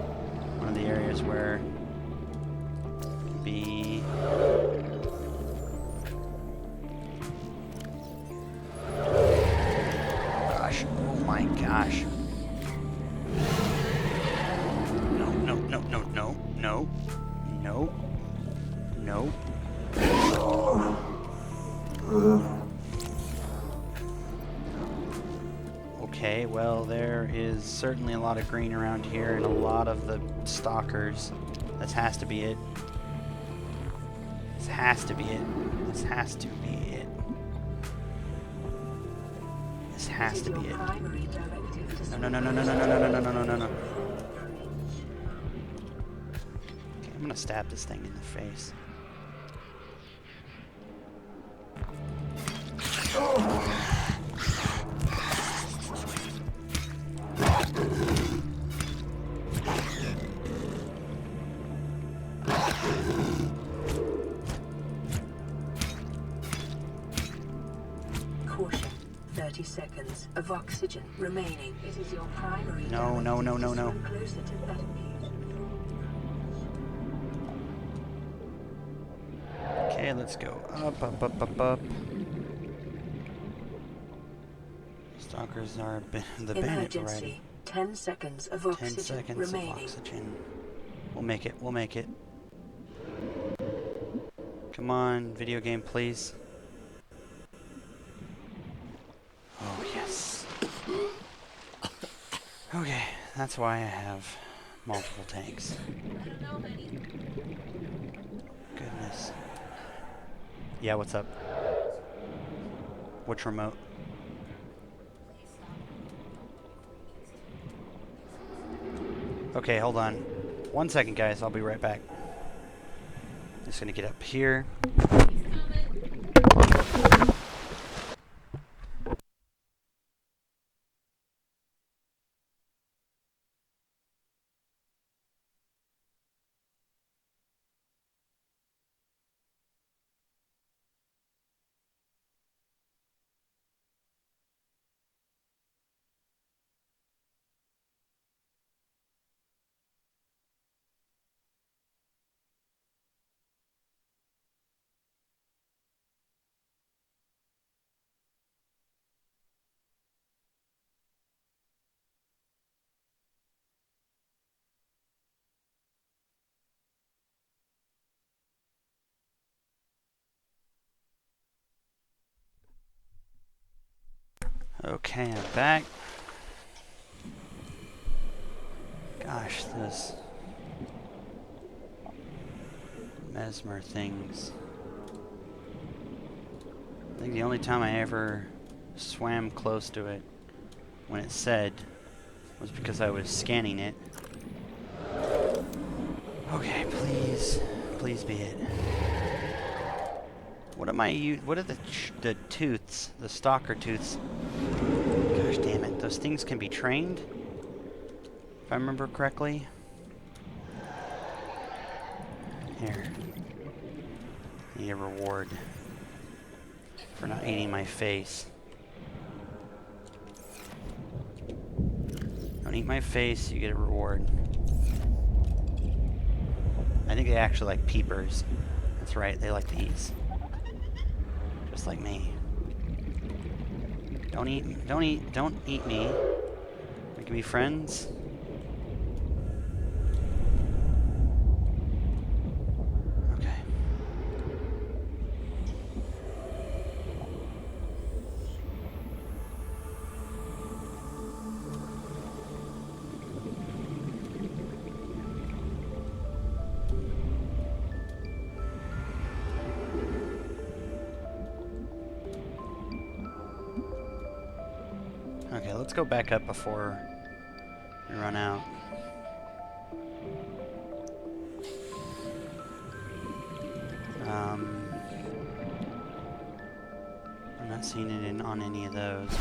one of the areas where it can be... Gosh, oh my gosh. No, no, no, no, no, no, no, no. Okay, well, there is certainly a lot of green around here and a lot of the stalkers. This has to be it. This has to be it. This has to be it. This has to be it. No, no, no, no, no, no, no, no, no, no, no, no, no. Okay, I'm gonna stab this thing in the face. Caution. 30 seconds of oxygen remaining. It is your primary. No, no, no, no, no. Closer to that beat. Okay, let's go up, up, up, up, up. Stalkers are the bandits already. Emergency. 10 seconds of 10 oxygen seconds remaining. of oxygen. We'll make it, we'll make it. Come on, video game, please. Oh, yes. Okay, that's why I have multiple tanks. Goodness. Yeah, what's up? Which remote? Okay, hold on. 1 second, guys. I'll be right back. Just gonna get up here. Okay, I'm back. Gosh, those mesmer things. I think the only time I ever swam close to it when it said was because I was scanning it. Okay, please, please be it. What am I? What are the tooths? The stalker tooths? Gosh damn it! Those things can be trained, if I remember correctly. Here, need a reward for not eating my face. Don't eat my face, you get a reward. I think they actually like peepers. That's right, they like these. Just like me. Don't eat me. We can be friends. Okay. Okay, let's go back up before we run out. I'm not seeing it on any of those. No.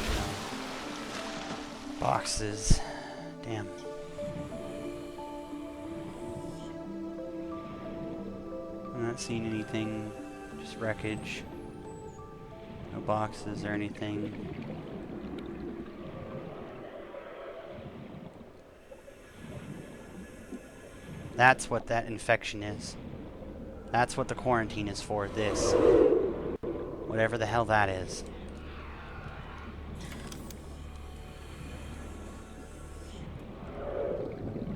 Boxes. Damn. I'm not seeing anything. Just wreckage. No boxes or anything. That's what that infection is. That's what the quarantine is for, this. Whatever the hell that is.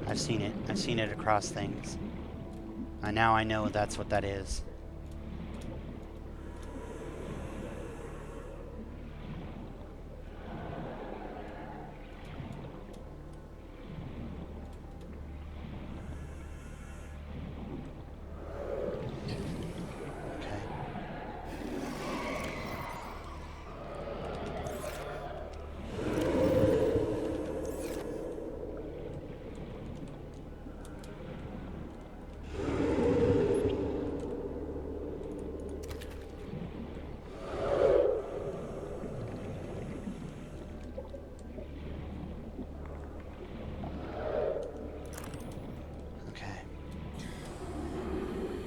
I've seen it. I've seen it across things. And now I know that's what that is.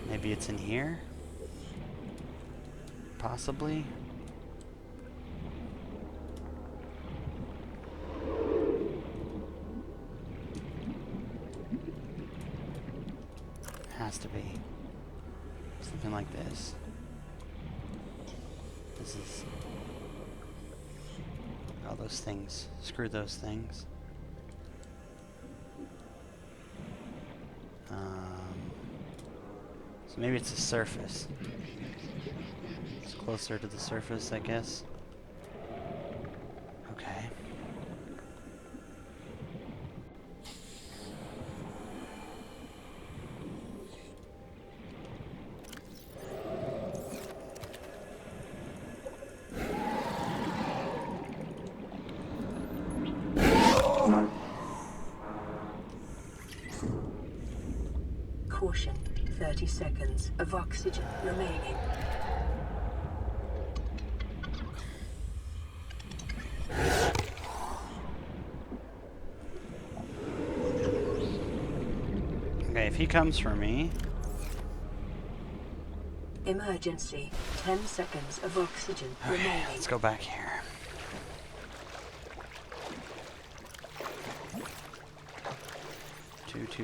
Maybe it's in here? Possibly? Has to be. Something like this. This is... all those things. Screw those things. So maybe it's the surface. It's closer to the surface, I guess. Okay. Caution, 30 seconds of oxygen remaining. Okay, if he comes for me... Emergency, 10 seconds of oxygen remaining. Okay, let's go back here. Two.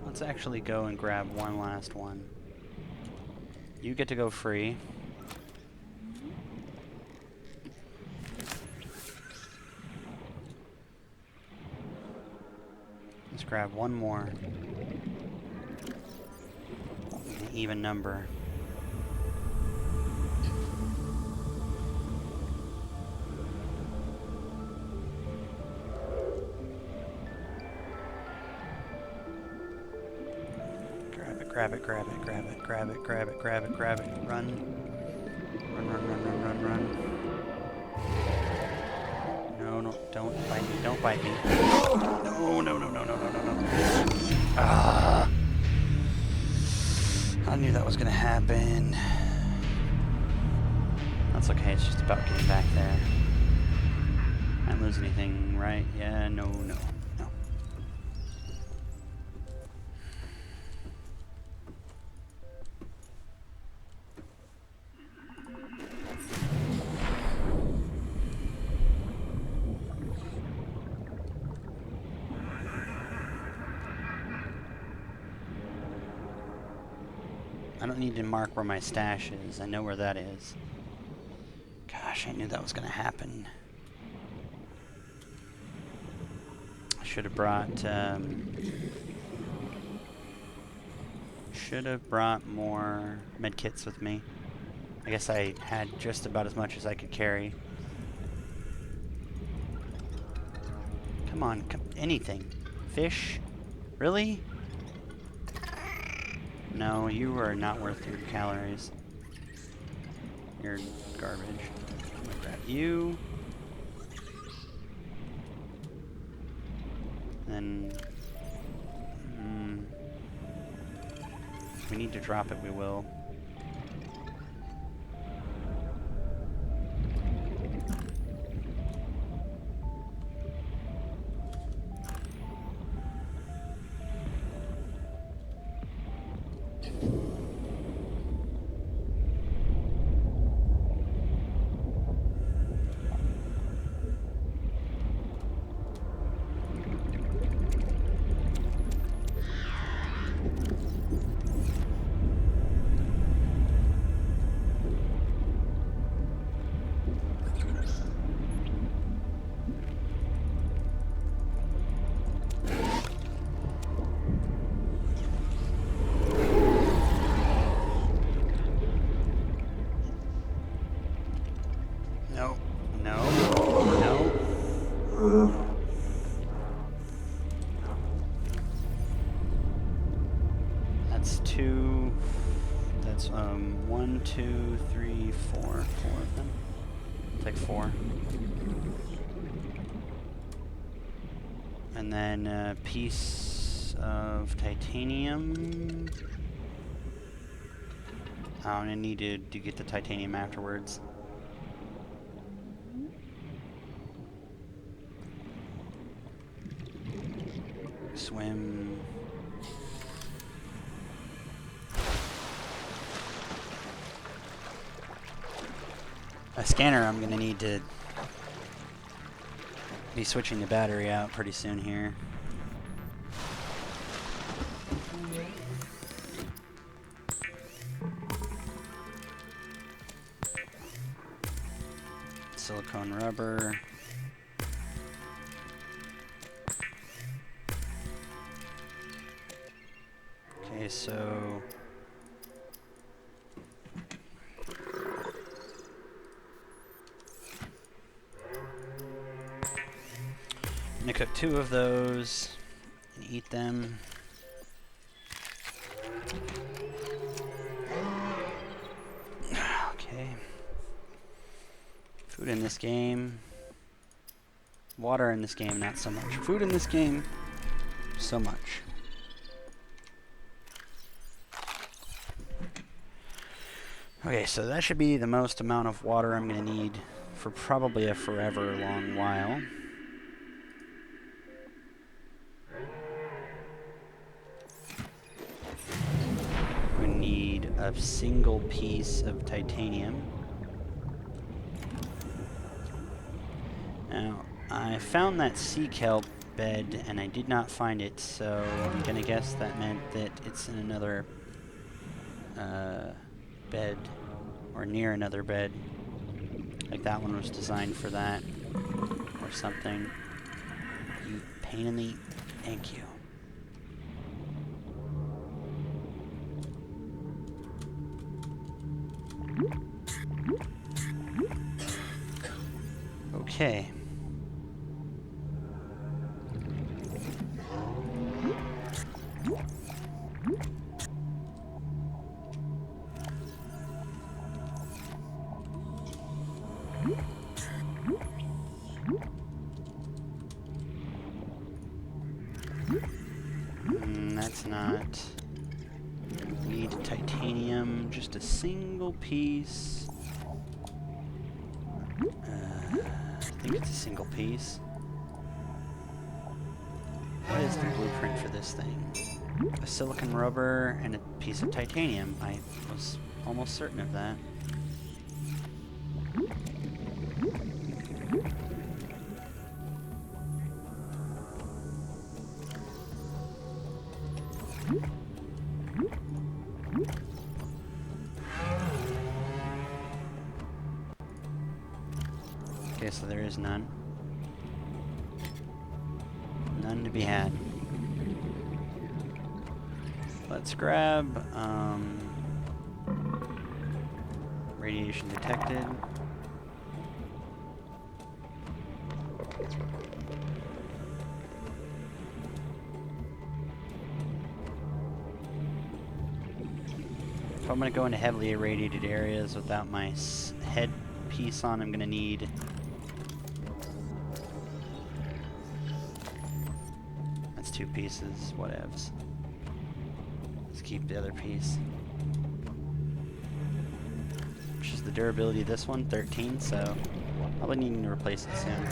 Let's actually go and grab one last one. You get to go free. Let's grab one more. An even number. Grab it. Run. No, don't bite me. No. Ah! I knew that was gonna happen. That's okay, it's just about getting back there. I didn't lose anything, right? Yeah, no. I don't need to mark where my stash is. I know where that is. Gosh, I knew that was going to happen. I should have brought more medkits with me. I guess I had just about as much as I could carry. Come on, anything. Fish? Really? No, you are not worth your calories. You're garbage. I'm gonna grab you. Then... if we need to drop it, we will. No. No. No. That's two. That's 1, 2, 3, 4. 4 of them. Take 4. And then a piece of titanium. I'm gonna need to get the titanium afterwards. Swim. A scanner, I'm gonna need to be switching the battery out pretty soon here. Silicone rubber. Okay, so I'm gonna cook 2 of those and eat them. Okay. Food in this game. Water in this game, not so much. Food in this game, so much. Okay, so that should be the most amount of water I'm gonna need for probably a forever long while. We need a single piece of titanium. Now, I found that sea kelp bed and I did not find it, so I'm gonna guess that meant that it's in another bed, or near another bed. Like that one was designed for that, or something. You pain in the... Thank you. Okay. That's not... Need titanium, just a single piece. I think it's a single piece. What is the blueprint for this thing? A silicon rubber and a piece of titanium. I was almost certain of that. Okay, so there is none. None to be had. Let's grab, radiation detected. if I'm going to go into heavily irradiated areas without my headpiece on, I'm going to need... That's 2 pieces, whatevs. Let's keep the other piece. Which is the durability of this one, 13, so probably needing to replace it soon.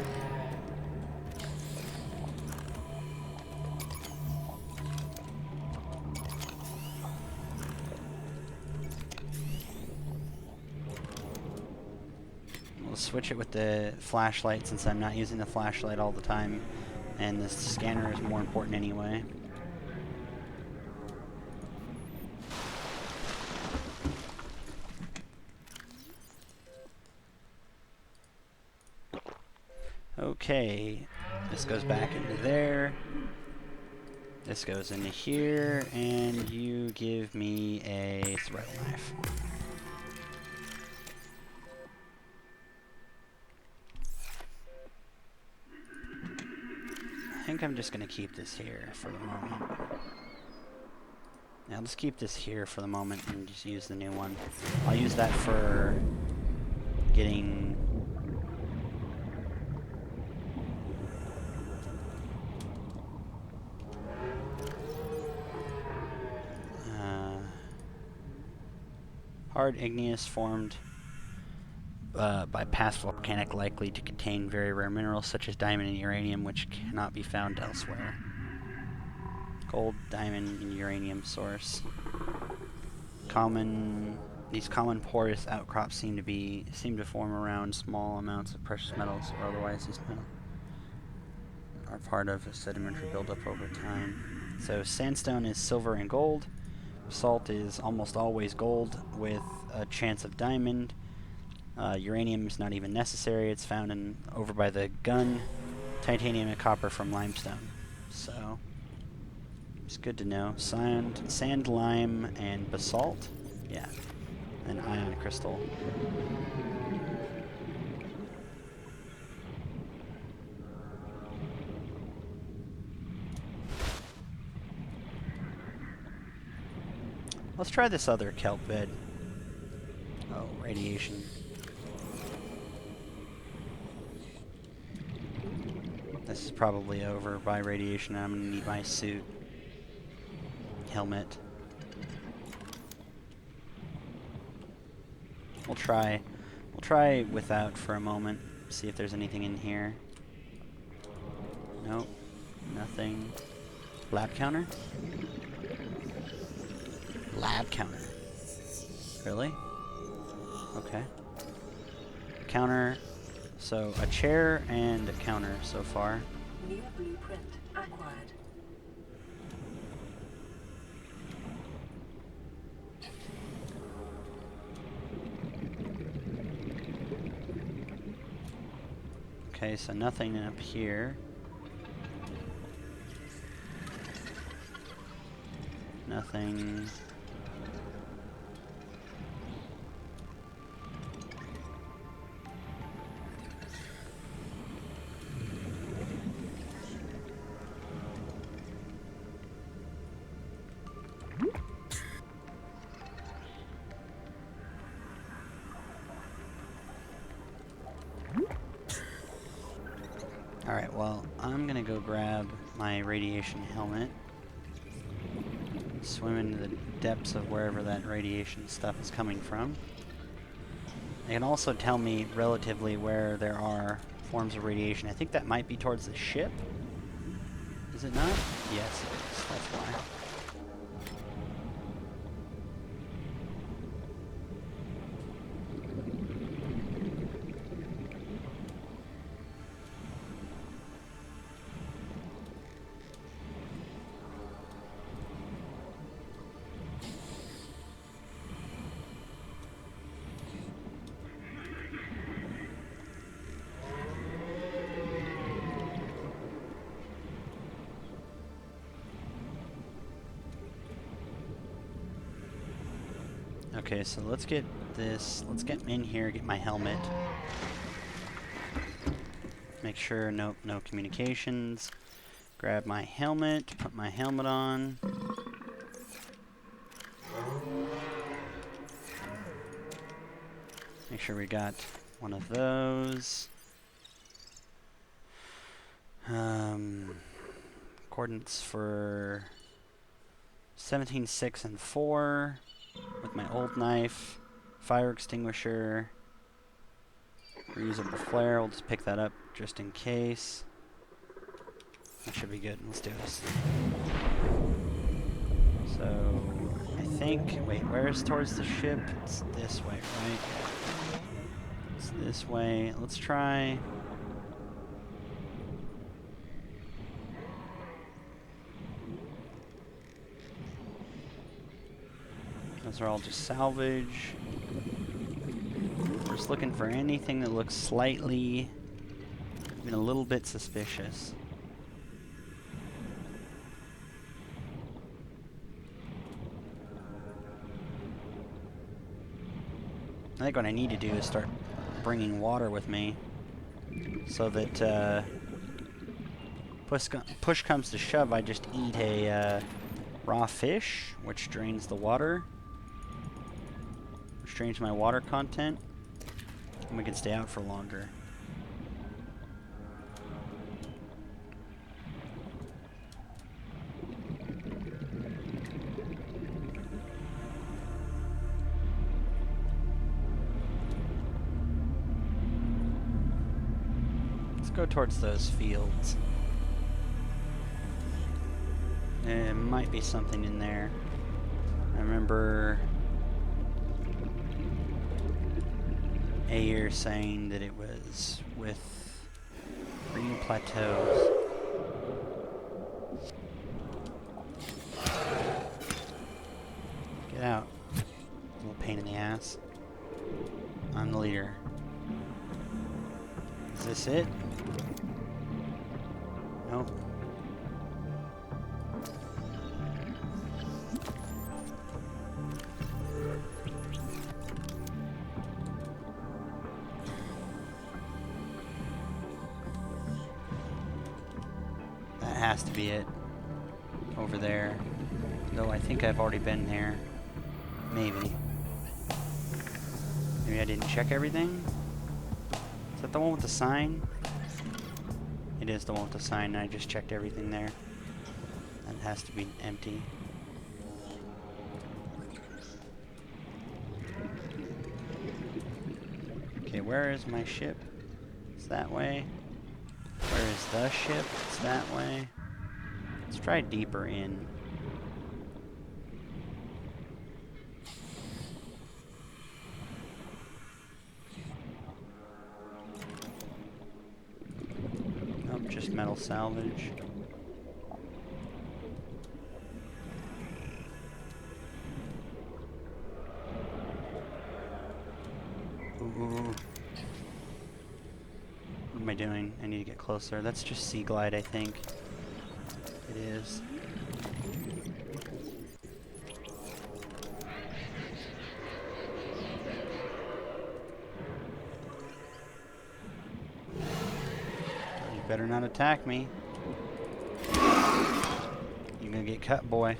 We'll switch it with the flashlight since I'm not using the flashlight all the time, and this scanner is more important anyway. Okay, this goes back into there. This goes into here, and you give me a throw knife. I think I'm just going to keep this here for the moment. Yeah, I'll just keep this here for the moment and just use the new one. I'll use that for getting... hard igneous formed by past volcanic likely to contain very rare minerals such as diamond and uranium which cannot be found elsewhere. Gold, diamond, and uranium source. These common porous outcrops seem to form around small amounts of precious metals or otherwise these metals are part of a sedimentary buildup over time. So sandstone is silver and gold. Salt is almost always gold with a chance of diamond. Uranium is not even necessary. It's found over by the gun. Titanium and copper from limestone. So it's good to know. Sand, lime, and basalt. Yeah. And ion crystal. Let's try this other kelp bed. Oh, radiation. This is probably over by radiation. I'm gonna need my suit. Helmet. We'll try without for a moment. See if there's anything in here. Nope. Nothing. Lab counter? Lab counter. Really? Okay. Counter. So a chair and a counter so far. New blueprint acquired. Okay, so nothing up here. Nothing. Alright, well, I'm gonna go grab my radiation helmet. Swim into the depths of wherever that radiation stuff is coming from. It can also tell me relatively where there are forms of radiation. I think that might be towards the ship. Is it not? Yes, it is. That's why. Okay, so let's get in here, get my helmet. Make sure, nope, no communications. Grab my helmet, put my helmet on. Make sure we got one of those. Coordinates for 17, 6, and 4 with my old knife. Fire extinguisher. Reusable flare. We'll just pick that up just in case. That should be good. Let's do this. So, I think... Wait, where's towards the ship? It's this way, right? It's this way. Let's try... Those are all just salvage. Just looking for anything that looks slightly, even a little bit suspicious. I think what I need to do is start bringing water with me so that push comes to shove, I just eat a raw fish, which drains the water, which drains my water content, and we can stay out for longer. Let's go towards those fields. There might be something in there. I remember Ayer saying that it was with green plateaus. Get out. Little pain in the ass. I'm the leader. Is this it? Nope. Has to be it over there, though I think I've already been there. Maybe I didn't check everything. Is that the one with the sign? It is the one with the sign, and I just checked everything there. That has to be empty. Okay, where is my ship? It's that way. Where is the ship? It's that way. Let's try deeper in. Nope, just metal salvage. Ooh. What am I doing? I need to get closer. That's just Sea Glide, I think. It is. You better not attack me. You're gonna get cut, boy.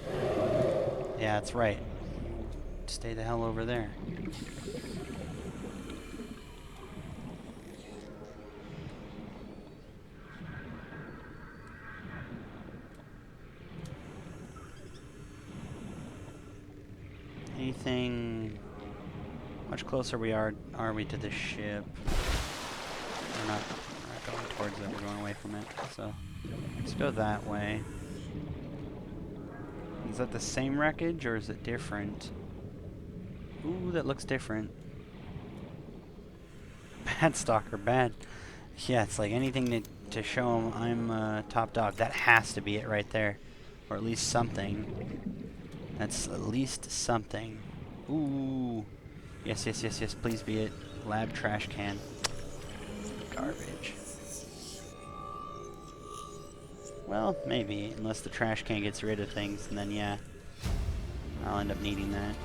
Yeah, that's right. Stay the hell over there. Anything? Much closer are we to the ship? We're not going towards it, we're going away from it. So let's go that way. Is that the same wreckage or is it different? Ooh, that looks different. Bad stalker, bad. Yeah, it's like anything to show him I'm top dog. That has to be it right there. Or at least something. That's at least something. Ooh. Yes, yes, yes, yes, please be it. Lab trash can. Garbage. Well, maybe. Unless the trash can gets rid of things, and then yeah. I'll end up needing that.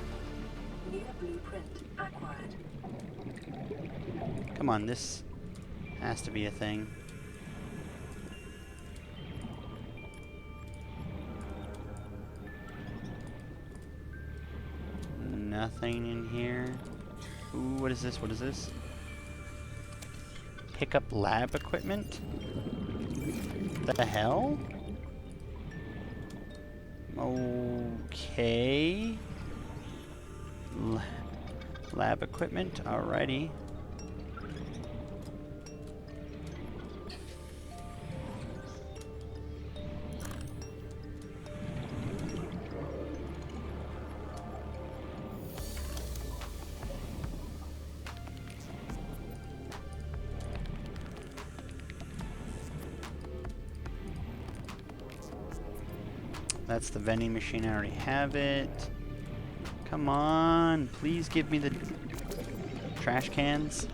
New blueprint acquired. Come on, this has to be a thing. Nothing in here. Ooh, what is this? What is this? Pick up lab equipment? The hell? Okay. Lab equipment, alrighty. That's the vending machine, I already have it. Come on, please give me the trash cans.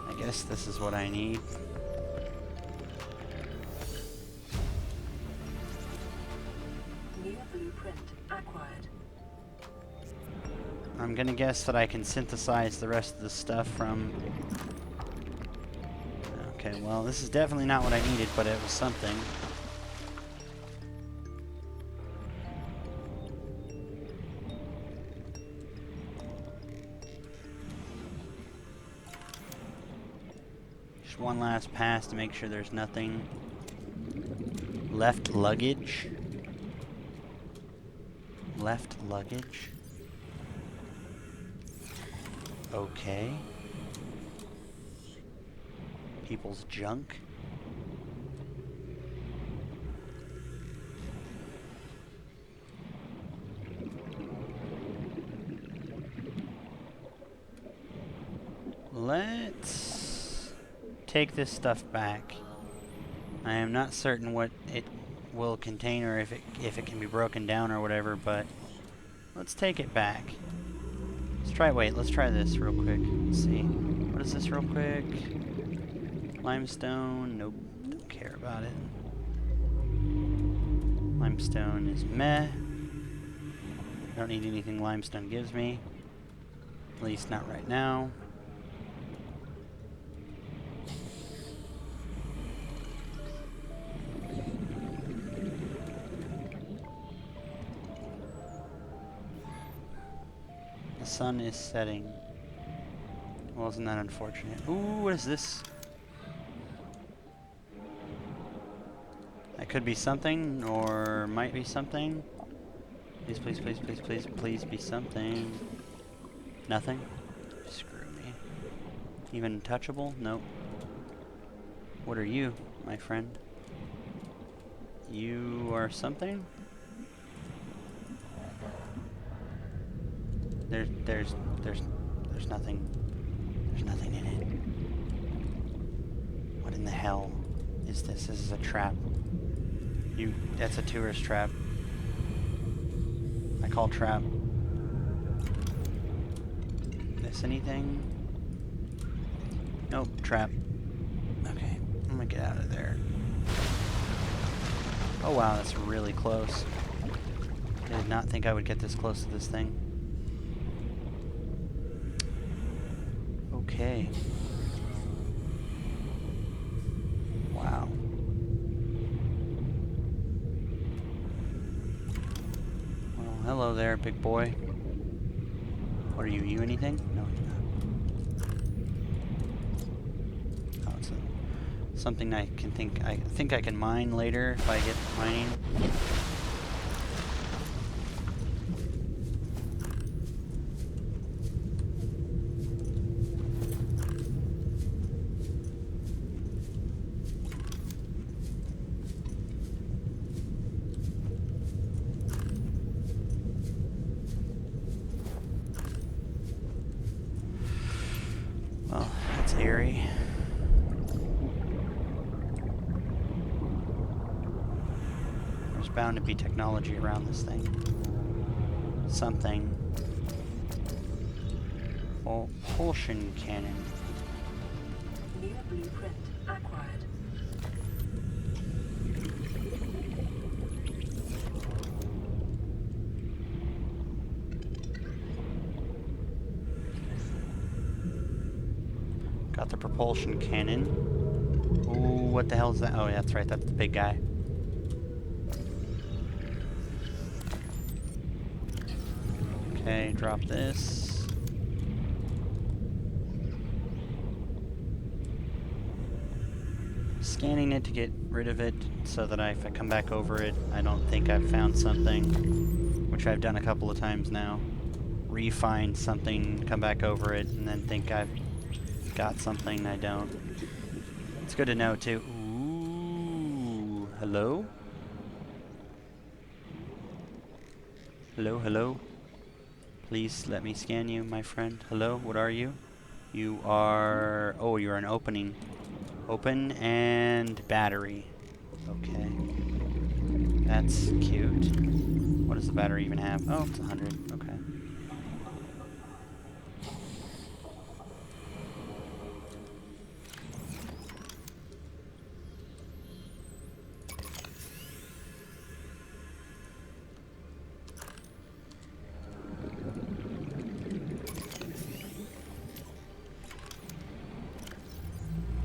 I guess this is what I need. New blueprint acquired. I'm gonna guess that I can synthesize the rest of the stuff from... Okay, well, this is definitely not what I needed, but it was something. Just one last pass to make sure there's nothing left. Luggage. Left luggage. Okay. People's junk. Let's take this stuff back. I am not certain what it will contain or if it can be broken down or whatever, but let's take it back. Let's try this real quick. Let's see. What is this real quick? Limestone, nope, don't care about it. Limestone is meh. Don't need anything limestone gives me. At least not right now. The sun is setting. Well, isn't that unfortunate? Ooh, what is this? That could be something, or might be something. Please, please, please, please, please, please be something. Nothing? Screw me. Even touchable? Nope. What are you, my friend? You are something? There's nothing. There's nothing in it. What in the hell is this? This is a trap. That's a tourist trap. I call trap. Miss anything? Nope, trap. Okay, I'm gonna get out of there. Oh wow, that's really close. I did not think I would get this close to this thing. Okay. Wow. Well, hello there, big boy. What are you? You anything? No, you're not. Oh, it's something I think I can mine later if I get mining. Well, that's eerie. There's bound to be technology around this thing. Something. Propulsion cannon. New blueprint acquired. Got the propulsion cannon. Ooh, what the hell is that? Oh, yeah, that's right, that's the big guy. Okay, drop this. Scanning it to get rid of it so that if I come back over it, I don't think I've found something, which I've done a couple of times now. Re-find something, come back over it, and then think I've got something I don't. It's good to know too. Ooh, hello? Hello, hello? Please let me scan you, my friend. Hello, what are you? You are... oh, you're an opening. Open and battery. Okay. That's cute. What does the battery even have? Oh, it's 100. Okay.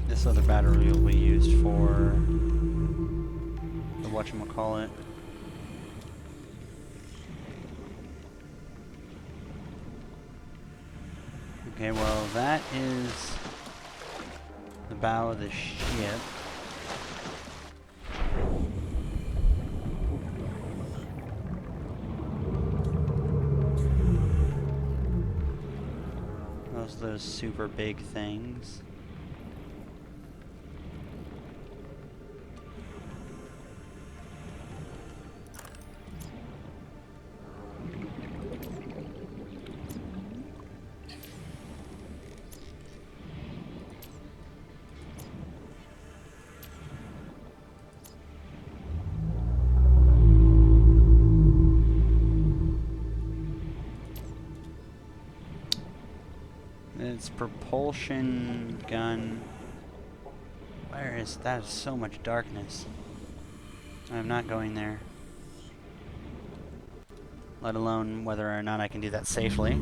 This other battery will be used for the whatchamacallit. Okay, well that is the bow of the ship. Those super big things. It's propulsion gun. Where is that? Is so much darkness. I'm not going there. Let alone whether or not I can do that safely.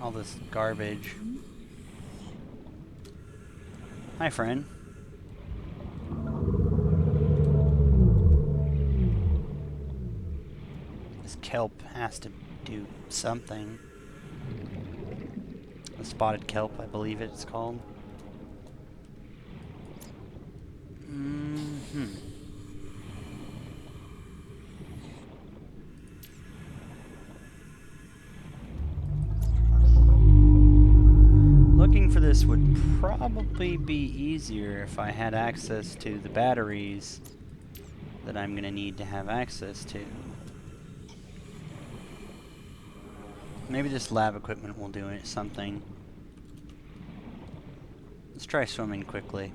All this garbage. Hi, friend. This kelp has to do something. The spotted kelp, I believe it's called. Mm-hmm. Looking for this would probably be easier if I had access to the batteries that I'm going to need to have access to. Maybe this lab equipment will do it, something. Let's try swimming quickly.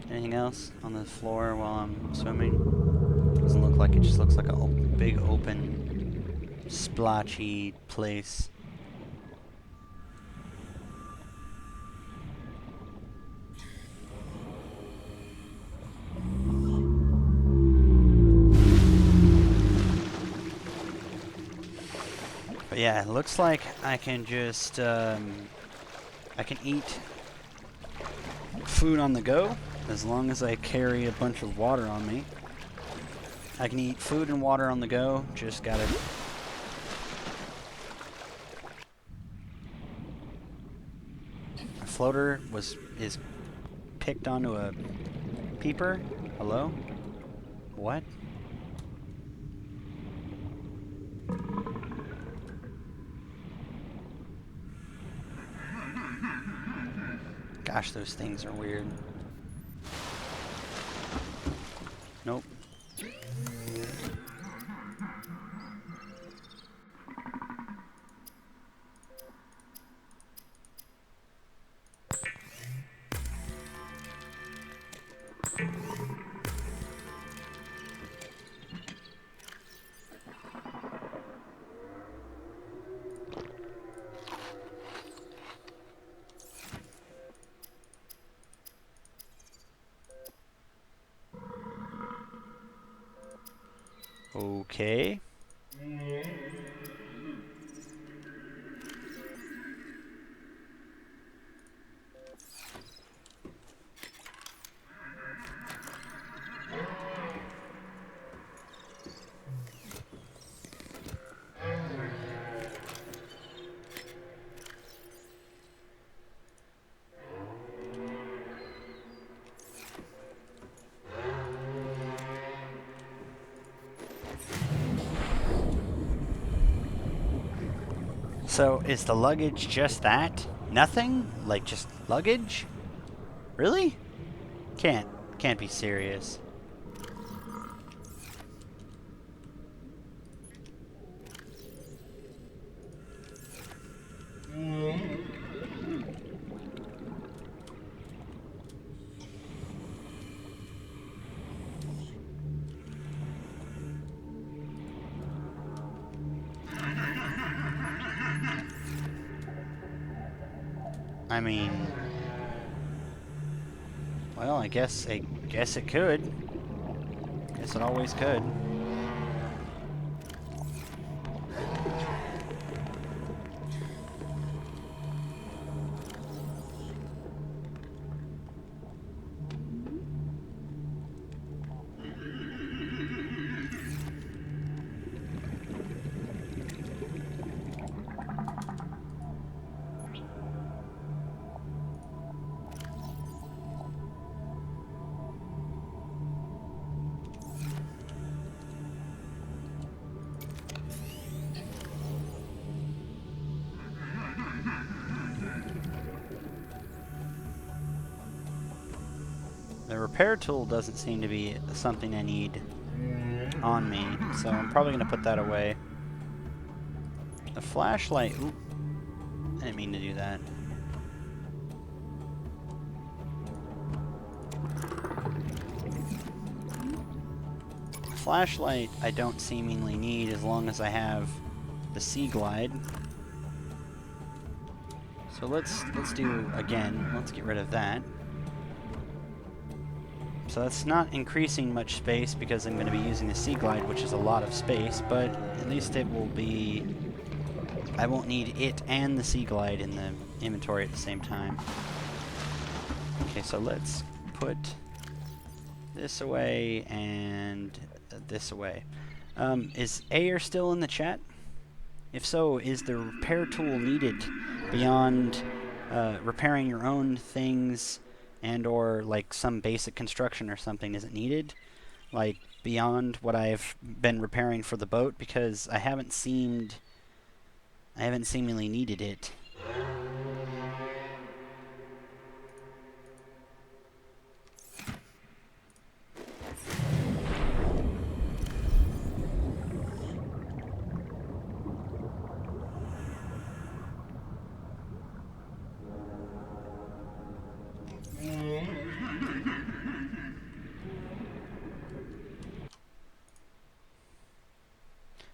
Anything else on the floor while I'm swimming? Doesn't look like it, just looks like a big open splotchy place. But yeah, it looks like I can just, I can eat food on the go, as long as I carry a bunch of water on me. I can eat food and water on the go, just gotta... My floater is picked onto a peeper? Hello? What? Gosh, those things are weird. Nope. Okay. So is the luggage just that? Nothing? Like just luggage? Really? Can't be serious. I mean, well, I guess it could. Guess it always could. The repair tool doesn't seem to be something I need on me, so I'm probably going to put that away. The flashlight, oop, I didn't mean to do that. Flashlight I don't seemingly need as long as I have the Sea Glide. So let's do again. Let's get rid of that. So that's not increasing much space because I'm going to be using the Sea Glide, which is a lot of space, but at least it will be... I won't need it and the Sea Glide in the inventory at the same time. Okay, so let's put this away and this away. Is Ayer still in the chat? If so, is the repair tool needed beyond repairing your own things and or like some basic construction or something? Is it needed? Like beyond what I've been repairing for the boat? Because I haven't seemingly needed it.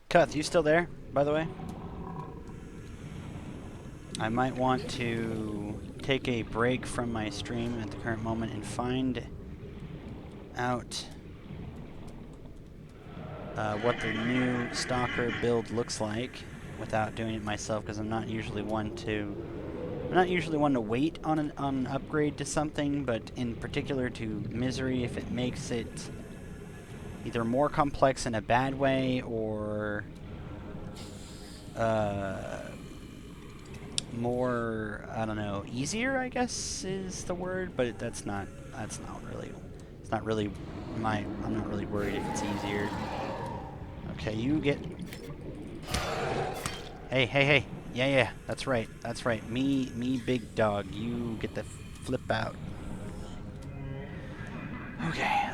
Cuth, you still there, by the way? I might want to take a break from my stream at the current moment and find out what the new Stalker build looks like without doing it myself, because I'm not usually one to wait on an upgrade to something, but in particular to Misery if it makes it either more complex in a bad way or more, I don't know, easier, I guess is the word, but that's not really, it's not really I'm not really worried if it's easier. Okay, you get, hey, yeah, that's right, me big dog, you get the flip out. Okay,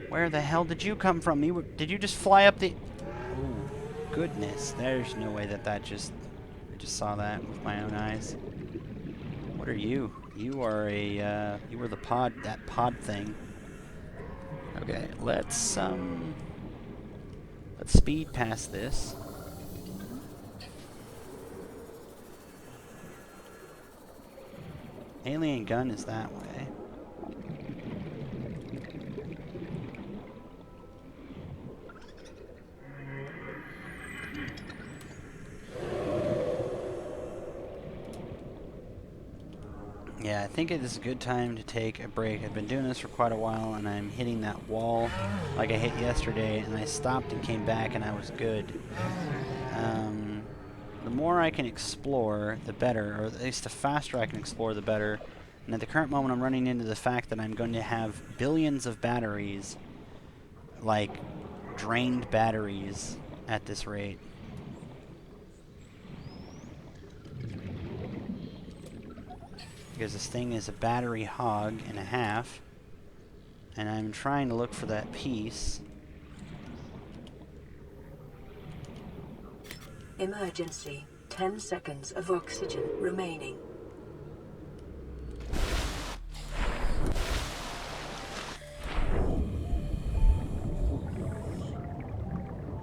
where the hell did you come from? Did you just fly up the... Oh, goodness. There's no way that I just saw that with my own eyes. What are you? You are a, you were that pod thing. Okay, let's speed past this. Alien gun is that way. think it is a good time to take a break. I've been doing this for quite a while, and I'm hitting that wall like I hit yesterday, and I stopped and came back, and I was good. The more I can explore, the better, or at least the faster I can explore, the better. And at the current moment, I'm running into the fact that I'm going to have billions of batteries, like drained batteries, at this rate. Because this thing is a battery hog and a half, and I'm trying to look for that piece. Emergency. 10 seconds of oxygen remaining.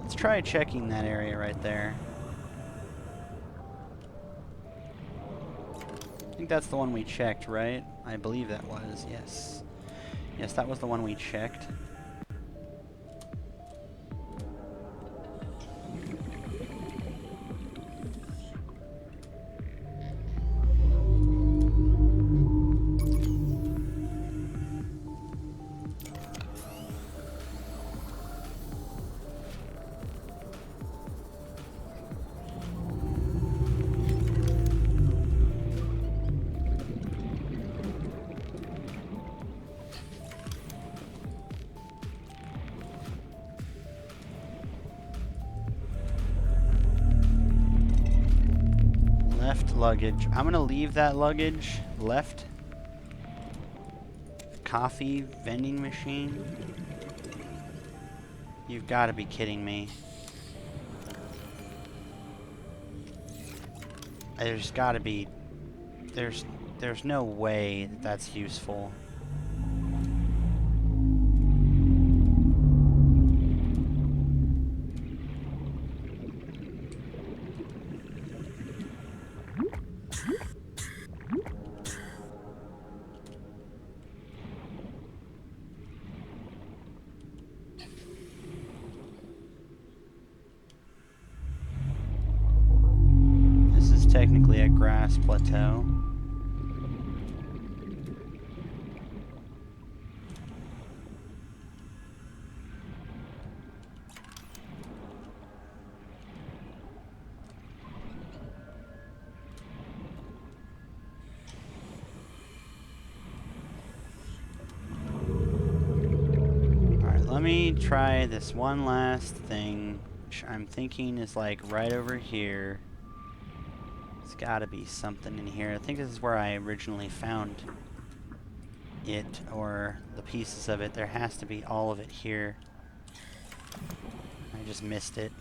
Let's try checking that area right there. I think that's the one we checked, right? I believe that was, yes. Yes, that was the one we checked. Left luggage. I'm gonna leave that luggage left. Coffee vending machine. You've got to be kidding me. There's got to be. There's no way that that's useful. Technically a grass plateau. Alright, let me try this one last thing, which I'm thinking is like right over here. There's gotta be something in here. I think this is where I originally found it, or the pieces of it. There has to be all of it here. I just missed it.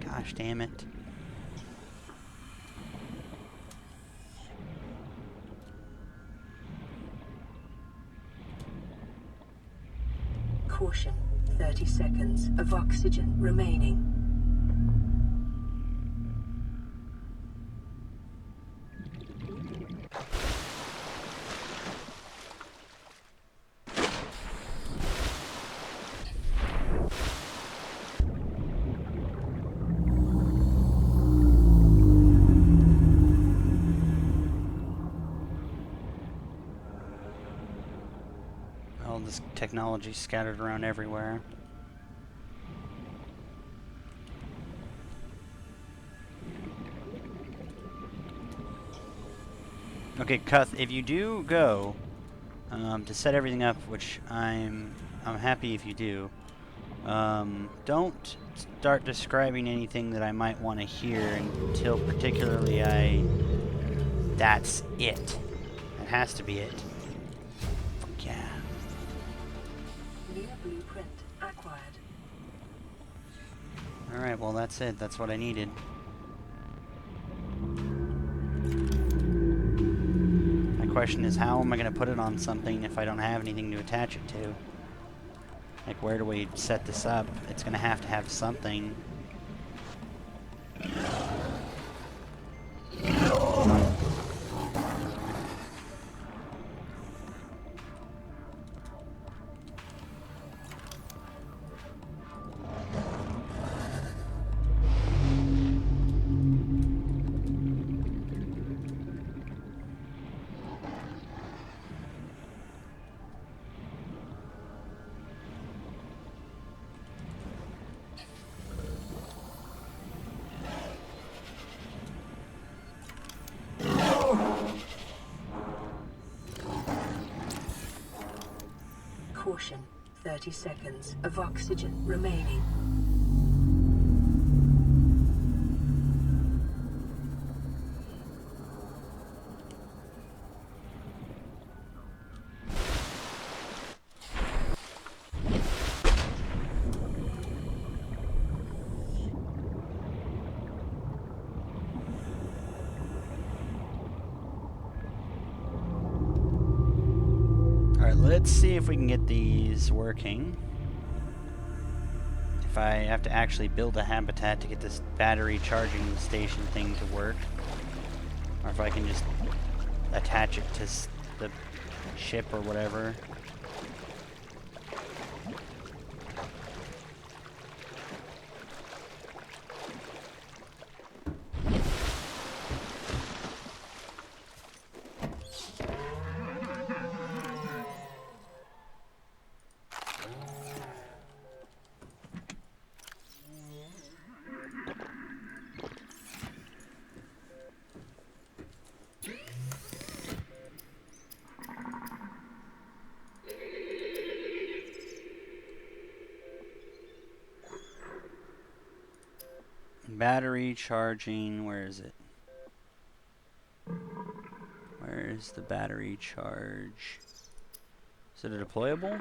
Gosh damn it. Caution. 30 seconds of oxygen remaining. All this technology scattered around everywhere. Okay, Cuth, if you do go to set everything up, which I'm happy if you do, don't start describing anything that I might want to hear until particularly that's it. That has to be it. Fuck yeah. New blueprint acquired. Alright, well that's it. That's what I needed. Question is, how am I going to put it on something if I don't have anything to attach it to? Like, where do we set this up? It's going to have something. 30 seconds of oxygen remaining. Alright, let's see if we can get these working. If I have to actually build a habitat to get this battery charging station thing to work. Or if I can just attach it to the ship or whatever. Battery charging, where is it? Where is the battery charge? Is it a deployable?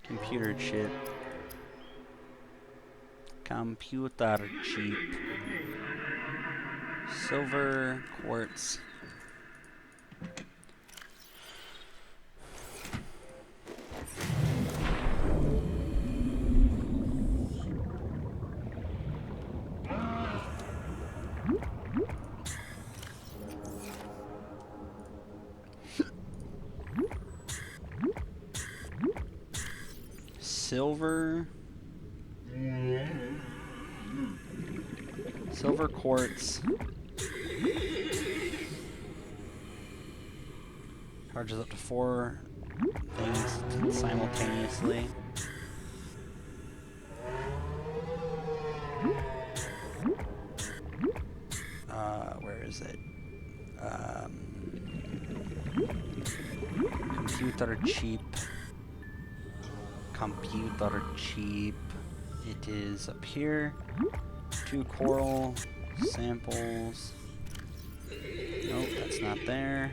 Computer chip. Computer chip. Silver quartz. Silver quartz. Charges up to 4 things simultaneously. Where is it? Computer chip. Computer chip. It is up here. 2 coral samples. Nope, that's not there.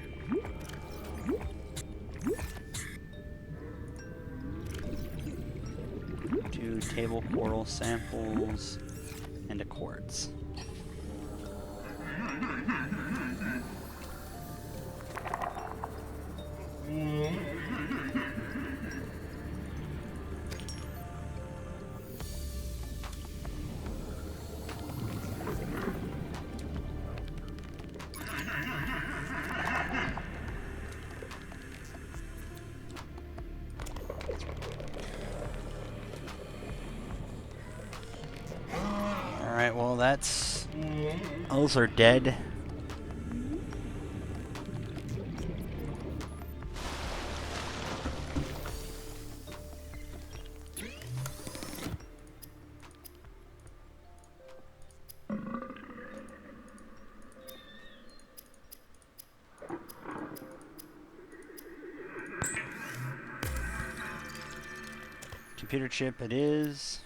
Two table coral samples and a quartz. Alright, well that's... those are dead. Computer chip it is.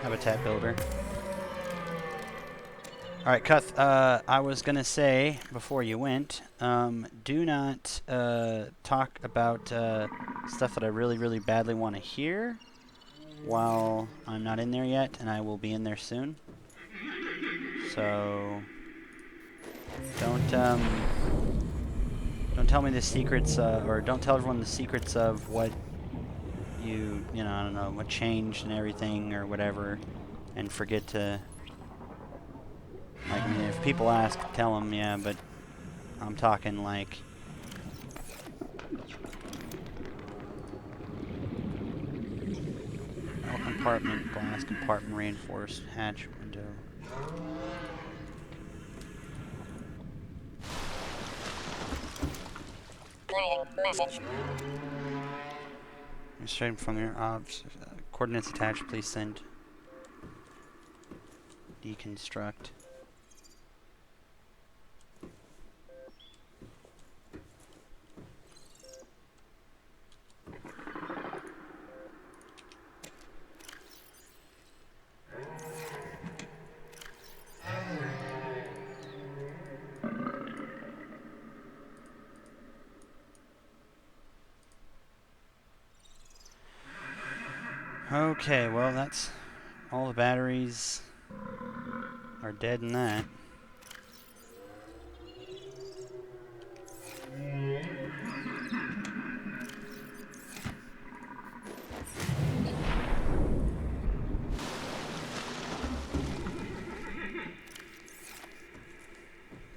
Habitat builder. Alright, Cuth, I was gonna say, before you went, do not talk about stuff that I really, really badly want to hear while I'm not in there yet, and I will be in there soon. So, don't tell me the secrets, or don't tell everyone the secrets of what you know, I don't know, what changed and everything or whatever, and forget to, like, I mean, if people ask, tell them, yeah, but I'm talking like, metal compartment, glass compartment, reinforced hatch window. Playing message. Straight from your coordinates attached. Please send. Deconstruct. Okay, well that's all the batteries are dead in that.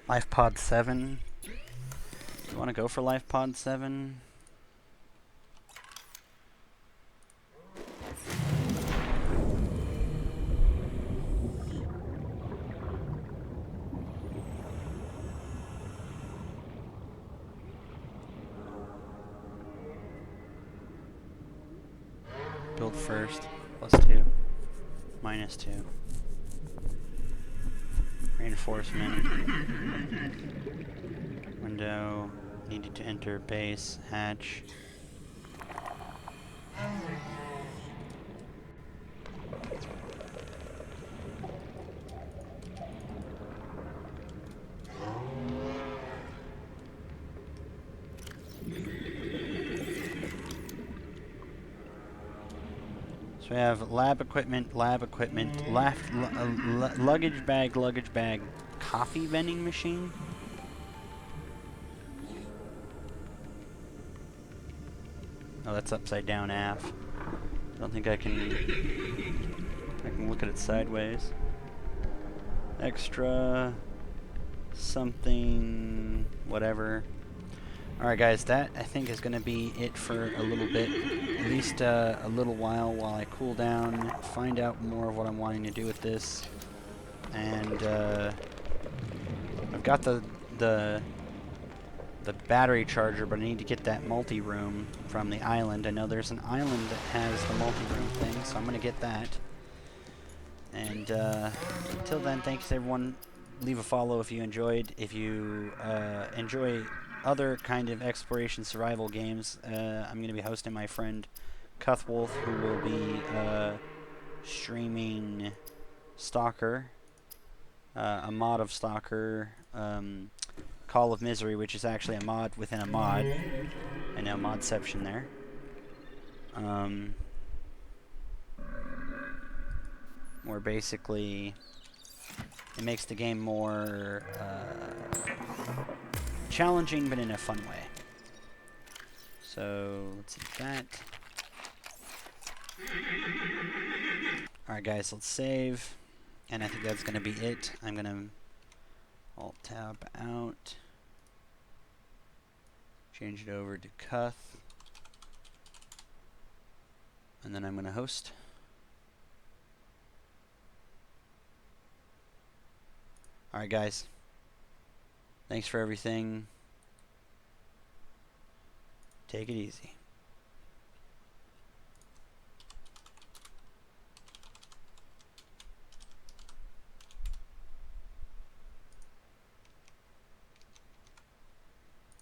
Life Pod 7. Do you want to go for Life Pod 7? Build first. +2. -2. Reinforcement. Window. Needed to enter base. Hatch. So we have lab equipment, luggage bag, coffee vending machine. Oh, that's upside down aft. I don't think I can look at it sideways. Extra something, whatever. Alright guys, that I think is going to be it for a little bit. At least a little while I cool down, find out more of what I'm wanting to do with this. And I've got the battery charger, but I need to get that multi-room from the island. I know there's an island that has the multi-room thing, so I'm going to get that. And until then, thanks everyone. Leave a follow if you enjoyed. If you enjoy other kind of exploration survival games, I'm going to be hosting my friend Cuthwolf, who will be streaming Stalker, a mod of Stalker, Call of Misery, which is actually a mod within a mod. I know, modception there. Where basically it makes the game more challenging, but in a fun way. So let's hit that. Alright guys, let's save. And I think that's going to be it. I'm going to Alt-Tab out. Change it over to Cuth. And then I'm going to host. Alright guys. Thanks for everything. Take it easy.